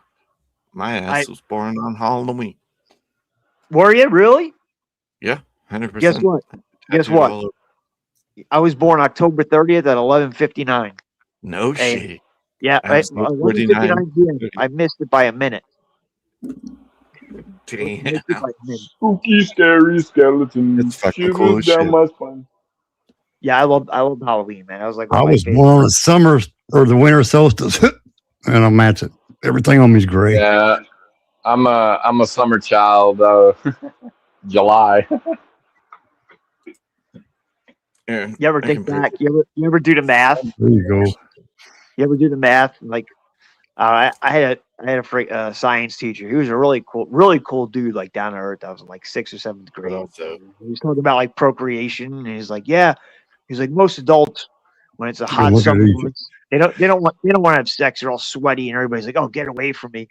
my ass was born on Halloween. Were you really? Yeah, 100%. Guess what? Guess Tattooed all what? over. I was born October 30th at 11:59. No shit. Yeah, Episode 11:59 p.m. I missed it by a minute. Damn. Spooky, scary skeleton. It's fucking shivers cool as down shit. my spine. Yeah, I love Halloween, man. I was like, one I of my was favorite. born on the summer or the winter solstice, and I match it. Everything on me is gray. Yeah, I'm a summer child. July. Yeah, You ever think back? You ever do the math? There you go. You ever do the math? Like, I had a science teacher. He was a really cool dude, like down to earth. I was in like 6th or 7th grade. He was talking about like procreation, and he's like, yeah. He's like, most adults, when it's a hot look at summer, Egypt. they don't want to have sex. They're all sweaty, and everybody's like, oh, get away from me.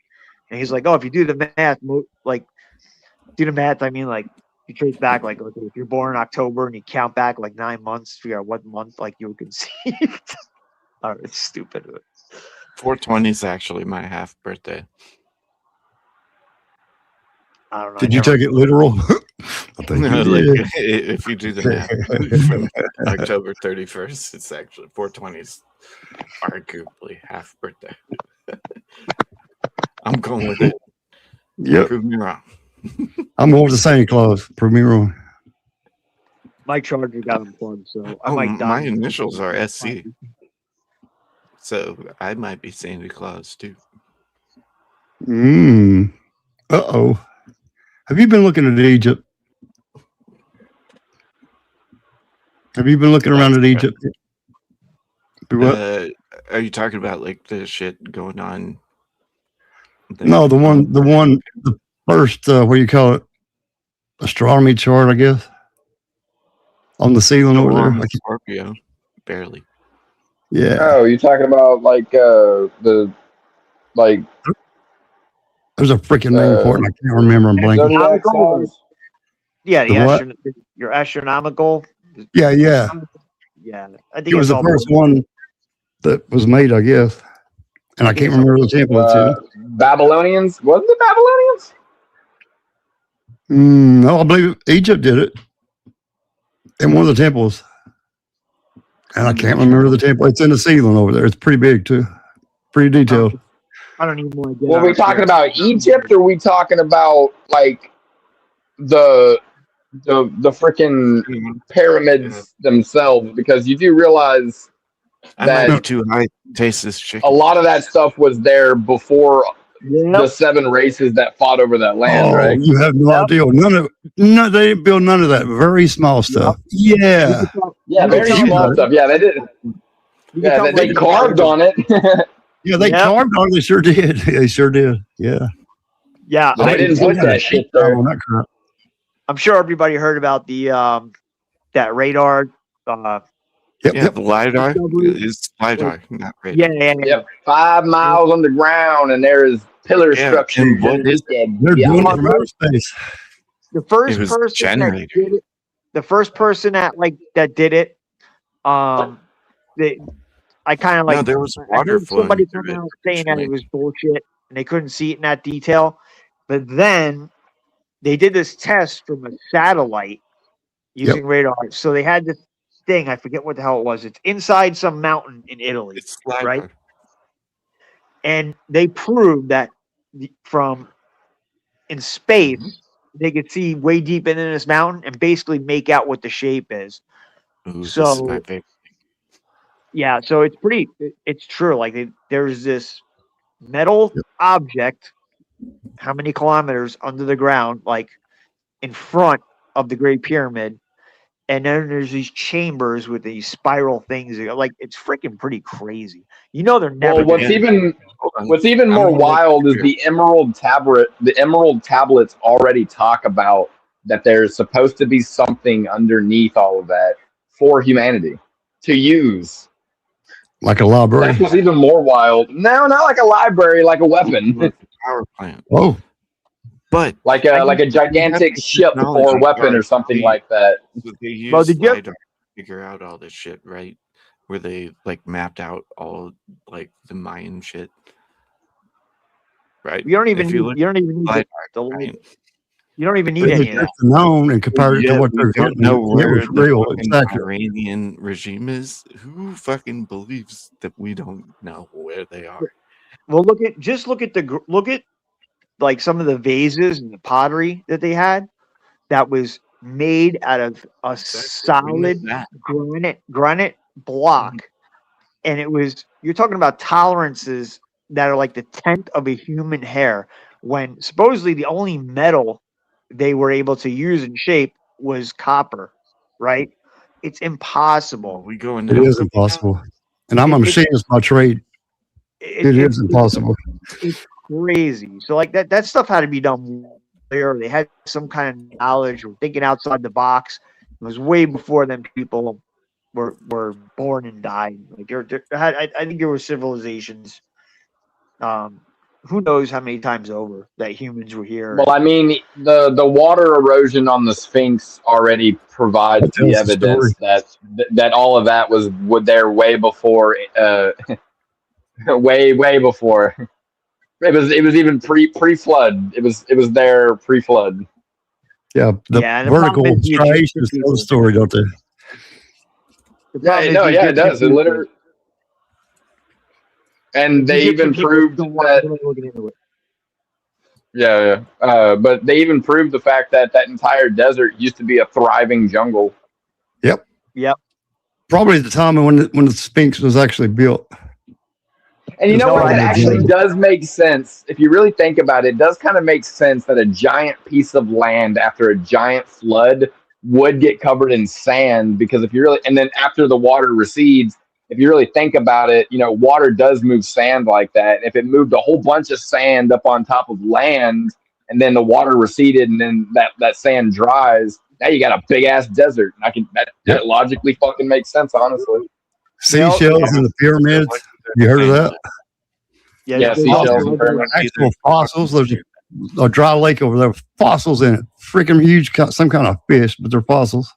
And he's like, oh, if you do the math, I mean, like, you trace back, like, okay, if you're born in October and you count back like 9 months, figure out what month like you were conceived. Oh, it's stupid. 420 is actually my half birthday. I don't know. Did you take it literal? I think No, you like, did. if you do the math from October 31st, it's actually 420 is arguably half birthday. I'm going with it. Yep. Prove me wrong. I'm going with the Santa Claus. Prove me wrong. My charger got unplugged, so I Oh, might die. my initials are SC. So I might be Santa Claus too. Uh-oh. Have you been looking at Egypt? Have you been looking around at Egypt? Do what? Are you talking about like the shit going on? No, the first, what do you call it? Astronomy chart, I guess. On the ceiling over there. on I the can't- Scorpio, barely. Yeah. Oh, you're talking about like the like There's a freaking name for it, and I can't remember. I'm blanking. zodiac signs. Yeah, The what? your astronomical. Yeah. Yeah, I think It was it's the all first one that was made, I guess. And I can't remember the temple it's in. Babylonians. Wasn't it Babylonians? No, I believe Egypt did it in one of the temples. And I can't remember the temple. It's in the ceiling over there. It's pretty big, too. Pretty detailed. I don't even want to get. Were we talking about Egypt, or are we talking about like the freaking pyramids themselves? Because you do realize I might be that too high. Taste this chicken. a lot of that stuff was there before the 7 races that fought over that land, Oh, right? you have no idea. They didn't build none of that. Very small stuff. Yeah. Yeah, very You small know. stuff. Yeah, they did. Yeah, they carved on it. Yeah, they carved on it. They sure did. They sure did. Yeah. Yeah, They didn't put that shit there. On that crap. I'm sure everybody heard about the that radar. Yeah, the LiDAR is LiDAR, not radar. Yeah. Yep, 5 miles underground, and there is pillar Yeah, structure. and what is They're doing it from outer space. The first It was person that generator. did it, the first person that did it, I kind of like. No, there was I water heard somebody flowing come through out it saying that it originally. was bullshit and they couldn't see it in that detail, but then they did this test from a satellite using radar. So they had this thing. I forget what the hell it was. It's inside some mountain in Italy, It's right? LiDAR. And they proved that from in space they could see way deep into this mountain and basically make out what the shape is. Ooh, this is So my favorite. yeah, so it's true. Like there's this metal object, how many kilometers under the ground, like in front of the Great Pyramid, and then there's these chambers with these spiral things. Like it's freaking pretty crazy. You know, they're never. Well, what's even more wild is the Emerald Tablet. The Emerald Tablets already talk about that there's supposed to be something underneath all of that for humanity to use. Like a library. That's what's even more wild. No, not like a library, like a weapon. Power plant. Oh, but like a gigantic ship or weapon or something like that. They use Well, did you- LiDAR to figure out all this shit, right? Where they like mapped out all like the Mayan shit, right? You don't even If need. look You don't even need LiDAR, the. right? You don't even need It's any of that. known and compared Yeah, to what we they're don't getting. know It where was the real. fucking It's accurate. Iranian regime is. Who fucking believes that we don't know where they are? Well, look at like some of the vases and the pottery that they had that was made out of a solid granite block, and you're talking about tolerances that are like the 10th of a human hair, when supposedly the only metal they were able to use and shape was copper, right? It's impossible. We go in It is impossible. And I'm a machinist by trade. It is impossible. It's crazy. So like that stuff had to be done there. They had some kind of knowledge or thinking outside the box. It was way before them people were born and died. Like I think there were civilizations. Who knows how many times over that humans were here. Well, I mean, the water erosion on the Sphinx already provides the evidence that all of that was there way before, way before. It was even pre-flood. It was there pre-flood. Yeah, the vertical striations tell the story, don't they? It does. It literally. And they even proved that. But they even proved the fact that that entire desert used to be a thriving jungle. Yep. Yep. Probably the time when the Sphinx was actually built. And you know what? It actually does make sense. If you really think about it, it does kind of make sense that a giant piece of land after a giant flood would get covered in sand, because if you really, and then after the water recedes, if you really think about it, you know, water does move sand like that. If it moved a whole bunch of sand up on top of land and then the water receded and then that sand dries, now you got a big ass desert. And that logically fucking makes sense, honestly. Seashells in the pyramids. You heard of that? Yeah, seashells in pyramids. Actual fossils. There's a dry lake over there. Fossils in it. Freaking huge, some kind of fish, but they're fossils.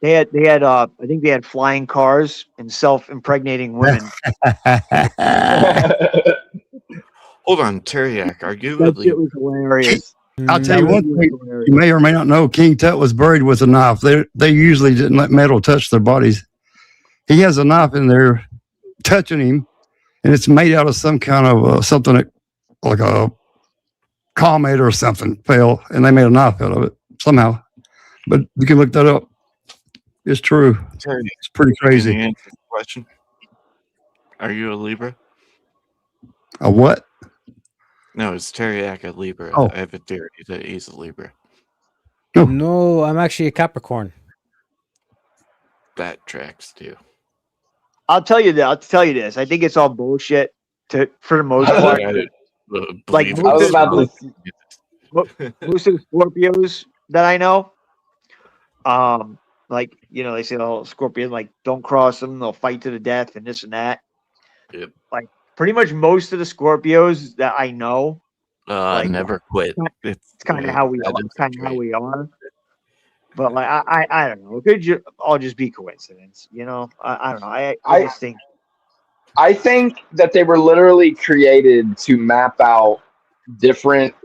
They had I think they had flying cars and self-impregnating women. Hold on, Teriak, That arguably. shit was hilarious. I'll tell you one thing. You may or may not know, King Tut was buried with a knife. They usually didn't let metal touch their bodies. He has a knife in there touching him, and it's made out of some kind of something that, like a comet or something fell, and they made a knife out of it somehow. But you can look that up. It's true. It's pretty crazy. Can you answer the question? Are you a Libra? A what? No, it's Teriak a Libra. Oh. I have a theory that he's a Libra. No, I'm actually a Capricorn. That tracks too. I'll tell you this. I think it's all bullshit for the most part. Like most of the Scorpios that I know, like, you know, they say, oh, Scorpion, like, don't cross them, they'll fight to the death and this and that. Yep. Like, pretty much most of the Scorpios that I know, Never quit. it's kind of how we are. But like, I don't know. It could all just be coincidence, you know? I don't know. I just think. I think that they were literally created to map out different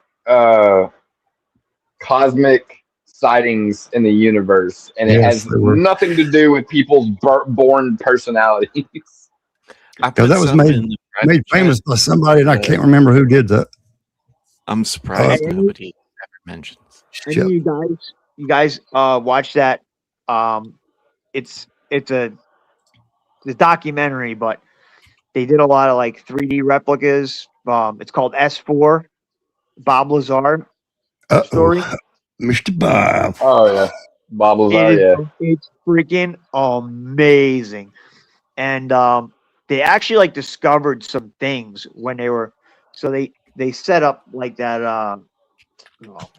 cosmic sightings in the universe, and it has nothing to do with people's born personalities. Because that was made famous by somebody, and I can't remember who did that. I'm surprised nobody ever mentions. Any of you guys watch that? It's a documentary, but they did a lot of like 3D replicas. It's called S4, Bob Lazar story. Mr. Bob. Oh yeah, Bob Lazar, yeah. It's freaking amazing. And they actually like discovered some things when they were, so they set up like that. Oh,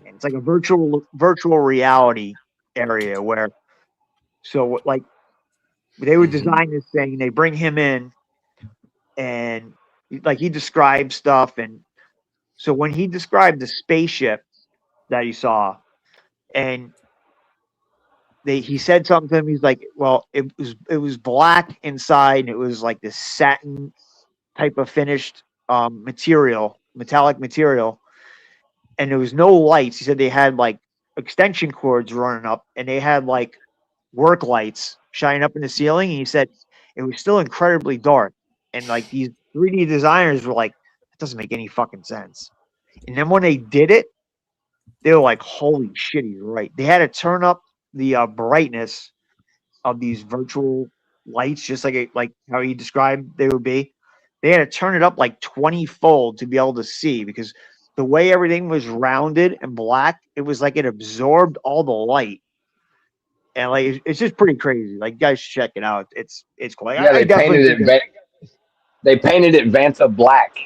man, it's like a virtual reality area where, so like they would design this thing. They bring him in, and like he describes stuff, and so when he described the spaceship that he saw, and he said something to him. He's like, well, it was black inside, and it was like this satin type of finished metallic material, and there was no lights. He said they had like extension cords running up, and they had like work lights shining up in the ceiling. And he said it was still incredibly dark, and like these 3D designers were like, that doesn't make any fucking sense. And then when they did it, they were like, holy shit, he's right. They had to turn up the brightness of these virtual lights, just like how he described they would be. They had to turn it up like 20-fold to be able to see, because the way everything was rounded and black, it was like it absorbed all the light. And like it's just pretty crazy. Like, guys, check it out. It's cool. Yeah, they painted it. They painted it Vanta black.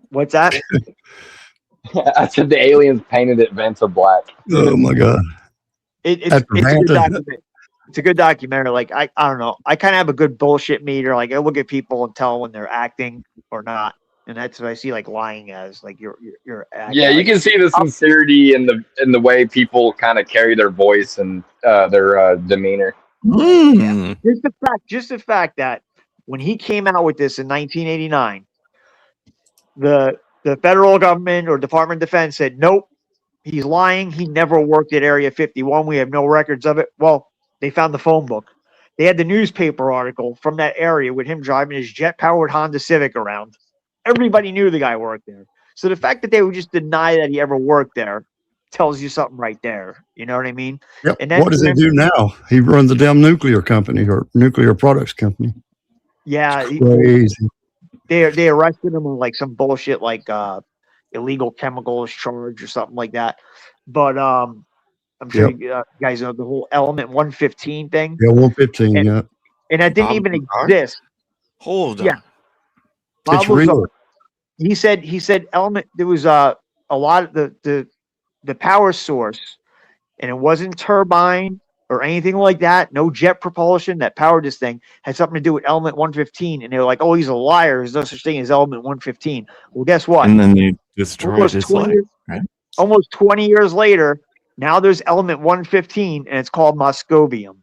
What's that? I said the aliens painted it Vanta black. Oh my god! It's a good documentary. It's a good documentary. Like I don't know. I kind of have a good bullshit meter. Like I look at people and tell when they're acting or not, and that's what I see like lying as. Like you're acting. Yeah, you can see the sincerity in the way people kind of carry their voice and their demeanor. Yeah. Just the fact that when he came out with this in 1989, the federal government or Department of Defense said, nope, he's lying. He never worked at Area 51. We have no records of it. Well, they found the phone book. They had the newspaper article from that area with him driving his jet-powered Honda Civic around. Everybody knew the guy worked there. So the fact that they would just deny that he ever worked there tells you something right there. You know what I mean? Yep. And then, What does he do now? He runs the damn nuclear company or nuclear products company. Yeah. Crazy. They arrested him on like some bullshit like illegal chemicals charge or something like that. But I'm sure you guys know the whole Element 115 thing. Yeah, 115. And that didn't even exist. Hold on. Yeah. It's real. He said Element. There was a lot of the power source, and it wasn't turbine or anything like that. No jet propulsion that powered this thing had something to do with Element 115. And they were like, "Oh, he's a liar. There's no such thing as Element 115." Well, guess what? And then they destroyed his life. Right? Almost 20 years later, now there's Element 115, and it's called Moscovium.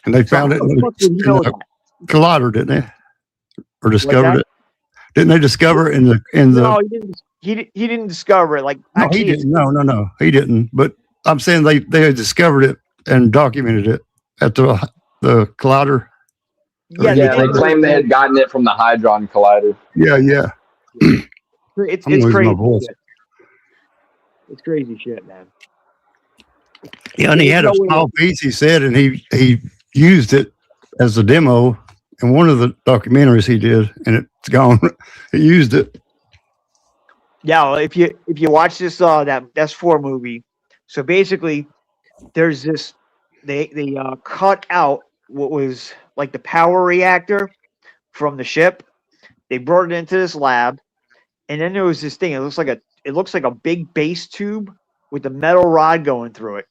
And they found it in the collider, didn't they? Or discovered it? Didn't they discover it in the? No, he didn't discover it. Like no, he didn't. No, he didn't. But I'm saying they had discovered it and documented it at the collider. Yeah, they claimed they had gotten it from the Hadron Collider. Yeah. It's crazy. It's crazy shit, man. Yeah, and he had a small piece, he said, and he used it as a demo in one of the documentaries he did, and it's gone. He used it. Yeah, well, if you watch this that S4 movie, so basically there's this they cut out what was like the power reactor from the ship. They brought it into this lab, and then there was this thing. It looks like a big base tube with a metal rod going through it.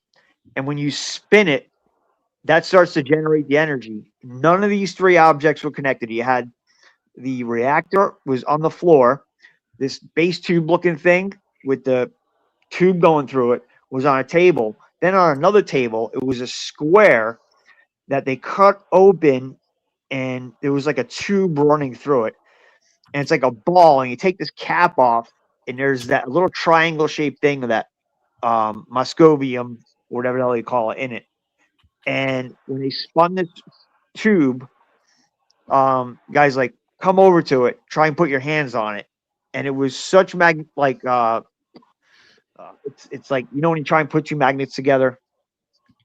And when you spin it, that starts to generate the energy. None of these three objects were connected. You had the reactor was on the floor. This base tube looking thing with the tube going through it was on a table. Then on another table, it was a square that they cut open, and there was like a tube running through it. And it's like a ball, and you take this cap off, and there's that little triangle shaped thing of that Moscovium, whatever the hell you call it, in it. And when they spun this tube, guys like, come over to it, try and put your hands on it. And it was such it's like, you know, when you try and put two magnets together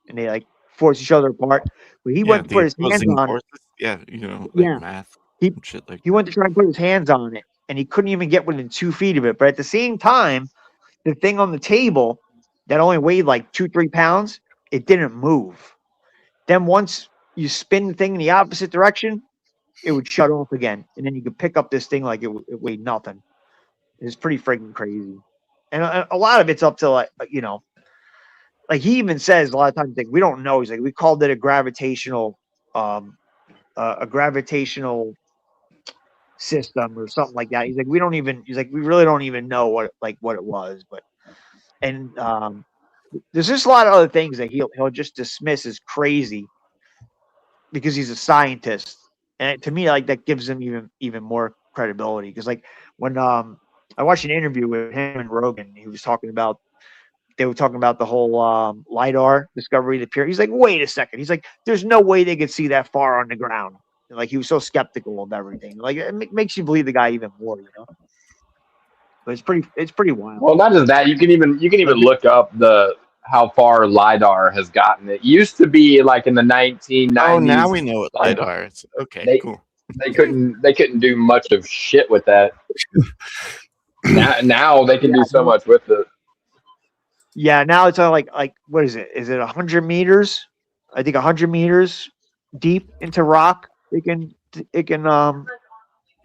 and they like force each other apart. But he went to put his hands on it. Yeah, you know, like math. Shit like he went to try and put his hands on it, and he couldn't even get within 2 feet of it. But at the same time, the thing on the table that only weighed like 2-3 pounds, it didn't move. Then once you spin the thing in the opposite direction, it would shut off again, and then you could pick up this thing like it weighed nothing. It's pretty freaking crazy, and a lot of it's up to like like he even says a lot of times like we don't know. He's like we called it a gravitational system or something like that. He's like we don't even. He's like we really don't even know what it was, but and there's just a lot of other things that he'll just dismiss as crazy because he's a scientist. And to me, like that gives him even more credibility. Because like when I watched an interview with him and Rogan, they were talking about the whole LiDAR discovery of the pier. He's like, wait a second. He's like, there's no way they could see that far on the ground. And like he was so skeptical of everything. Like it makes you believe the guy even more, But it's pretty wild. Well, not just that. You can even look up how far LiDAR has gotten. It used to be like in the 1990s. Oh, now we know what LiDAR is. Okay, cool. They couldn't do much of shit with that. now they can do so much with it. Yeah, now it's like what is it? Is it 100 meters? I think 100 meters deep into rock. It can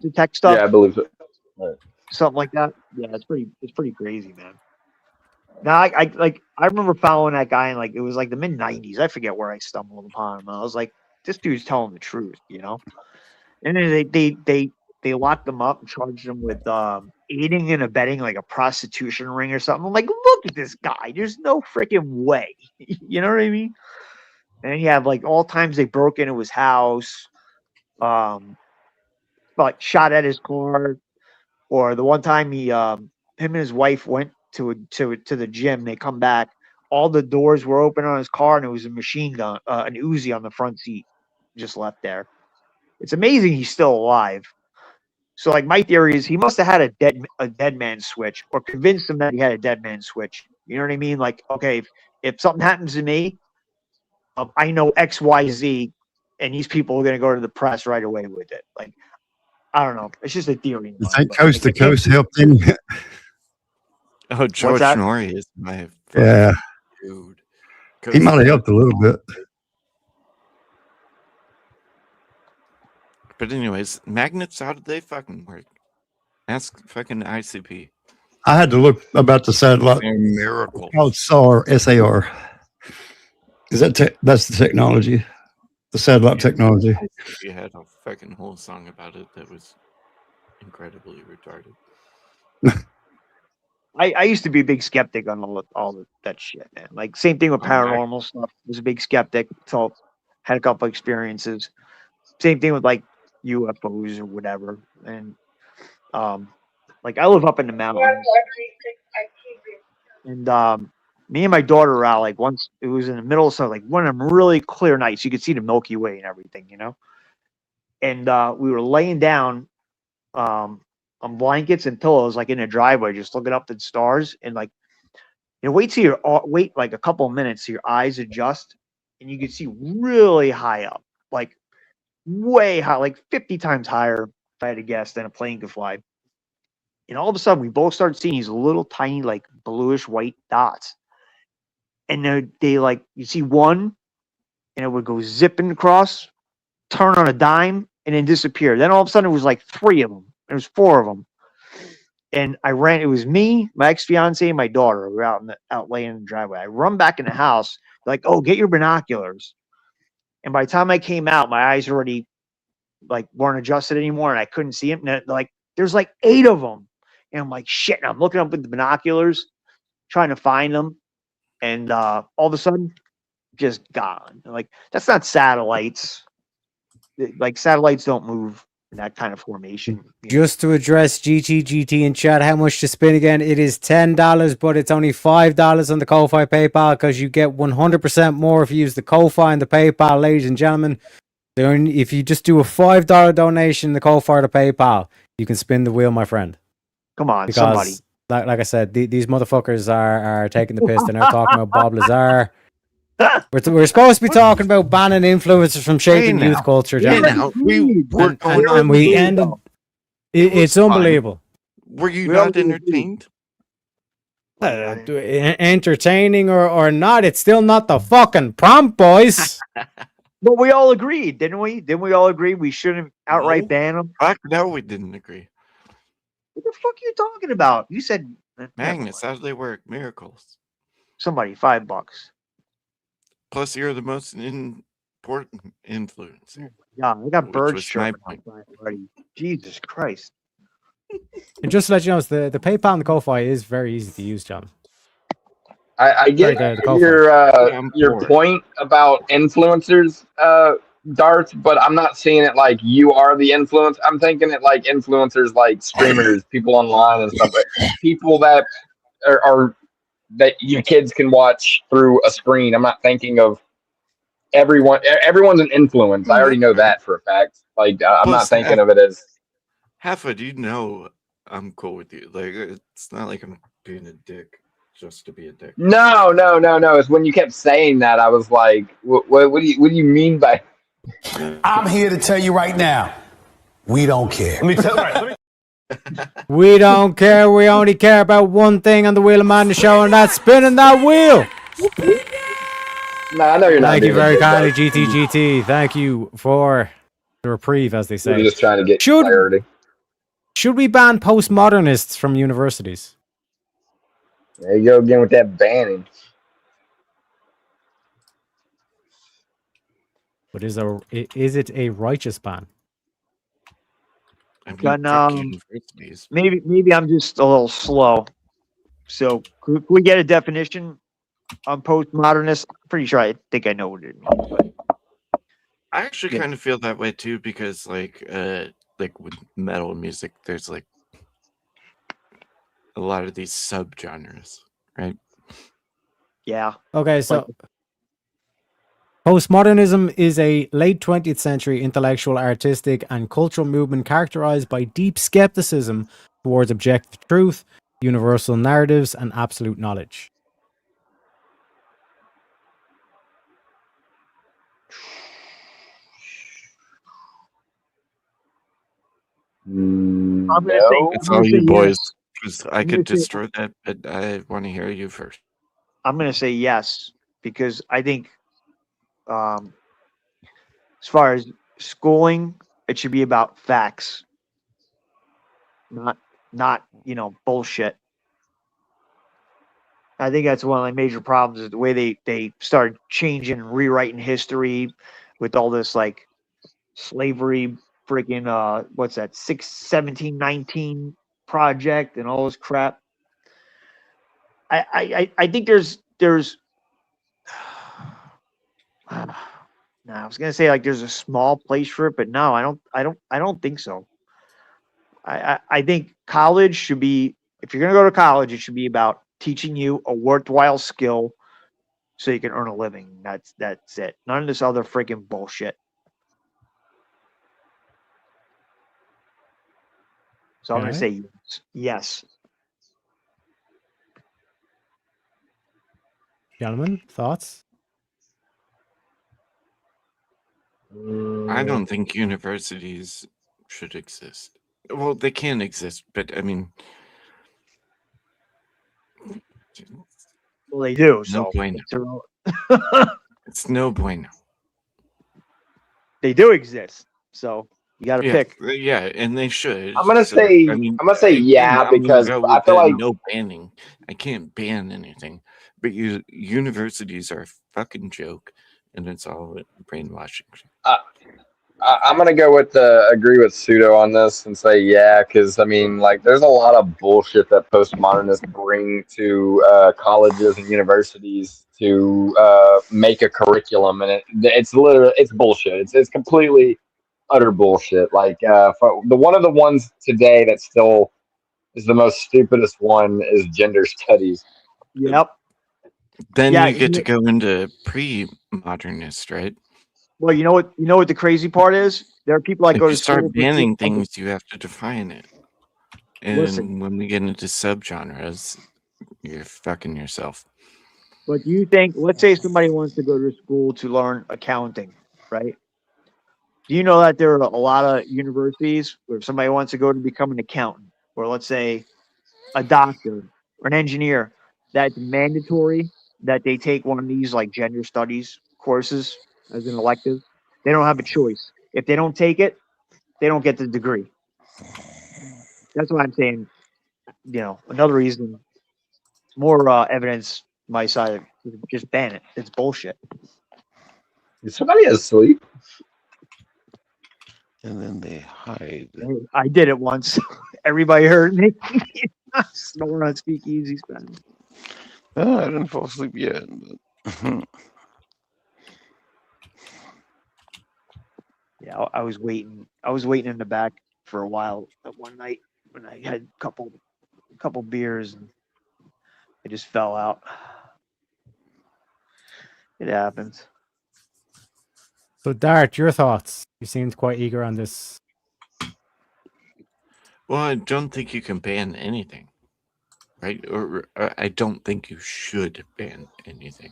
detect stuff. Yeah, I believe it. Right. Something like that. Yeah, it's pretty crazy, man. Now I remember following that guy in like it was like the mid 90s. I forget where I stumbled upon him. I was like, this dude's telling the truth, And then they locked him up and charged him with aiding and abetting like a prostitution ring or something. I'm like, look at this guy. There's no freaking way. You know what I mean? And he had like all times they broke into his house, like shot at his car, or the one time him and his wife went to the gym. They come back, all the doors were open on his car, and it was a machine gun, an Uzi on the front seat, just left there. It's amazing he's still alive. So, like, my theory is he must have had a dead man switch, or convinced him that he had a dead man switch. You know what I mean? Like, okay, if something happens to me, I know X, Y, Z, and these people are going to go to the press right away with it. Like, I don't know. It's just a theory. You think Coast to Coast helped him? Oh, George Norrie is my Yeah. dude. He might have helped a little bit. But anyways, magnets, how do they fucking work? Ask fucking ICP. I had to look about the satellite. They're miracles. Called SAR, SAR. Is that's the technology, the satellite technology. You had a fucking whole song about it that was incredibly retarded. I used to be a big skeptic on all that shit, man. Like same thing with paranormal stuff. I was a big skeptic. So had a couple experiences. Same thing with like UFOs or whatever. And like I live up in the mountains. And me and my daughter were out like once it was in the middle of summer, like one of them really clear nights. You could see the Milky Way and everything, And we were laying down on blankets and pillows, like in a driveway, just looking up at the stars, and like, wait like a couple of minutes so your eyes adjust, and you can see really high up, like way high, like 50 times higher, if I had to guess, than a plane could fly. And all of a sudden, we both started seeing these little tiny, like bluish white dots, and they like you see one, and it would go zipping across, turn on a dime, and then disappear. Then all of a sudden, it was like 3 of them. There was 4 of them, and I ran. It was me, my ex-fiance, and my daughter. We were out laying in the driveway. I run back in the house, like, "Oh, get your binoculars!" And by the time I came out, my eyes already like weren't adjusted anymore, and I couldn't see them. And like, there's like 8 of them, and I'm like, "Shit!" And I'm looking up with the binoculars, trying to find them, and all of a sudden, just gone. Like that's not satellites. Like satellites don't move in that kind of formation. Just to address GT in chat, how much to spin again? It is $10, but it's only $5 on the Ko-Fi PayPal because you get 100% more if you use the Ko-Fi and the PayPal, ladies and gentlemen. If you just do a $5 donation in the Ko-Fi or the PayPal, you can spin the wheel, my friend. Come on, because, somebody. Like I said, these motherfuckers are taking the piss. They're not talking about Bob Lazar. We're supposed to be talking about banning influencers from shaping youth culture, and we ended. It's unbelievable. Were you not entertained? Entertaining or not, it's still not the fucking prompt, boys. But we all agreed, didn't we? Didn't we all agree we shouldn't outright No. ban them? Fuck no, we didn't agree. What the fuck are you talking about? You said Magnus, how do they work? Miracles. somebody $5. Plus, you're the most important influencer. Yeah, I got Which birds was my chirping point. outside already. Jesus Christ. And just to let you know, the PayPal and the Ko-Fi is very easy to use, John. I get Sorry, the Ko-Fi. your point about influencers, Darth, but I'm not seeing it like you are the influence. I'm thinking it like influencers, like streamers, people online and stuff. But people that are that you kids can watch through a screen. I'm not thinking of everyone. Everyone's an influence. I already know that for a fact. Like I'm not Plus, thinking of it as. Half you know I'm cool with you. Like, it's not like I'm being a dick just to be a dick. No. It's when you kept saying that I was like, what do you mean by? I'm here to tell you right now, we don't care. We don't care. We only care about one thing on the Wheel of Madness show, and that's spinning that wheel. No, I know you're not. Thank you being a very dick, kindly, though. GTGT. Thank you for the reprieve, as they say. We're just trying to get clarity. Should we ban postmodernists from universities? There you go again with that banning. But is it a righteous ban? I mean, Then, fuck universities. maybe I'm just a little slow. So could we get a definition on postmodernist? I'm pretty sure I think I know what it means. But I actually Yeah. kind of feel that way too, because like with metal music, there's like a lot of these subgenres, right? yeah. Okay, so postmodernism is a late 20th century intellectual, artistic, and cultural movement characterized by deep skepticism towards objective truth, universal narratives, and absolute knowledge. I'm gonna say, It's I'm all gonna you say boys. yes. 'Cause I I'm could gonna say- destroy that, but I want to hear you first. I'm gonna say yes because I think, as far as schooling, it should be about facts, not bullshit. I think that's one of the major problems is the way they started changing and rewriting history with all this like slavery freaking what's that 1719 project and all this crap. I think there's no, I was gonna say like there's a small place for it, but no, I don't think so. I think college should be, if you're gonna go to college, it should be about teaching you a worthwhile skill so you can earn a living. That's it. None of this other freaking bullshit. So I'm gonna Okay. say yes. Gentlemen, thoughts? I don't think universities should exist. Well, they can exist, but I mean, Well, they do. no So bueno. it's irrelevant. It's no bueno. They do exist. So you got to Yeah, pick. yeah, and they should. I'm gonna So, say I mean, I'm gonna say again, yeah I'm gonna because go I with feel the like no banning. I can't ban anything, but universities are a fucking joke, and it's all brainwashing. I'm gonna go with agree with Pseudo on this and say yeah, because I mean, like, there's a lot of bullshit that postmodernists bring to colleges and universities to make a curriculum, and it's literally it's bullshit. It's completely utter bullshit. Like one of the ones today that still is the most stupidest one is gender studies. Yep. Then Yeah, you get to you- go into pre-modernist, right? Well, you know what the crazy part is? There are people that If go you to school. start for banning 300 things, you have to define it. And Listen. when we get into subgenres, you're fucking yourself. But do you think, let's say somebody wants to go to school to learn accounting, right? Do you know that there are a lot of universities where if somebody wants to go to become an accountant, or let's say a doctor or an engineer, that it's mandatory that they take one of these like gender studies courses as an elective. They don't have a choice. If they don't take it, they don't get the degree. That's why I'm saying, another reason, more evidence my side, just ban it. It's bullshit. Is somebody asleep? And then they hide. I did it once. Everybody heard me snoring on speakeasy. I didn't fall asleep yet. But Yeah, I was waiting. I was waiting in the back for a while. One night when I had a couple beers and I just fell out. It happens. So, Dart, your thoughts? You seemed quite eager on this. Well, I don't think you can ban anything, right? Or I don't think you should ban anything.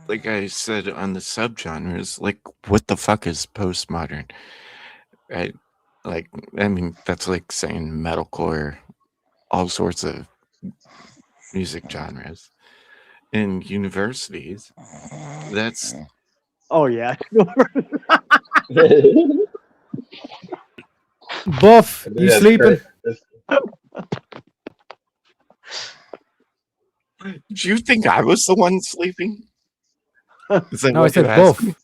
Like I said on the subgenres, like what the fuck is postmodern? Right? Like, I mean, that's like saying metalcore, all sorts of music genres. In universities, that's Oh yeah. Buff, you That's sleeping? great. Do you think I was the one sleeping? Is that No, I what you said asked Buff. me?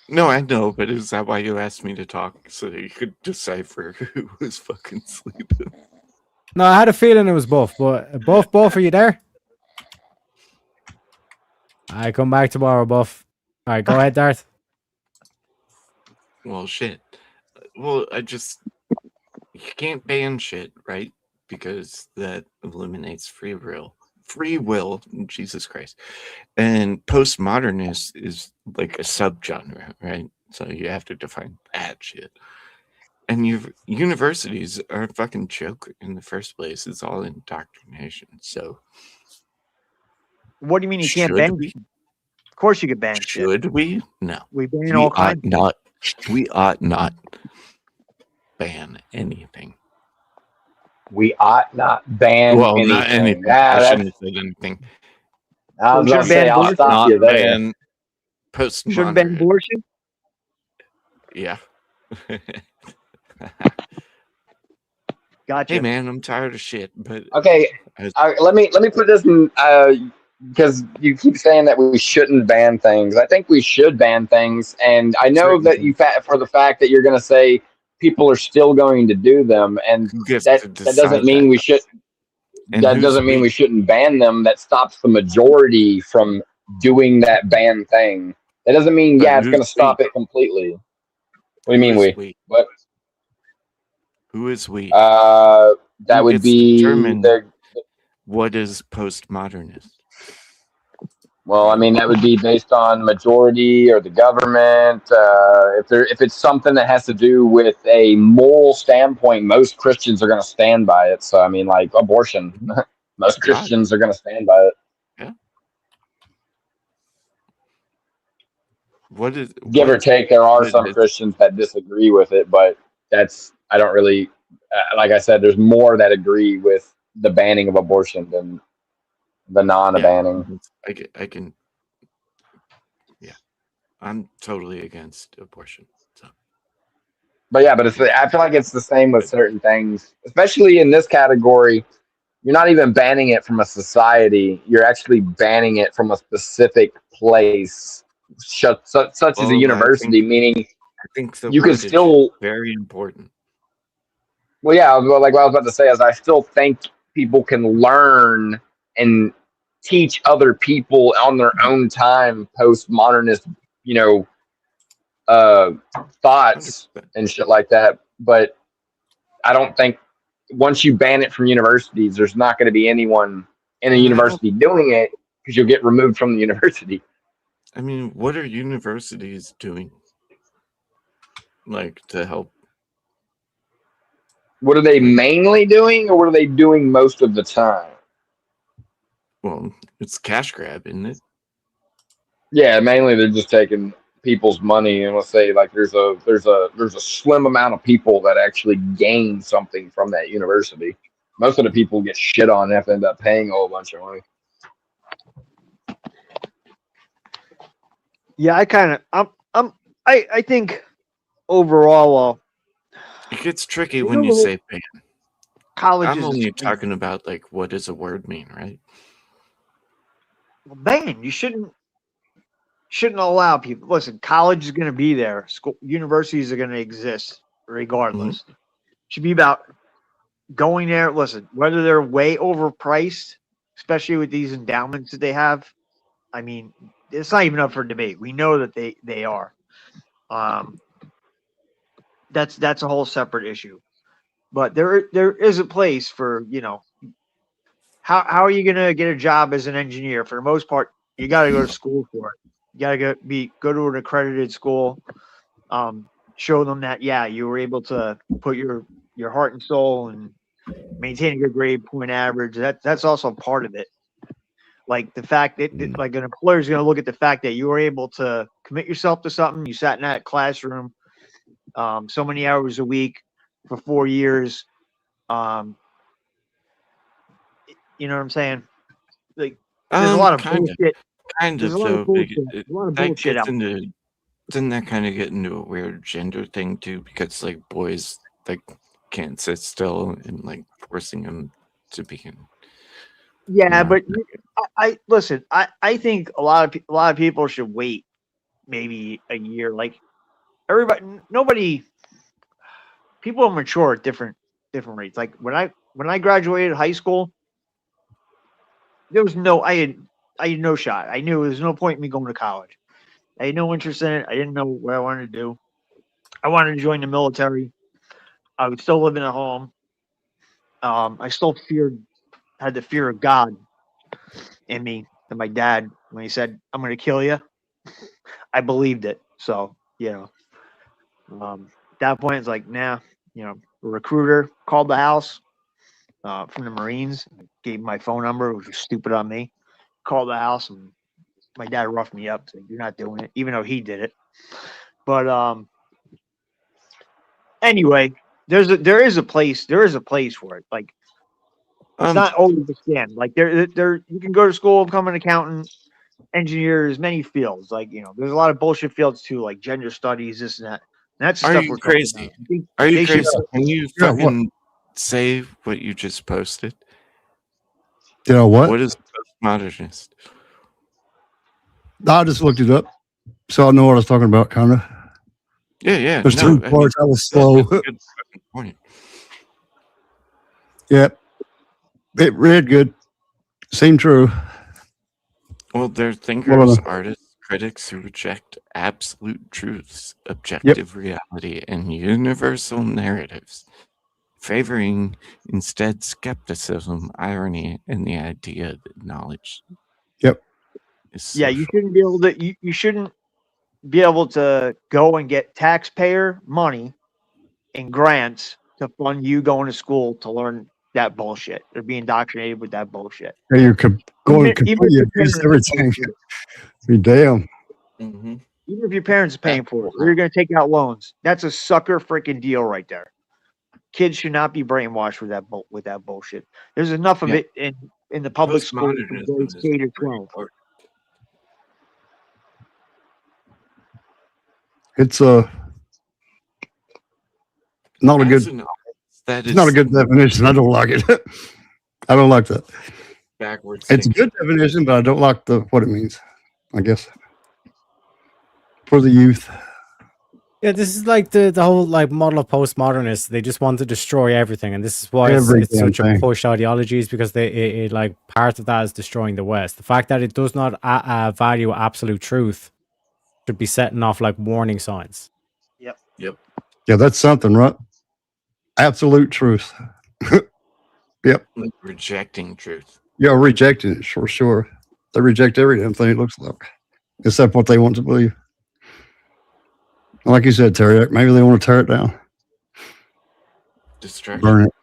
No, I know, but is that why you asked me to talk so that you could decipher who was fucking sleeping? No, I had a feeling it was Buff, but Buff, are you there? I come back tomorrow, Buff. All right, go ahead, Dart. Well, shit. Well, you can't ban shit, right? Because that eliminates free will. Free will, Jesus Christ. And postmodernist is like a subgenre, right? So you have to define that shit. And universities are a fucking joke in the first place. It's all indoctrination. So What do you mean you can't should ban? we? Of course you could ban shit. Should we? No. We ban We all ought kinds. not. We ought not ban anything. We ought not ban Well, anything. not anything. Yeah, I that's, shouldn't have said anything. I was So going to should say, ban I'll abortion? stop Not you there. ban Shouldn't ban postmodern. abortion? Yeah. Gotcha. Hey man, I'm tired of shit. But Okay, let me put this in because you keep saying that we shouldn't ban things. I think we should ban things, and I know that you for the fact that you're going to say people are still going to do them, and who gets that to that doesn't decide mean that? we should. And That who's doesn't mean we? we shouldn't ban them. That stops the majority from doing that ban thing. That doesn't mean But it's going who's to stop we? it completely. What do you Who mean is we? we? What? Who is we? That Who would gets to be determine the. what is postmodernist? Well, I mean, that would be based on majority or the government. If it's something that has to do with a moral standpoint, most Christians are going to stand by it. So, I mean, like abortion, most Got it. Christians are going to stand by it. Yeah. What is Give or what? take, there are What some is? Christians that disagree with it, but I don't really, like I said, there's more that agree with the banning of abortion than the Yeah. non-banning. I can. Yeah. I'm totally against abortion. So But yeah, but I feel like it's the same with certain things, especially in this category. You're not even banning it from a society. You're actually banning it from a specific place, such as a well, university, meaning I think the you can wordage is still. very important. Well, yeah, like what I was about to say is I still think people can learn and teach other people on their own time postmodernist, thoughts 100%. and shit like that. But I don't think once you ban it from universities, there's not going to be anyone in a And I don't. university doing it because you'll get removed from the university. I mean, what are universities doing? Like to help? What are they mainly doing, or what are they doing most of the time? Well, it's cash grab, isn't it? Yeah, mainly they're just taking people's money, and let's say like there's a slim amount of people that actually gain something from that university. Most of the people get shit on and have to end up paying a whole bunch of money. Yeah, I think overall, It gets tricky you when know, you the whole say ban. college I'm is only talking about like what does a word mean, right? ban. You shouldn't allow people. Listen, college is going to be there. School, universities are going to exist regardless. Should be about going there. Listen, whether they're way overpriced, especially with these endowments that they have. I mean, it's not even up for debate. We know that they are. That's a whole separate issue. But there is a place for, you know, how are you going to get a job as an engineer? For the most part, you got to go to school for it. You got to go to an accredited school. Show them that, yeah, you were able to put your heart and soul and maintain a good grade point average. That's also part of it. Like the fact that like an employer is going to look at the fact that you were able to commit yourself to something. You sat in that classroom so many hours a week for 4 years. You know what I'm saying? Like there's a lot of bullshit. Kind There's of a lot though. of bullshit. A lot of That bullshit gets out into doesn't that kind of get into a weird gender thing too? Because like boys like can't sit still and like forcing them to be in. Yeah, but I listen. I think a lot of people should wait maybe a year. Like nobody. People mature at different rates. Like when I graduated high school, there was I had no shot. I knew there was no point in me going to college. I had no interest in it. I didn't know what I wanted to do. I wanted to join the military. I was still living at home. I still had the fear of God in me. And my dad, when he said, "I'm going to kill you," I believed it. So, you know, at that point, it's like, nah, you know, a recruiter called the house from the Marines, gave my phone number, which was stupid on me. Called the house, and my dad roughed me up, saying, "You're not doing it," even though he did it. But anyway, there is a place for it. Like it's not always a scam. Like there you can go to school, become an accountant, engineer, there's many fields. Like, you know, there's a lot of bullshit fields too, like gender studies, this and that. And that's the Are stuff you we're talking crazy? about. Are you They should- crazy? Can you Yeah, what? fucking say what you just posted? You know what? What is postmodernist? I just looked it up, so I know what I was talking about, kind of. Yeah. There's no, two parts. I was slow. That's a good fucking point. Yep. It read good. Seemed true. Well, they're What thinkers, other- artists, critics who reject absolute truths, objective reality, and universal narratives, favoring instead skepticism, irony, and the idea that knowledge Yep. is Yeah, you shouldn't be able to. You shouldn't be able to go and get taxpayer money and grants to fund you going to school to learn that bullshit or be indoctrinated with that bullshit. Yeah, you're going Even if completely your against parents are everything. paying for it. Be damn. Mm-hmm. Even if your parents are paying for it, or you're going to take out loans, that's a sucker freaking deal right there. Kids should not be brainwashed with that bullshit. There's enough of it in the public schools from grades K to 12. It's not a good. That It's not a good definition. I don't like it. I don't like that. Backwards. It's a good definition, but I don't like what it means. I guess for the youth. Yeah, this is like the whole like model of postmodernists. They just want to destroy everything, and this is why it's Everything. such a push ideologies, because it like part of that is destroying the West. The fact that it does not value absolute truth should be setting off like warning signs. Yep. Yeah, that's something, right? Absolute truth. Yep. Like rejecting truth. Yeah, rejecting it for sure. They reject every damn thing it looks like, except what they want to believe. Like you said, Terry, maybe they want to tear it down, Destruction. burn it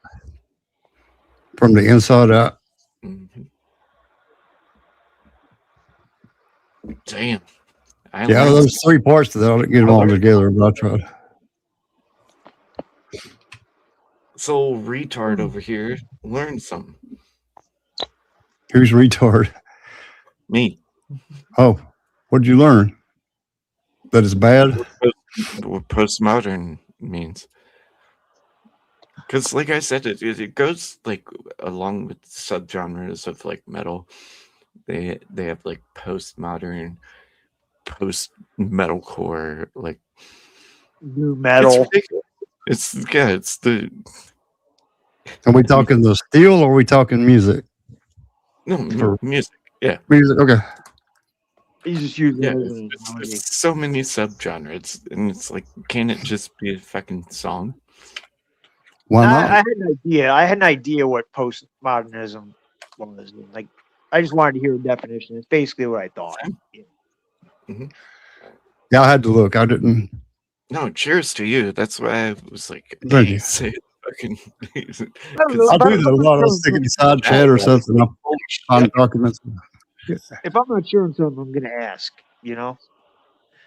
from the inside out. Mm-hmm. Damn. Yeah, those three parts to that, I didn't get them all together, but I tried. So retard over here learn something. Who's retard? Me. Oh, what'd you learn? That is bad? What postmodern means. Because, like I said, it goes like along with subgenres of like metal. They have like postmodern, post metalcore, like new metal. It's the. Are we talking the steel or are we talking music? No, music. Yeah. Music. Okay. He's just using Yeah, it as an analogy. it's so many subgenres, and it's like, can it just be a fucking song? Why not? I had an idea. I had an idea what postmodernism was. Like, I just wanted to hear a definition. It's basically what I thought. Yeah, I had to look. I didn't. No, cheers to you. That's why I was like, Thank hey, you. say it fucking. I do that a lot. I was thinking side chat or something. I'm on documents. If I'm not sure on something, I'm going to ask, you know?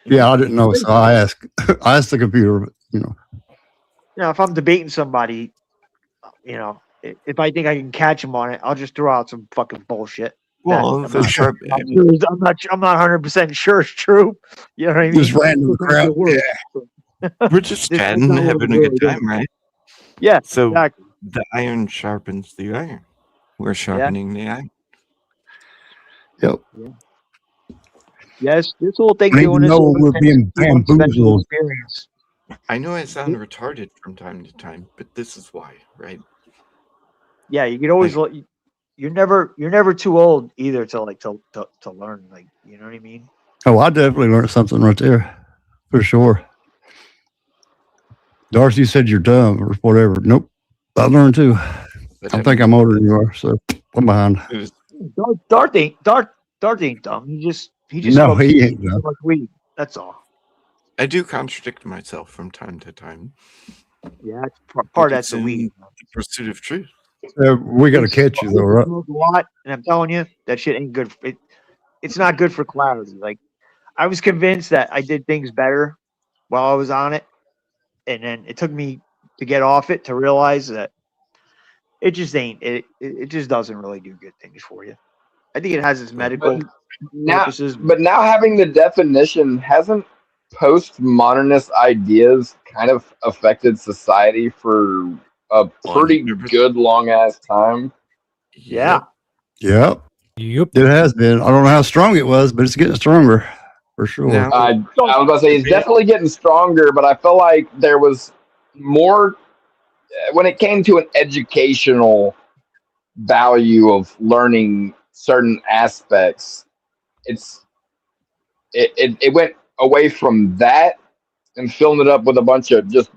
Yeah, I didn't know, so I asked. I asked the computer, but Now, if I'm debating somebody, you know, if I think I can catch them on it, I'll just throw out some fucking bullshit. Well, that the sharp. I'm not 100% sure it's true. You know what I mean? just random crap. Yeah. We're just This is chatting, not what having a we're good doing. time, right? Yeah, So exactly. the iron sharpens the iron. We're sharpening the iron. Yep. Yes, this whole thing I need doing to this know whole we're thing being is one special bamboozled. experience. I know I sound retarded from time to time, but this is why, right? Yeah, you could always you're never too old either to learn, like, you know what I mean? Oh, I definitely learned something right there, for sure. Darcy said you're dumb or whatever. Nope, I learned too. I think I'm older than you are, so I'm behind. Dart ain't dumb. He just No, smokes he ain't dumb. too much weed. That's all. I do contradict myself from time to time. Yeah, that's part of It's that's the in weed. the pursuit of truth. We got to catch you though, right? Smoke a lot, and I'm telling you, that shit ain't good. It's not good for clarity. Like, I was convinced that I did things better while I was on it, and then it took me to get off it to realize that it just ain't. It just doesn't really do good things for you. I think it has its medical purposes. But now having the definition, hasn't postmodernist ideas kind of affected society for a pretty good long ass time? Yeah. Yep. It has been. I don't know how strong it was, but it's getting stronger for sure. I was about to say it's definitely getting stronger, but I feel like there was more when it came to an educational value of learning certain aspects. It went away from that and filling it up with a bunch of just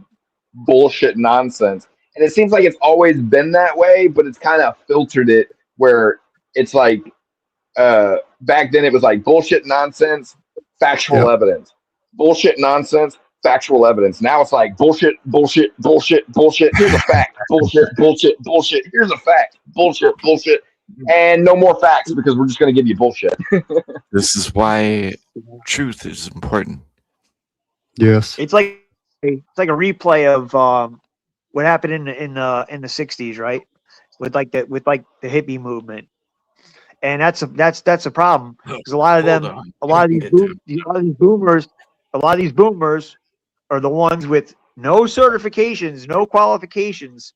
bullshit nonsense. And it seems like it's always been that way, but it's kind of filtered it where it's like back then it was like bullshit nonsense, factual evidence. Bullshit nonsense, factual evidence. Now it's like bullshit, bullshit, bullshit, bullshit. Here's a fact. Bullshit, bullshit, bullshit. Here's a fact. Bullshit, bullshit. And no more facts because we're just going to give you bullshit. This is why truth is important. Yes. It's like a replay of what happened in the 60s, right? With like the hippie movement. And that's a problem because a lot of these boomers are the ones with no certifications, no qualifications,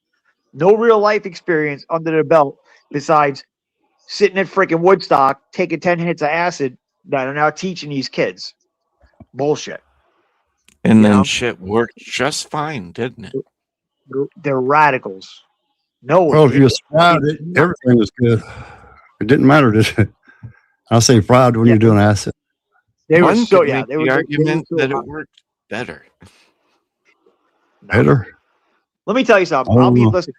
no real life experience under their belt besides sitting at freaking Woodstock taking 10 hits of acid that are now teaching these kids. Bullshit. And then shit worked just fine, didn't it? They're radicals. No. Well, if you fried it, everything was good. It didn't matter, did it? I say fried when you're doing acid. They were One so could yeah. make They the were argument so that hot. it worked better. Better. Let me tell you something. Listen.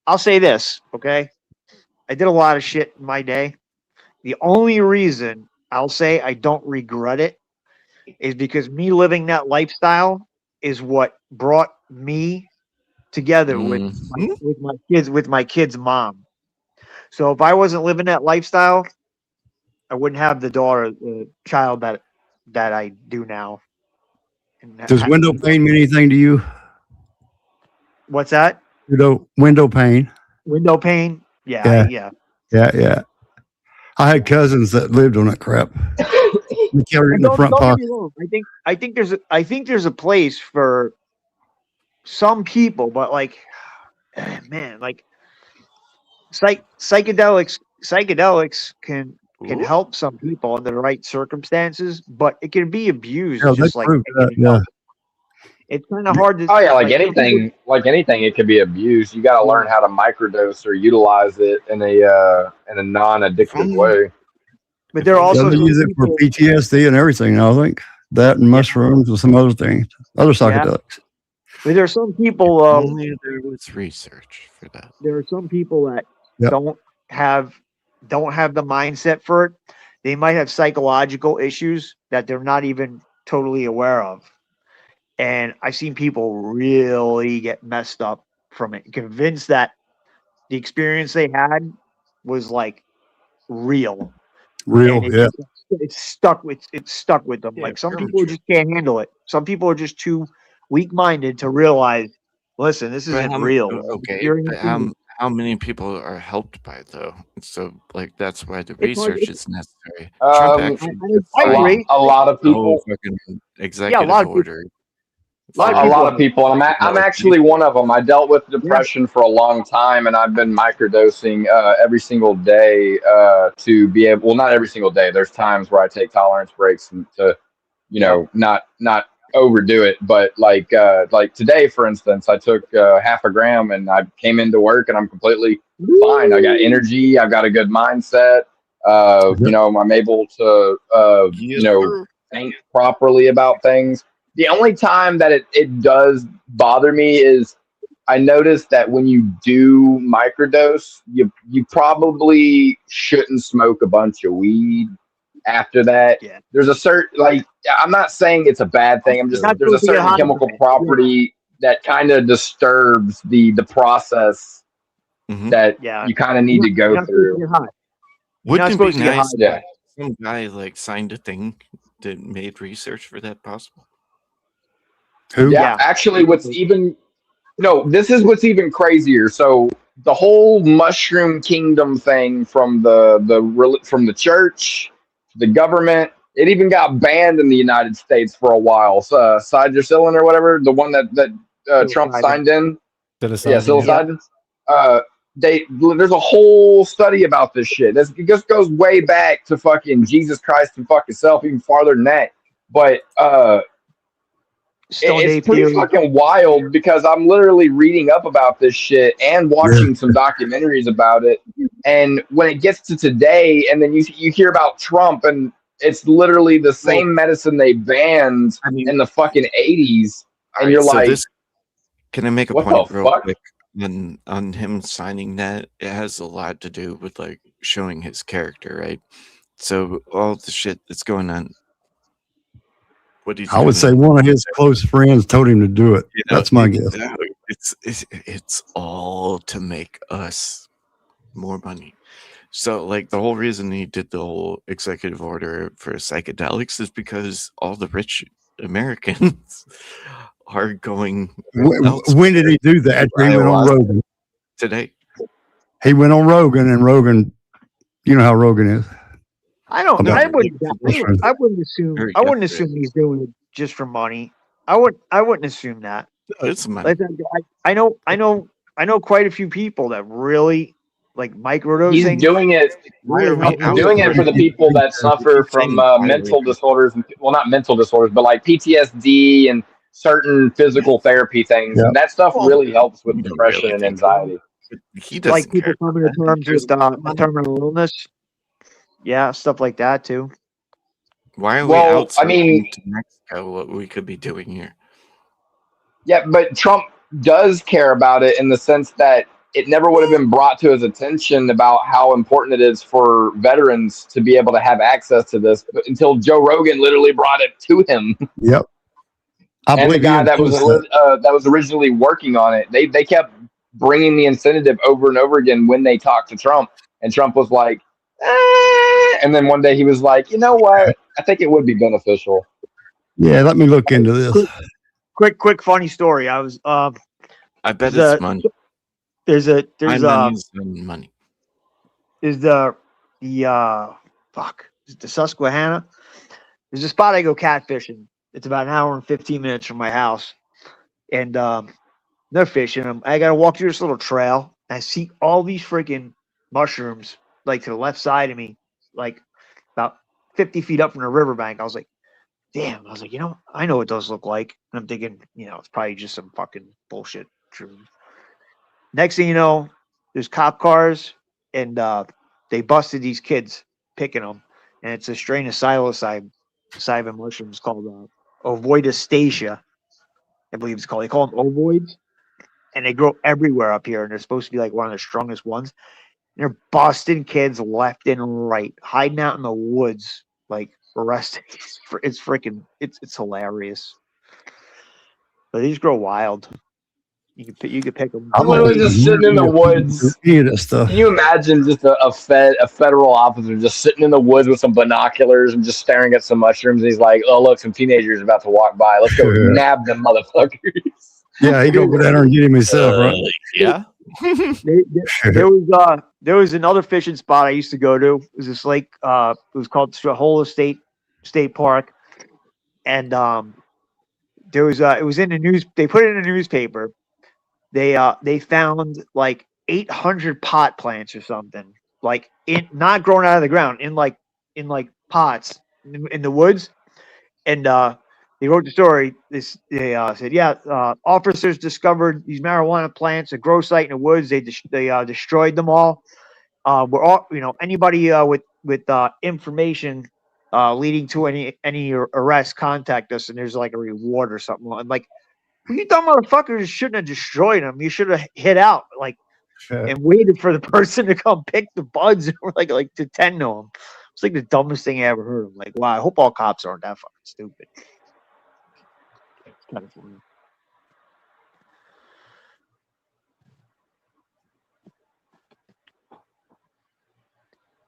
I'll say this, okay? I did a lot of shit in my day. The only reason I'll say I don't regret it is because me living that lifestyle is what brought me together with my kid's mom. So if I wasn't living that lifestyle, I wouldn't have the child that I do now. Does window pane mean anything to you? What's that? window pane. Window pane. Yeah. Yeah. I had cousins that lived on that crap. They carried it in the front Don't get pocket. me wrong. I think there's a place for some people, but like, man, like psychedelics can help some people under the right circumstances, but it can be abused. Yeah, Just they like proved that, anything yeah. else. It's kind of hard to. Oh yeah, some people- like anything, it can be abused. You got to learn how to microdose or utilize it in a non-addictive way. But there are also They use it for PTSD and everything. I think that and mushrooms and some other things, other psychedelics. But there are some people. Only there was research for that. There are some people that Yep. don't have the mindset for it. They might have psychological issues that they're not even totally aware of. And I've seen people really get messed up from it, convinced that the experience they had was like real. Real, And yeah. It's stuck with them. Like some people just can't handle it. Some people are just too weak-minded to realize, listen, this But isn't real. Okay, You're but how many people are helped by it, though? So, like, that's why the It's hard- research is necessary. Um, actually I defined agree. A lot of the whole people. fucking executive lot of people- order. A lot of people, and I'm actually one of them. I dealt with depression for a long time, and I've been microdosing every single day to be able. Well, not every single day. There's times where I take tolerance breaks and to, not overdo it. But like today, for instance, I took half a gram, and I came into work, and I'm completely fine. I got energy. I've got a good mindset. I'm able to think properly about things. The only time that it does bother me is I noticed that when you do microdose, you probably shouldn't smoke a bunch of weed after that. Yeah. There's a certain, I'm not saying it's a bad thing. I'm just, Not there's a supposed to get certain high chemical from it. property that kind of disturbs the process that Yeah. you kind of need to You're go not supposed to through. get high. You're not Wouldn't it be supposed to get nice high. Yeah. if some guy like signed a thing that made research for that possible? Who? Yeah, actually, this is what's even crazier. So the whole mushroom kingdom thing from the church, the government, it even got banned in the United States for a while. So, psilocybin or whatever, the one that Trump signed in. Psilocybin. There's a whole study about this shit. It just goes way back to fucking Jesus Christ and fucking self, even farther than that. But it's pretty fucking wild because I'm literally reading up about this shit and watching some documentaries about it. And when it gets to today, and then you hear about Trump, and it's literally the same medicine they banned in the fucking 80s, and you're like, can I make a what point the real fuck? quick on him signing that? It has a lot to do with like showing his character, right? So all the shit that's going on. I would say one of his close friends told him to do it. That's my guess. It's all to make us more money. So like the whole reason he did the whole executive order for psychedelics is because all the rich Americans are going When did he do that? He went on Rogan. today. He went on Rogan, and Rogan, you know how Rogan is. I don't. No, I wouldn't assume he's doing it just for money. I wouldn't assume that. No, it's money. I know quite a few people that really like microdosing. He's doing it. Doing it for the people that suffer from mental disorders, not mental disorders, but like PTSD and certain physical therapy things. Yeah. And that stuff really helps with depression and anxiety. He like doesn't people care. coming to terms with terminal illness. Yeah, stuff like that too. Why are we Well, outsourcing I mean- to Mexico what we could be doing here? Yeah, but Trump does care about it in the sense that it never would have been brought to his attention about how important it is for veterans to be able to have access to this until Joe Rogan literally brought it to him. Yep. And the guy that was originally working on it, they kept bringing the incentive over and over again when they talked to Trump, and Trump was like, and then one day he was like, you know what? I think it would be beneficial. Yeah, let me look into this. Quick funny story. I was I bet the- it's money. There's money. Is the is it the Susquehanna? There's a spot I go catfishing. It's about an hour and 15 minutes from my house, and they're fishing. I gotta walk through this little trail. And I see all these freaking mushrooms like to the left side of me, like about 50 feet up from the riverbank. I was like, damn. I was like, I know what those look like. And I'm thinking, it's probably just some fucking bullshit. Next thing you know, there's cop cars, and they busted these kids picking them. And it's a strain of psilocybin mushrooms called Ovoidostasia, I believe it's called. They call them ovoids, and they grow everywhere up here. And they're supposed to be like one of the strongest ones. And they're busting kids left and right, hiding out in the woods, like arresting. It's freaking. It's hilarious. But these grow wild. You could pick them. I'm literally just sitting in the woods. Can you imagine just a federal officer just sitting in the woods with some binoculars and just staring at some mushrooms? And he's like, "Oh, look, some teenagers about to walk by. Let's go nab them motherfuckers." Yeah, he go down there and get him himself, right? Yeah. There was another fishing spot I used to go to. It was this lake. It was called Strahola State Park, and there was it was in the news. They put it in the newspaper. They found like 800 pot plants or something, like not growing out of the ground, in pots in the woods, and they wrote the story. They said, officers discovered these marijuana plants, a grow site in the woods. They destroyed them all. We're all, anybody with information leading to any arrest, contact us, and there's like a reward or something. I'm like, you dumb motherfuckers shouldn't have destroyed them. You should have hit out and waited for the person to come pick the buds or like to tend to them. It's like the dumbest thing I ever heard. I'm like, wow, I hope all cops aren't that fucking stupid. It's kind of funny.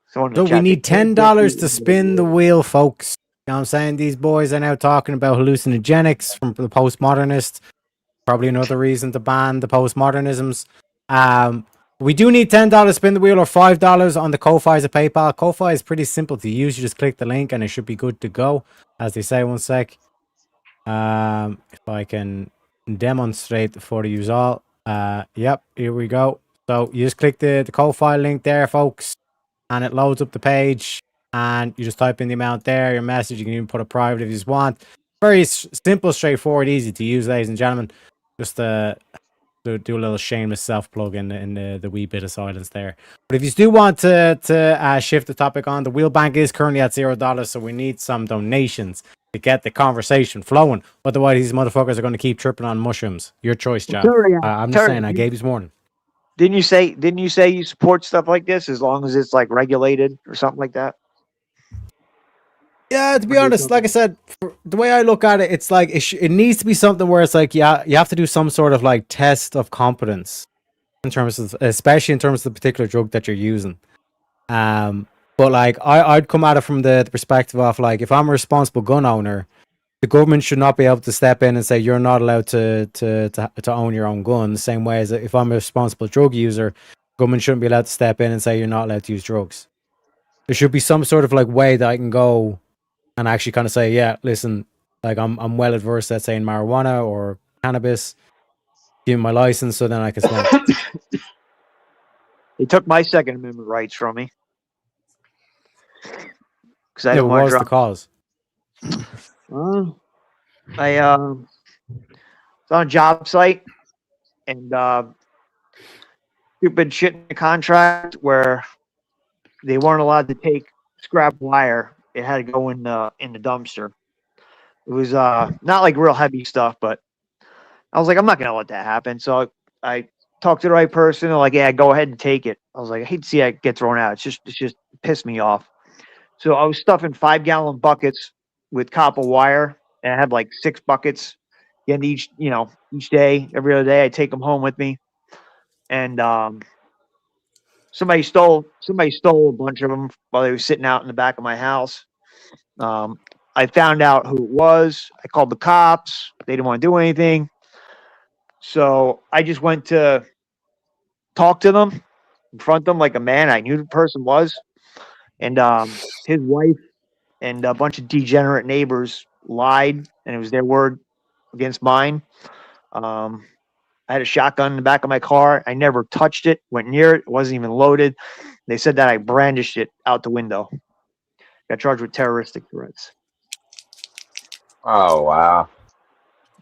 So we need $10 to spin the wheel, folks. You know what I'm saying? These boys are now talking about hallucinogenics from the postmodernists. Probably another reason to ban the postmodernisms. We do need $10 to spin the wheel or $5 on the Ko-Fi's or PayPal. Ko-Fi is pretty simple to use. You just click the link and it should be good to go. As they say, one sec. If I can demonstrate for you all. Yep, here we go. So you just click the Ko-Fi link there, folks. And it loads up the page. And you just type in the amount there, your message. You can even put a private if you just want. Very simple, straightforward, easy to use, ladies and gentlemen. Just to do a little shameless self-plug in the wee bit of silence there. But if you do want to shift the topic on, the wheel bank is currently at $0, so we need some donations to get the conversation flowing. Otherwise, these motherfuckers are going to keep tripping on mushrooms. Your choice, Jack. I'm just saying, I gave you this morning. Didn't you say you support stuff like this as long as it's like regulated or something like that? Yeah, to be honest, like I said, the way I look at it, it's like it needs to be something where it's like, yeah, you have to do some sort of like test of competence in terms of, especially in terms of the particular drug that you're using. But like I'd come at it from the perspective of like, if I'm a responsible gun owner, the government should not be able to step in and say you're not allowed to own your own gun. The same way as if I'm a responsible drug user, government shouldn't be allowed to step in and say you're not allowed to use drugs. There should be some sort of like way that I can go and actually kind of say, yeah, listen, like I'm well adverse at saying marijuana or cannabis. Give me my license so then I can smoke. They took my Second Amendment rights from me. Because I what was the cause? I was on a job site and stupid shit in the contract where they weren't allowed to take scrap wire. It had to go in the dumpster. It was not like real heavy stuff, but I was like, I'm not gonna let that happen. So I talked to the right person. They're like, yeah, go ahead and take it. I was like, I hate to see it get thrown out. It's just pissed me off. So I was stuffing 5-gallon buckets with copper wire, and I had like 6 buckets. And each day, every other day, I take them home with me. And somebody stole a bunch of them while they were sitting out in the back of my house. I found out who it was. I called the cops. They didn't want to do anything. So I just went to talked to them, confront them like a man. I knew the person was, and his wife and a bunch of degenerate neighbors lied, and it was their word against mine. I had a shotgun in the back of my car. I never touched it, went near it. It wasn't even loaded. They said that I brandished it out the window. Got charged with terroristic threats. Oh wow.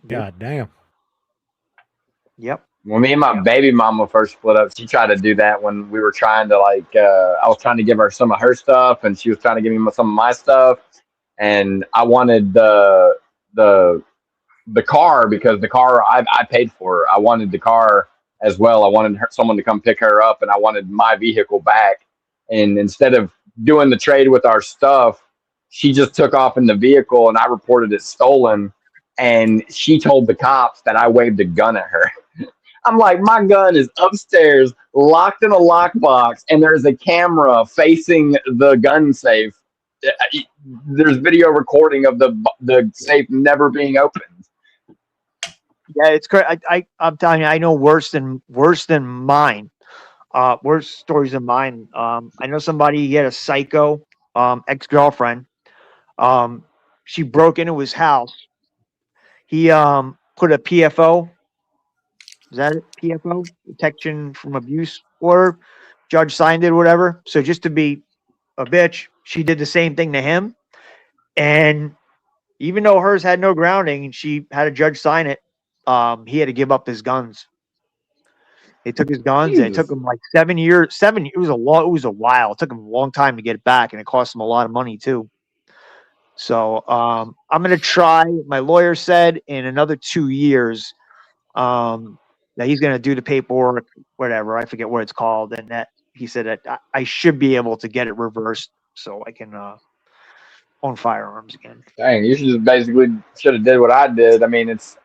God damn. Yep. When me and my baby mama first split up, she tried to do that when we were trying to I was trying to give her some of her stuff, and she was trying to give me some of my stuff, and I wanted the car because the car I paid for. I wanted the car as well. I wanted someone to come pick her up, and I wanted my vehicle back. And instead of doing the trade with our stuff, she just took off in the vehicle, and I reported it stolen. And she told the cops that I waved a gun at her. I'm like, my gun is upstairs, locked in a lockbox, and there's a camera facing the gun safe. There's video recording of the safe never being opened. Yeah, it's great. I'm telling you, I know worse than mine. Worse stories than mine. I know somebody, he had a psycho ex-girlfriend. She broke into his house. He put a PFO. Is that it? PFO? Protection from Abuse order. Judge signed it or whatever. So just to be a bitch, she did the same thing to him. And even though hers had no grounding and she had a judge sign it, he had to give up his guns. They took his guns. And it took him like 7 years. It was a while. It took him a long time to get it back, and it cost him a lot of money too. So I'm gonna try. My lawyer said in another 2 years that he's gonna do the paperwork, whatever. I forget what it's called, and that he said that I should be able to get it reversed so I can own firearms again. Dang, you should have did what I did. I mean, it's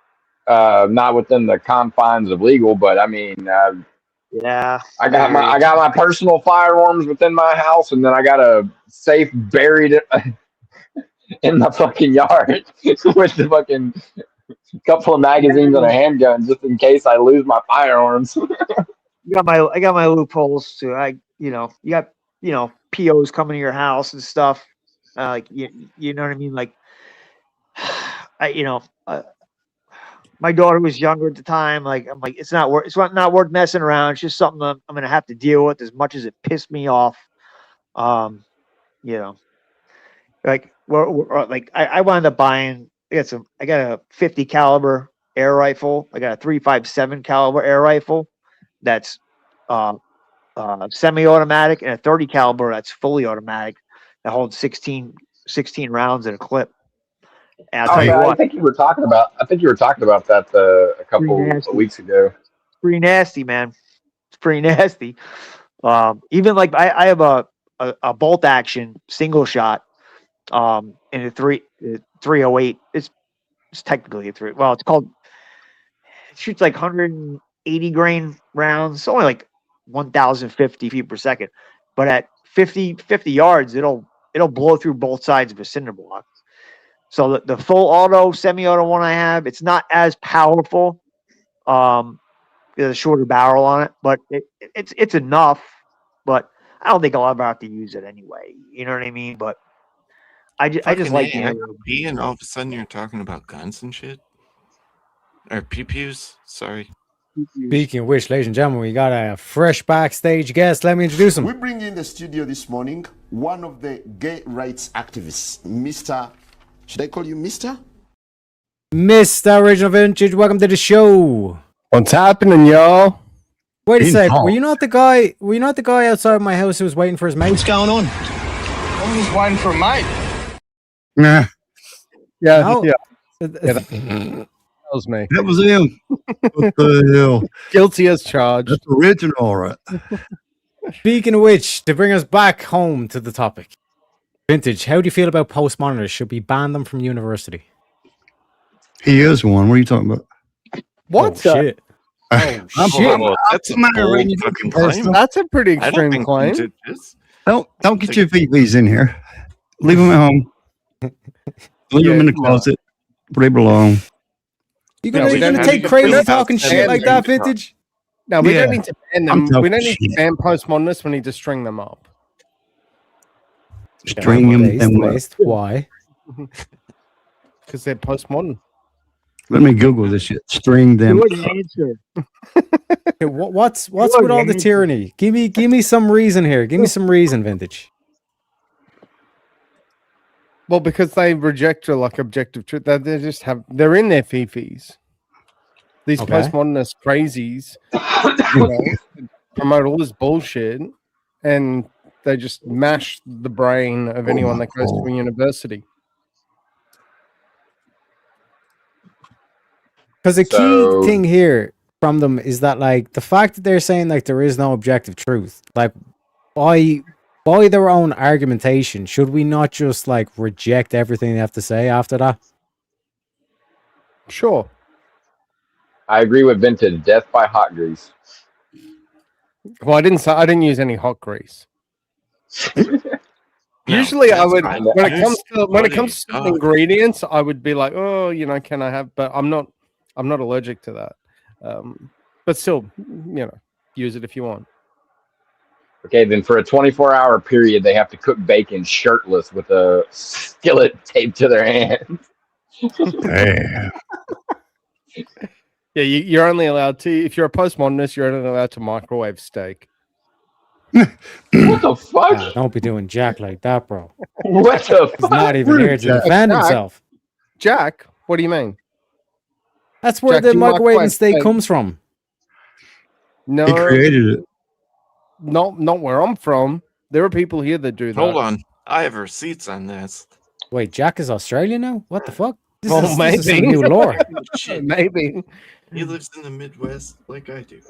not within the confines of legal, but I mean, yeah, I got my personal firearms within my house, and then I got a safe buried in the fucking yard with the fucking couple of magazines and a handgun just in case I lose my firearms. I got my loopholes too. You got POs coming to your house and stuff. Like you know what I mean? Like my daughter was younger at the time. Like I'm like, it's not worth messing around. It's just something I'm gonna have to deal with as much as it pissed me off. Like I wound up buying. I got a 50 caliber air rifle. I got a 357 caliber air rifle that's semi-automatic, and a 30 caliber that's fully automatic that holds 16 rounds in a clip. And I'll tell you what, I think you were talking about that a couple of weeks ago. It's pretty nasty, man. It's pretty nasty. Even like I have a bolt action single shot in a 308. It's technically a 3. Well, it's called. It shoots like 180 grain rounds. It's only like 1,050 feet per second, but at 50 yards, it'll blow through both sides of a cinder block. So the full auto, semi-auto one I have, it's not as powerful. There's a shorter barrel on it, but it's enough. But I don't think I'll ever have to use it anyway. You know what I mean? But I just like AIP, and all of a sudden you're talking about guns and shit, or pew-pews. Sorry. Speaking of which, ladies and gentlemen, we got a fresh backstage guest. Let me introduce him. We bring in the studio this morning one of the gay rights activists, Mr. Should I call you Mr.? Mr. Original Vintage, welcome to the show. What's happening, y'all? Wait a sec. Were you not the guy outside my house who was waiting for his mate? What's going on? I'm just waiting for a mate. Nah. Yeah, No. yeah. That was me. That was him. What the hell? Guilty as charged. That's original, all right. Speaking of which, to bring us back home to the topic, Vintage, how do you feel about postmodernists? Should we ban them from university? He is one. What are you talking about? What? Shit. I'm shit. That's a bold fucking claim. That's a pretty I don't extreme think claim. Vintage is. Don't get your VVs in here. Leave them at home. Leave them in the closet where they belong. You gonna take crazy talking shit like that, Vintage? No, we Yeah. don't need to ban I'm them. We talking don't need to shit. ban postmodernists. We need to string them up. String them and what? Why? Because they're postmodern. Let me Google this shit. String them. answer. Okay, what's with all the tyranny? Give me some reason here. Give me some reason, Vintage. Well, because they reject like objective truth. They're in their fifis. These Okay. postmodernist crazies, you know, promote all this bullshit, and they just mash the brain of anyone that goes to a university. Because the key So- thing here from them is that like the fact that they're saying like there is no objective truth, like by their own argumentation, should we not just like reject everything they have to say after that? Sure. I agree with Vintage. Death by hot grease. Well, I didn't use any hot grease. Usually, I that's would fine. when it Use comes to butter, certain ingredients, I would be like, oh, you know, can I have? But I'm not allergic to that. But still, you know, use it if you want. Okay, then for a 24-hour period, they have to cook bacon shirtless with a skillet taped to their hand. Damn. Yeah, you're only allowed to, if you're a postmodernist, you're only allowed to microwave steak. What the fuck? Ah, don't be doing Jack like that, bro. What the He's fuck? not even here to defend himself. Jack, what do you mean? That's where Jack, the you microwaving microwave steak steak. comes from. No, He created it. not where I'm from. There are people here that do that. Hold on. I have receipts on this. Wait, Jack is Australian now? What the fuck? This Well, is some maybe. new lore. Shit. Maybe. He lives in the Midwest like I do.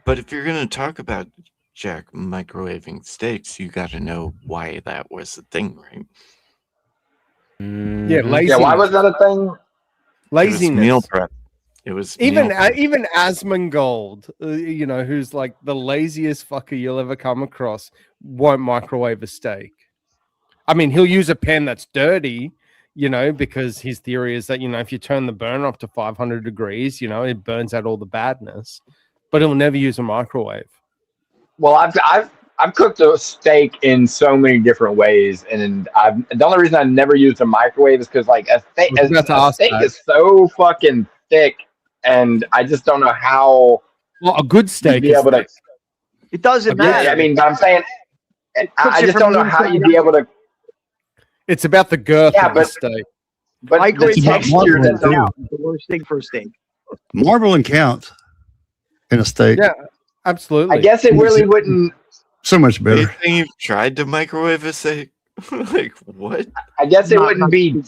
But if you're going to talk about Jack microwaving steaks, you got to know why that was a thing, right? Yeah, Mhm. laziness. Yeah, why was that a thing? It was Laziness. meal prep. It was Even meal prep. even Asmongold, you know, who's like the laziest fucker you'll ever come across, won't microwave a steak. I mean, he'll use a pan that's dirty, you know, because his theory is that, you know, if you turn the burner up to 500 degrees, you know, it burns out all the badness. But he'll never use a microwave. Well, I've cooked a steak in so many different ways, and the only reason I never used a microwave is because like a steak is so fucking thick, and I just don't know how. Well, a good steak be is able to. thick. It doesn't matter. Yeah, I mean, but I'm saying, I just don't know how you'd be able to. It's about the girth Yeah, of the but- steak. But Microwave the texture marbling, that's too. out. The worst thing for a steak. Marbling counts in a steak. Yeah, absolutely. I guess it really wouldn't. So much better. Anything you've tried to microwave a steak? Like, what? I guess it Not- wouldn't not be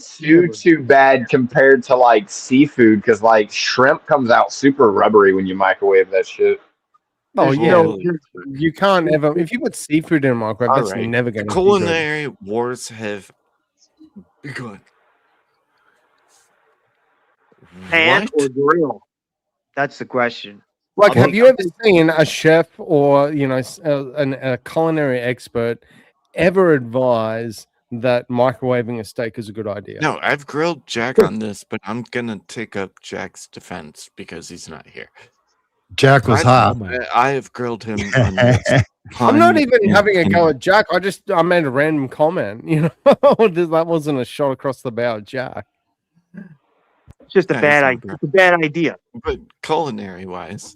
too bad compared to like seafood, because like shrimp comes out super rubbery when you microwave that shit. Oh There's yeah, no- you can't ever. If you put seafood in a microwave, All that's right. never going to. Culinary wars have begun. Pan What? or grill? That's the question. Like, Okay. have you ever seen a chef or you know a culinary expert ever advise that microwaving a steak is a good idea? No, I've grilled Jack on this, but I'm gonna take up Jack's defense because he's not here. Jack was hot. I have grilled him on this. I'm not time even and having a go time. at Jack. I made a random comment. You know, that wasn't a shot across the bow at Jack. It's just a Yeah, bad it's idea. It's a bad idea. But culinary wise,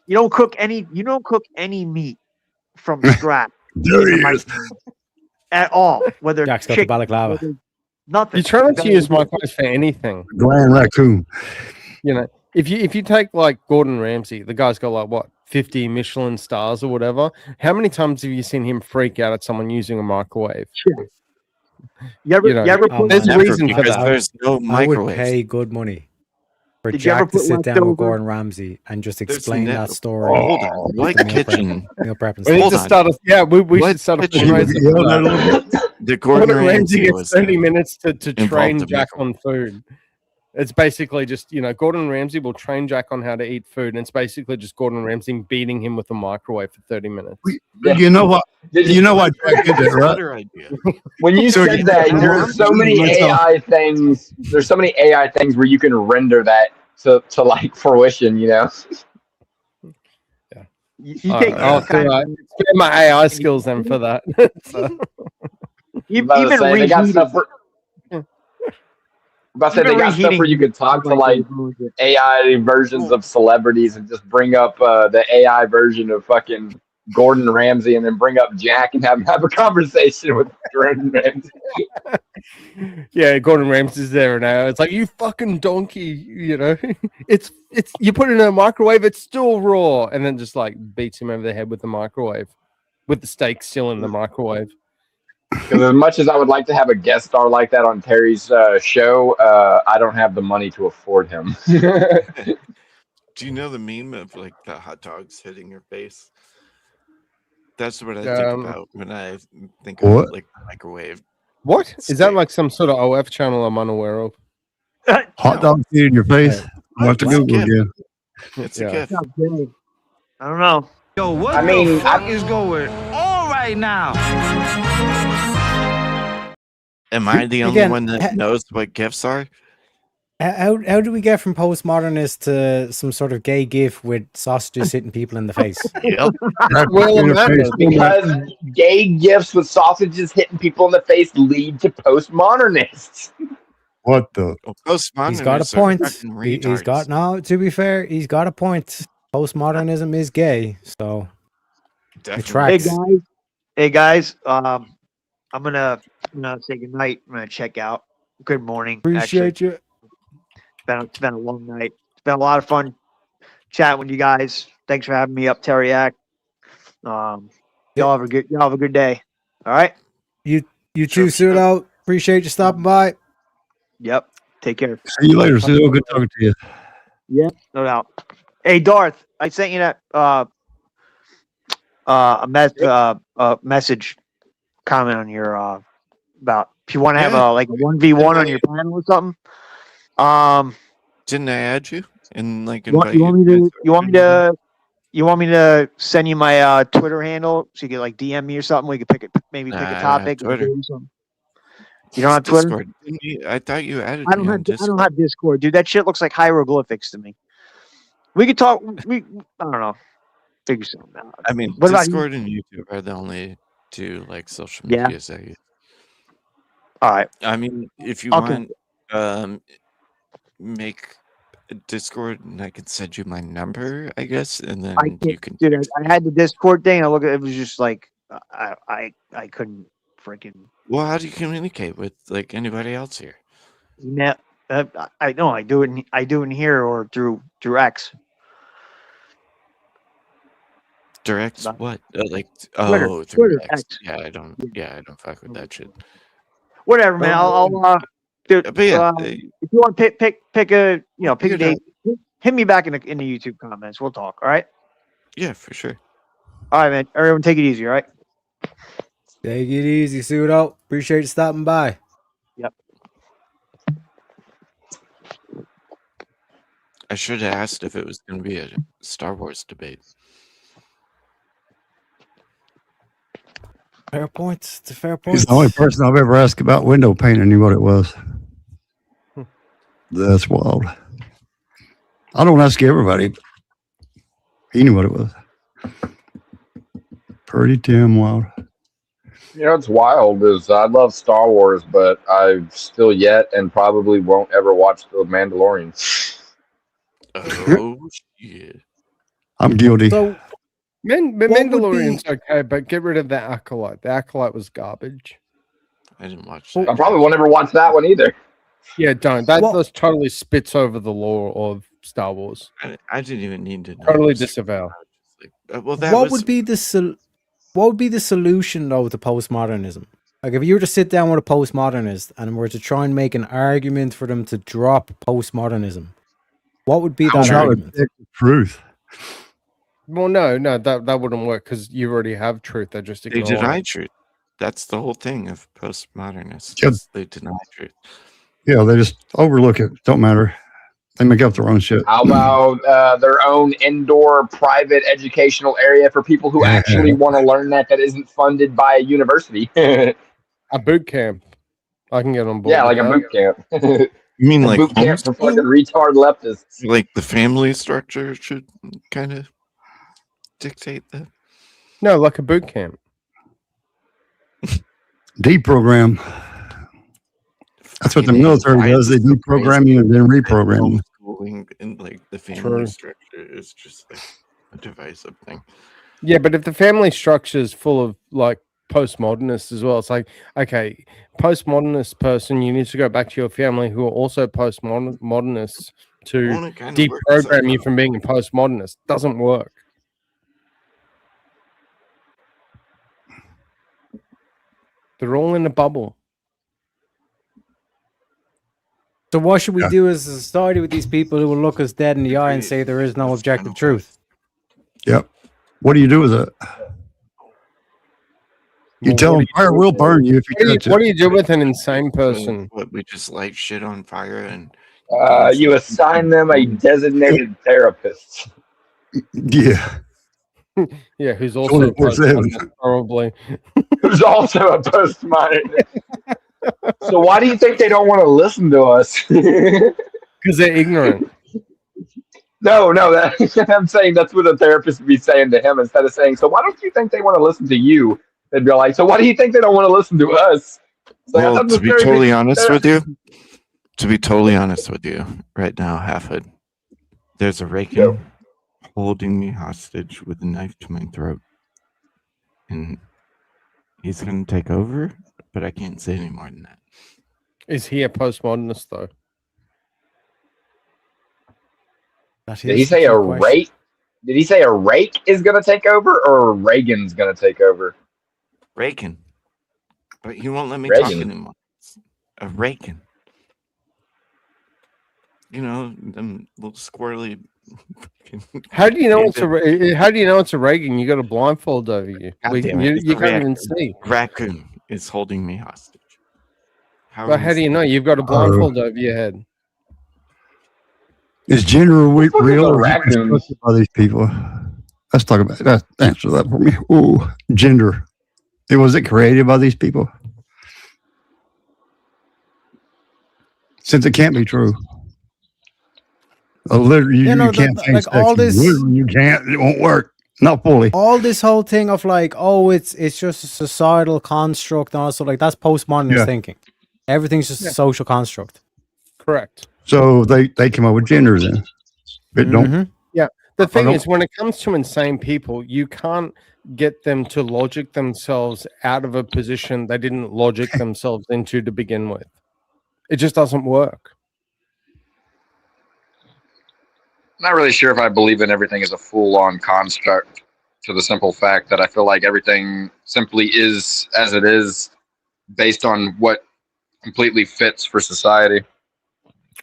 You don't cook any meat from scratch There he is. at all. Whether Jack's got the chicken, balaclava. whether- nothing. You try not to Gotta use do- microwaves for anything. Grand raccoon. You know, if you take like Gordon Ramsay, the guy's got like what 50 Michelin stars or whatever. How many times have you seen him freak out at someone using a microwave? You ever, You know, you ever Oh, put, there's a never, reason for because that. there's no I would microwaves. pay good money for Did you ever Jack to put sit down leftover- with Gordon Ramsay and just There's explain no- that story. Hold on, what The meal prep- kitchen? Meal prep and We need stuff. to Hold on. start. We What should start a kitchen? fundraiser. Yeah, for that. that'll be- The Gordon Gordon Ramsay Ramsay gets was 30 minutes to involved train in Jack microwave. on food. It's basically just, you know, Gordon Ramsay will train Jack on how to eat food. And it's basically just Gordon Ramsay beating him with a microwave for 30 minutes. You know what? You know why Jack did that, right? Better idea. When you So said that, there's so many AI things. There's so many AI things where you can render that to like fruition, you know. You take I'll spare my AI skills then for that. So. Even they got stuff for. About to say Even they got stuff where reheating you could talk to like like AI versions of celebrities and just bring up the AI version of fucking Gordon Ramsay and then bring up Jack and have a conversation with Gordon Ramsay. Yeah, Gordon Ramsay's there now. It's like, you fucking donkey, you know. It's you put it in a microwave, it's still raw, and then just like beats him over the head with the microwave, with the steak still in the microwave. Because as much as I would like to have a guest star like that on Terry's show, I don't have the money to afford him. Do you know the meme of like the hot dogs hitting your face? That's what I think about when I think of like microwave. What is that, like some sort of OF channel I'm unaware of? Hot dog feet in your face. I'll have to It's a Google gift. again. It's a gift. I don't know. Yo, what I mean, the fuck is going on right now? Am I the only Again, one that knows what gifts are? How do we get from postmodernist to some sort of gay gif with sausages hitting people in the face? Yep. Because gay gifts with sausages hitting people in the face lead to postmodernists. What the? He's got a point. He's got no. To be fair, he's got a point. Postmodernism is gay, so it tracks. Hey guys, I'm gonna say good night. I'm gonna check out. Good morning. Appreciate you. It's been a long night. It's been a lot of fun chatting with you guys. Thanks for having me up, Teriak. Y'all have a good day. All right. You too, suit out. Appreciate you stopping by. Yep. Take care. See you later. Sid. Good talking to you. Yeah, no doubt. Hey, Darth, I sent you that a message comment on your about if you want to have a like 1v1 on your panel or something. Didn't I add you? And like You want me to send you my Twitter handle so you can like DM me or something? We could pick a topic. Twitter. Or do something. You don't have Twitter? Discord. I thought you added I don't me on have Discord. I don't have Discord, dude. That shit looks like hieroglyphics to me. We could talk. I don't know. Figure something out. I mean, What about Discord and YouTube are the only two like social Yeah. medias I use. All right. I mean, if you Okay. want, make a Discord and I can send you my number, I guess, and then you can. Dude, I had the Discord thing. I look at it, was just like I couldn't freaking. Well, how do you communicate with like anybody else here? Net. I know. I do it. I do it in here or through X. Direct what? Like Twitter. through Twitter, X. X. Yeah, I don't fuck with that shit. Whatever, man. I'll dude, But yeah, if you want to pick a pick a date, hit me back in the YouTube comments. We'll talk. All right. Yeah, for sure. All right, man. Everyone, take it easy. All right. Take it easy, suit out. Appreciate you stopping by. Yep. I should have asked if it was going to be a Star Wars debate. Fair points. It's a fair point. He's the only person I've ever asked about window paint and knew what it was. That's wild. I don't ask everybody. But he knew what it was. Pretty damn wild. You know, it's wild is I love Star Wars, but I've still yet and probably won't ever watch The Mandalorian. Oh shit! I'm guilty. So, Mandalorian's okay, but get rid of the Acolyte. The Acolyte was garbage. I didn't watch I probably won't ever watch that one either. Yeah, don't. That just totally spits over the lore of Star Wars. I didn't even need to know. Totally disavow. Well, that What was would be the solution though to postmodernism? Like if you were to sit down with a postmodernist and were to try and make an argument for them to drop postmodernism, what would be that argument? Truth. Well, no, that wouldn't work because you already have truth. They just they ignore deny it. truth. That's the whole thing of postmodernists. Yep. is They deny truth. Yeah, they just overlook it. Don't matter. They make up their own shit. How about their own indoor private educational area for people who actually want to learn that isn't funded by a university? A boot camp. I can get on board. Yeah, with like a that. boot camp. You mean A like boot camp for fucking homeschooling? retard leftists. Like the family structure should kind of dictate that. No, like a boot camp. Deprogram. That's what the military does. They deprogram you and then reprogram you. Homeschooling and like the family True. structure is just like a divisive thing. Yeah, but if the family structure is full of like postmodernists as well, it's like, okay, postmodernist person, you need to go back to your family who are also postmodernists to Well, it kinda works deprogram you from being a postmodernist. Doesn't work. They're all in a bubble. So what should we Yeah. do as a society with these people who will look us dead in the eye and say there is no objective truth? Yep. What do you do with it? You Well, tell what them do you fire do will with- burn you if you touch What do it. you do with an insane person? What, we just light shit on fire and You assign them a designated therapist. Yeah. Yeah, who's also a 24/7. postmodernist, probably. Who's also a postmodern. So why do you think they don't want to listen to us? Because they're ignorant. No, that, I'm saying that's what a therapist would be saying to him instead of saying, so why don't you think they want to listen to you? They'd be like, so why do you think they don't want to listen to us? It's like, I well, thought to the be therapist- totally honest with you, right now, Halfhood, there's a Reagan holding me hostage with a knife to my throat, and he's gonna take over, but I can't say any more than that. Is he a postmodernist though? Did he say a rake? Did he say a rake is going to take over or Reagan's going to take over? Reagan, but he won't let me talk Reagan. anymore. A Reagan, you know, them little squirrely. How do you know it's a How do you know it's a Reagan? You got a blindfold over you. God We- damn it, you it's you a can't even raccoon. see. Raccoon is holding me hostage. But how do you know? You've got a blindfold over your head. Is gender real fuck is or a is it raccoon? constructed by these people? Let's talk about that. Answer that for me. Ooh, gender. Was it created by these people? Since it can't be true. Literally, you, You know, you can't the- change like all sex. this- Literally, you can't. It won't work. Not fully. All this whole thing of like, oh, it's just a societal construct and also like that's postmodernist Yeah. thinking. Everything's just Yeah. a social construct. Correct. So they come up with gender then. But don't. Mhm. Yeah. The thing don't- is, when it comes to insane people, you can't get them to logic themselves out of a position they didn't logic themselves into to begin with. It just doesn't work. Not really sure if I believe in everything as a full-on construct, to the simple fact that I feel like everything simply is as it is based on what completely fits for society.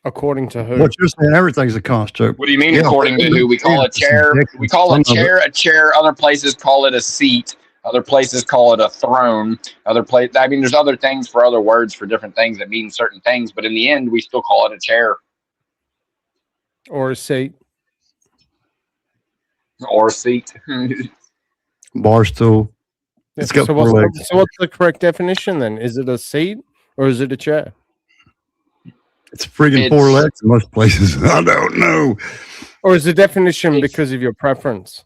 According to who? What you're saying, everything's a construct. What do you mean Yeah, according to who? We call a chair, Some of it. a chair, other places call it a seat, other places call it a throne, I mean, there's other things for other words for different things that mean certain things, but in the end, we still call it a chair Or a seat. or a seat. Bar stool. It's got so, four legs. what's the correct definition then? Is it a seat or is it a chair? It's friggin' four legs in most places. I don't know. Or is the definition because of your preference?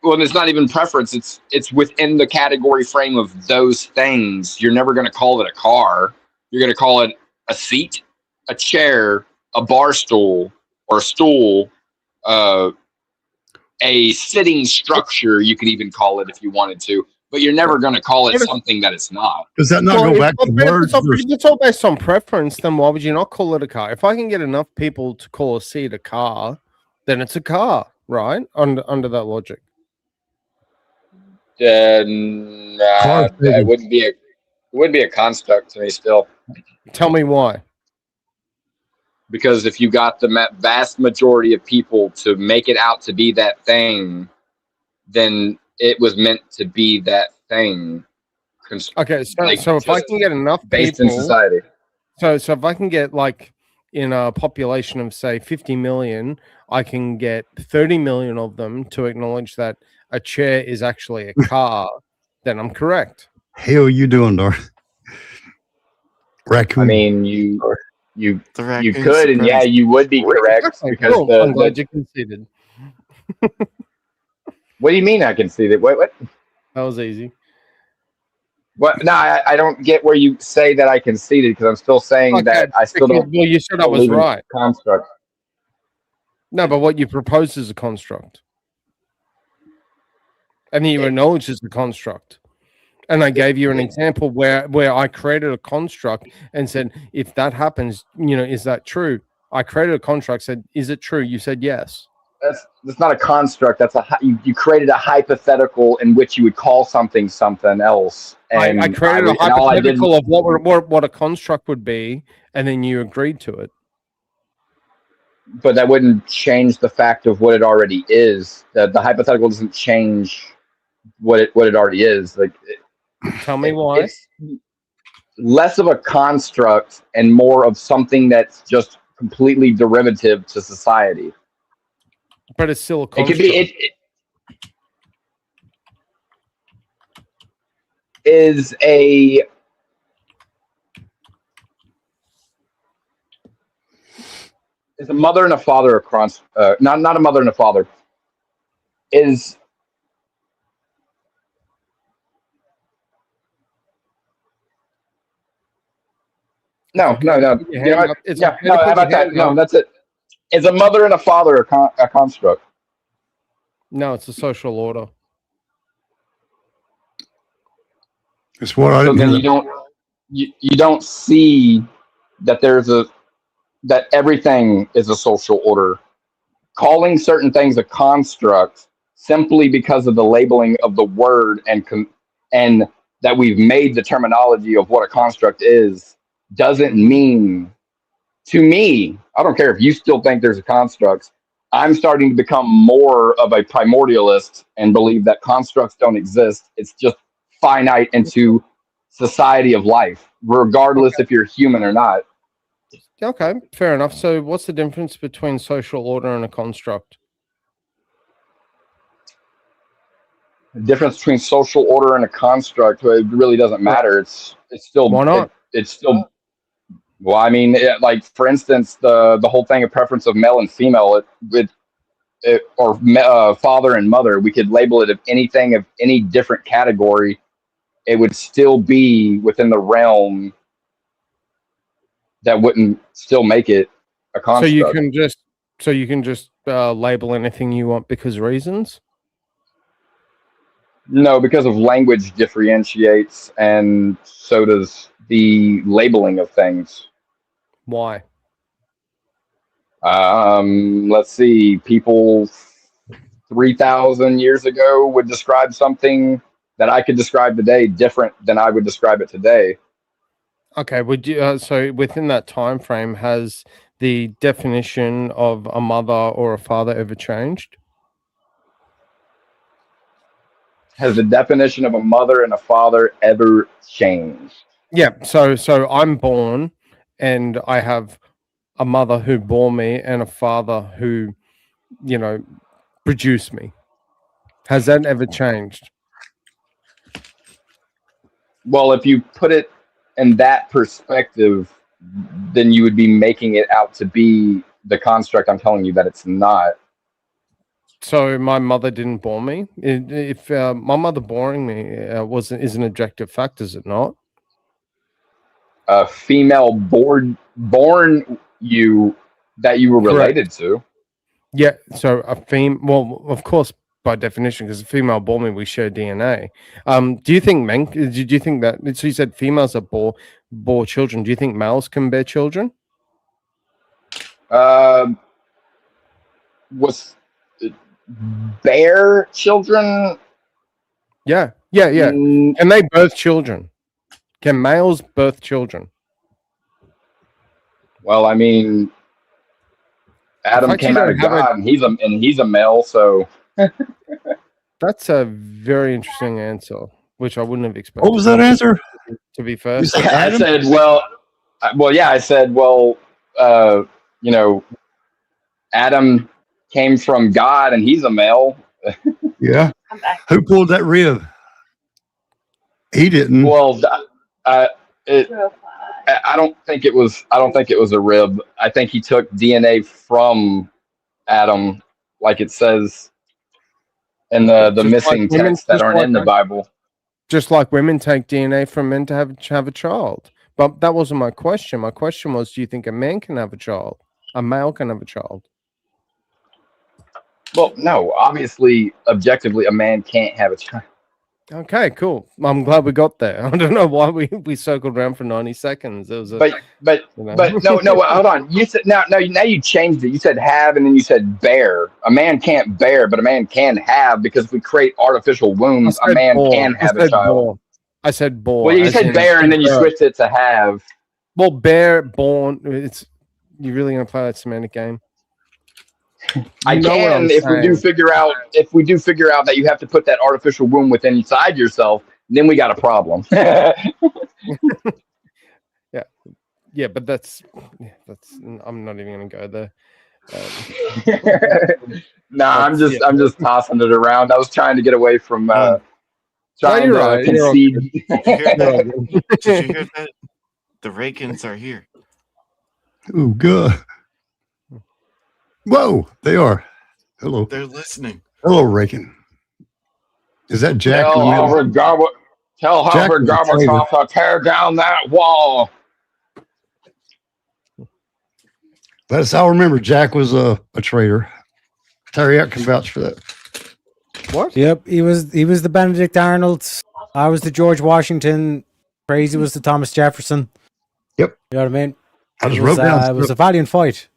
Well, it's not even preference. It's within the category frame of those things. You're never going to call it a car. You're going to call it a seat, a chair, a bar stool, or a stool, a sitting structure. You could even call it if you wanted to, but you're never going to call it something that it's not. Does that not go back to words? If it's all based on preference, then why would you not call it a car? If I can get enough people to call a seat a car, then it's a car, right? Under that logic. It wouldn't be a construct to me still. Tell me why. Because if you got the vast majority of people to make it out to be that thing, then it was meant to be that thing. Okay, so if I can get enough based people in society, so if I can get like in a population of say 50 million, I can get 30 million of them to acknowledge that a chair is actually a car, then I'm correct. Hell you doing, Dar? Raccoon. I mean, You raccoon's could, and yeah, surprised. you would be correct Okay, because cool. I'm glad you conceded. What do you mean I conceded? What? That was easy. What? No, I don't get where you say that I conceded because I'm still saying that I still don't. Well, you said I was believe in right. Construct. No, but what you proposed is a construct. And you acknowledged as a construct. And I gave you an example where I created a construct and said, if that happens, is that true? I created a construct, said, is it true? You said yes. That's not a construct. That's you created a hypothetical in which you would call something else. And I created a hypothetical of what a construct would be, and then you agreed to it. But that wouldn't change the fact of what it already is. That the hypothetical doesn't change what it already is. Like, tell me why. It's less of a construct and more of something that's just completely derivative to society. But it's still a It construct. could be. It is a. Is a mother and a father across? Not a mother and a father. Is. No. You know what? Yeah, no, how about that? No, that's it. Is a mother and a father a construct? No, it's a social order. It's what I So then didn't. you don't see that that everything is a social order. Calling certain things a construct simply because of the labeling of the word and that we've made the terminology of what a construct is doesn't mean, to me, I don't care if you still think there's a construct. I'm starting to become more of a primordialist and believe that constructs don't exist. It's just finite into society of life, regardless if you're human or not. Okay, fair enough. So what's the difference between social order and a construct? The difference between social order and a construct, it really doesn't matter. It's still. Why not? It's still. Well, I mean, like for instance, the whole thing of preference of male and female, father and mother, we could label it of anything of any different category. It would still be within the realm that wouldn't still make it a construct. So you can just label anything you want because reasons. No, because of language differentiates, and so does the labeling of things. Why? Let's see. People 3,000 years ago would describe something that I could describe today different than I would describe it today. Okay. Would you? So within that time frame, has the definition of a mother or a father ever changed? Has the definition of a mother and a father ever changed? Yeah. So I'm born, and I have a mother who bore me and a father who, produced me. Has that ever changed? Well, if you put it in that perspective, then you would be making it out to be the construct I'm telling you that it's not. So my mother didn't bore me. If my mother boring me is an objective fact, is it not? A female born you that you were related to. Yeah. So a well, of course, by definition, because a female bore me, we share DNA. Do you think men? Do you think that? So you said females that bore children. Do you think males can bear children? Was bear children? Yeah. Can they birth children? Can males birth children? Well, I mean, Adam came out of God, and he's a male, so. That's a very interesting answer, which I wouldn't have expected. What was that answer? To be fair, I said, yeah, I said, Adam came from God, and he's a male. Yeah. Who pulled that rib? He didn't. Well, I don't think it was a rib. I think he took DNA from Adam, like it says in the Just missing like women- texts that just aren't like in the that. Bible. Just like women take DNA from men to have a child. But that wasn't my question. My question was, do you think a man can have a child? A male can have a child? Well, no, obviously, objectively, a man can't have a child. Okay, cool. I'm glad we got there. I don't know why we circled around for 90 seconds. It was a, But you know. no, hold on. You said now you changed it. You said have, and then you said bear. A man can't bear, but a man can have, because if we create artificial wombs, I a said man bore. can have I a said child. bore. I said bore. Well, you as said in bear, and then you birth. switched it to have. Well, bear, born. It's you really gonna play that semantic game? I You know what can I'm if we do saying. figure out that you have to put that artificial womb within inside yourself, then we got a problem. Yeah, but that's I'm not even gonna go there. Nah, I'm just tossing it around. I was trying to get away from trying you're to right. You're all concede. Did you hear that? The Rakins are here. Oh, good. Whoa, they are. Hello. They're listening. Hello, Rakin. Is that Jack? Tell in the middle? Humphrey Jack was a traitor. Gorbachev to tear down that wall. That's how I remember. Jack was a traitor. Terry Out can vouch for that. What? Yep, he was the Benedict Arnold. I was the George Washington. Crazy was the Thomas Jefferson. Yep. You know what I mean? I just It wrote down it was a stuff. valiant fight.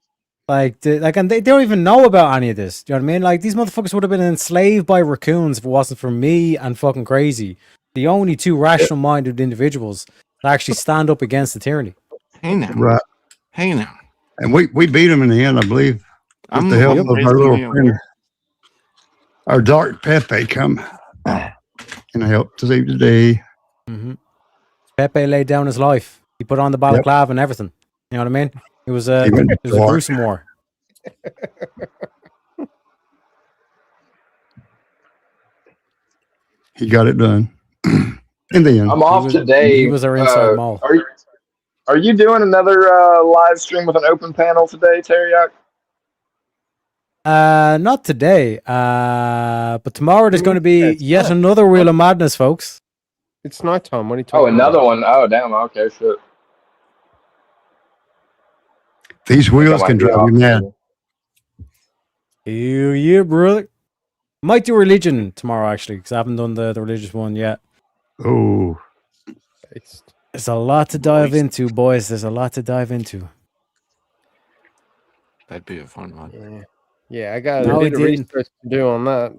And they don't even know about any of this. Do you know what I mean? Like, these motherfuckers would have been enslaved by raccoons if it wasn't for me and fucking Crazy, the only two rational-minded individuals that actually stand up against the tyranny. Hey now. Right. Hey now. And we beat him in the end, I believe. With I'm the help yep, of our basically little aware. friend, our dark Pepe come and help to save the day. Mm-hmm. Pepe laid down his life. He put on the balaclava and everything. You know what I mean? It was a He went it was a dark. gruesome war. He got it done. In the end. I'm off today. He was our inside mall. Are you doing another live stream with an open panel today, Teriyaki? Not today. But tomorrow there's going to be yet another Wheel of Madness, folks. It's nighttime. What are you talking Oh, another about? one. Oh, damn. Okay, shit. These wheels can drive you mad. Hell yeah, brother. Might do religion tomorrow, actually, because I haven't done the religious one yet. Oh. There's a lot to dive into, boys. There's a lot to dive into. That'd be a fun one. Yeah, I got No, a he bit of didn't. research to do on that.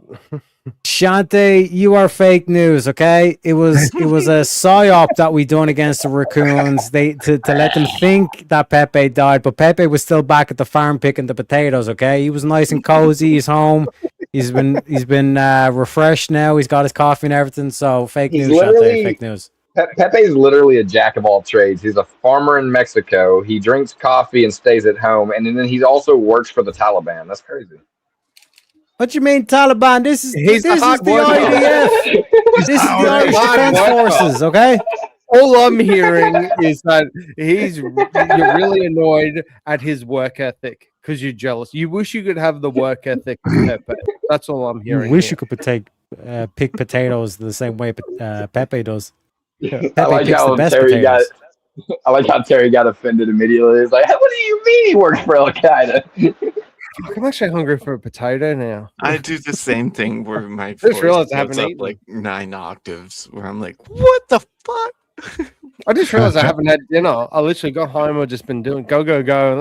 Shante, you are fake news, okay? It was a psyop that we done against the raccoons. To let them think that Pepe died, but Pepe was still back at the farm picking the potatoes, okay? He was nice and cozy. He's home. He's been refreshed now. He's got his coffee and everything. So fake He's news, Shante, literally fake news. Pepe's literally a jack of all trades. He's a farmer in Mexico. He drinks coffee and stays at home, and then he also works for the Taliban. That's crazy. What you mean, Taliban? This is the worker. IDF. This is the Irish hard Defense worker. Forces, okay? All I'm hearing is that you're really annoyed at his work ethic because you're jealous. You wish you could have the work ethic of Pepe. That's all I'm hearing. You wish here. you could pick potatoes the same way Pepe does. Pepe I like picks the how best Terry got. potatoes. I like how Terry got offended immediately. He's like, "Hey, "What do you mean he works for Al Qaeda?" I'm actually hungry for a potato now. I do the same thing where my Just voice realized I goes haven't up eaten. like 9 octaves, where I'm like, "What the fuck?" I just realized I haven't had dinner. I literally got home. I've just been doing go, and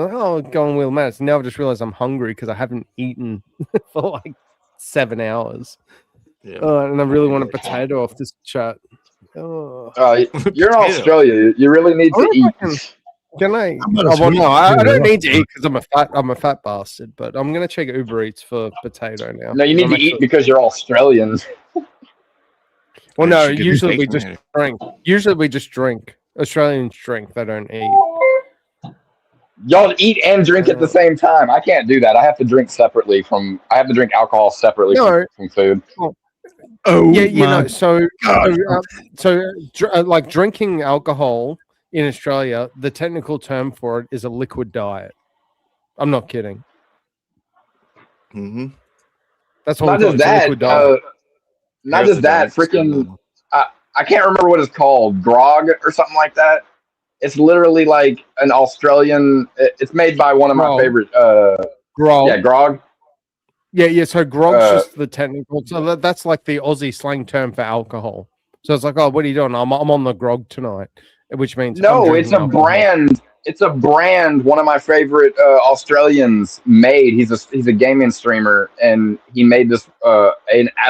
like, oh, go on Wheel Madness. Now I've just realized I'm hungry because I haven't eaten for like 7 hours. Yeah. And I really want a potato off this chat. Oh. You're in Australia. You really need to eat. Can I? I'm not a Oh, well, sweet no, I potato. don't need to eat because I'm a fat bastard. But I'm gonna check Uber Eats for potato now. No, you need I'm to actually- eat because you're Australian. Well, no. should give you Usually we bacon just later. drink. Usually we just drink. Australians drink. They don't eat. Y'all eat and drink at the same time. I can't do that. I have to drink separately from. I have to drink alcohol separately No. from food. Oh, Yeah, you my know. So God. like drinking alcohol in Australia, the technical term for it is a liquid diet. I'm not kidding. Mm-hmm. That's what Not we call just it, a that. liquid diet. Not just that. Freaking. I can't remember what it's called. Grog or something like that. It's literally like an Australian. It's made by one of my Grog. favorite. Grog. Yeah, grog. Yeah. So grog's just the technical. So that's like the Aussie slang term for alcohol. So it's like, oh, what are you doing? I'm on the grog tonight, which means No, it's a brand. It's a brand. One of my favorite Australians made. He's a gaming streamer, and he made this a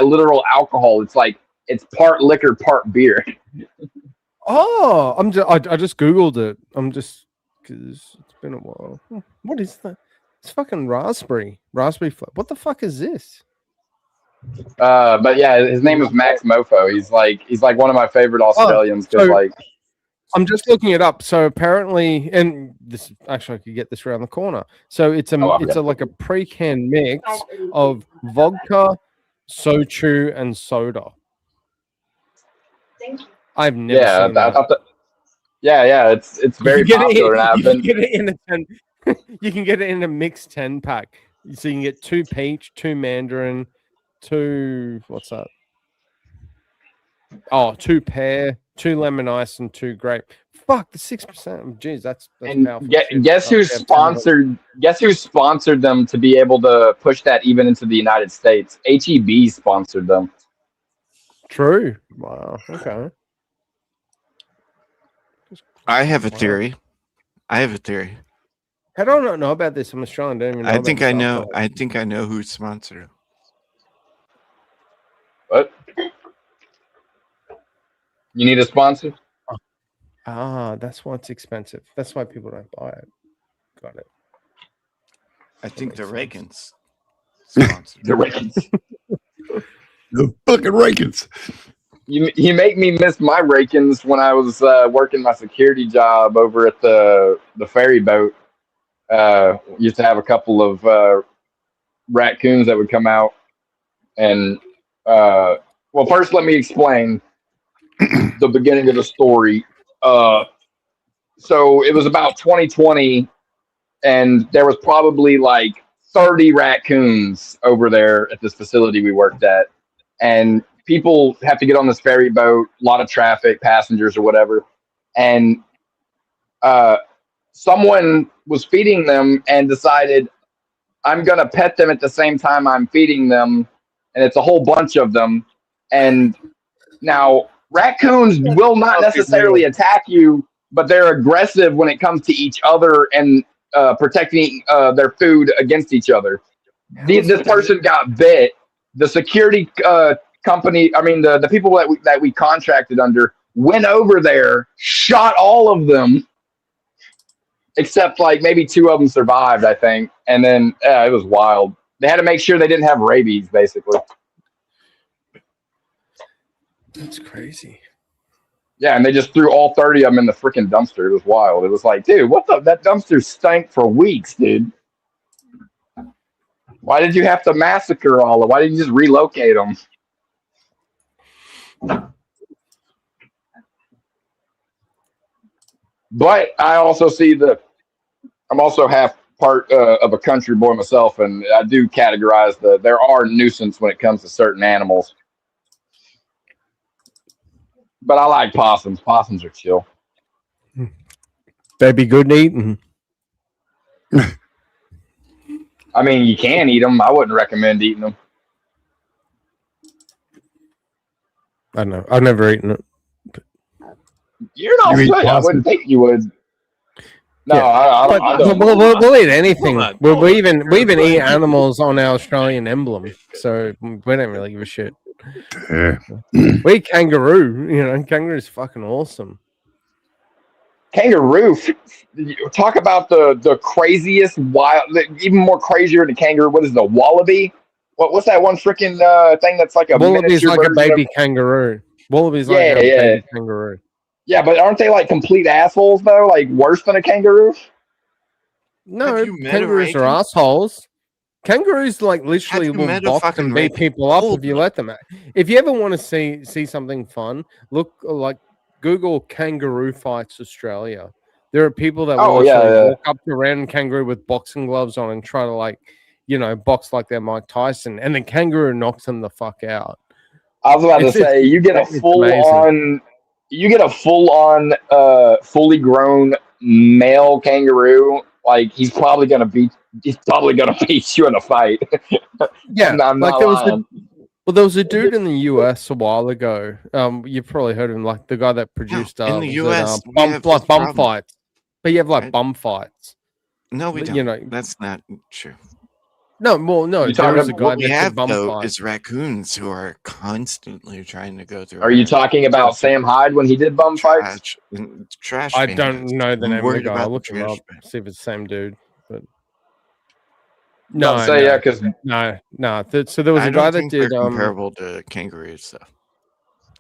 literal alcohol. It's part liquor, part beer. Oh, I just googled it. I'm just because it's been a while. What is that? It's fucking raspberry flavor. What the fuck is this? But yeah, his name is Max Mofo. He's like one of my favorite Australians because I'm just looking it up. So apparently, and this actually I could get this around the corner. So it's like a pre-canned mix of vodka, soju, and soda. Thank you. I've never seen that. It's very popular. You can get it in a 10. You can get it in a mixed 10-pack. So you can get 2 peach, 2 mandarin, 2 what's that? Oh, 2 pear, 2 lemon ice, and 2 grape. Fuck the 6%. Jeez, that's powerful. Guess who sponsored? Guess who sponsored them to be able to push that even into the United States? HEB sponsored them. True. Wow. Okay. I have a theory. How do I not know about this? I'm Australian. Don't even know I think about I this know. alcohol. I think I know who's sponsored. What? You need a sponsor? Ah, that's why it's expensive. That's why people don't buy it. Got it. I think the Reagans. The Reagans. The fucking Reagans. You make me miss my Rakins when I was working my security job over at the ferry boat. Used to have a couple of raccoons that would come out, and well, first let me explain the beginning of the story. So it was about 2020, and there was probably like 30 raccoons over there at this facility we worked at, and people have to get on this ferry boat, a lot of traffic, passengers or whatever. And someone was feeding them and decided, I'm going to pet them at the same time I'm feeding them. And it's a whole bunch of them. And now raccoons will not necessarily attack you, but they're aggressive when it comes to each other and protecting their food against each other. This person got bit. The security company, I mean the people that we contracted under went over there, shot all of them except like maybe 2 of them survived, I think. And then it was wild. They had to make sure they didn't have rabies, basically. That's crazy. Yeah, and they just threw all 30 of them in the freaking dumpster. It was wild. It was like, dude, what the? That dumpster stank for weeks, dude. Why did you have to massacre all of them? Why didn't you just relocate them? But I also see I'm also half part of a country boy myself, and I do categorize there are nuisance when it comes to certain animals. But I like possums. Possums are chill. They'd be good eating. I mean, you can eat them. I wouldn't recommend eating them. I don't know. I've never eaten it. You're not You eat saying I wouldn't think you would. No, Yeah. I don't. We'll eat anything. We even eat animals on our Australian emblem, so we don't really give a shit. Yeah. We eat kangaroo. You know, kangaroo's fucking awesome. Kangaroo. Talk about the craziest wild, even more crazier than kangaroo. What is the wallaby? What's that one freaking thing that's like a Wallaby's miniature like a version baby of- kangaroo. Wallaby's like Yeah, a yeah. baby kangaroo. Yeah, but aren't they like complete assholes though? Like worse than a kangaroo? No, you met a kangaroos are Reagan? assholes. Kangaroos like literally you will met a box fucking and beat Reagan? people up if you let them. If you ever want to see something fun, look like Google kangaroo fights Australia. There are people that Oh, will yeah, literally yeah. walk up to a random kangaroo with boxing gloves on and try to, like, you know, box like they're Mike Tyson, and the kangaroo knocks them the fuck out. I was about to say, you get a It's full amazing. on, fully grown male kangaroo. Like he's probably gonna beat you in a fight. Yeah, I'm like not there was lying. there was a dude in the US a while ago. You've probably heard of him, like the guy that produced in the was it, US, we bum have like this bum problem, fights. But you have like right? bum fights. No, we But, don't. you know, That's not true. no, well, no, You there talking? is a guy What we that did have bum though fights. is raccoons who are constantly trying to go through Are you our talking about Sam Hyde when he did bum fights? trash I don't bandits. know the I'm name of the worried guy. I'll about the look him trash up, bandits. see if it's the same dude. But About to no, say, yeah, no, 'cause no. So there was I a guy don't that think they're did comparable to kangaroos, though.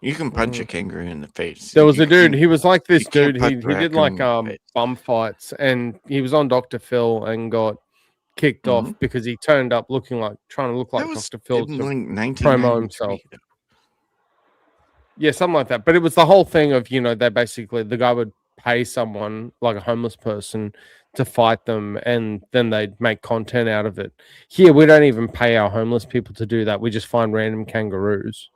You can punch a kangaroo in the face. There was You a dude. can't- He was like this you can't dude. punch He a did raccoon like in the face. bum fights, and he was on Dr. Phil and got kicked off because he turned up looking like trying to look like That was Dr. Phil in to like promo 1993. himself. Yeah, something like that. But it was the whole thing of, you know, they basically the guy would pay someone like a homeless person to fight them, and then they'd make content out of it. Here, we don't even pay our homeless people to do that. We just find random kangaroos.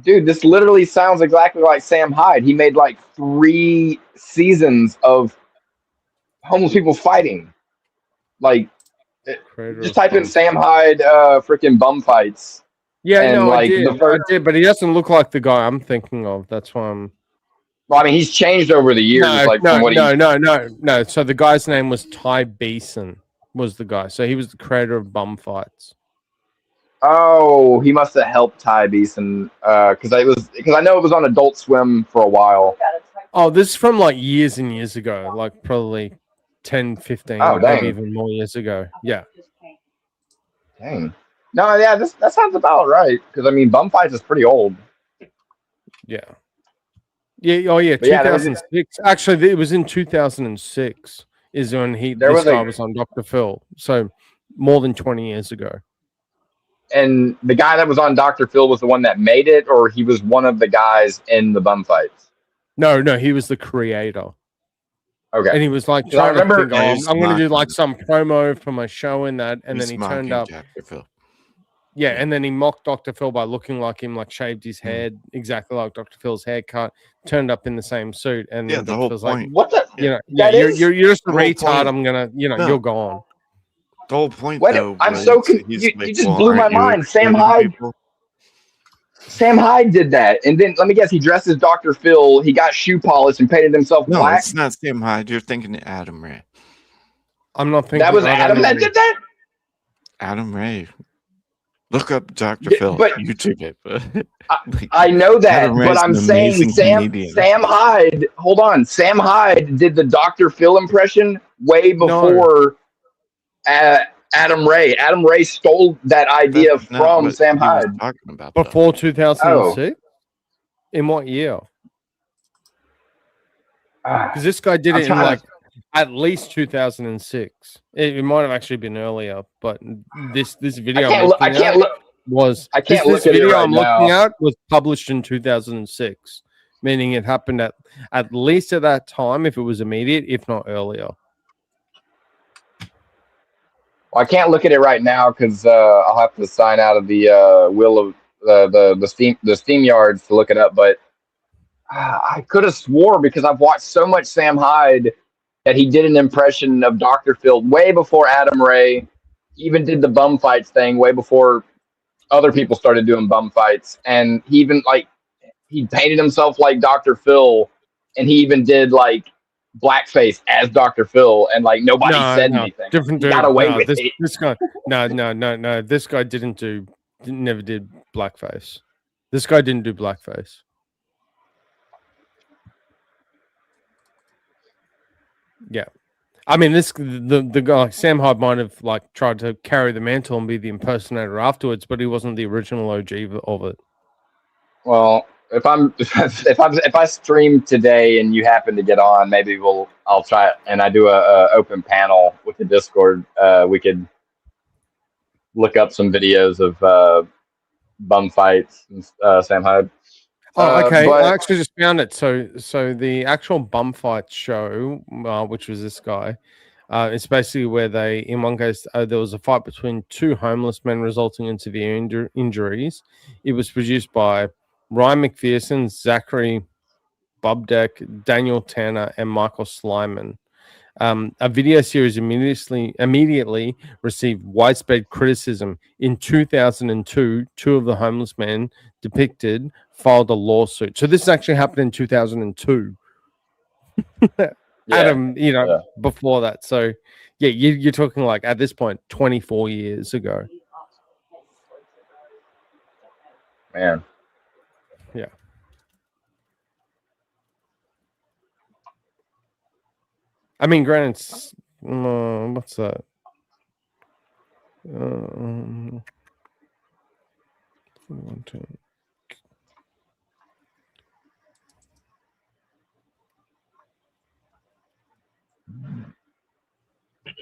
dude, this literally sounds exactly like Sam Hyde. He made like 3 seasons of homeless people fighting. Like, Creator just of type in bum Sam Hyde, freaking bum fights. Yeah, and no, like I the first. did, but he doesn't look like the guy I'm thinking of. That's why I'm. Well, I mean, he's changed over the years. No, like no, from what he. no. So the guy's name was Ty Beeson. Was the guy? So he was the creator of bum fights. Oh, he must have helped Ty Beeson because I know it was on Adult Swim for a while. Oh, this is from like years and years ago, like probably 10, 15, Oh, maybe dang. even more years ago. Yeah. Dang. No, yeah, that sounds about right. Because I mean, bum fights is pretty old. Yeah. Yeah. Oh, yeah. But yeah, there was- 2006. Actually, it was in 2006 is when this guy was on Dr. Phil. So more than 20 years ago. And the guy that was on Dr. Phil was the one that made it, or he was one of the guys in the bum fights. No, he was the creator. Okay. And he was like 'Cause I trying to remember- think, oh, I'm going to do like some promo for my show and that. And then he turned up. Dr. Phil. Yeah, and then he mocked Dr. Phil by looking like him, like shaved Hmm. his head exactly like Dr. Phil's haircut, turned up in the same suit, and Yeah, then the Dr. whole Phil's point. like, What the? you know, That is- you're just a the whole retard. point. I'm gonna, you know, No. you're gone. The whole point, Wait, though, I'm was so he's you like, just well, blew my aren't you mind. Sam exploiting Hyde. people? Sam Hyde did that, and then let me guess, he dressed as Dr. Phil. He got shoe polish and painted himself No, black. it's not Sam Hyde. You're thinking of Adam Ray. I'm not thinking That was I don't Adam know. that did that. Adam Ray. Look up Dr. Yeah, Phil. but- YouTube it. Like, I know that, Adam Ray's but I'm an saying amazing Sam comedian. Hyde. Hold on, Sam Hyde did the Dr. Phil impression way before Adam Ray. Adam Ray stole that idea That's not from what Sam he was Hyde. talking about, though. Before 2006? In what year? Because this guy did I'm it in trying like to- at least 2006. It might have actually been earlier, but this video I can't look. was I can't this look at it video right I'm looking now. at was published in 2006, meaning it happened at least at that time, if it was immediate, if not earlier. Well, I can't look at it right now because I'll have to sign out of the will of the Steam yards to look it up. But I could have swore because I've watched so much Sam Hyde that he did an impression of Dr. Phil way before Adam Ray even did the bum fights thing, way before other people started doing bum fights, and he even he painted himself like Dr. Phil, and he even did like blackface as Dr. Phil, and like nobody said anything. Different He dude. got away No, with this, it. this guy. No. This guy never did blackface. This guy didn't do blackface. Yeah. I mean, the guy Sam Hyde might have like tried to carry the mantle and be the impersonator afterwards, but he wasn't the original OG of it. Well, if I stream today and you happen to get on, maybe I'll try it, and I do a open panel with the Discord. We could look up some videos of bum fights and Sam Hyde. Oh, okay. But I actually just found it. So the actual bum fight show, which was this guy, it's basically where they, in one case, there was a fight between two homeless men resulting in severe injuries. It was produced by Ryan McPherson, Zachary Bubdeck, Daniel Tanner, and Michael Slyman. A video series immediately received widespread criticism. In 2002, two of the homeless men depicted filed a lawsuit. So this actually happened in 2002. Adam, before that. So yeah, you're talking like at this point 24 years ago. Man. Yeah. I mean, granted, what's that? 1, 2.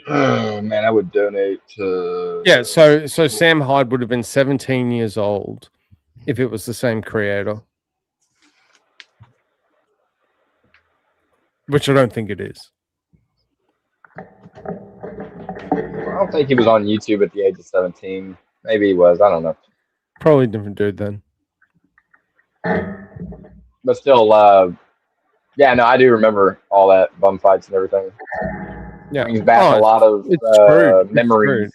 Oh man, I would donate to. Yeah, so Sam Hyde would have been 17 years old if it was the same creator, which I don't think it is. I don't think he was on YouTube at the age of 17. Maybe he was. I don't know. Probably a different dude then. But still, yeah, no, I do remember all that bum fights and everything. Yeah, Brings back a lot of memories.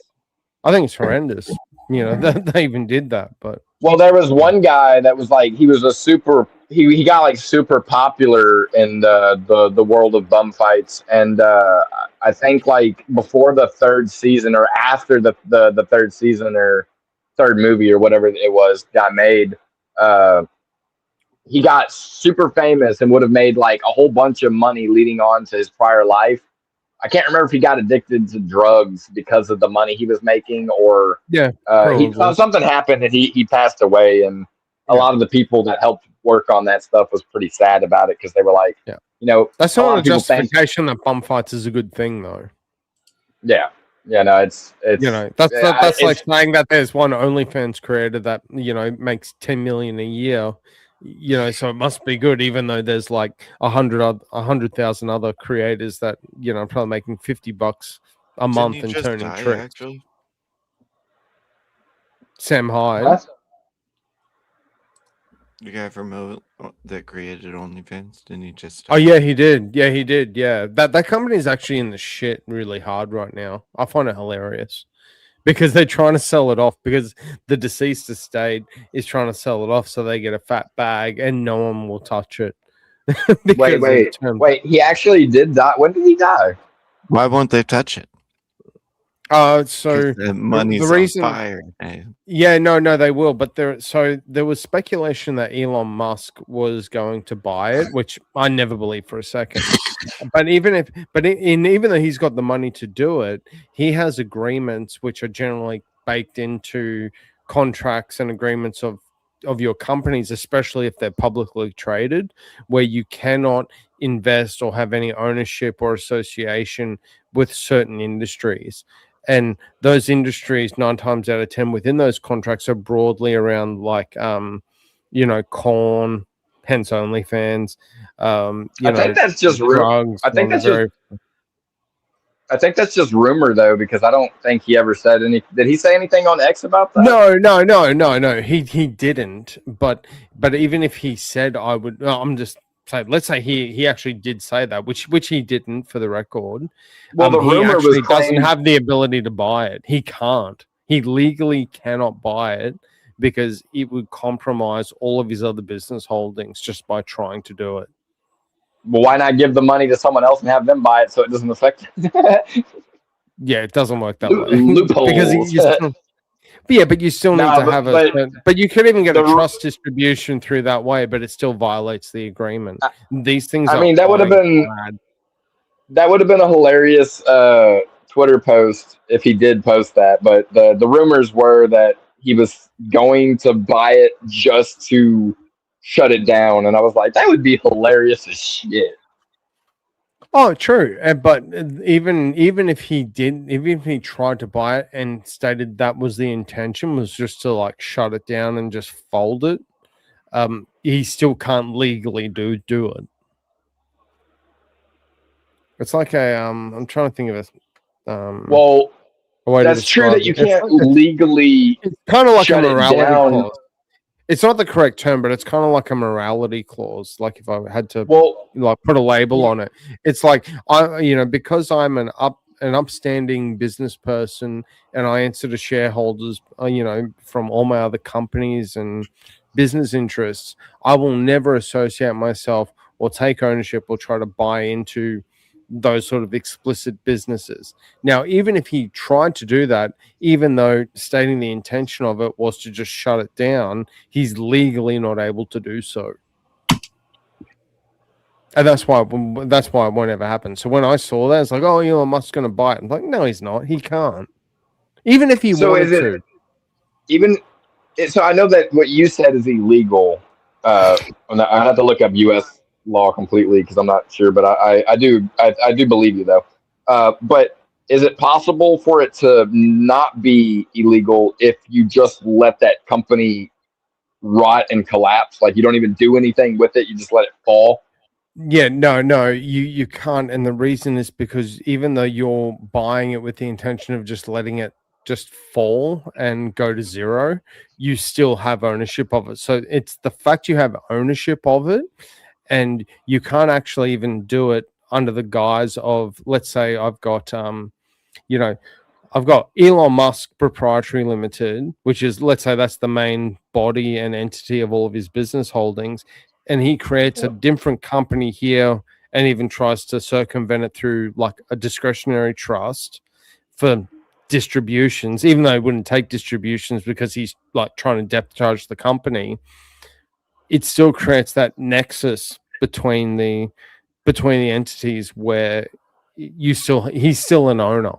I think it's horrendous. That they even did that, but well, there was one guy that was like he was a super. He got like super popular in the world of bum fights, and I think like before the third season or after the third season or third movie or whatever it was got made, he got super famous and would have made like a whole bunch of money leading on to his prior life. I can't remember if he got addicted to drugs because of the money he was making, or something happened and he passed away. And a lot of the people that helped work on that stuff was pretty sad about it because they were like, that's not a justification that bum fights is a good thing, though. Yeah, no, it's that's like saying that there's one OnlyFans creator that makes 10 million a year. So it must be good, even though there's like 100,000 other creators that probably making $50 a month and turning tricks. Actually? Sam Hyde, what? The guy from that created OnlyFans, didn't he just? Oh yeah, he did. Yeah, he did. Yeah, that company is actually in the shit really hard right now. I find it hilarious. Because they're trying to sell it off, because the deceased estate is trying to sell it off so they get a fat bag and no one will touch it. Wait, he actually did die. When did he die? Why won't they touch it? So the money's the reason, on fire. Yeah, no, they will. But there was speculation that Elon Musk was going to buy it, which I never believed for a second. But even though he's got the money to do it, he has agreements which are generally baked into contracts and agreements of your companies, especially if they're publicly traded, where you cannot invest or have any ownership or association with certain industries. And those industries, 9 times out of 10 within those contracts, are broadly around like corn, hence OnlyFans. I think that's just drugs. I think that's just rumor though, because I don't think he ever said any. Did he say anything on X about that? No. He didn't. But even if he said, I would. I'm just saying. Let's say he actually did say that, which he didn't, for the record. Well, the rumor was doesn't have the ability to buy it. He can't. He legally cannot buy it because it would compromise all of his other business holdings just by trying to do it. Well, why not give the money to someone else and have them buy it so it doesn't affect it? Yeah, it doesn't work that way. Loopholes. But you still need to have but you could even get a trust distribution through that way, but it still violates the agreement. These things. I mean, that would have been a hilarious Twitter post if he did post that. But the rumors were that he was going to buy it just to shut it down, and I was like, that would be hilarious as shit. Oh, true. But even if he did, even if he tried to buy it and stated that was the intention, was just to like shut it down and just fold it, he still can't legally do it. It's like a I'm trying to think of a Well, a way to that's true describe that you it. It's can't like legally it's kind of like a shut it morality down. clause. It's not the correct term, but it's kind of like a morality clause. Like if I had to like put a label on it, it's like because I'm an upstanding business person and I answer to shareholders, from all my other companies and business interests, I will never associate myself or take ownership or try to buy into those sort of explicit businesses. Now, even if he tried to do that, even though stating the intention of it was to just shut it down, he's legally not able to do so. And that's why it won't ever happen. So when I saw that, it's like, oh, Elon Musk's going to buy it. I'm like, no, he's not. He can't. Even if he wanted to. So I know that what you said is illegal. I have to look up U.S. law completely because I'm not sure, but I do believe you though. But is it possible for it to not be illegal if you just let that company rot and collapse? Like you don't even do anything with it, you just let it fall? Yeah, no, you can't. And the reason is because even though you're buying it with the intention of just letting it just fall and go to zero, you still have ownership of it. So it's the fact you have ownership of it, and you can't actually even do it under the guise of, let's say I've got Elon Musk Proprietary Limited, which is, let's say that's the main body and entity of all of his business holdings. And he creates a different company here and even tries to circumvent it through like a discretionary trust for distributions, even though he wouldn't take distributions because he's like trying to depth charge the company. It still creates that nexus between the entities where he's still an owner.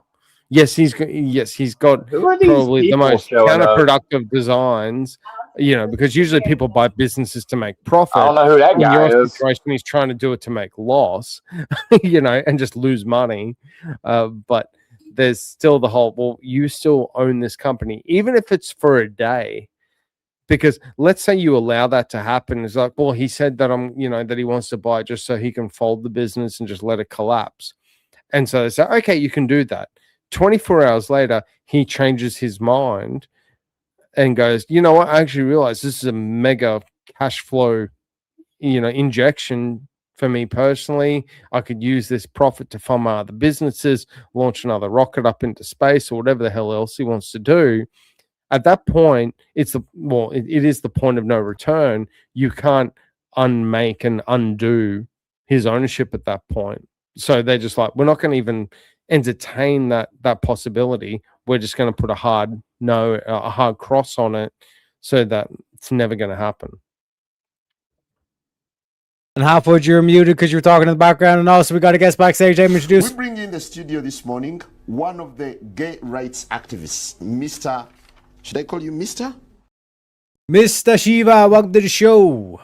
Yes, he's got probably the most counterproductive designs, because usually people buy businesses to make profit. I don't know who that guy is. Situation, he's trying to do it to make loss, and just lose money. But there's still the whole, well, you still own this company, even if it's for a day. Because let's say you allow that to happen. It's like, well, he said that that he wants to buy it just so he can fold the business and just let it collapse. And so they say, okay, you can do that. 24 hours later, he changes his mind and goes, you know what? I actually realize this is a mega cash flow, injection for me personally. I could use this profit to fund my other businesses, launch another rocket up into space or whatever the hell else he wants to do. At that point, it is the point of no return. You can't unmake and undo his ownership at that point. So they're just like, we're not going to even entertain that possibility. We're just going to put a hard cross on it so that it's never going to happen. And Halfwood, you're muted because you were talking in the background, and also we got a guest backstage. I'm introduced. We bring in the studio this morning one of the gay rights activists, Mr. Should I call you Mr.? Mr. Shiva, welcome to the show.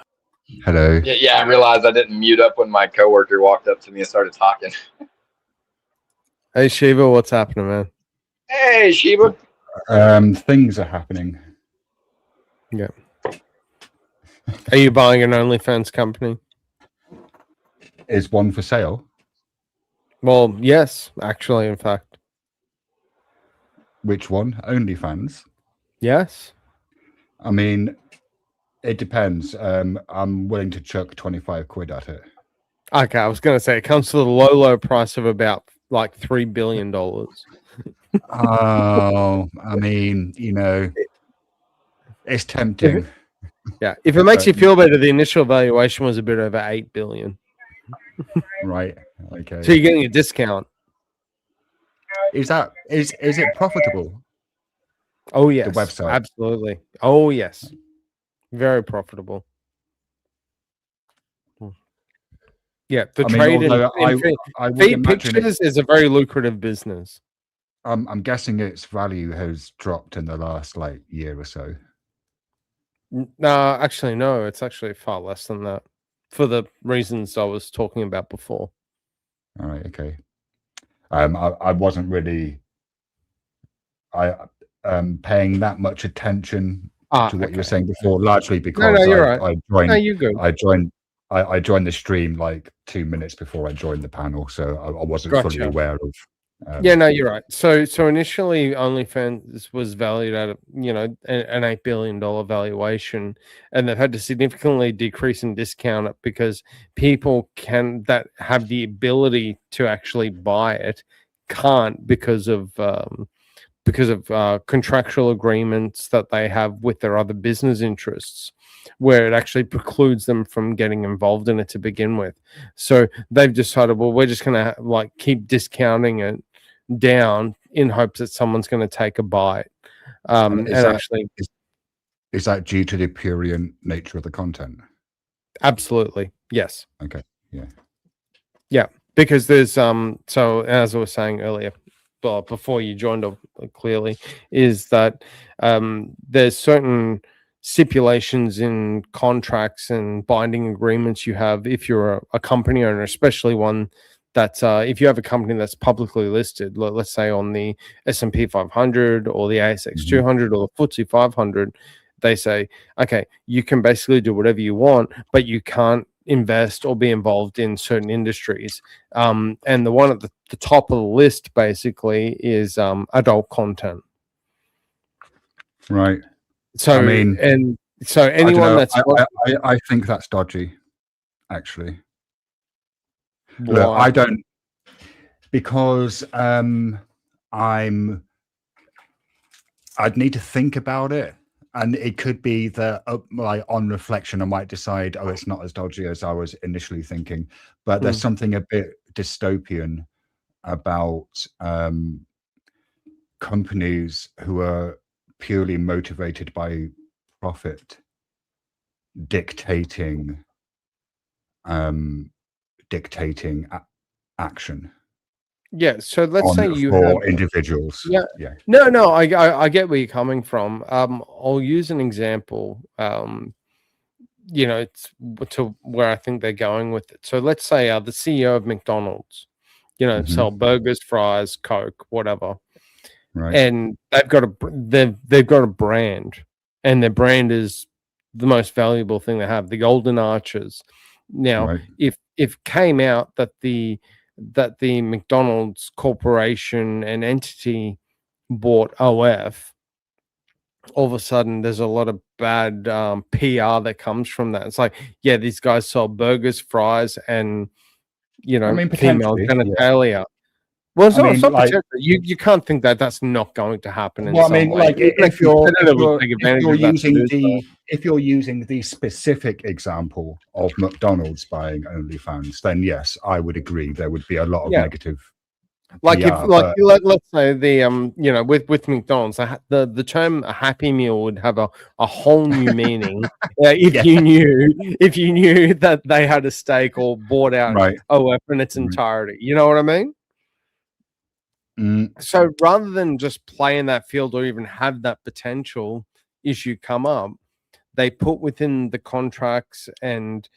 Hello. Yeah, I realized I didn't mute up when my coworker walked up to me and started talking. Hey Shiva, what's happening, man? Hey Shiva. Things are happening. Yeah. Are you buying an OnlyFans company? Is one for sale? Well, yes, actually, in fact. Which one? OnlyFans? Yes. I mean, it depends. I'm willing to chuck 25 quid at it. Okay, I was going to say it comes to the low price of about like $3 billion. Oh, I mean, it's tempting. If it makes you feel better, the initial valuation was a bit over $8 billion. Right. Okay. So you're getting a discount. Is it profitable? Oh yes, the website. Absolutely. Oh yes, very profitable. Yeah, the trade in feed pictures is a very lucrative business. I'm guessing its value has dropped in the last year or so. No, actually, no. It's actually far less than that, for the reasons I was talking about before. All right. Okay. I wasn't really paying that much attention. to what you were saying before, largely No, because you're right. I joined. No, you're good. I joined the stream like 2 minutes before I joined the panel, so I wasn't fully Gotcha. aware of. Yeah, no, you're right. So initially, OnlyFans was valued at an $8 billion valuation, and they've had to significantly decrease and discount it because people that have the ability to actually buy it can't because of contractual agreements that they have with their other business interests, where it actually precludes them from getting involved in it to begin with. So they've decided, well, we're just going to keep discounting it down in hopes that someone's going to take a bite. Is that due to the prurient nature of the content? Absolutely, yes. Okay, Yeah, because there's so as I was saying earlier, well, before you joined up clearly, is that there's certain stipulations in contracts and binding agreements you have if you're a company owner, especially one that if you have a company that's publicly listed, let's say on the S&P 500 or the ASX 200 or the FTSE 500, they say, okay, you can basically do whatever you want, but you can't invest or be involved in certain industries. And the one at the top of the list basically is adult content. right. So I mean, and so I don't anyone know, that's I think that's dodgy, actually. Look, Why? I don't, because I'd need to think about it, and it could be that on reflection I might decide, oh, it's not as dodgy as I was initially thinking, but there's something a bit dystopian about companies who are purely motivated by profit dictating action. Yeah, so let's say you for have individuals. Yeah. No, I get where you're coming from. I'll use an example. It's to where I think they're going with it. So let's say the CEO of McDonald's, sell burgers, fries, Coke, whatever, right? And they've got a brand, and their brand is the most valuable thing they have, the Golden Arches. Now, Right. if came out that the McDonald's corporation and entity bought OF, all of a sudden there's a lot of bad PR that comes from that. It's like, yeah, these guys sell burgers, fries, and female potentially, genitalia. Well, it's I not, mean, it's not like- potential. You can't think that that's not going to happen in Well, I some mean, way. like Even if you're competitor would take advantage of that to do so. if you're using the specific example of McDonald's buying OnlyFans, then yes, I would agree there would be a lot of Yeah. negative. Like PR, if like but- let's say the with McDonald's, the term a Happy Meal would have a whole new meaning if you knew that they had a stake or bought out Right. OF in its entirety. You know what I mean? So rather than just play in that field or even have that potential issue come up, they put within the contracts and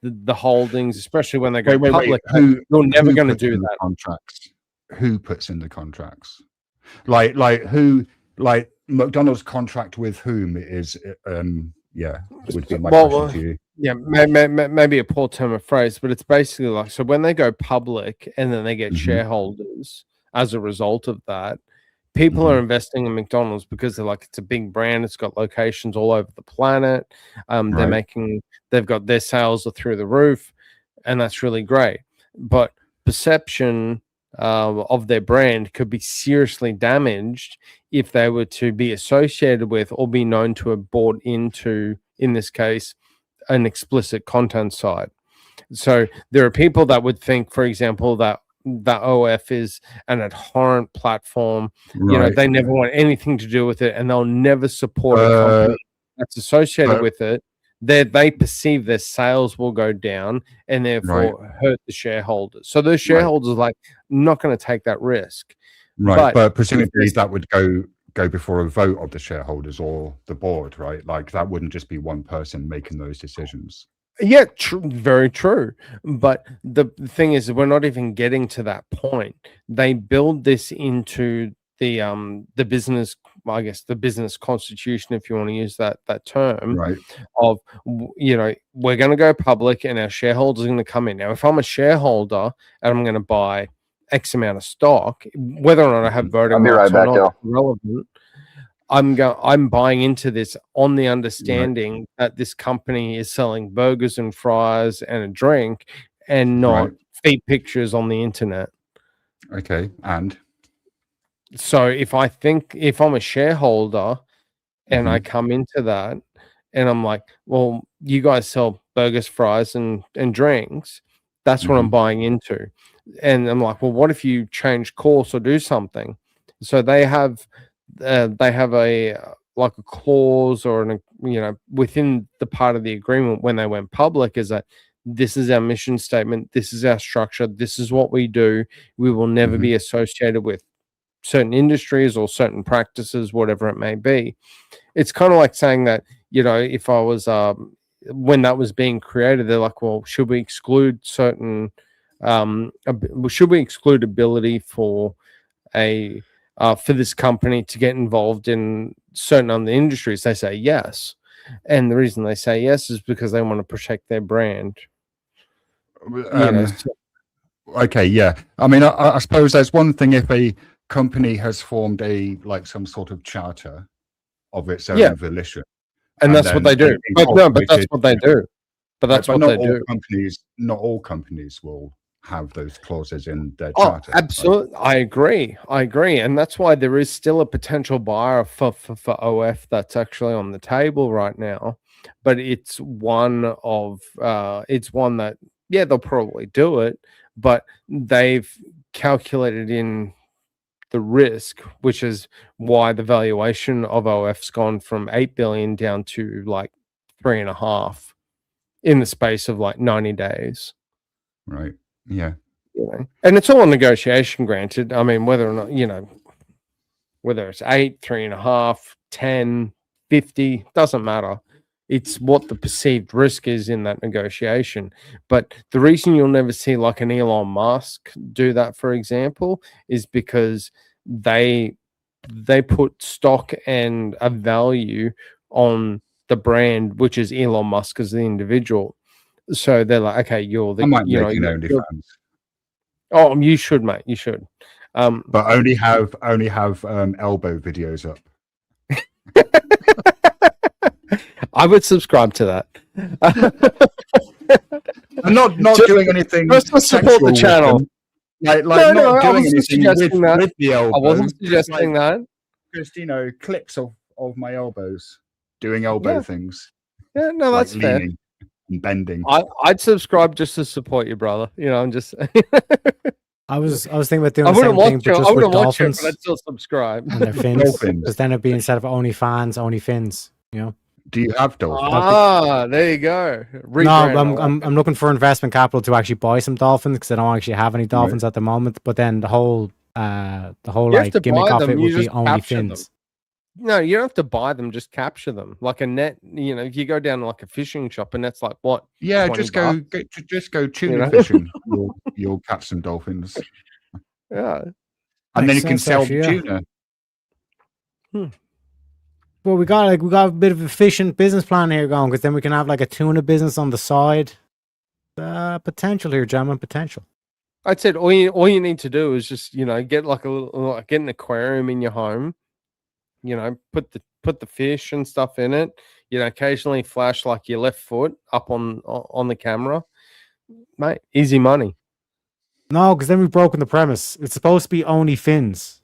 the holdings, especially when they go public. You're never going to puts do in the that. contracts? Who puts in the contracts? Like McDonald's contract with whom is would be my question to you. Yeah, maybe a poor term of phrase, but it's basically like, so when they go public and then they get shareholders as a result of that, people are investing in McDonald's because they're like, it's a big brand, it's got locations all over the planet. They've got their sales are through the roof, and that's really great. But perception of their brand could be seriously damaged if they were to be associated with or be known to have bought into, in this case, an explicit content site. So there are people that would think, for example, that OF is an abhorrent platform. Right. They never want anything to do with it, and they'll never support a company that's associated with it. They perceive their sales will go down and therefore hurt the shareholders. So those shareholders are like, not going to take that risk. Right, but presumably that would go before a vote of the shareholders or the board, right? Like that wouldn't just be one person making those decisions. Yeah, very true. But the thing is, we're not even getting to that point. They build this into the business I guess the business constitution, if you want to use that term, Right. of we're going to go public and our shareholders are going to come in. Now, if I'm a shareholder and I'm going to buy X amount of stock, whether or not I have voting I'll be rights right or back, not, y'all. is irrelevant. I'm buying into this on the understanding that this company is selling burgers and fries and a drink and not Right. feed pictures on the internet. Okay. And So if I'm a shareholder and I come into that and I'm like, well, you guys sell burgers, fries, and drinks, that's what I'm buying into. And I'm like, well, what if you change course or do something? So they have a like a clause or within the part of the agreement when they went public is that this is our mission statement, this is our structure, this is what we do. We will never be associated with certain industries or certain practices, whatever it may be. It's kind of like saying that, if I was when that was being created, they're like, well, should we exclude certain should we exclude ability for this company to get involved in certain other industries? They say yes. And the reason they say yes is because they want to protect their brand. Okay, yeah. I mean, I suppose there's one thing if a company has formed some sort of charter of its own volition. And that's what they do. But that's what they do. But that's what they do. Not all companies will have those clauses in their Oh, charter. absolutely. I agree. And that's why there is still a potential buyer for OF that's actually on the table right now. But it's one that, they'll probably do it, but they've calculated in the risk, which is why the valuation of OF's gone from 8 billion down to like 3.5 in the space of like 90 days. Right. Yeah. And it's all a negotiation, granted. I mean, whether or not, whether it's 8, 3.5, 10, 50, doesn't matter. It's what the perceived risk is in that negotiation. But the reason you'll never see like an Elon Musk do that, for example, is because they put stock and a value on the brand, which is Elon Musk as the individual. So they're like, okay, you're the, I might make an OnlyFans. Oh, you should, mate. You should. But only have elbow videos up. I would subscribe to that. I'm not just doing anything. Just to support the channel. Not I doing wasn't anything suggesting that. with the elbow. I wasn't suggesting that. Just clips of my elbows doing elbow things. Yeah, no, that's fair. Leaning and bending. I'd subscribe just to support you, brother. I'm just. I was thinking about doing I the same wouldn't thing, watch it. but I just with wouldn't watch it, dolphins but I'd still subscribe. and their fins. Because then it'd be instead of OnlyFans, only fins. Do you have dolphins? Ah, there you go. No, I'm looking for investment capital to actually buy some dolphins because I don't actually have any dolphins at the moment. But then the whole You have like to gimmick buy of them, it you would be just only capture them. fins. No, you don't have to buy them. Just capture them like a net. If you go down to like a fishing shop and that's like what? Yeah, 20 just go tuna know? fishing. You'll catch some dolphins. Yeah. And then you Makes can sense, sell actually, yeah. tuna. But we got a bit of efficient business plan here going because then we can have like a tuna business on the side. Potential here, gentlemen. Potential. I'd said all you need to do is just get like get an aquarium in your home. Put the fish and stuff in it. Occasionally flash like your left foot up on the camera, mate. Easy money. No, because then we've broken the premise. It's supposed to be only fins.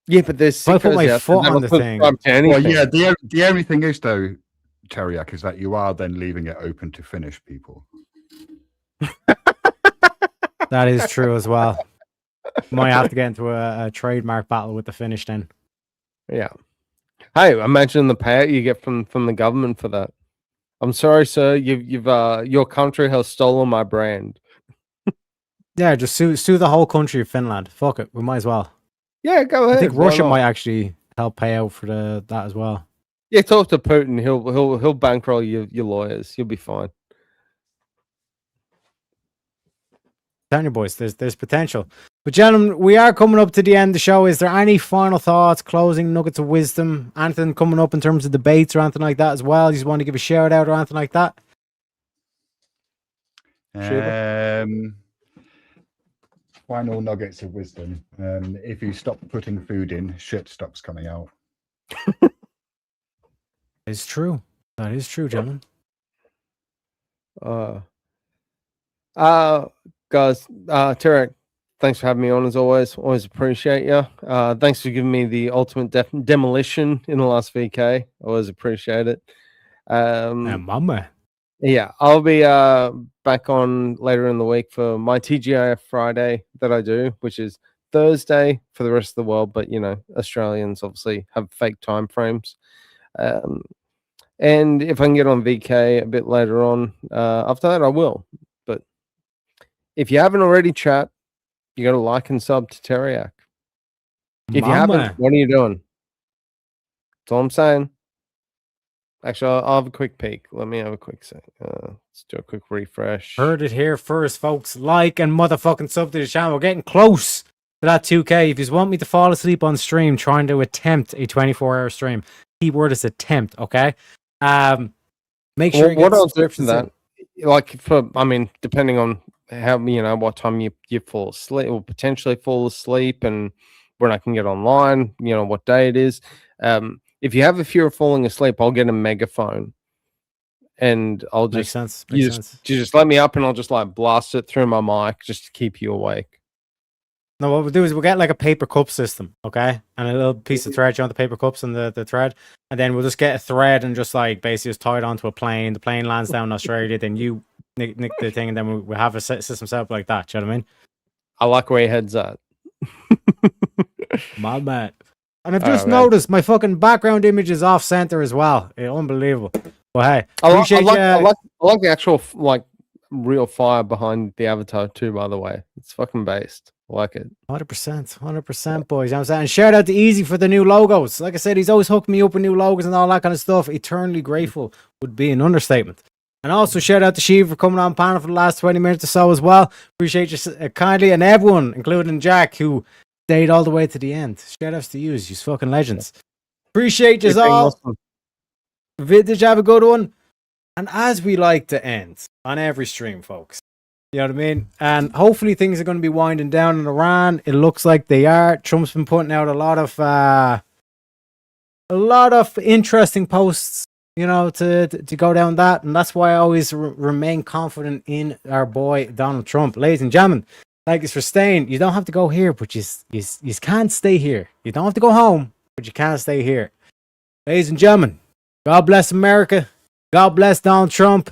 Yeah, but there's If I put sickos my out foot there on that'll the thing. subscribe to anything. Well, yeah. The only thing is though, Teriak, is that you are then leaving it open to Finnish people. That is true as well. Might have to get into a trademark battle with the Finnish then. Yeah. Hey, imagine the payout you get from the government for that. I'm sorry, sir. You've your country has stolen my brand. Yeah, just sue the whole country of Finland. Fuck it, we might as well. Yeah, go ahead. I think why Russia not? might actually help pay out for that as well. Yeah, talk to Putin. He'll bankroll your lawyers. You'll be fine. telling you, boys, there's potential. But gentlemen, we are coming up to the end of the show. Is there any final thoughts, closing nuggets of wisdom, anything coming up in terms of debates or anything like that as well? You just want to give a shout out or anything like that? Final nuggets of wisdom. If you stop putting food in, shit stops coming out. It's true. That is true, gentlemen. Guys, Tarek, thanks for having me on as always. Always appreciate you. Thanks for giving me the ultimate demolition in the last VK. Always appreciate it. Mama. Yeah, I'll be back on later in the week for my TGIF Friday that I do, which is Thursday for the rest of the world. But, you know, Australians obviously have fake time frames. And if I can get on VK a bit later on, after that, I will. But if you haven't already, chat, you got to like and sub to Teriac. If you haven't, what are you doing? That's all I'm saying. Actually, I'll have a quick peek. Let me have a quick sec. Let's do a quick refresh. Heard it here first, folks. Like and motherfucking sub to the channel. We're getting close to that 2K. If you want me to fall asleep on stream trying to attempt a 24-hour stream, keyword is attempt, okay? Make sure what I'll do for that, like I mean, depending on how, you know, what time you fall asleep or potentially fall asleep and when I can get online, you know, what day it is. If you have a fear of falling asleep, I'll get a megaphone and I'll just, Makes sense. you just let me up and I'll just like blast it through my mic just to keep you awake. No, what we'll do is we'll get like a paper cup system, okay? And a little piece of thread, you know, the paper cups and the thread. And then we'll just get a thread and just like basically just tie it onto a plane. The plane lands down in Australia, then you nick the thing and then we'll have a system set up like that. Do you know what I mean? I like where your head's at. My man. And I've just noticed my fucking background image is off center as well. Unbelievable. Well, hey, I like the actual like real fire behind the avatar too, by the way. It's fucking based. I like it. 100%, boys. You know what I'm saying? And shout out to Easy for the new logos. Like I said, he's always hooked me up with new logos and all that kind of stuff. Eternally grateful would be an understatement. And also shout out to Shiva for coming on panel for the last 20 minutes or so as well. Appreciate you kindly, and everyone, including Jack, who stayed all the way to the end. Shout outs to you fucking legends. Appreciate you all. Did you have a good one? And as we like to end on every stream, folks, you know what I mean? And hopefully things are going to be winding down in Iran. It looks like they are. Trump's been putting out a lot of interesting posts, you know, to go down that. And that's why I always remain confident in our boy Donald Trump. Ladies and gentlemen, like it's for staying. You don't have to go here, but you can't stay here. You don't have to go home, but you can't stay here. Ladies and gentlemen, God bless America. God bless Donald Trump.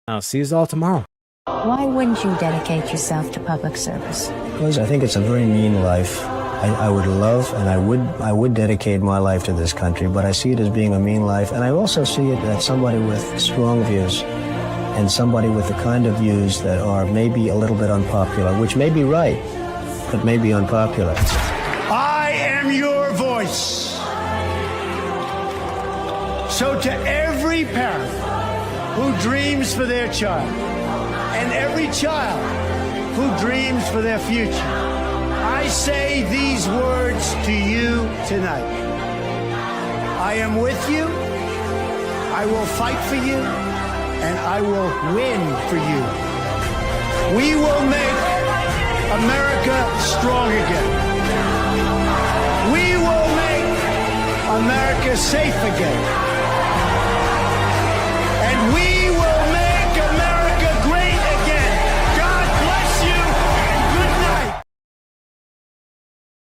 I'll see you all tomorrow. Why wouldn't you dedicate yourself to public service? Because I think it's a very mean life. I would love and I would dedicate my life to this country, but I see it as being a mean life. And I also see it as somebody with strong views and somebody with the kind of views that are maybe a little bit unpopular, which may be right, but may be unpopular. I am your voice. So to every parent who dreams for their child and every child who dreams for their future, I say these words to you tonight. I am with you. I will fight for you. And I will win for you. We will make America strong again. We will make America safe again. And we